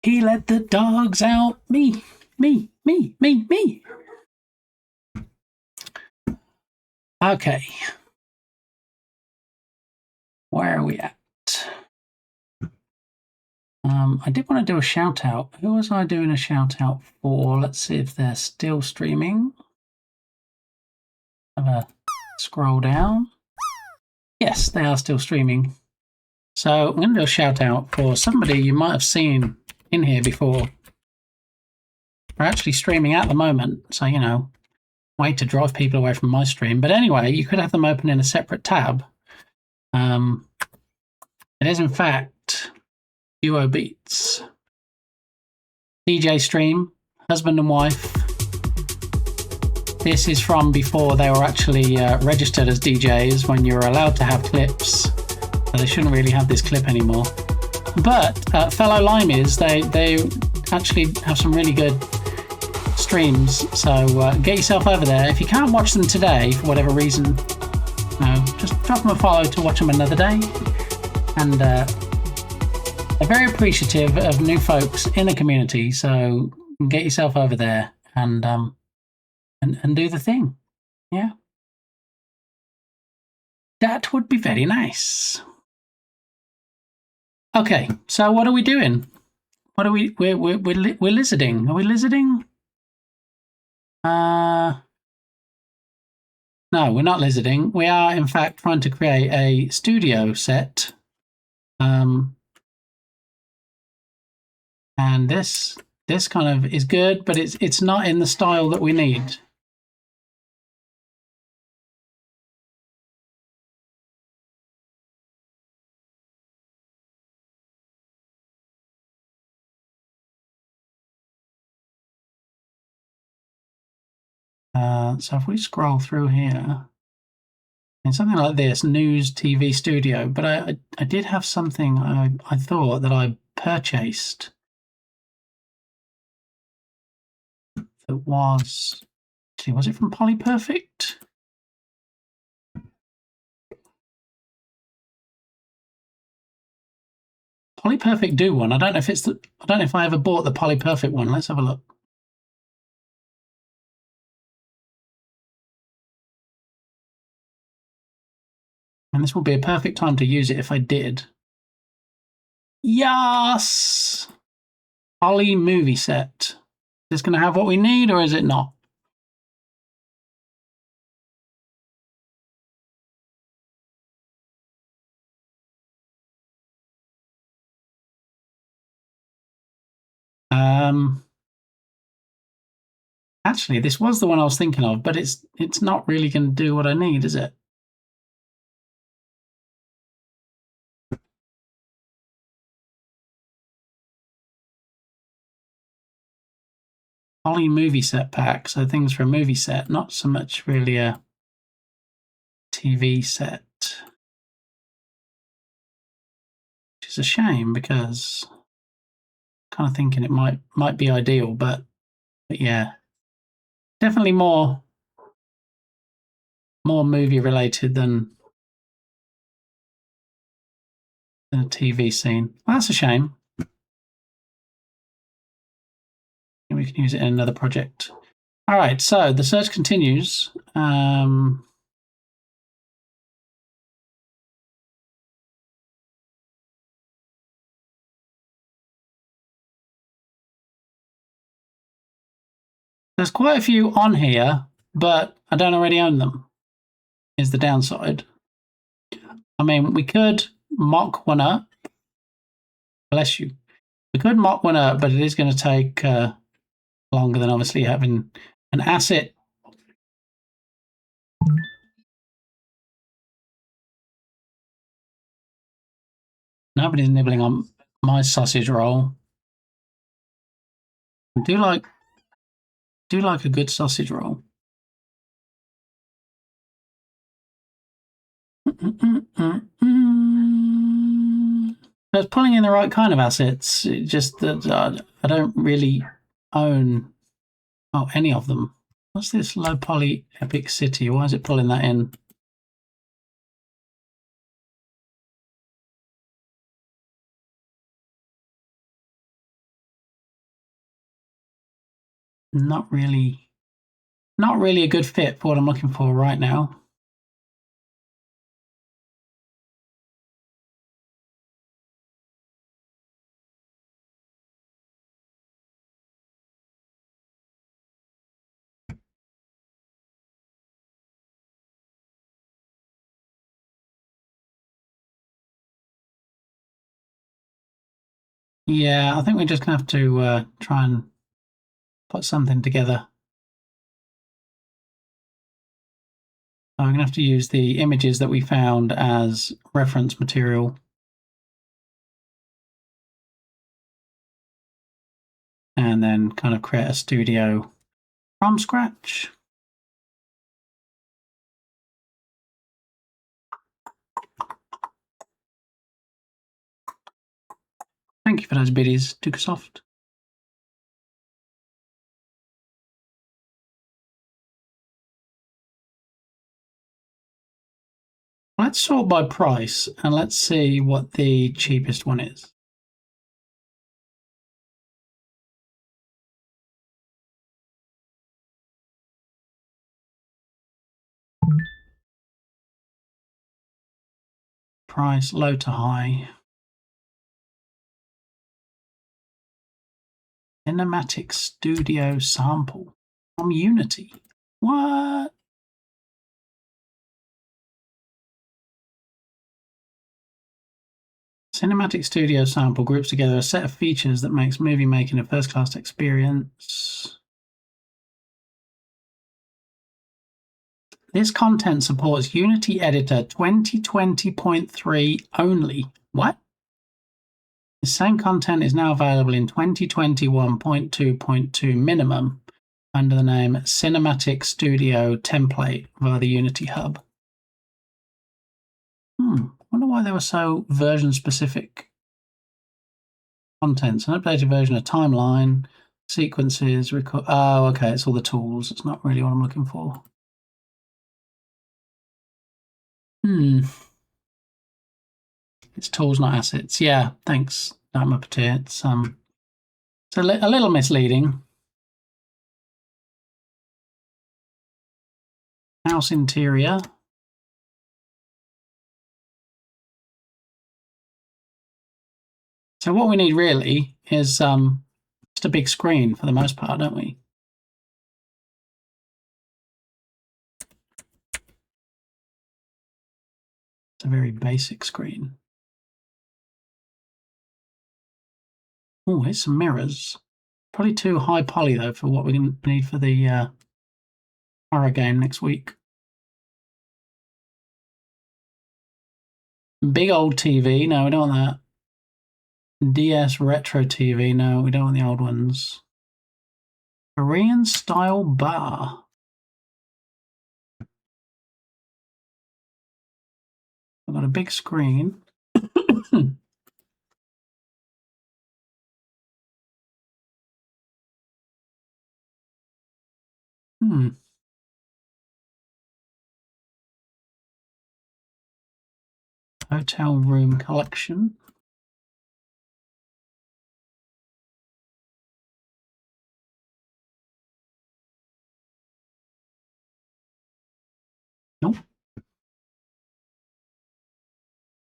He let the dogs out. Me. Okay. Where are we at? I did want to do a shout out. Who was I doing a shout out for? Let's see if they're still streaming. Have a scroll down. Yes, they are still streaming. So I'm going to do a shout out for somebody you might have seen in here before. They're actually streaming at the moment, so you know, way to drive people away from my stream. But anyway, you could have them open in a separate tab. It is in fact Duo Beats. DJ stream, husband and wife. This is from before they were actually registered as DJs, when you were allowed to have clips. So they shouldn't really have this clip anymore. But fellow Limeys, they actually have some really good streams. So get yourself over there. If you can't watch them today for whatever reason, just drop them a follow to watch them another day. And they're very appreciative of new folks in the community. So get yourself over there and do the thing. Yeah. That would be very nice. Okay, so what are we doing? What are we're lizarding. Are we lizarding? No, we're not lizarding. We are in fact trying to create a studio set. And this kind of is good, but it's not in the style that we need. So if we scroll through here, and something like this, news TV studio, but I did have something I thought that I purchased that was, actually, was it from Polyperfect? Polyperfect do one. I don't know if I ever bought the Polyperfect one. Let's have a look. And this will be a perfect time to use it if I did. Yes! Poly movie set. Is this going to have what we need, or is it not? Actually, this was the one I was thinking of, but it's not really going to do what I need, is it? Poly movie set pack, so things for a movie set, not so much really a TV set. Which is a shame because I'm kind of thinking it might be ideal, but yeah. Definitely more movie related than a TV scene. Well, that's a shame. We can use it in another project. All right, so the search continues. There's quite a few on here, but I don't already own them, is the downside. I mean, we could mock one up. Bless you. We could mock one up, but it is going to take longer than obviously having an asset. Nobody's nibbling on my sausage roll. I do like a good sausage roll. But it's pulling in the right kind of assets. It just that I don't really own any of them. What's this low poly epic city? Why is it pulling that in? Not really a good fit for what I'm looking for right now. Yeah, I think we're just going to have to try and put something together. I'm going to have to use the images that we found as reference material. And then kind of create a studio from scratch. Thank you for those biddies, Dukesoft. Let's sort by price and let's see what the cheapest one is. Price low to high. Cinematic Studio sample from Unity. What? Cinematic Studio sample groups together a set of features that makes movie making a first-class experience. This content supports Unity Editor 2020.3 only. What? The same content is now available in 2021.2.2 minimum under the name Cinematic Studio Template via the Unity Hub. Wonder why they were so version-specific contents. An updated version of timeline, sequences, record. Oh, okay, it's all the tools. It's not really what I'm looking for. It's tools, not assets. Yeah, thanks, Dharmapatir. It's a little misleading. House interior. So what we need really is just a big screen for the most part, don't we? It's a very basic screen. Oh, here's some mirrors. Probably too high poly though for what we need for the horror game next week. Big old TV. No, we don't want that. DS retro TV. No, we don't want the old ones. Korean style bar. I've got a big screen. Hotel room collection. Nope.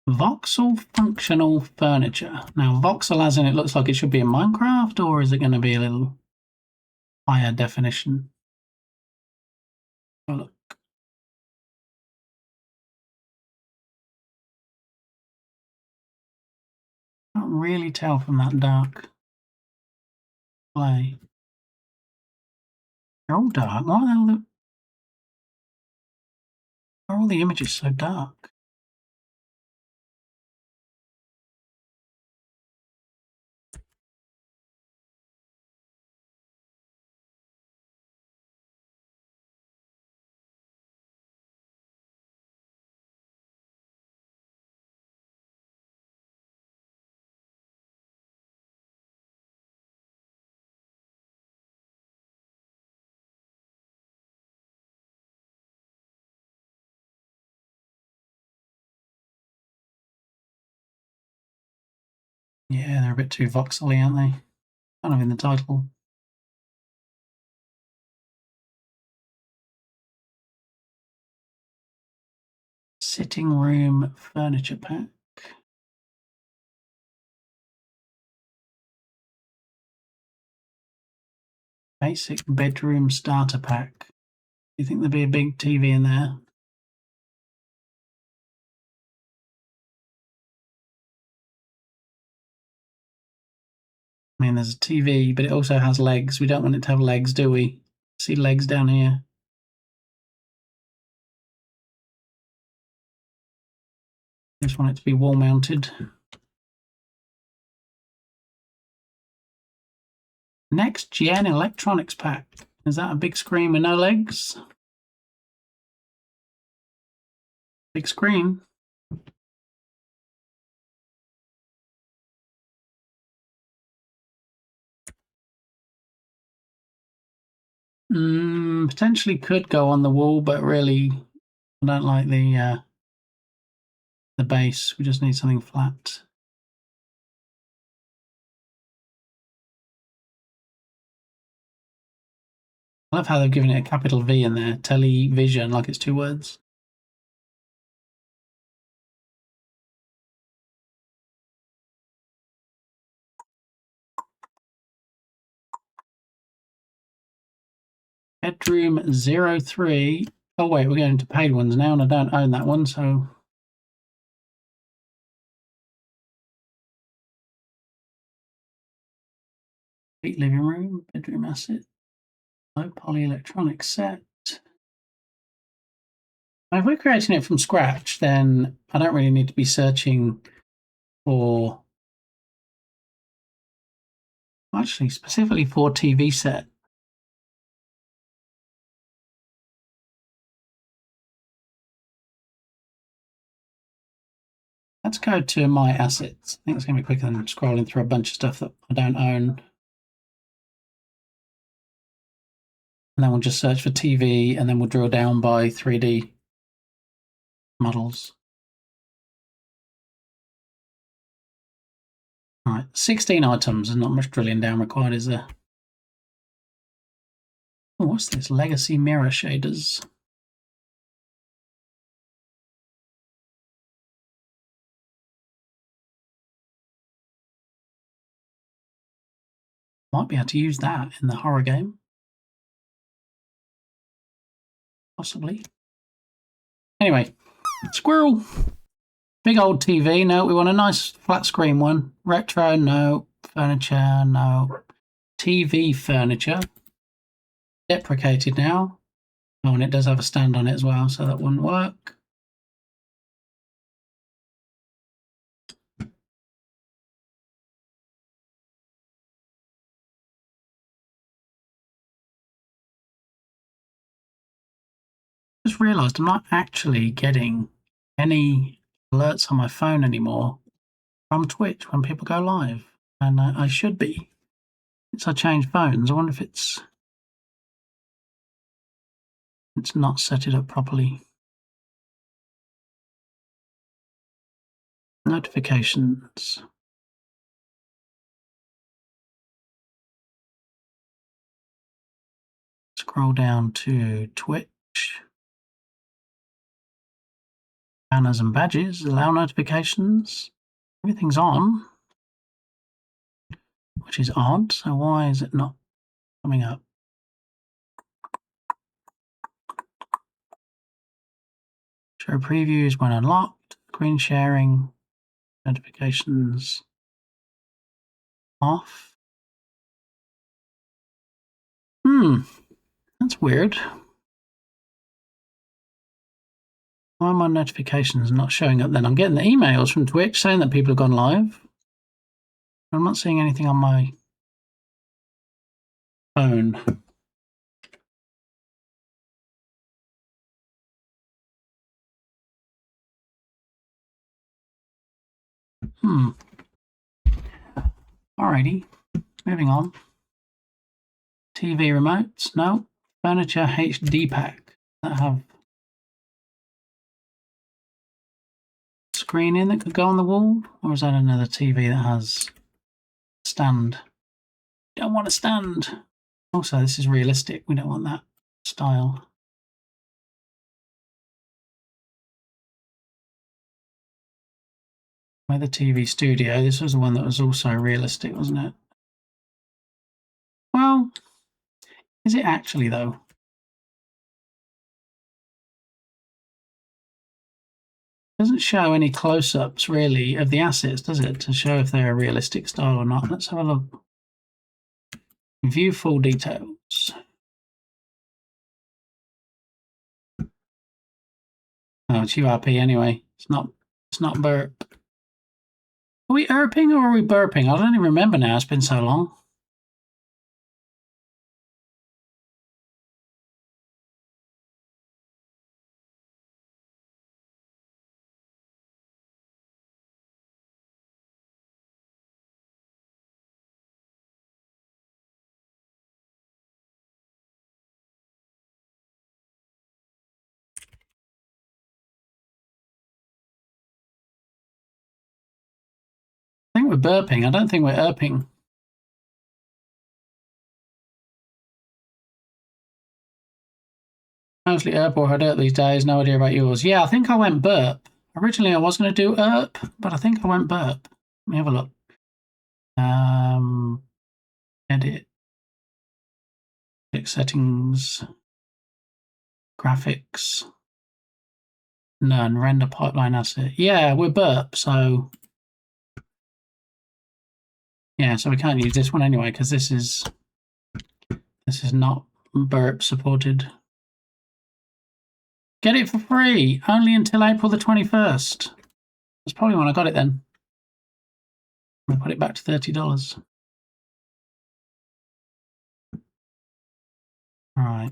Voxel functional furniture. Now, voxel as in it looks like it should be in Minecraft, or is it going to be a little higher definition? Oh, look. Can't really tell from that dark display. They're all dark. Why are all the images so dark? Yeah, they're a bit too voxely, aren't they? Kind of in the title. Sitting room furniture pack. Basic bedroom starter pack. Do you think there'd be a big TV in there? I mean, there's a TV, but it also has legs. We don't want it to have legs, do we? See legs down here. Just want it to be wall mounted. Next gen electronics pack. Is that a big screen with no legs? Big screen. Potentially could go on the wall, but really, I don't like the base. We just need something flat. I love how they've given it a capital V in there. Television, like it's two words. Bedroom 03. Oh wait, we're going to paid ones now, and I don't own that one, so living room, bedroom asset, low poly electronic set. Now, if we're creating it from scratch, then I don't really need to be searching for, actually, specifically for TV set. Let's go to my assets. I think it's going to be quicker than scrolling through a bunch of stuff that I don't own. And then we'll just search for TV, and then we'll drill down by 3D models. All right, 16 items. There's not much drilling down required, is there? Oh, what's this? Legacy mirror shaders. Might be able to use that in the horror game. Possibly. Anyway, squirrel. Big old TV. No, we want a nice flat screen one. Retro, no. Furniture, no. TV furniture. Deprecated now. Oh, and it does have a stand on it as well, so that wouldn't work. just realised I'm not actually getting any alerts on my phone anymore from Twitch when people go live, and I should be. Since I changed phones, I wonder if it's not set it up properly. Notifications. Scroll down to Twitch. Banners and badges. Allow notifications. Everything's on, which is odd. So why is it not coming up? Show previews when unlocked. Screen sharing. Notifications off. That's weird. Why are my notifications not showing up then? I'm getting the emails from Twitch saying that people have gone live. I'm not seeing anything on my phone. Alrighty, moving on. TV remotes, no. Furniture HD pack that have screen in that could go on the wall, or is that another TV that has stand? Don't want a stand. Also, this is realistic. We don't want that style. Weather TV studio. This was the one that was also realistic, wasn't it? Well, is it actually though? It doesn't show any close-ups really of the assets, does it, to show if they're a realistic style or not? Let's have a look. View full details. Oh, it's URP anyway. It's not burp. Are we erping or are we burping? I don't even remember now. It's been so long. I think we're burping. I don't think we're erping. Mostly erp or dirt these days. No idea about yours. Yeah, I think I went burp. Originally, I was going to do erp, but I think I went burp. Let me have a look. Edit. Settings. Graphics. None. Render pipeline asset. Yeah, we're burp, so... Yeah, so we can't use this one anyway, because this is not burp supported. Get it for free, only until April the 21st. That's probably when I got it then. I put it back to $30. All right.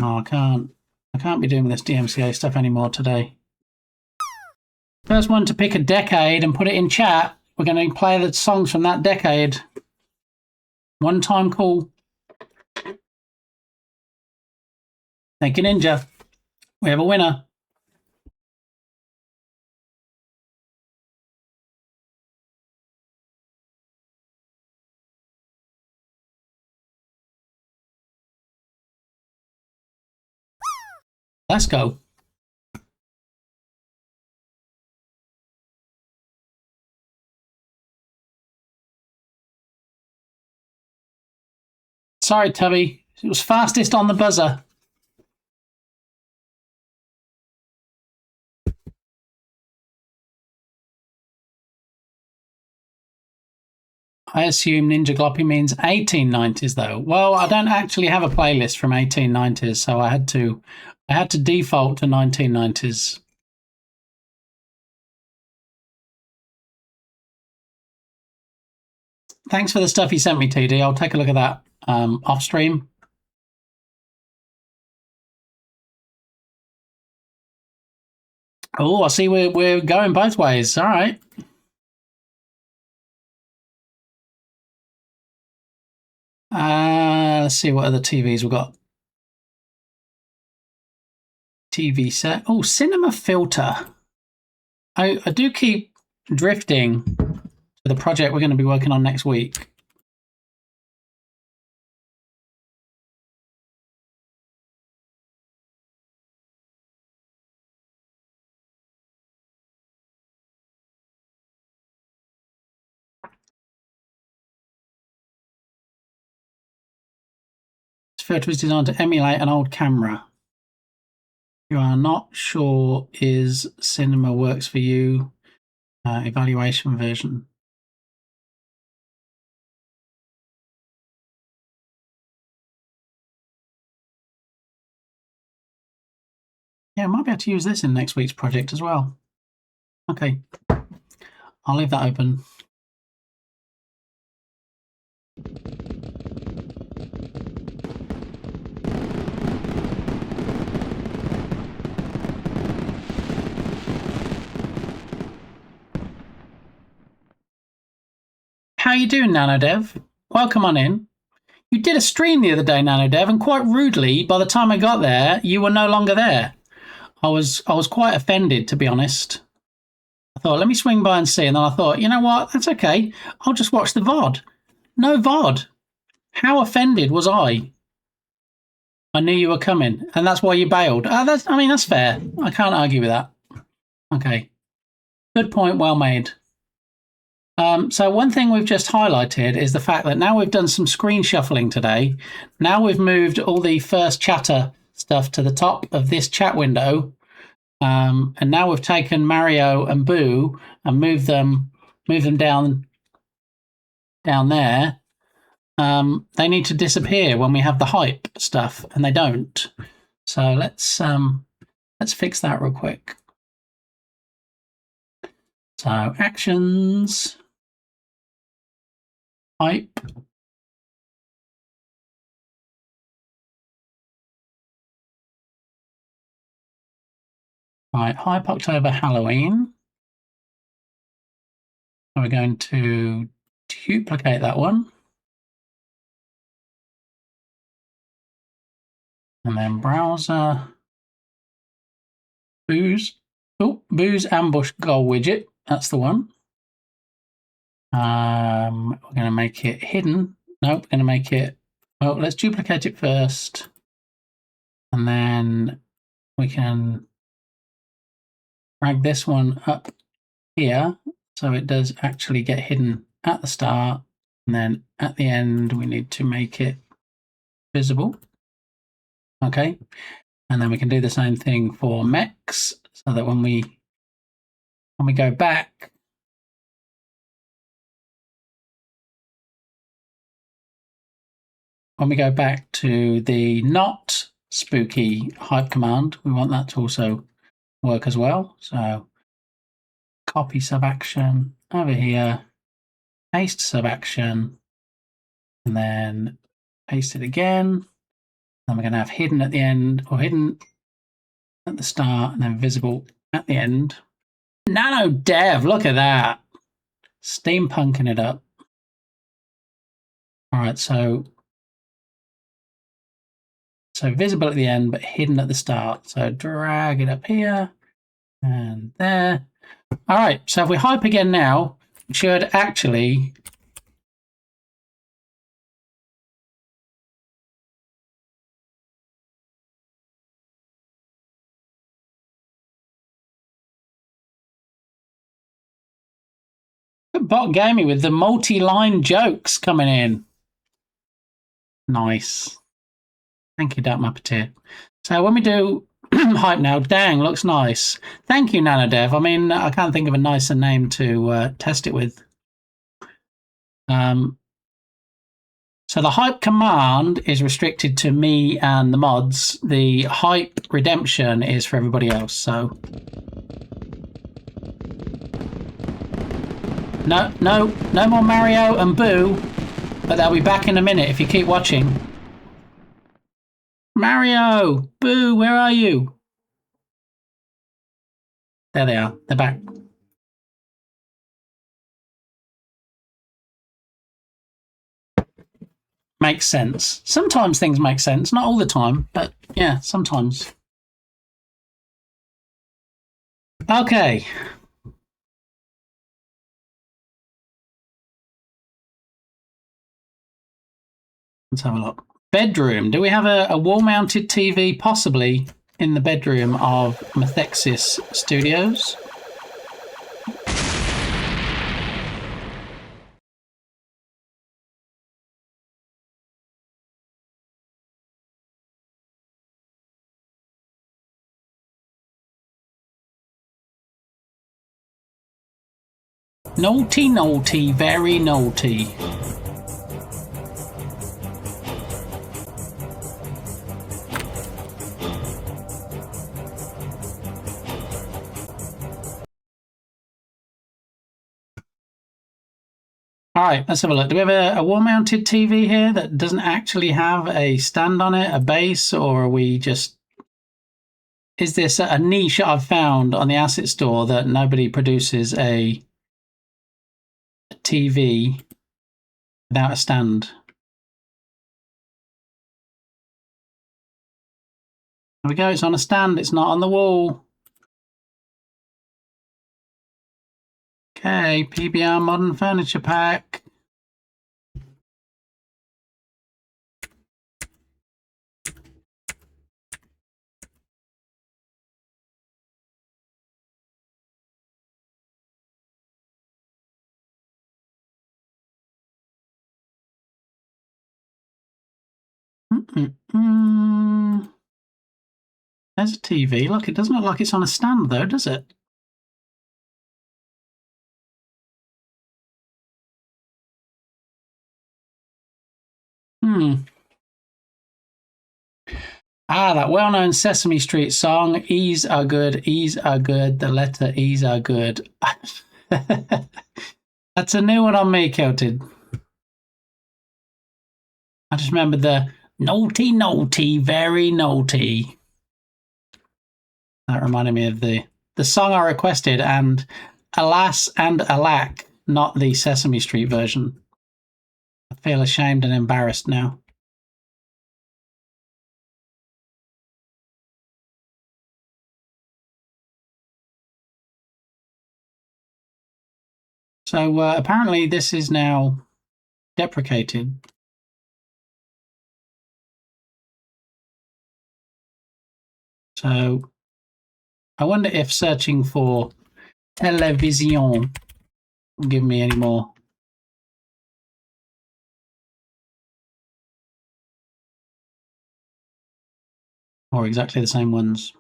Oh, I can't be doing this DMCA stuff anymore today. First one to pick a decade and put it in chat. We're going to play the songs from that decade. One time call. Thank you, Ninja. We have a winner. Let's go. Sorry, Tubby. It was fastest on the buzzer. I assume Ninja Gloppy means 1890s though. Well, I don't actually have a playlist from 1890s, so I had to default to 1990s. Thanks for the stuff you sent me, TD. I'll take a look at that off stream. Oh, I see we're going both ways. All right. Let's see what other TVs we've got. TV set. Oh, cinema filter. I do keep drifting to the project we're going to be working on next week. This filter is designed to emulate an old camera. You are not sure is cinema works for you. Evaluation version. Yeah, I might be able to use this in next week's project as well. Okay, I'll leave that open. How you doing, NanoDev? Welcome on in. You did a stream the other day, NanoDev, and quite rudely, by the time I got there, you were no longer there. I was quite offended, to be honest. I thought, let me swing by and see, and then I thought, you know what? That's okay. I'll just watch the VOD. No VOD. How offended was I? I knew you were coming, and that's why you bailed. That's fair. I can't argue with that. Okay. Good point, well made. So one thing we've just highlighted is the fact that now we've done some screen shuffling today. Now we've moved all the first chatter stuff to the top of this chat window. And now we've taken Mario and Boo and moved them down there. They need to disappear when we have the hype stuff, and they don't. So let's fix that real quick. So actions, hype. Right, Hype October Halloween. We're going to duplicate that one. And then browser. Booze. Oh, Booze Ambush Goal Widget. That's the one. We're going to make it hidden. Nope, we're going to make it... Oh, let's duplicate it first. And then we can drag this one up here so it does actually get hidden at the start, and then at the end we need to make it visible. Okay, and then we can do the same thing for mechs, so that when we go back, to the not spooky hype command, we want that to also work as well. So copy sub-action over here, paste sub-action, and then paste it again. Then we're going to have hidden at the end, or hidden at the start, and then visible at the end. NanoDev, look at that. Steampunking it up. All right, so visible at the end, but hidden at the start. So drag it up here and there. All right, so if we hype again now, it should actually Bot Gaming with the multi-line jokes coming in. Nice. Thank you, Dark Muppeteer. So when we do hype now, dang, looks nice. Thank you, NanoDev. I mean, I can't think of a nicer name to test it with. So the hype command is restricted to me and the mods. The hype redemption is for everybody else. So No more Mario and Boo, but they'll be back in a minute if you keep watching. Mario, Boo, where are you? There they are. They're back. Makes sense. Sometimes things make sense, not all the time, but yeah, sometimes. Okay. Let's have a look. Bedroom. Do we have a wall-mounted TV possibly in the bedroom of Methexis Studios? Naughty, naughty, very naughty. All right, let's have a look. Do we have a wall-mounted TV here that doesn't actually have a stand on it, a base, or are we just... Is this a niche I've found on the asset store that nobody produces a TV without a stand? There we go, it's on a stand, it's not on the wall. Okay, PBR Modern Furniture Pack. There's a TV. Look, it doesn't look like it's on a stand though, does it? That well-known Sesame Street song, E's are good, E's are good, the letter E's are good. That's a new one on me, Kilted. I just remember the naughty, naughty, very naughty. That reminded me of the song I requested, and alas and alack, not the Sesame Street version. I feel ashamed and embarrassed now. So apparently this is now deprecated. So I wonder if searching for television will give me any more. Or exactly the same ones.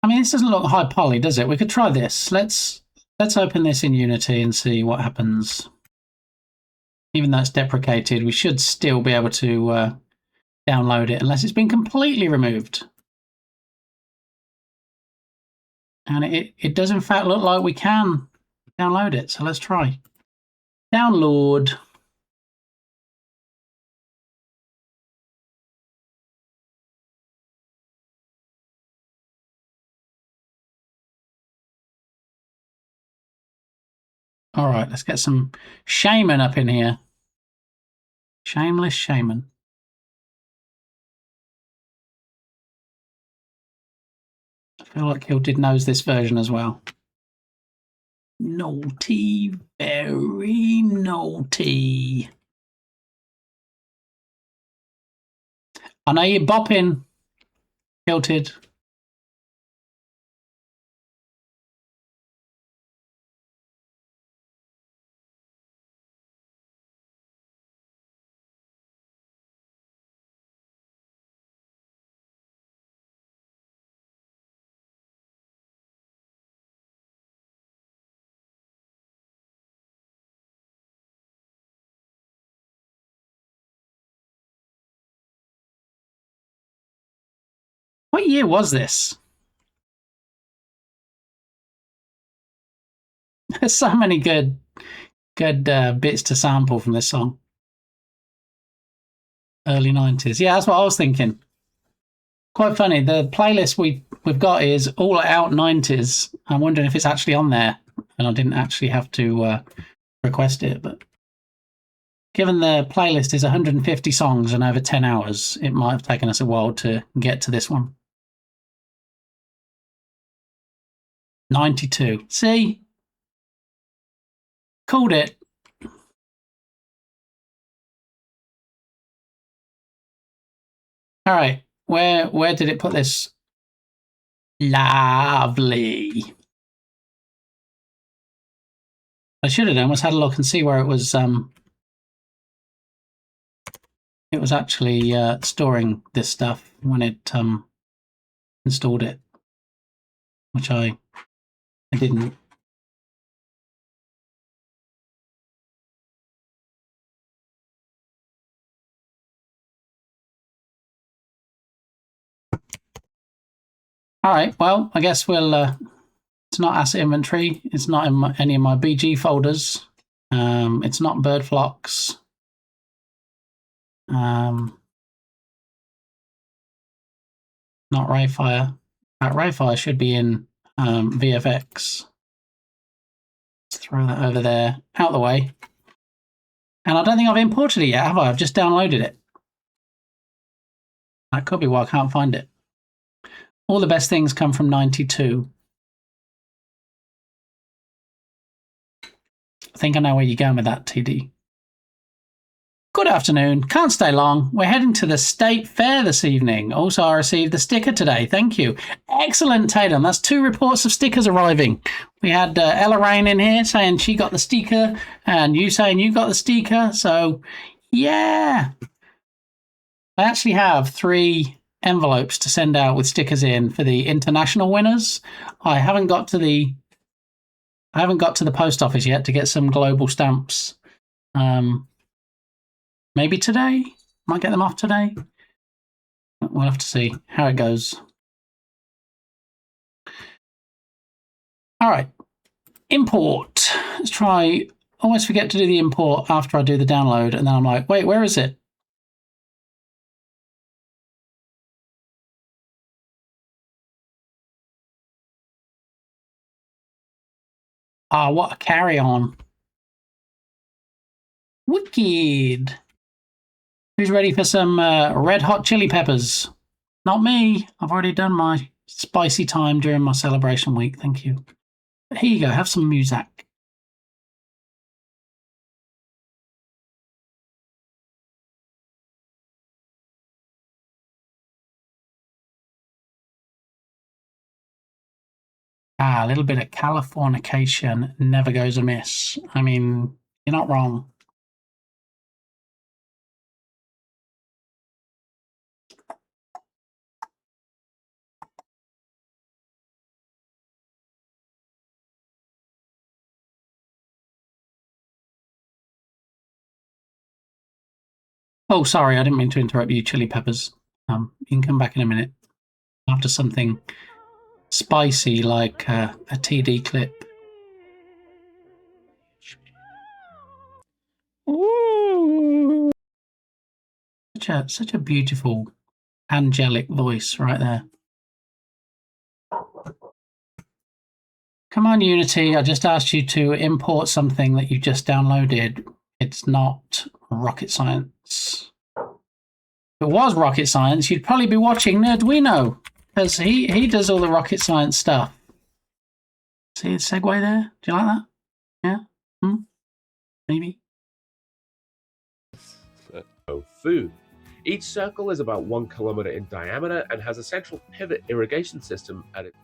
I mean, this doesn't look high poly, does it? We could try this. Let's open this in Unity and see what happens. Even though it's deprecated, we should still be able to download it unless it's been completely removed. And it does in fact look like we can download it. So let's try. Download. All right, let's get some shaman up in here. Shameless shaman. I feel like Hilted knows this version as well. Naughty, very naughty. I know you're bopping, Hilted. What year was this? There's so many good bits to sample from this song. Early 90s. Yeah, that's what I was thinking. Quite funny. The playlist we've got is all out 90s. I'm wondering if it's actually on there, and I didn't actually have to request it. But given the playlist is 150 songs and over 10 hours, it might have taken us a while to get to this one. 92. See? Called it. All right. Where did it put this? Lovely. I should have done was had a look and see where it was. It was actually storing this stuff when it installed it, which I didn't. All right. Well, I guess we'll. It's not asset inventory. It's not in any of my BG folders. It's not bird flocks. Not Rayfire. Rayfire should be in VFX. Let's throw that over there, out the way. And I don't think I've imported it yet, have I? I've just downloaded it. That could be why I can't find it. All the best things come from 92. I think I know where you're going with that, TD. Good afternoon. Can't stay long. We're heading to the State Fair this evening. Also, I received the sticker today. Thank you. Excellent, Tatum. That's 2 reports of stickers arriving. We had Ella Rain in here saying she got the sticker, and you saying you got the sticker. So, yeah. I actually have 3 envelopes to send out with stickers in for the international winners. I haven't got to the post office yet to get some global stamps. Maybe today. Might get them off today. We'll have to see how it goes. All right. Import. Let's try. Always forget to do the import after I do the download, and then I'm like, wait, where is it? Ah, what a carry on. Wicked. Who's ready for some red hot chili peppers? Not me. I've already done my spicy time during my celebration week. Thank you. But here you go. Have some music. Ah, a little bit of Californication never goes amiss. I mean, you're not wrong. Oh, sorry, I didn't mean to interrupt you, Chili Peppers. You can come back in a minute after something spicy like a TD clip. Ooh. Such a beautiful, angelic voice right there. Come on, Unity. I just asked you to import something that you just downloaded. It's not rocket science. If it was rocket science, you'd probably be watching Nerdwino, because he does all the rocket science stuff. See the segue there? Do you like that? Yeah? Maybe? Of food. Each circle is about 1 kilometer in diameter and has a central pivot irrigation system at it.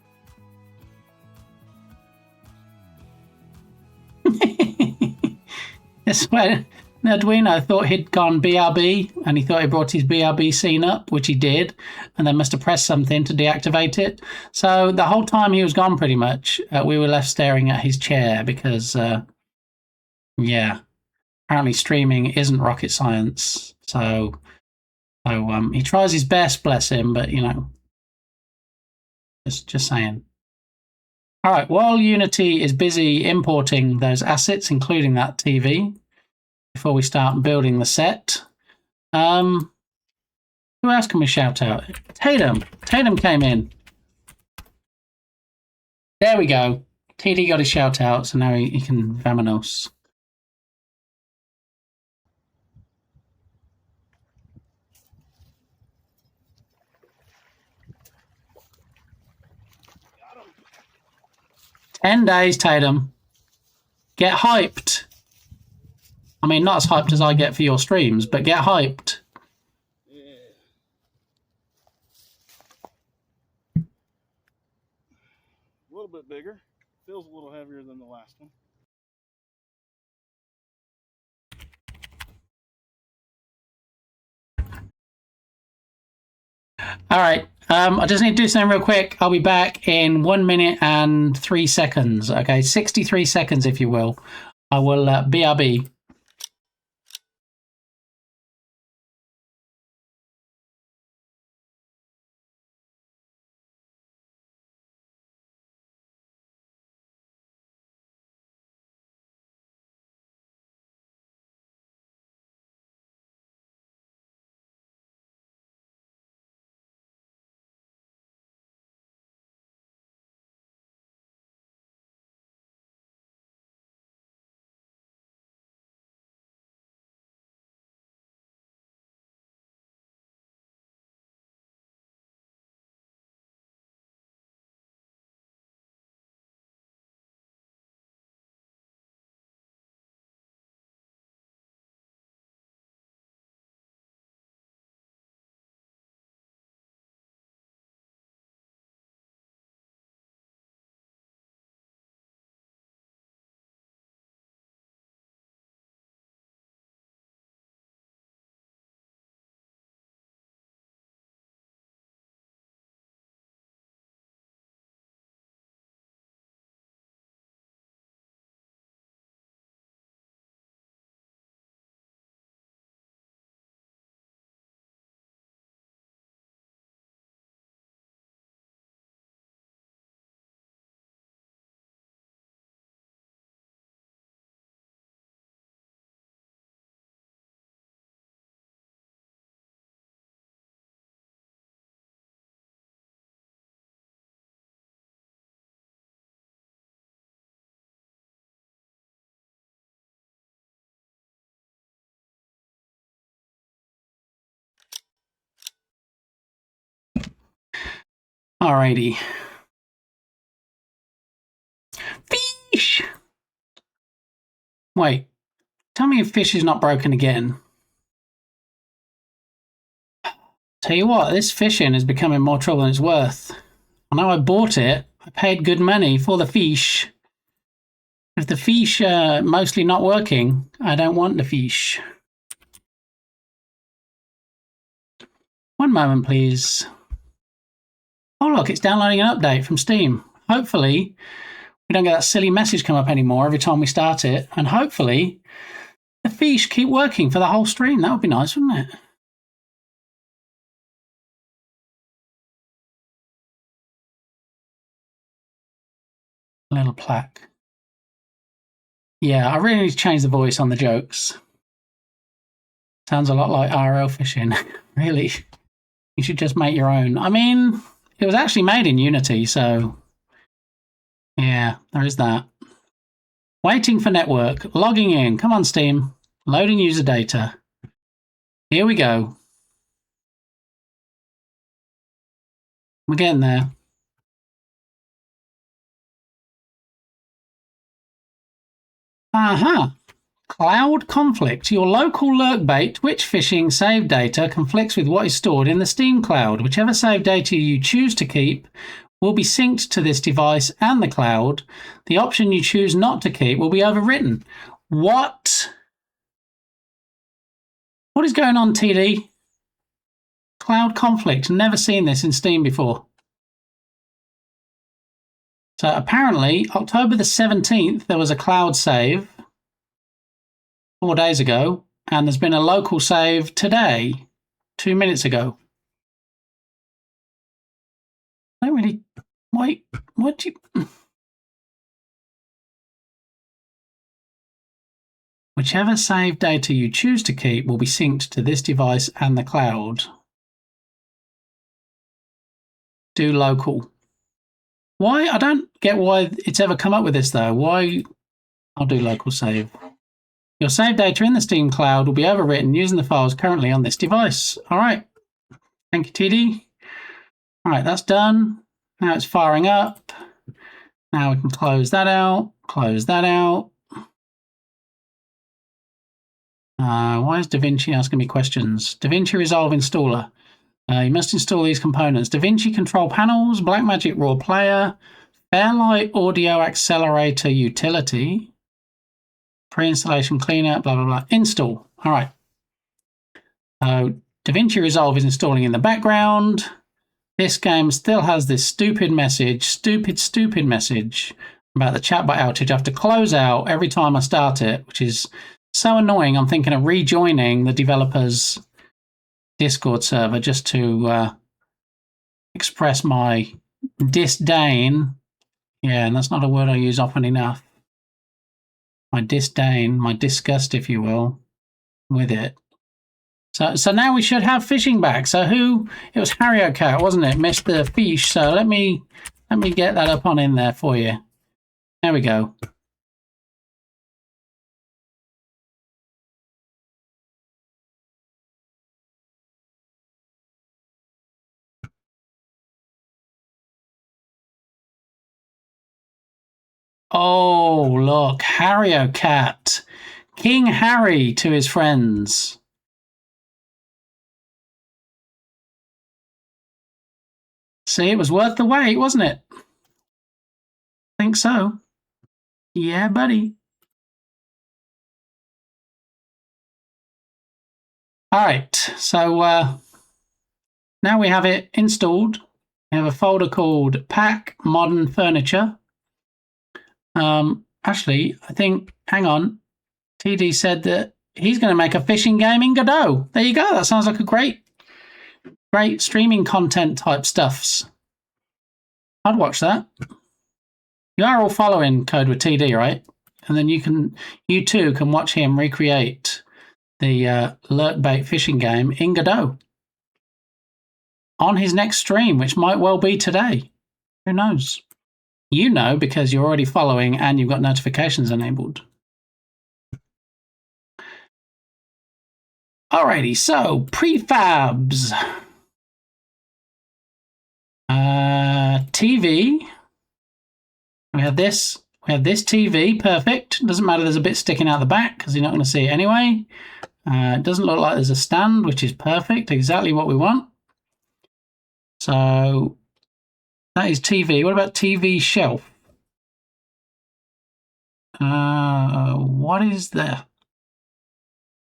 That's when Nerdwino thought he'd gone BRB, and he thought he brought his BRB scene up, which he did, and then must have pressed something to deactivate it. So the whole time he was gone, pretty much, we were left staring at his chair because, yeah, apparently streaming isn't rocket science. So he tries his best, bless him, but, you know, Just saying. All right, while Unity is busy importing those assets, including that TV, before we start building the set, who else can we shout out? Tatum. Tatum came in. There we go. TD got his shout out, so now he can vamonos. Got him. 10 days, Tatum. Get hyped. I mean, not as hyped as I get for your streams, but get hyped. Yeah. A little bit bigger. Feels a little heavier than the last one. All right. I just need to do something real quick. I'll be back in 1 minute and 3 seconds. Okay, 63 seconds, if you will. I will BRB. Alrighty. Fish! Wait. Tell me if fish is not broken again. Tell you what, this fishing is becoming more trouble than it's worth. I know I bought it. I paid good money for the fish. If the fish are mostly not working, I don't want the fish. 1 moment, please. Oh, look, it's downloading an update from Steam. Hopefully, we don't get that silly message come up anymore every time we start it. And hopefully, the fish keep working for the whole stream. That would be nice, wouldn't it? A little plaque. Yeah, I really need to change the voice on the jokes. Sounds a lot like RL fishing. Really. You should just make your own. I mean, it was actually made in Unity, so yeah, there is that. Waiting for network. Logging in. Come on, Steam. Loading user data. Here we go. We're getting there. Aha. Cloud conflict. Your local lurkbait Twitch fishing save data conflicts with what is stored in the Steam cloud. Whichever save data you choose to keep will be synced to this device and the cloud. The option you choose not to keep will be overwritten. What? What is going on, TD? Cloud conflict. Never seen this in Steam before. So apparently, October the 17th, there was a cloud save 4 days ago, and there's been a local save today, 2 minutes ago. I don't really Wait, what do you... Whichever save data you choose to keep will be synced to this device and the cloud. Do local. Why? I don't get why it's ever come up with this, though. Why? I'll do local save. Your save data in the Steam cloud will be overwritten using the files currently on this device. All right. Thank you, TD. All right, that's done. Now it's firing up. Now we can close that out. Close that out. Why is DaVinci asking me questions? DaVinci Resolve Installer. You must install these components. DaVinci Control Panels, Blackmagic Raw Player, Fairlight Audio Accelerator Utility, Pre-installation cleaner, blah, blah, blah. Install. All right. So DaVinci Resolve is installing in the background. This game still has this stupid message about the chatbot outage. I have to close out every time I start it, which is so annoying. I'm thinking of rejoining the developer's Discord server just to express my disdain. Yeah, and that's not a word I use often enough. My disdain, my disgust, if you will, with it. So now we should have fishing back. So it was Harry Cat, wasn't it? Missed the fish. So let me get that up on in there for you. There we go. Oh, look, Harry Cat. King Harry to his friends. See, it was worth the wait, wasn't it? I think so. Yeah, buddy. All right, so now we have it installed. We have a folder called Pack Modern Furniture. Actually, I think, hang on, TD said that he's going to make a fishing game in Godot. There you go. That sounds like a great streaming content type stuffs. I'd watch that. You are all following Code with TD, right? And then you too can watch him recreate the lurk bait fishing game in Godot on his next stream, which might well be today. Who knows? You know, because you're already following and you've got notifications enabled. Alrighty, so prefabs. TV. We have this TV, perfect. Doesn't matter, there's a bit sticking out the back because you're not going to see it anyway. It doesn't look like there's a stand, which is perfect, exactly what we want. So that is TV. What about TV shelf? What is there?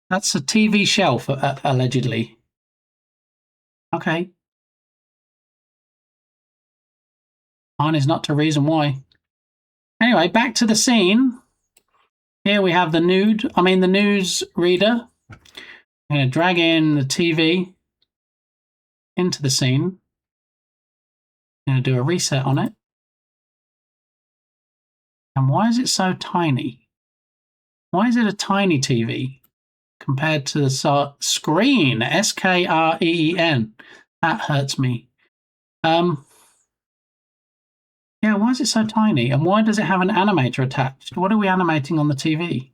That's a TV shelf, allegedly. Okay. Mine is not to reason why. Anyway, back to the scene. Here we have the news reader. I'm going to drag in the TV into the scene. I'm going to do a reset on it. And why is it so tiny? Why is it a tiny TV compared to the screen? SKREEN. That hurts me. Yeah, why is it so tiny? And why does it have an animator attached? What are we animating on the TV?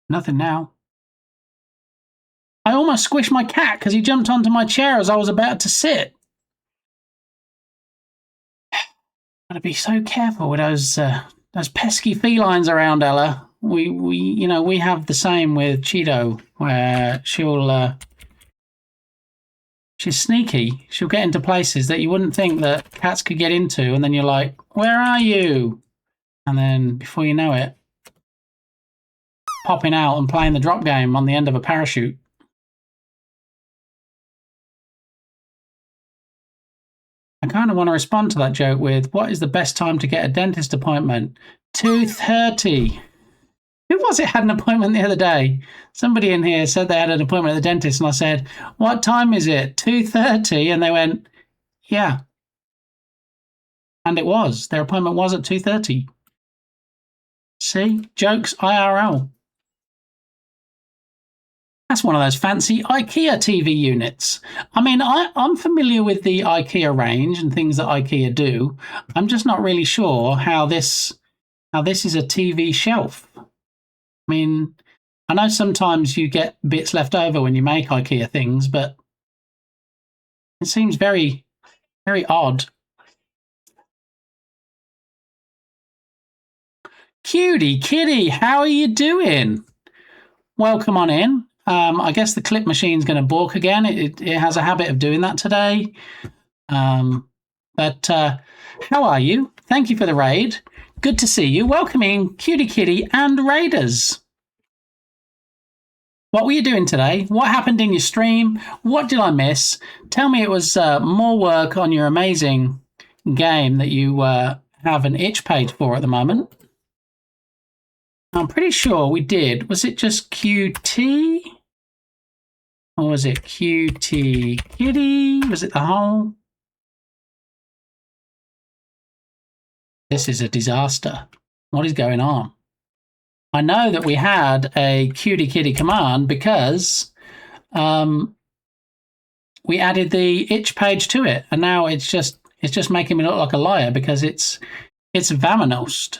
Nothing now. I almost squished my cat because he jumped onto my chair as I was about to sit. Gotta be so careful with those pesky felines around, Ella. We have the same with Cheeto, where she's sneaky. She'll get into places that you wouldn't think that cats could get into, and then you're like, where are you? And then before you know it, popping out and playing the drop game on the end of a parachute. I kind of want to respond to that joke with, what is the best time to get a dentist appointment? 2:30. Who was it had an appointment the other day? Somebody in here said they had an appointment at the dentist, and I said, "What time is it? 2:30?" And they went, "Yeah." And it was. Their appointment was at 2:30. See? Jokes IRL. That's one of those fancy IKEA TV units. I mean, I'm familiar with the IKEA range and things that IKEA do. I'm just not really sure how this is a TV shelf. I mean, I know sometimes you get bits left over when you make IKEA things, but it seems very, very odd. Cutie Kitty, how are you doing? Welcome on in. I guess the clip machine's going to balk again. It has a habit of doing that today. But how are you? Thank you for the raid. Good to see you. Welcoming Cutie Kitty and Raiders. What were you doing today? What happened in your stream? What did I miss? Tell me it was more work on your amazing game that you have an itch page for at the moment. I'm pretty sure we did. Was it just QT? Or was it QT Kitty? Was it the whole? This is a disaster. What is going on? I know that we had a Cutie Kitty command because we added the itch page to it, and now it's just making me look like a liar because it's Vamanost.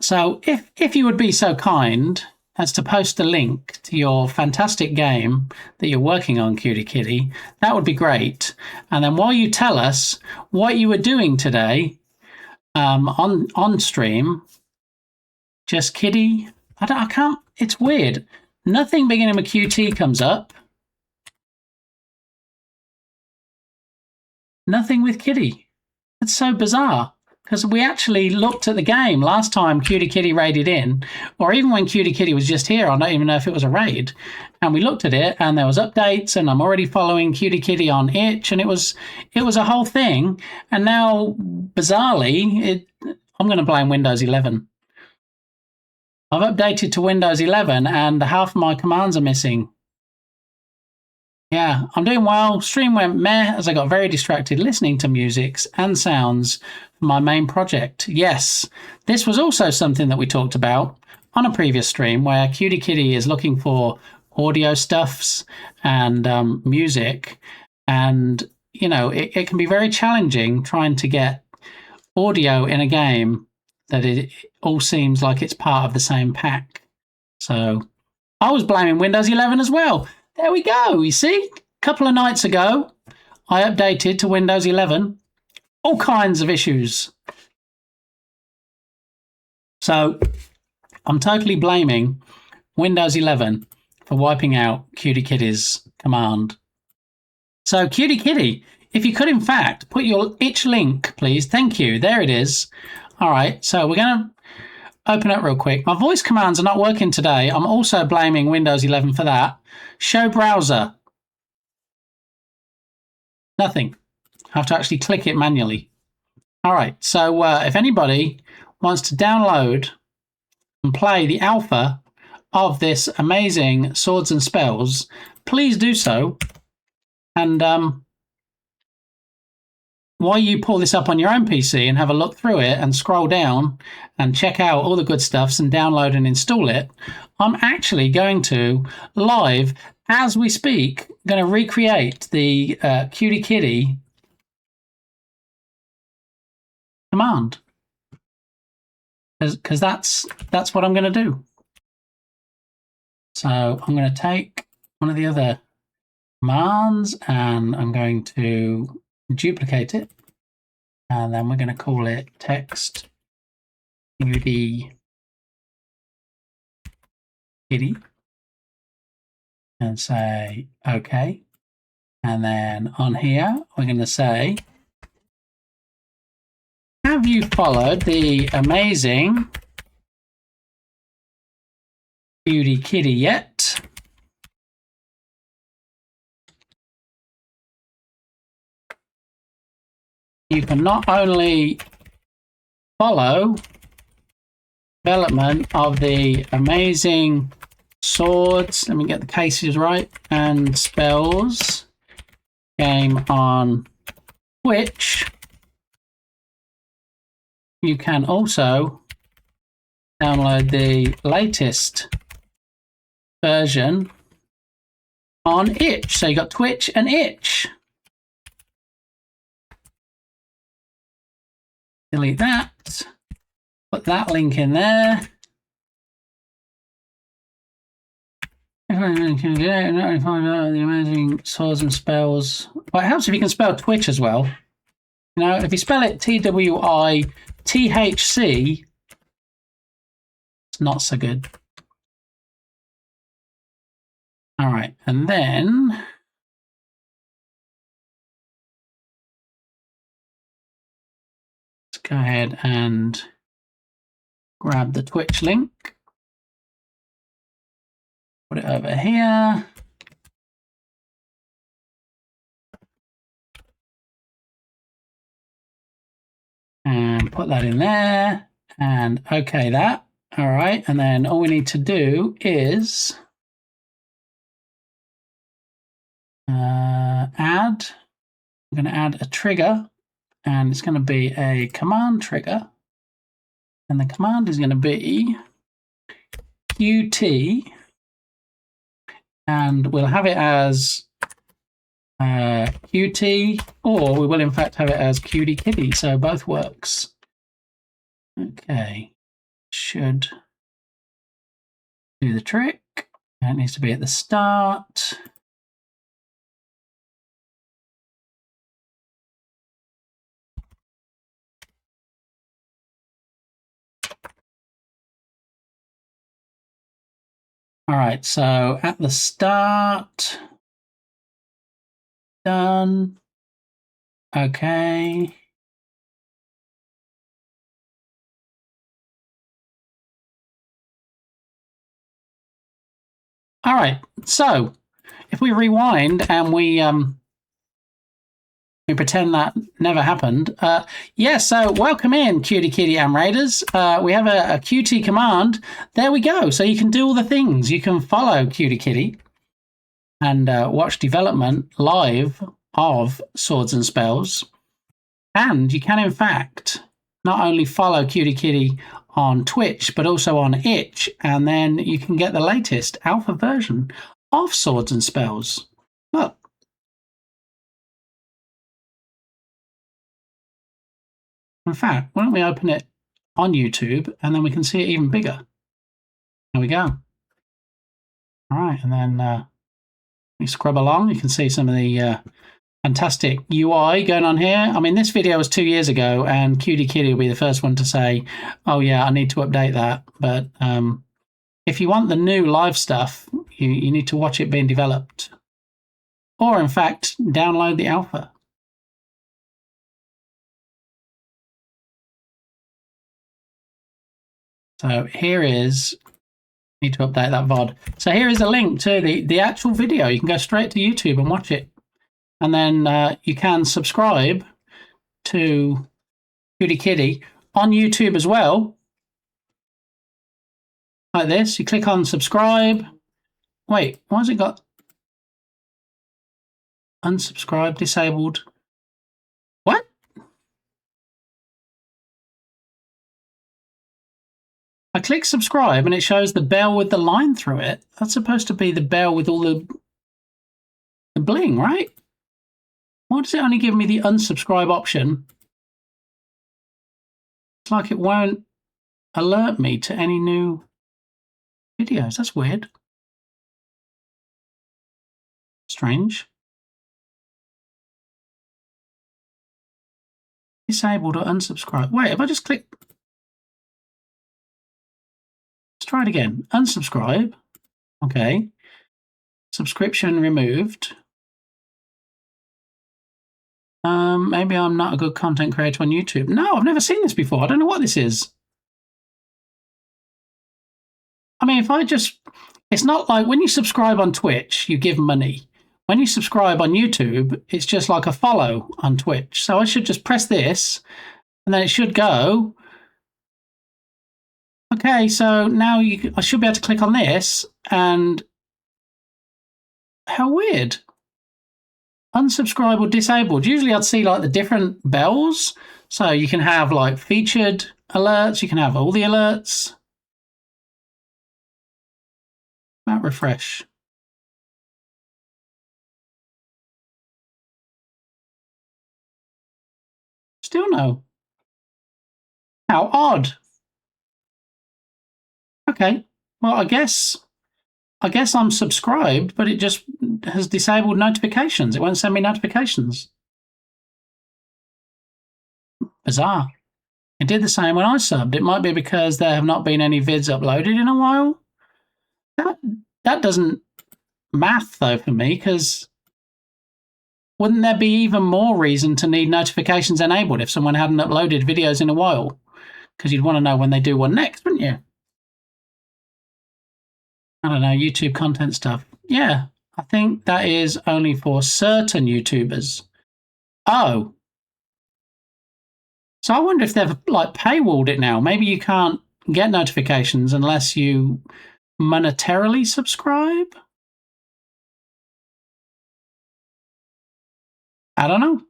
So if you would be so kind as to post a link to your fantastic game that you're working on, Cutie Kitty, that would be great. And then while you tell us what you were doing today on stream, just Kitty, I can't, it's weird. Nothing beginning with QT comes up. Nothing with Kitty. It's so bizarre. Because we actually looked at the game last time Cutie Kitty raided in, or even when Cutie Kitty was just here, I don't even know if it was a raid. And we looked at it, and there was updates, and I'm already following Cutie Kitty on itch, and it was a whole thing. And now, bizarrely, I'm going to blame Windows 11. I've updated to Windows 11, and half of my commands are missing. Yeah, I'm doing well. Stream went meh as I got very distracted listening to musics and sounds for my main project. Yes, this was also something that we talked about on a previous stream where Cutie Kitty is looking for audio stuffs and music. And, you know, it can be very challenging trying to get audio in a game that it all seems like it's part of the same pack. So I was blaming Windows 11 as well. There we go. You see, a couple of nights ago, I updated to Windows 11. All kinds of issues. So I'm totally blaming Windows 11 for wiping out Cutie Kitty's command. So Cutie Kitty, if you could in fact put your itch link, please. Thank you. There it is. All right. So we're going to open up real quick. My voice commands are not working today. I'm also blaming Windows 11 for that. Show browser. Nothing. I have to actually click it manually. All right. So if anybody wants to download and play the alpha of this amazing Swords and Spells, please do so. And while you pull this up on your own PC and have a look through it and scroll down and check out all the good stuffs and download and install it, I'm actually going to, live as we speak, going to recreate the Cutie Kitty command. Because that's what I'm going to do. So I'm going to take one of the other commands and I'm going to duplicate it, and then we're going to call it text Cutie Kitty and say OK. And then on here, we're going to say, have you followed the amazing Cutie Kitty yet? You can not only follow, development of the amazing swords. Let me get the cases right. And spells game on Twitch. You can also download the latest version on Itch. So you got Twitch and Itch. Delete that. Put that link in there. The amazing swords and spells. Well, it helps if you can spell Twitch as well. You know, if you spell it TWITHC, it's not so good. All right, and then let's go ahead and grab the Twitch link. Put it over here. And put that in there. And okay that. All right. And then all we need to do is add. I'm going to add a trigger. And it's going to be a command trigger. And the command is going to be QT. And we'll have it as QT, or we will in fact have it as Cutie Kitty, so both works. Okay, should do the trick. It needs to be at the start. All right, so at the start, done. Okay. All right, so if we rewind and we pretend that never happened. Yeah, so welcome in, Cutie Kitty and Raiders. We have a QT command. There we go. So you can do all the things. You can follow Cutie Kitty and watch development live of Swords and Spells. And you can, in fact, not only follow Cutie Kitty on Twitch, but also on Itch. And then you can get the latest alpha version of Swords and Spells. Look. In fact, why don't we open it on YouTube and then we can see it even bigger. There we go. All right, and then we scrub along. You can see some of the fantastic UI going on here. I mean, this video was 2 years ago, and Cutie Kitty will be the first one to say, oh yeah, I need to update that. But if you want the new live stuff, you need to watch it being developed. Or, in fact, download the alpha. So here is, need to update that VOD. So here is a link to the actual video. You can go straight to YouTube and watch it. And then you can subscribe to Cutie Kitty on YouTube as well. Like this. You click on subscribe. Wait, why has it got unsubscribe, disabled? What? I click subscribe and it shows the bell with the line through it. That's supposed to be the bell with all the bling, right? Why does it only give me the unsubscribe option? It's like it won't alert me to any new videos. That's weird. Strange. Disabled or unsubscribe. Wait, if I just click... Let's try it again. Unsubscribe. Okay. Subscription removed. Maybe I'm not a good content creator on YouTube. No, I've never seen this before. I don't know what this is. I mean, if I just... It's not like when you subscribe on Twitch, you give money. When you subscribe on YouTube, it's just like a follow on Twitch. So I should just press this, and then it should go. Okay, so now I should be able to click on this, and how weird. Unsubscribe or disabled. Usually I'd see like the different bells. So you can have like featured alerts, you can have all the alerts. Might refresh. Still no. How odd. Okay. Well, I guess I'm subscribed, but it just has disabled notifications. It won't send me notifications. Bizarre. It did the same when I subbed. It might be because there have not been any vids uploaded in a while. That doesn't math though for me, because wouldn't there be even more reason to need notifications enabled if someone hadn't uploaded videos in a while? Because you'd want to know when they do one next, wouldn't you? I don't know, YouTube content stuff. Yeah, I think that is only for certain YouTubers. Oh. So I wonder if they've like paywalled it now. Maybe you can't get notifications unless you monetarily subscribe? I don't know.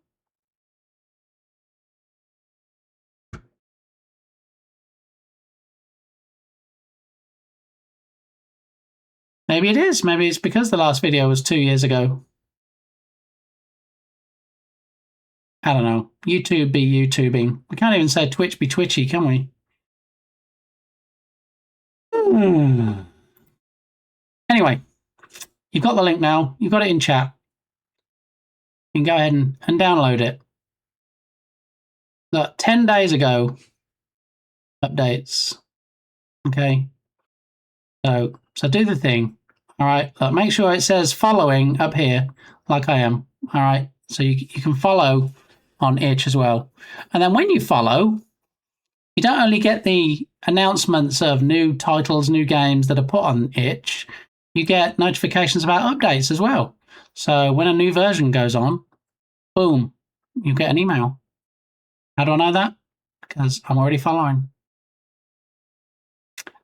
Maybe it is. Maybe it's because the last video was 2 years ago. I don't know. YouTube be YouTubing. We can't even say Twitch be Twitchy, can we? Anyway, you've got the link now. You've got it in chat. You can go ahead and download it. Look, 10 days ago, updates. Okay. So do the thing. All right. Look, make sure it says following up here, like I am. All right. So you can follow on itch as well. And then when you follow, you don't only get the announcements of new titles, new games that are put on itch, you get notifications about updates as well. So when a new version goes on, boom, you get an email. How do I know that? Because I'm already following.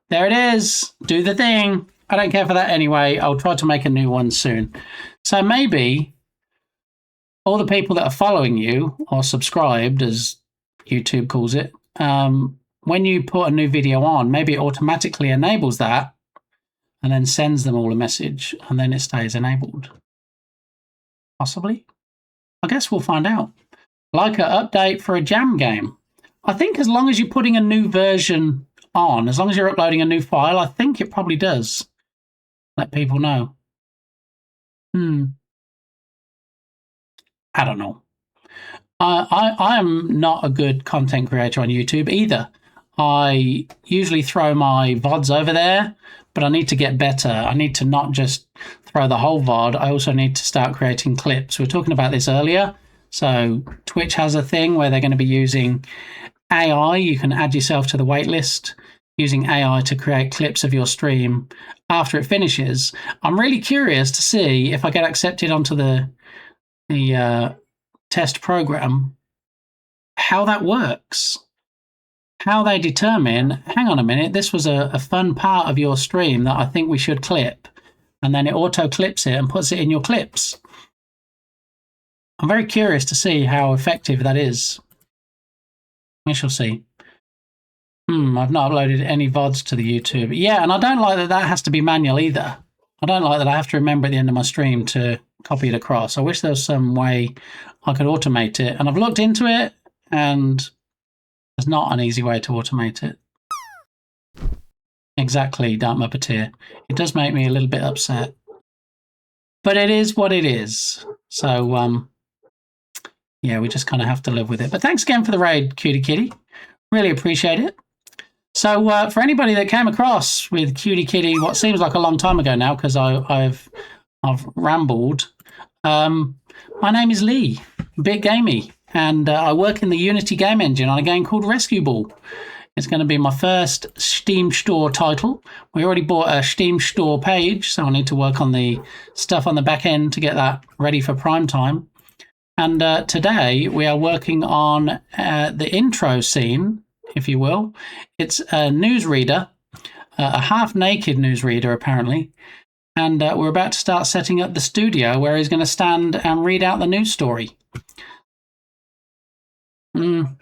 There it is. Do the thing. I don't care for that anyway. I'll try to make a new one soon. So maybe all the people that are following you, or subscribed as YouTube calls it, when you put a new video on, maybe it automatically enables that and then sends them all a message, and then it stays enabled. Possibly. I guess we'll find out. Like an update for a jam game. I think as long as you're putting a new version on, as long as you're uploading a new file, I think it probably does let people know. I don't know. I am not a good content creator on YouTube either. I usually throw my VODs over there, but I need to get better. I need to not just throw the whole VOD. I also need to start creating clips. We were talking about this earlier. So Twitch has a thing where they're going to be using AI. You can add yourself to the waitlist using AI to create clips of your stream after it finishes. I'm really curious to see if I get accepted onto the test program, how that works. How they determine, hang on a minute, this was a fun part of your stream that I think we should clip. And then it auto clips it and puts it in your clips. I'm very curious to see how effective that is. We shall see. I've not uploaded any VODs to the YouTube. Yeah, and I don't like that has to be manual either. I don't like that I have to remember at the end of my stream to copy it across. I wish there was some way I could automate it. And I've looked into it, and there's not an easy way to automate it. Exactly, Dark Muppeteer. It does make me a little bit upset. But it is what it is. So, yeah, we just kind of have to live with it. But thanks again for the raid, Cutie Kitty. Really appreciate it. So for anybody that came across with Cutie Kitty, what seems like a long time ago now, because I've rambled, my name is Lee, Bit Gamey, and I work in the Unity game engine on a game called Rescue Ball. It's going to be my first Steam Store title. We already bought a Steam Store page, so I need to work on the stuff on the back end to get that ready for prime time. And today we are working on the intro scene, if you will. It's a newsreader a half-naked newsreader, apparently. And we're about to start setting up the studio where he's going to stand and read out the news story. And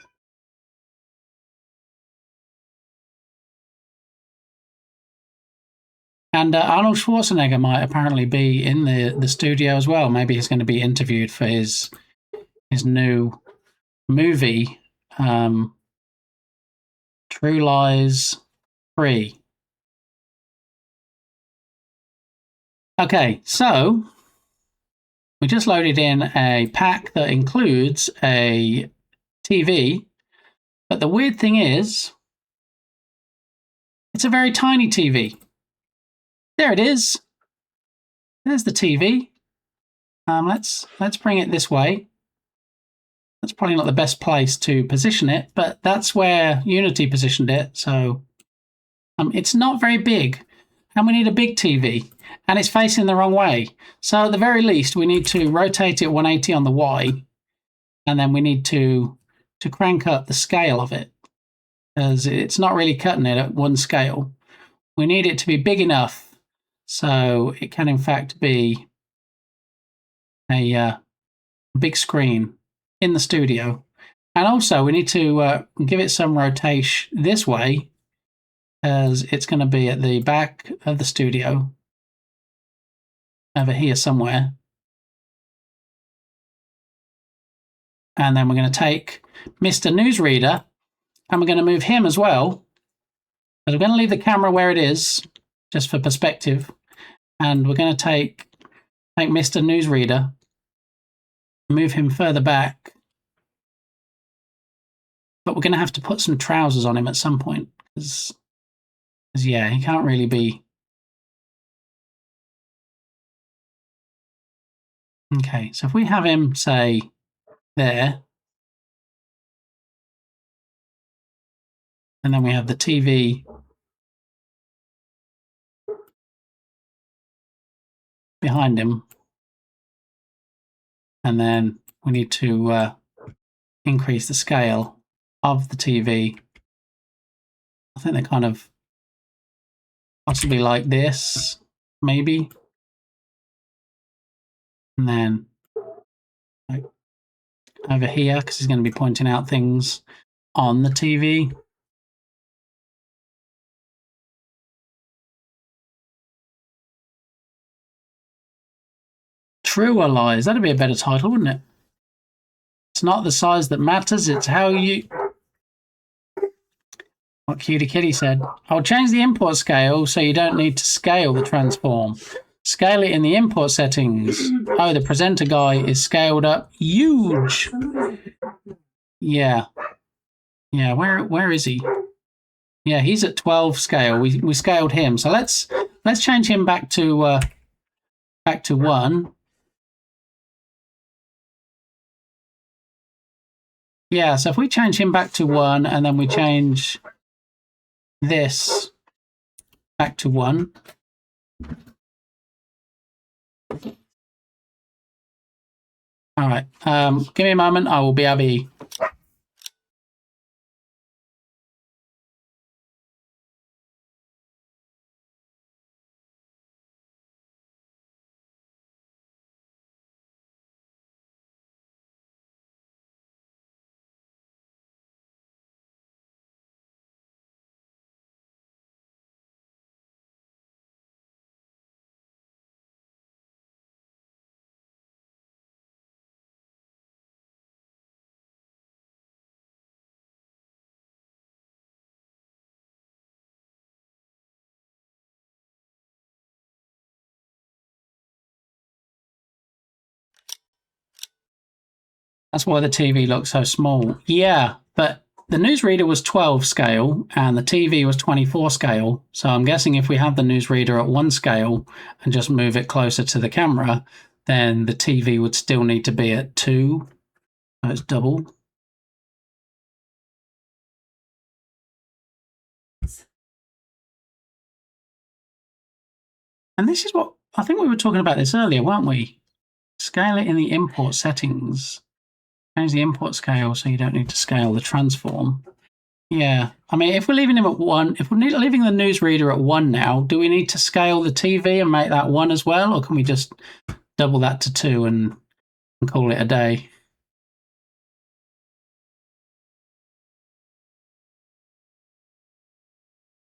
Arnold Schwarzenegger might apparently be in the studio as well. Maybe he's going to be interviewed for his new movie, True Lies 3. Okay, so we just loaded in a pack that includes a TV, but the weird thing is, it's a very tiny TV. There it is. There's the TV. Let's bring it this way. That's probably not the best place to position it, but that's where Unity positioned it. So it's not very big, and we need a big TV, and it's facing the wrong way. So at the very least, we need to rotate it 180 on the Y, and then we need to crank up the scale of it, as it's not really cutting it at one scale. We need it to be big enough so it can in fact be a big screen in the studio. And also we need to give it some rotation this way, as it's going to be at the back of the studio, over here somewhere. And then we're going to take Mr. Newsreader and we're going to move him as well. But we're going to leave the camera where it is, just for perspective. And we're going to take Mr. Newsreader, move him further back. But we're going to have to put some trousers on him at some point, because yeah, he can't really be. Okay, so if we have him, say, there, and then we have the TV behind him, and then we need to increase the scale of the TV. I think they're kind of possibly like this, maybe. And then like over here, because he's going to be pointing out things on the TV. True or Lies? That'd be a better title, wouldn't it? It's not the size that matters, it's how you... What Cutie Kitty said. I'll change the import scale so you don't need to scale the transform. Scale it in the import settings. Oh, the presenter guy is scaled up huge. Yeah. Yeah, where is he? Yeah, he's at 12 scale. We scaled him. So let's change him back to 1. Yeah, so if we change him back to 1 and then we change this back to 1. All right, give me a moment. I will be Abby. That's why the TV looks so small. Yeah, but the newsreader was 12 scale and the TV was 24 scale. So I'm guessing if we have the newsreader at 1 scale and just move it closer to the camera, then the TV would still need to be at 2. So it's double. And this is what, I think we were talking about this earlier, weren't we? Scale it in the import settings. Change the import scale so you don't need to scale the transform. Yeah. I mean, if we're leaving him at 1, if we're leaving the newsreader at 1 now, do we need to scale the TV and make that 1 as well? Or can we just double that to 2 and call it a day?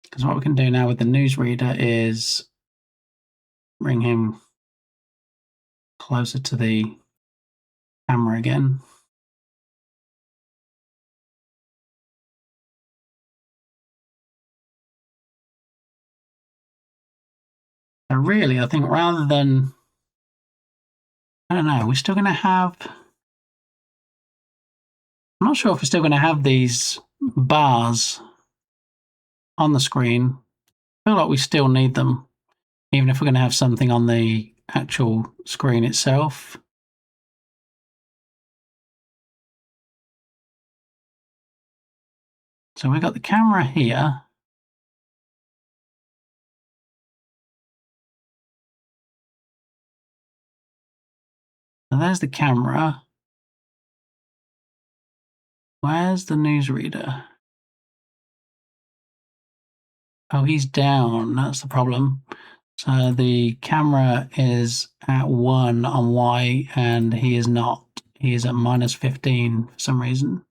Because what we can do now with the newsreader is bring him closer to the camera again. So really, I think rather than, I don't know, we're still going to have, I'm not sure if we're still going to have these bars on the screen. I feel like we still need them, even if we're going to have something on the actual screen itself. So we've got the camera here. So there's the camera. Where's the newsreader? Oh, he's down. That's the problem. So the camera is at 1 on Y, and he is not. He is at -15 for some reason.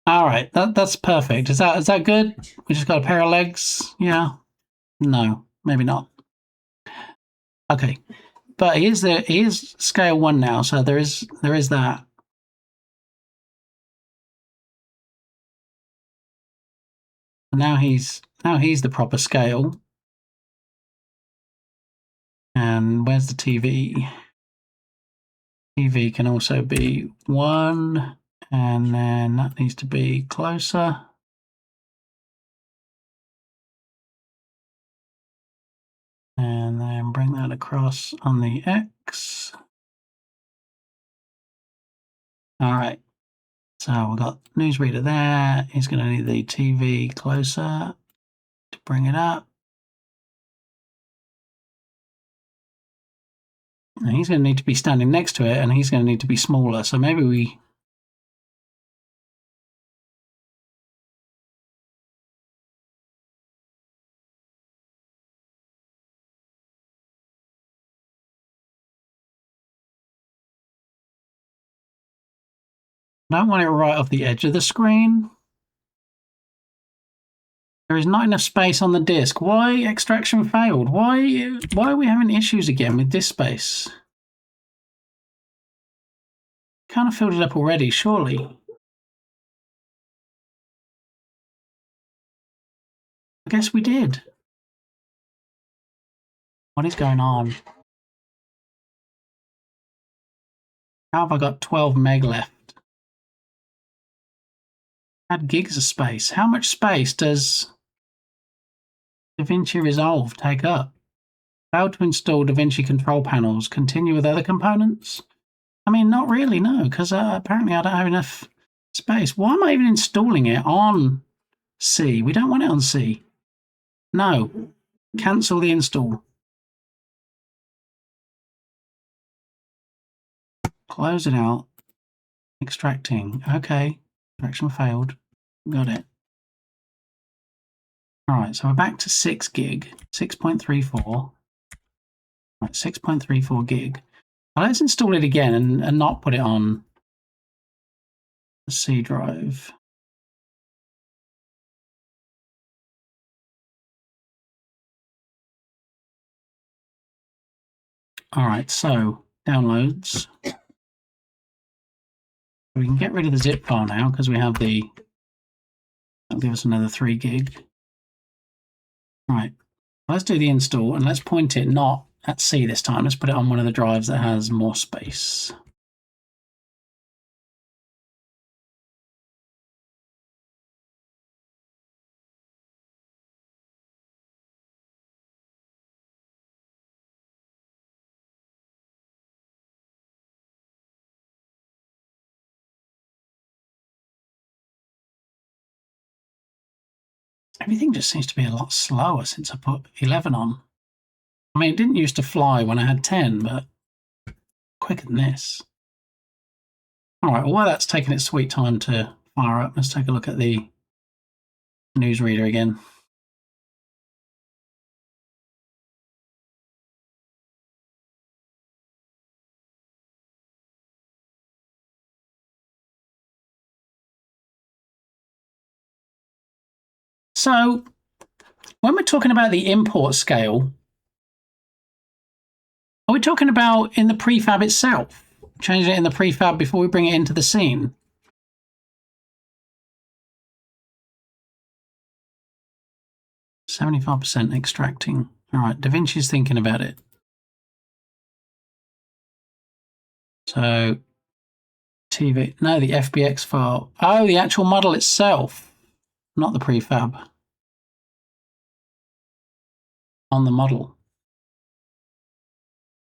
All right, that's perfect. Is that good? We just got a pair of legs. Yeah. No, maybe not. Okay, but he is scale 1 now, so there is that. Now he's the proper scale. And where's the TV? TV can also be 1, and then that needs to be closer. And then bring that across on the X. All right. So we've got newsreader there. He's going to need the TV closer to bring it up. And he's going to need to be standing next to it, and he's going to need to be smaller. So maybe we... I don't want it right off the edge of the screen. There is not enough space on the disk. Why extraction failed? Why are we having issues again with disk space? Kind of filled it up already, surely. I guess we did. What is going on? How have I got 12 meg left? Add gigs of space. How much space does DaVinci Resolve take up? How to install DaVinci control panels? Continue with other components? I mean, not really, no, because apparently I don't have enough space. Why am I even installing it on C? We don't want it on C. No. Cancel the install. Close it out. Extracting. Okay. Extraction failed. Got it. All right, so we're back to 6 gig. 6.34. Right, 6.34 gig. Now let's install it again and not put it on the C drive. All right, so downloads. We can get rid of the zip file now because we have the, that'll give us another 3 gig. All right, let's do the install and let's point it not at C this time. Let's put it on one of the drives that has more space. Everything just seems to be a lot slower since I put 11 on. I mean, it didn't used to fly when I had 10, but quicker than this. All right, well, while that's taking its sweet time to fire up, let's take a look at the newsreader again. So when we're talking about the import scale, are we talking about in the prefab itself? Changing it in the prefab before we bring it into the scene? %75% extracting. All right, DaVinci's thinking about it. So TV, no, the FBX file. Oh, the actual model itself, not the prefab. On the model.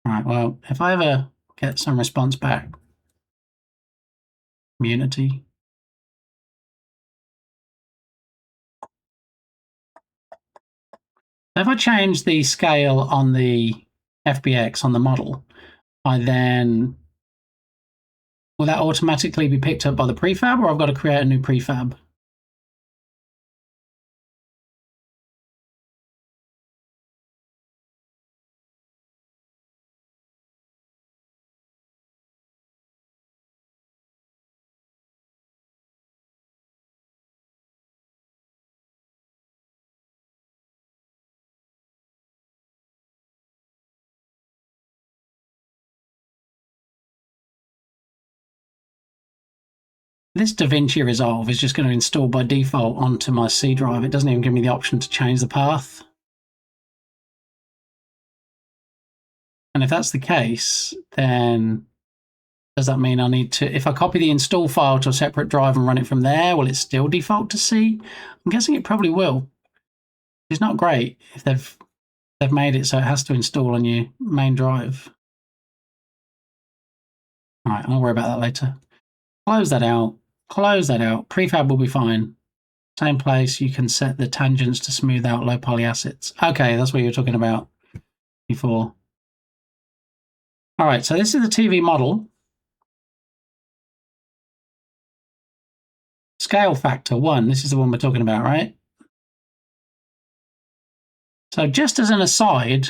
All right, well, if I ever get some response back, community. If I change the scale on the FBX on the model, I then, will that automatically be picked up by the prefab, or I've got to create a new prefab? This DaVinci Resolve is just going to install by default onto my C drive. It doesn't even give me the option to change the path. And if that's the case, then does that mean I need to, if I copy the install file to a separate drive and run it from there, will it still default to C? I'm guessing it probably will. It's not great if they've made it so it has to install on your main drive. All right, I'll worry about that later. Close that out. Close that out. Prefab will be fine. Same place, you can set the tangents to smooth out low poly assets. Okay, that's what you were talking about before. All right, so this is the TV model. Scale factor 1, this is the one we're talking about, right? So just as an aside,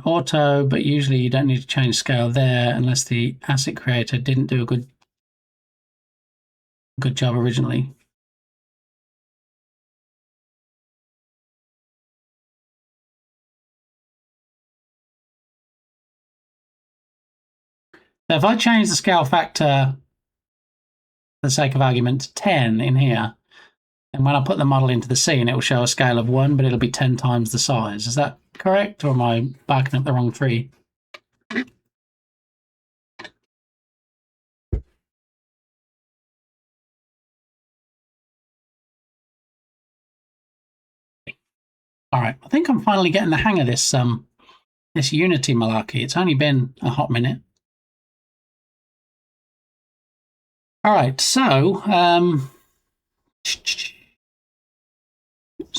auto, but usually you don't need to change scale there unless the asset creator didn't do a good job originally. So if I change the scale factor, for the sake of argument, to 10 in here, and when I put the model into the scene, it will show a scale of 1, but it'll be 10 times the size. Is that correct, or am I barking up the wrong tree? All right, I think I'm finally getting the hang of this this Unity malarkey. It's only been a hot minute. All right, so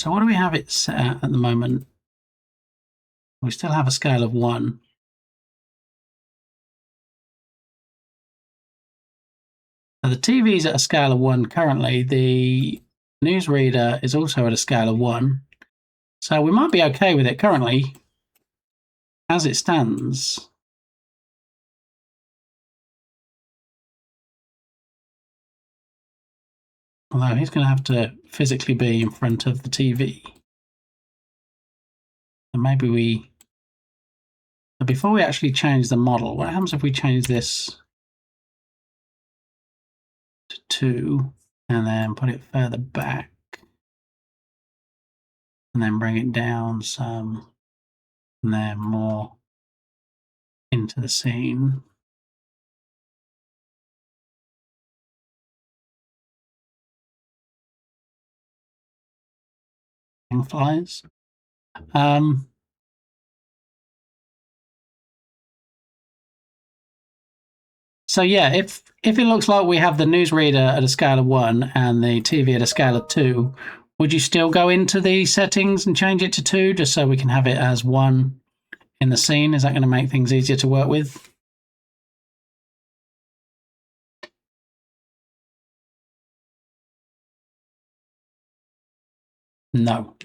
what do we have it set at the moment? We still have a scale of 1. Now the TV's at a scale of 1 currently. The newsreader is also at a scale of 1. So we might be okay with it currently, as it stands. Although he's going to have to physically be in front of the TV. And maybe we... Before we actually change the model, what happens if we change this to 2 and then put it further back? And then bring it down some, and then more into the scene. Flies. So yeah, if it looks like we have the newsreader at a scale of 1 and the TV at a scale of 2, would you still go into the settings and change it to 2 just so we can have it as 1 in the scene? Is that going to make things easier to work with? No,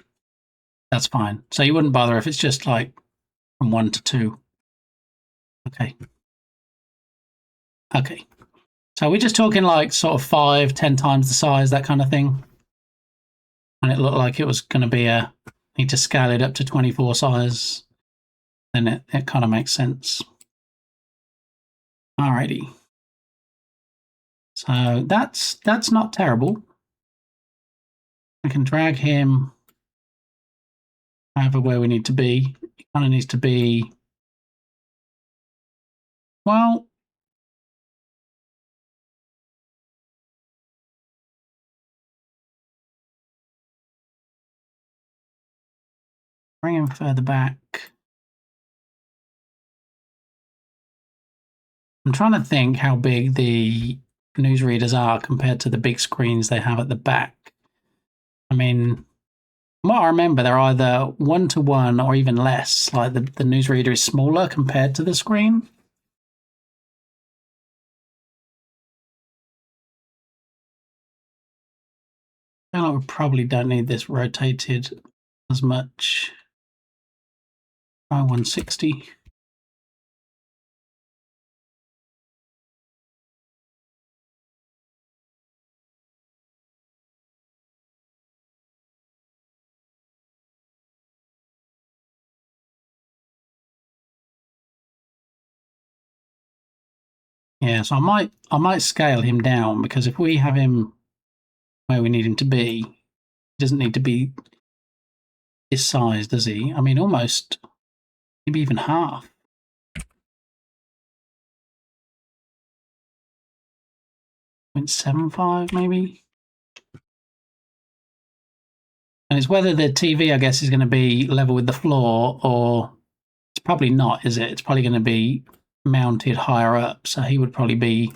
that's fine. So you wouldn't bother if it's just like from 1 to 2. Okay. Okay. So we're just talking like sort of 5, 10 times the size, that kind of thing. And it looked like it was going to be need to scale it up to 24 size. Then it kind of makes sense. Alrighty. So that's not terrible. I can drag him over where we need to be. He kind of needs to be, well, bring him further back. I'm trying to think how big the newsreaders are compared to the big screens they have at the back. I mean, from what I remember, they're either 1-to-1 or even less. Like the newsreader is smaller compared to the screen. I feel like we probably don't need this rotated as much. Try 160. Yeah, so I might scale him down, because if we have him where we need him to be, he doesn't need to be this size, does he? I mean, almost, maybe even half. 0.75 maybe. And it's whether the TV, I guess, is going to be level with the floor, or it's probably not, is it? It's probably going to be mounted higher up, so he would probably be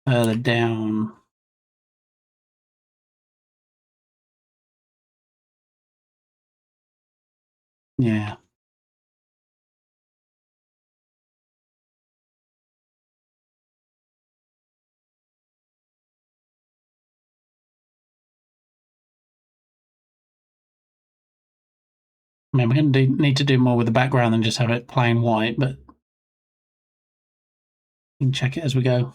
further down. Yeah. I mean, we're going to need to do more with the background than just have it plain white, but we can check it as we go.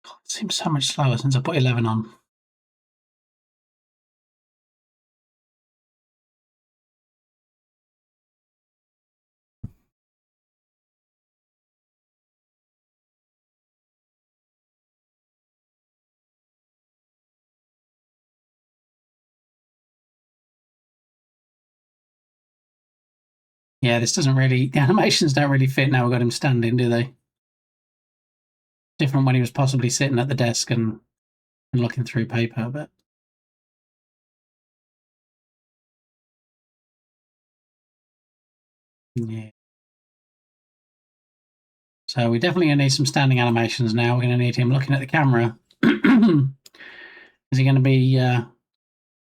God, it seems so much slower since I put 11 on. Yeah, this doesn't really, the animations don't really fit now we've got him standing, do they? Different when he was possibly sitting at the desk and looking through paper, but yeah. So we're definitely going to need some standing animations now. We're going to need him looking at the camera. Is he going to be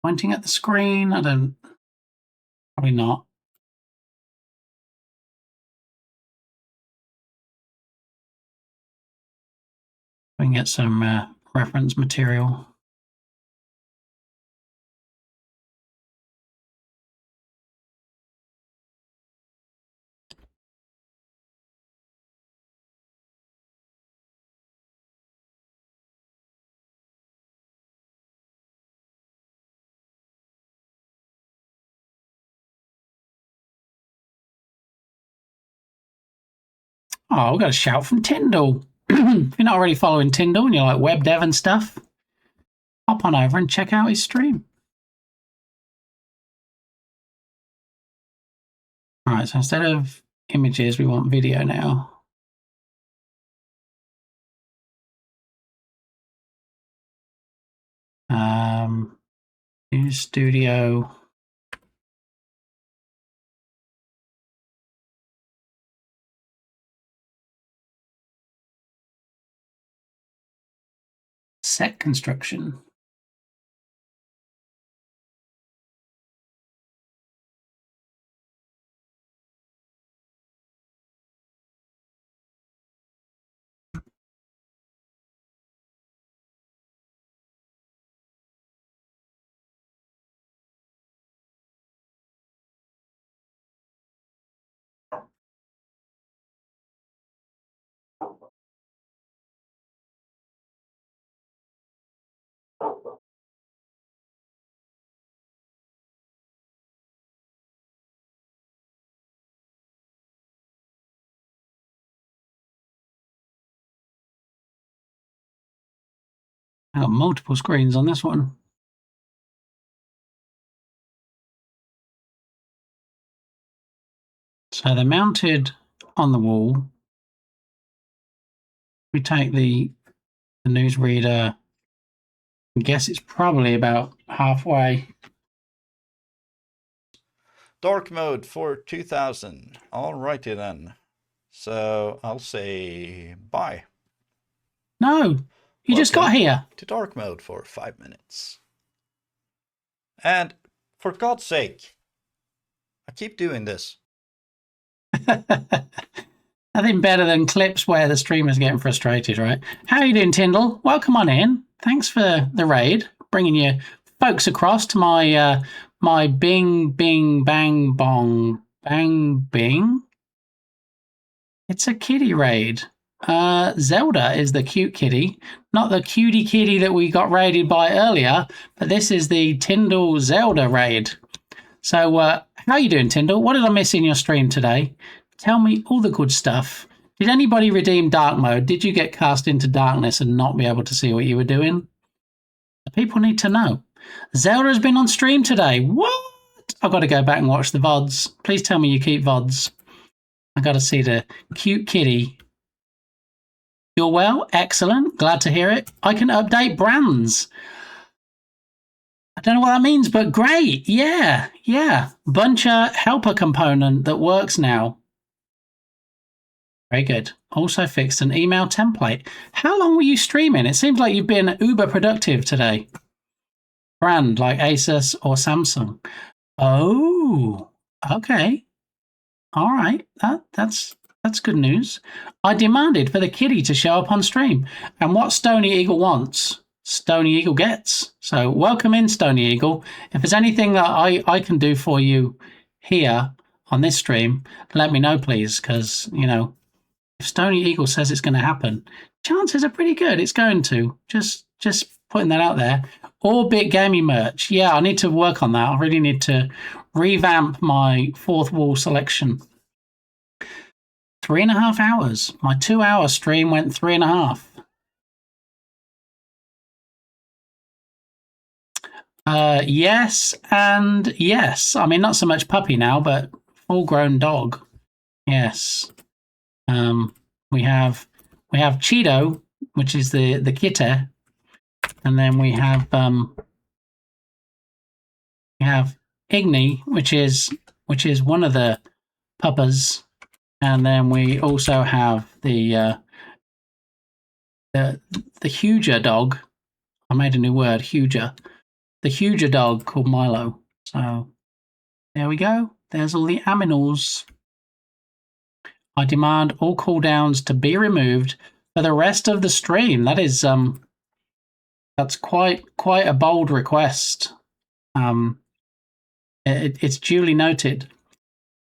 pointing at the screen? Probably not. We can get some reference material. Oh, we got a shout from Tyndall. If you're not already following Tyndall and you're like web dev and stuff, hop on over and check out his stream. All right, so instead of images, we want video now. New studio. set construction. I've got multiple screens on this one. So they're mounted on the wall. We take the newsreader. I guess it's probably about halfway. Dark mode for 2000. Alrighty then. So I'll say bye. No, you just got here. To dark mode for 5 minutes. And for God's sake, I keep doing this. Nothing better than clips where the streamer's getting frustrated, right? How are you doing, Tyndall? Welcome on in. Thanks for the raid, bringing your folks across to my my bing, bing, bang, bong, bang, bing. It's a kitty raid. Zelda is the cute kitty, not the cutie kitty that we got raided by earlier, but this is the Tyndall Zelda raid. So, how are you doing, Tyndall? What did I miss in your stream today? Tell me all the good stuff. Did anybody redeem dark mode? Did you get cast into darkness and not be able to see what you were doing? The people need to know. Zelda has been on stream today. What? I've got to go back and watch the VODs. Please tell me you keep VODs. I got to see the cute kitty. You're well? Excellent. Glad to hear it. I can update brands. I don't know what that means, but great. Yeah. Buncher helper component that works now. Very good. Also fixed an email template. How long were you streaming? It seems like you've been uber productive today. Brand like Asus or Samsung. Oh, okay. All right. That's good news. I demanded for the kitty to show up on stream. And what Stony Eagle wants, Stony Eagle gets. So welcome in, Stony Eagle. If there's anything that I can do for you here on this stream, let me know, please, because, you know, if Stony Eagle says it's going to happen, chances are pretty good it's going to. Just putting that out there. Orbit Gaming merch. Yeah, I need to work on that. I really need to revamp my fourth wall selection. 3.5 hours. My 2-hour stream went 3.5. Yes and yes. I mean, not so much puppy now, but full-grown dog. Yes. We have Cheeto, which is the kitty, and then we have Igni, which is one of the puppas, and then we also have the huger dog. I made a new word, huger. The huger dog called Milo. So there we go. There's all the aminals. I demand all cooldowns to be removed for the rest of the stream. That is that's quite a bold request. It's duly noted.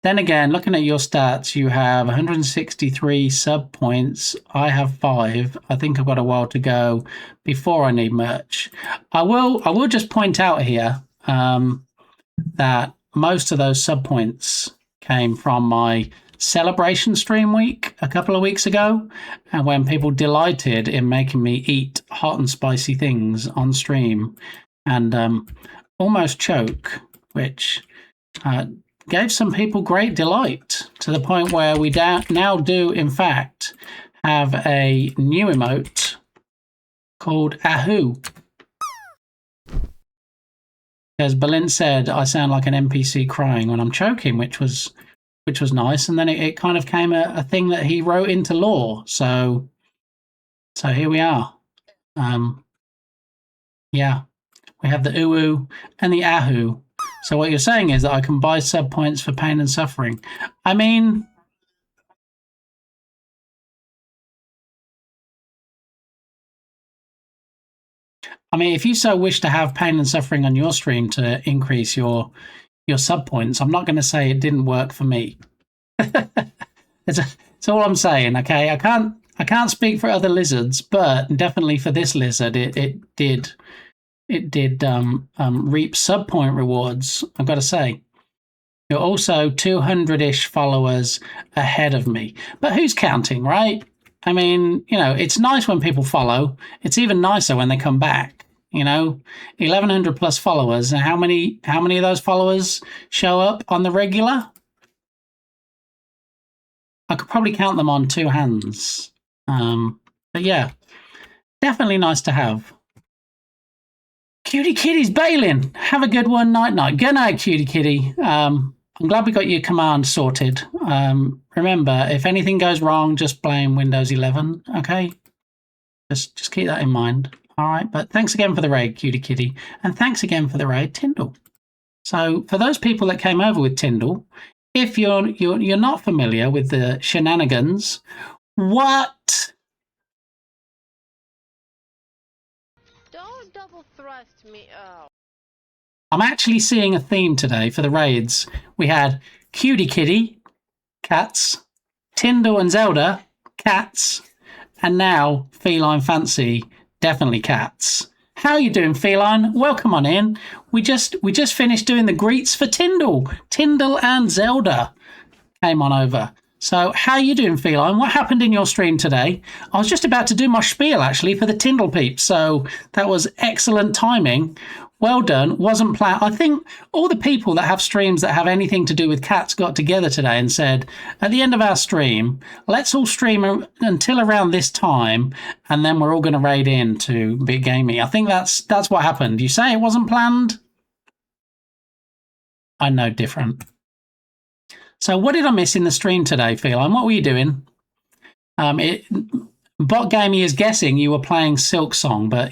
Then again, looking at your stats, you have 163 sub points. I have 5. I think I've got a while to go before I need merch. I will just point out here that most of those sub points came from my celebration stream week a couple of weeks ago, and when people delighted in making me eat hot and spicy things on stream and almost choke, which gave some people great delight, to the point where we now do in fact have a new emote called Ahoo. As Belin said, I sound like an NPC crying when I'm choking, which was nice. And then it kind of came a thing that he wrote into lore. So here we are. Yeah. We have the uwu and the ahu. So what you're saying is that I can buy sub points for pain and suffering. I mean, if you so wish to have pain and suffering on your stream to increase your sub points, I'm not going to say it didn't work for me. It's all I'm saying. Okay, I can't speak for other lizards, but definitely for this lizard, it did reap sub point rewards. I've got to say. You're also 200-ish followers ahead of me. But who's counting, right? I mean, it's nice when people follow. It's even nicer when they come back. 1,100 plus followers. And how many of those followers show up on the regular? I could probably count them on two hands. But yeah, definitely nice to have. Cutie Kitty's bailing. Have a good one. Night. Good night, Cutie Kitty. I'm glad we got your command sorted. Remember, if anything goes wrong, just blame Windows 11, okay? Just keep that in mind. All right, but thanks again for the raid, Cutie Kitty. And thanks again for the raid, Tyndall. So for those people that came over with Tyndall, if you're not familiar with the shenanigans, what? Don't double thrust me. Oh. I'm actually seeing a theme today for the raids. We had Cutie Kitty, cats, Tyndall and Zelda, cats, and now Feline Fancy, definitely cats. How are you doing, Feline? Welcome on in. We just finished doing the greets for Tyndall. Tyndall and Zelda came on over. So how are you doing, Feline? What happened in your stream today? I was just about to do my spiel, actually, for the Tyndall peeps, so that was excellent timing. Well done. Wasn't planned. I think all the people that have streams that have anything to do with cats got together today and said, at the end of our stream, let's all stream until around this time, and then we're all going to raid in to Big Gamey. I think that's what happened. You say it wasn't planned? I know different. So what did I miss in the stream today, Feline? What were you doing? Bot Gamey is guessing you were playing Silk Song, but,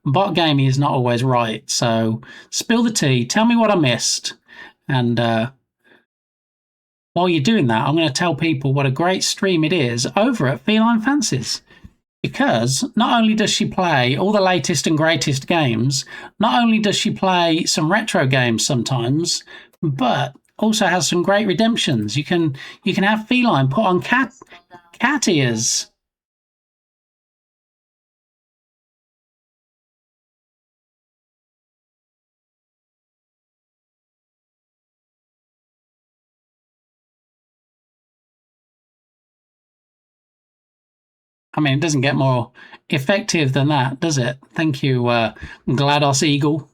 Bot Gamey is not always right. So spill the tea. Tell me what I missed. And while you're doing that, I'm going to tell people what a great stream it is over at Feline Fancies. Because not only does she play all the latest and greatest games, not only does she play some retro games sometimes, but also has some great redemptions. You can have Feline put on cat ears. I mean, it doesn't get more effective than that, does it? Thank you, GLaDOS Eagle.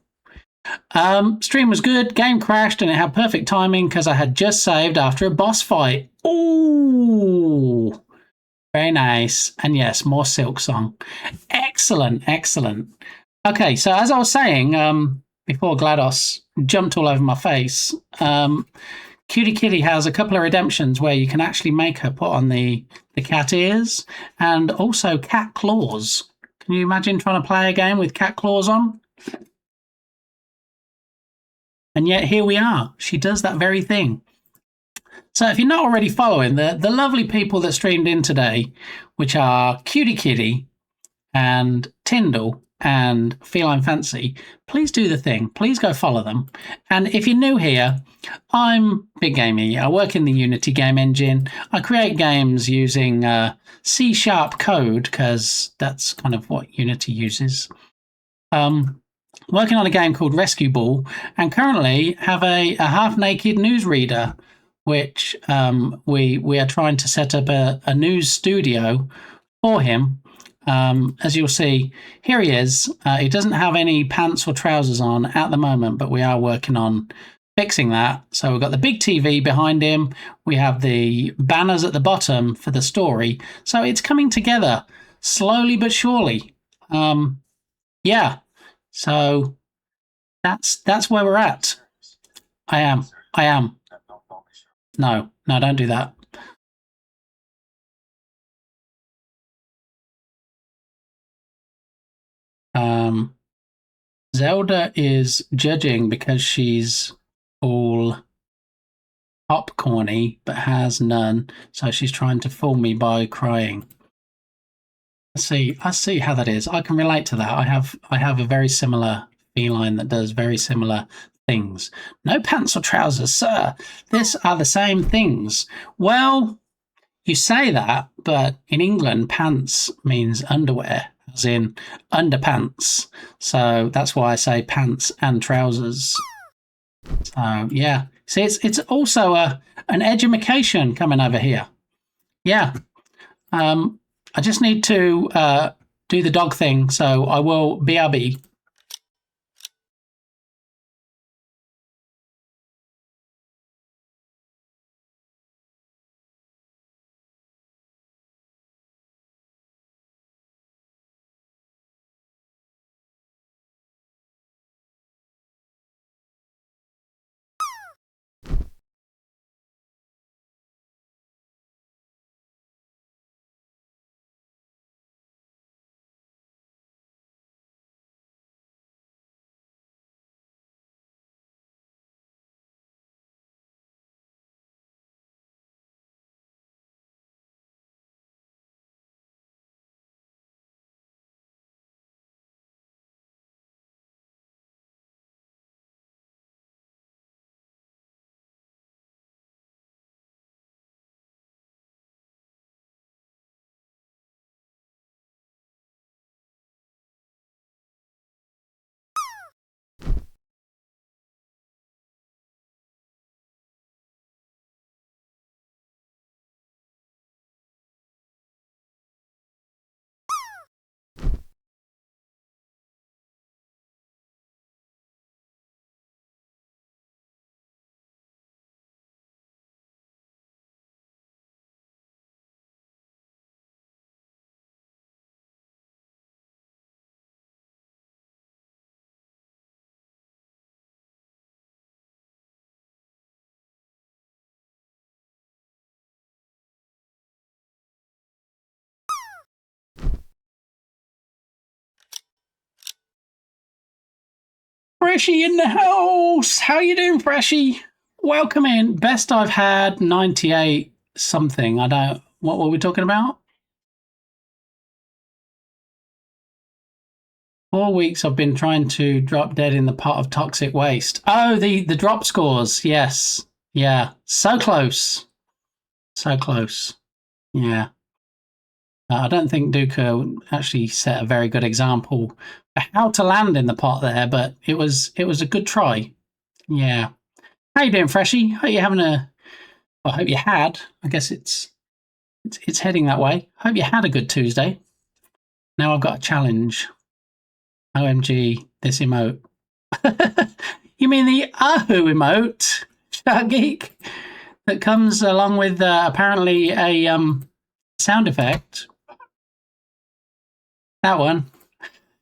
Stream was good, game crashed, and it had perfect timing because I had just saved after a boss fight. Ooh, very nice. And yes, more Silk Song. Excellent. Okay, so as I was saying, before GLaDOS jumped all over my face, Cutie Kitty has a couple of redemptions where you can actually make her put on the cat ears and also cat claws. Can you imagine trying to play a game with cat claws on? And yet here we are. She does that very thing. So if you're not already following the lovely people that streamed in today, which are Cutie Kitty and Tyndall and Feline Fancy, please do the thing. Please go follow them. And if you're new here, I'm Big Gamey. I work in the Unity game engine. I create games using C# code because that's kind of what Unity uses. Working on a game called Rescue Ball, and currently have a half-naked newsreader, which we are trying to set up a news studio for him. As you'll see, here he is. He doesn't have any pants or trousers on at the moment, but we are working on fixing that. So we've got the big TV behind him. We have the banners at the bottom for the story. So it's coming together slowly but surely. Yeah. So that's where we're at. I am. No, don't do that. Zelda is judging because she's all popcorny but has none, so she's trying to fool me by crying. I see how that is. I can relate to that. I have a very similar feline that does very similar things. No pants or trousers, sir. These are the same things. Well, you say that, but in England, pants means underwear, as in underpants. So that's why I say pants and trousers. So yeah, see, it's also an edumacation coming over here. Yeah. I just need to do the dog thing, so I will BRB. Freshie in the house. How you doing, Freshie? Welcome in. Best I've had 98 something. I don't. What were we talking about? 4 weeks I've been trying to drop dead in the pot of toxic waste. Oh, the drop scores. Yes. Yeah. So close. So close. Yeah. I don't think Duca actually set a very good example for how to land in the pot there, but it was a good try. Yeah. How you doing, Freshie? Hope you're having a. I hope you had. I guess it's heading that way. Hope you had a good Tuesday. Now I've got a challenge. OMG, this emote. You mean the Ahu emote, Shark Geek, that comes along with apparently a sound effect. That one.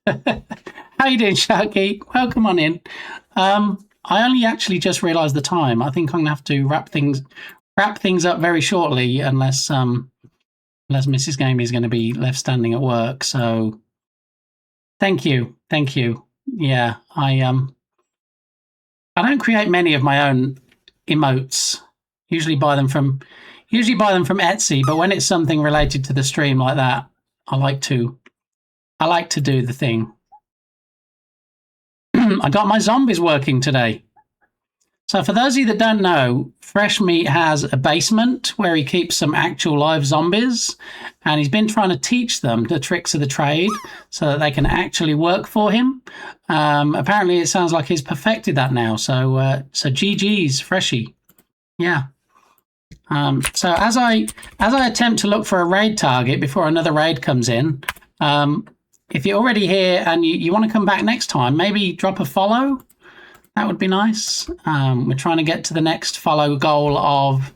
How you doing, Shark Geek? Welcome on in. I only actually just realised the time. I think I'm gonna have to wrap things up very shortly, unless Mrs. Gamey is going to be left standing at work. So, thank you. Yeah, I don't create many of my own emotes. Usually buy them from Etsy. But when it's something related to the stream like that, I like to do the thing. I got my zombies working today. So for those of you that don't know, Fresh Meat has a basement where he keeps some actual live zombies, and he's been trying to teach them the tricks of the trade so that they can actually work for him. Apparently it sounds like he's perfected that now. So GG's, Freshie. Yeah. So as I attempt to look for a raid target before another raid comes in, if you're already here and you want to come back next time, maybe drop a follow. That would be nice. We're trying to get to the next follow goal of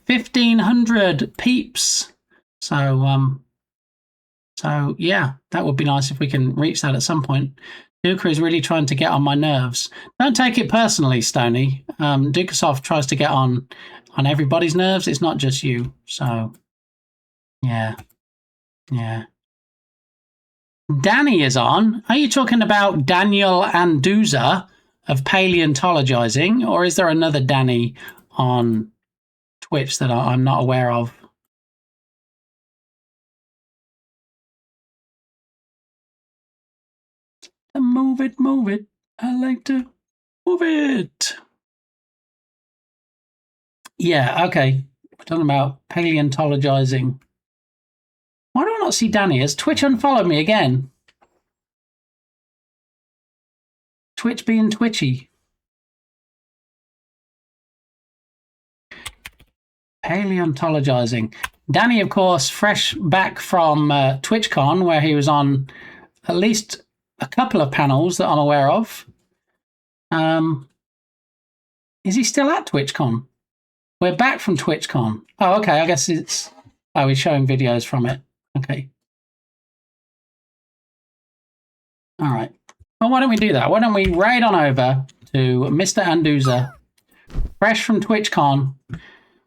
1,500 peeps. So yeah, that would be nice if we can reach that at some point. Duca is really trying to get on my nerves. Don't take it personally, Stony. Ducasoft tries to get on everybody's nerves. It's not just you. So yeah. Danny is on. Are you talking about Daniel Anduza of Paleontologizing, or is there another Danny on Twitch that I'm not aware of? Move it, move it. I like to move it. Yeah, okay. We're talking about paleontologizing. Why do I not see Danny? Has Twitch unfollowed me again? Twitch being twitchy. Paleontologizing. Danny, of course, fresh back from TwitchCon, where he was on at least a couple of panels that I'm aware of. Is he still at TwitchCon? We're back from TwitchCon. Oh, okay. I guess it's... Oh, he's showing videos from it. Okay. All right. Well, why don't we do that? Why don't we raid on over to Mr. Anduza, fresh from TwitchCon,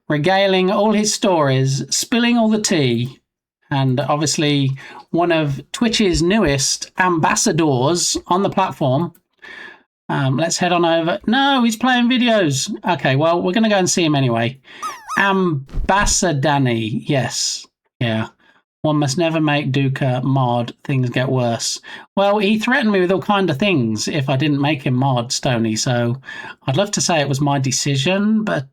regaling all his stories, spilling all the tea, and obviously one of Twitch's newest ambassadors on the platform. Let's head on over. No, he's playing videos. Okay, well, we're going to go and see him anyway. Ambassadani. Yes. Yeah. One must never make Duca mod. Things get worse. Well, he threatened me with all kind of things if I didn't make him mod, Stony. So I'd love to say it was my decision, but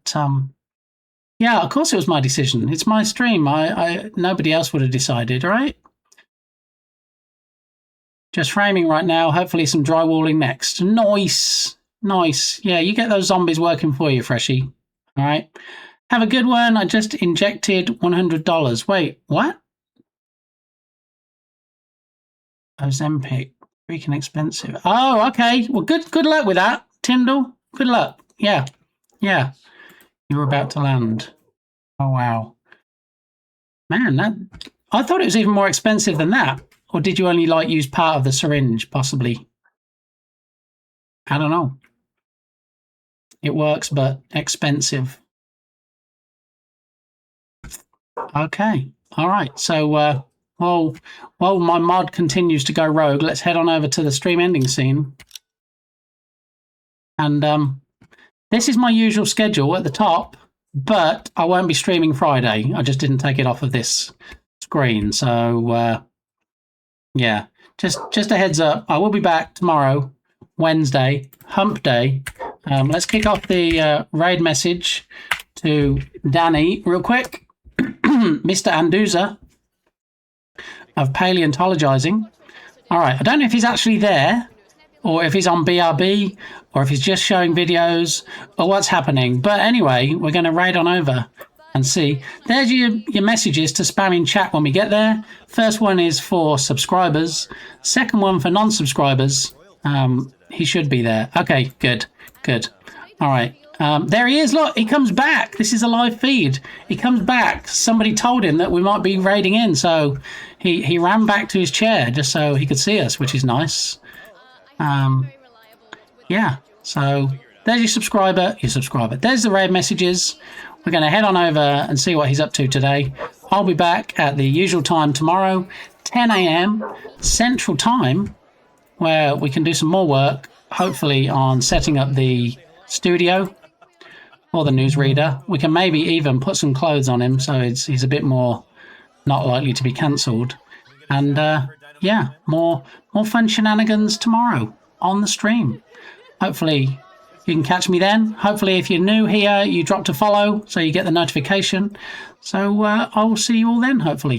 yeah, of course it was my decision. It's my stream. Nobody else would have decided, right? Just framing right now. Hopefully some drywalling next. Nice. Nice. Yeah, you get those zombies working for you, Freshie. All right. Have a good one. I just injected $100. Wait, what? Ozempic. Freaking expensive. Oh, okay. Well, good luck with that, Tyndall. Good luck. Yeah. Yeah. You were about to land. Oh, wow. Man, I thought it was even more expensive than that. Or did you only use part of the syringe, possibly? I don't know. It works, but expensive. Okay. All right. So, while my mod continues to go rogue, let's head on over to the stream ending scene. And this is my usual schedule at the top, but I won't be streaming Friday. I just didn't take it off of this screen. So, yeah, just a heads up. I will be back tomorrow, Wednesday, Hump Day. Let's kick off the raid message to Danny real quick. Mr. Anduza of Paleontologizing. All right, I don't know if he's actually there or if he's on BRB or if he's just showing videos or what's happening. But anyway, we're going to raid on over and see. There's your messages to spam in chat when we get there. First one is for subscribers. Second one for non-subscribers. He should be there. Okay, good. All right. There he is. Look, he comes back. This is a live feed. He comes back. Somebody told him that we might be raiding in, so he ran back to his chair just so he could see us, which is nice. Yeah, so there's your subscriber. There's the raid messages. We're going to head on over and see what he's up to today. I'll be back at the usual time tomorrow, 10 a.m. Central Time, where we can do some more work, hopefully on setting up the studio or the newsreader. We can maybe even put some clothes on him so he's a bit more not likely to be cancelled. And yeah, more fun shenanigans tomorrow on the stream. Hopefully you can catch me then. Hopefully if you're new here, you dropped a follow so you get the notification. So I will see you all then, hopefully.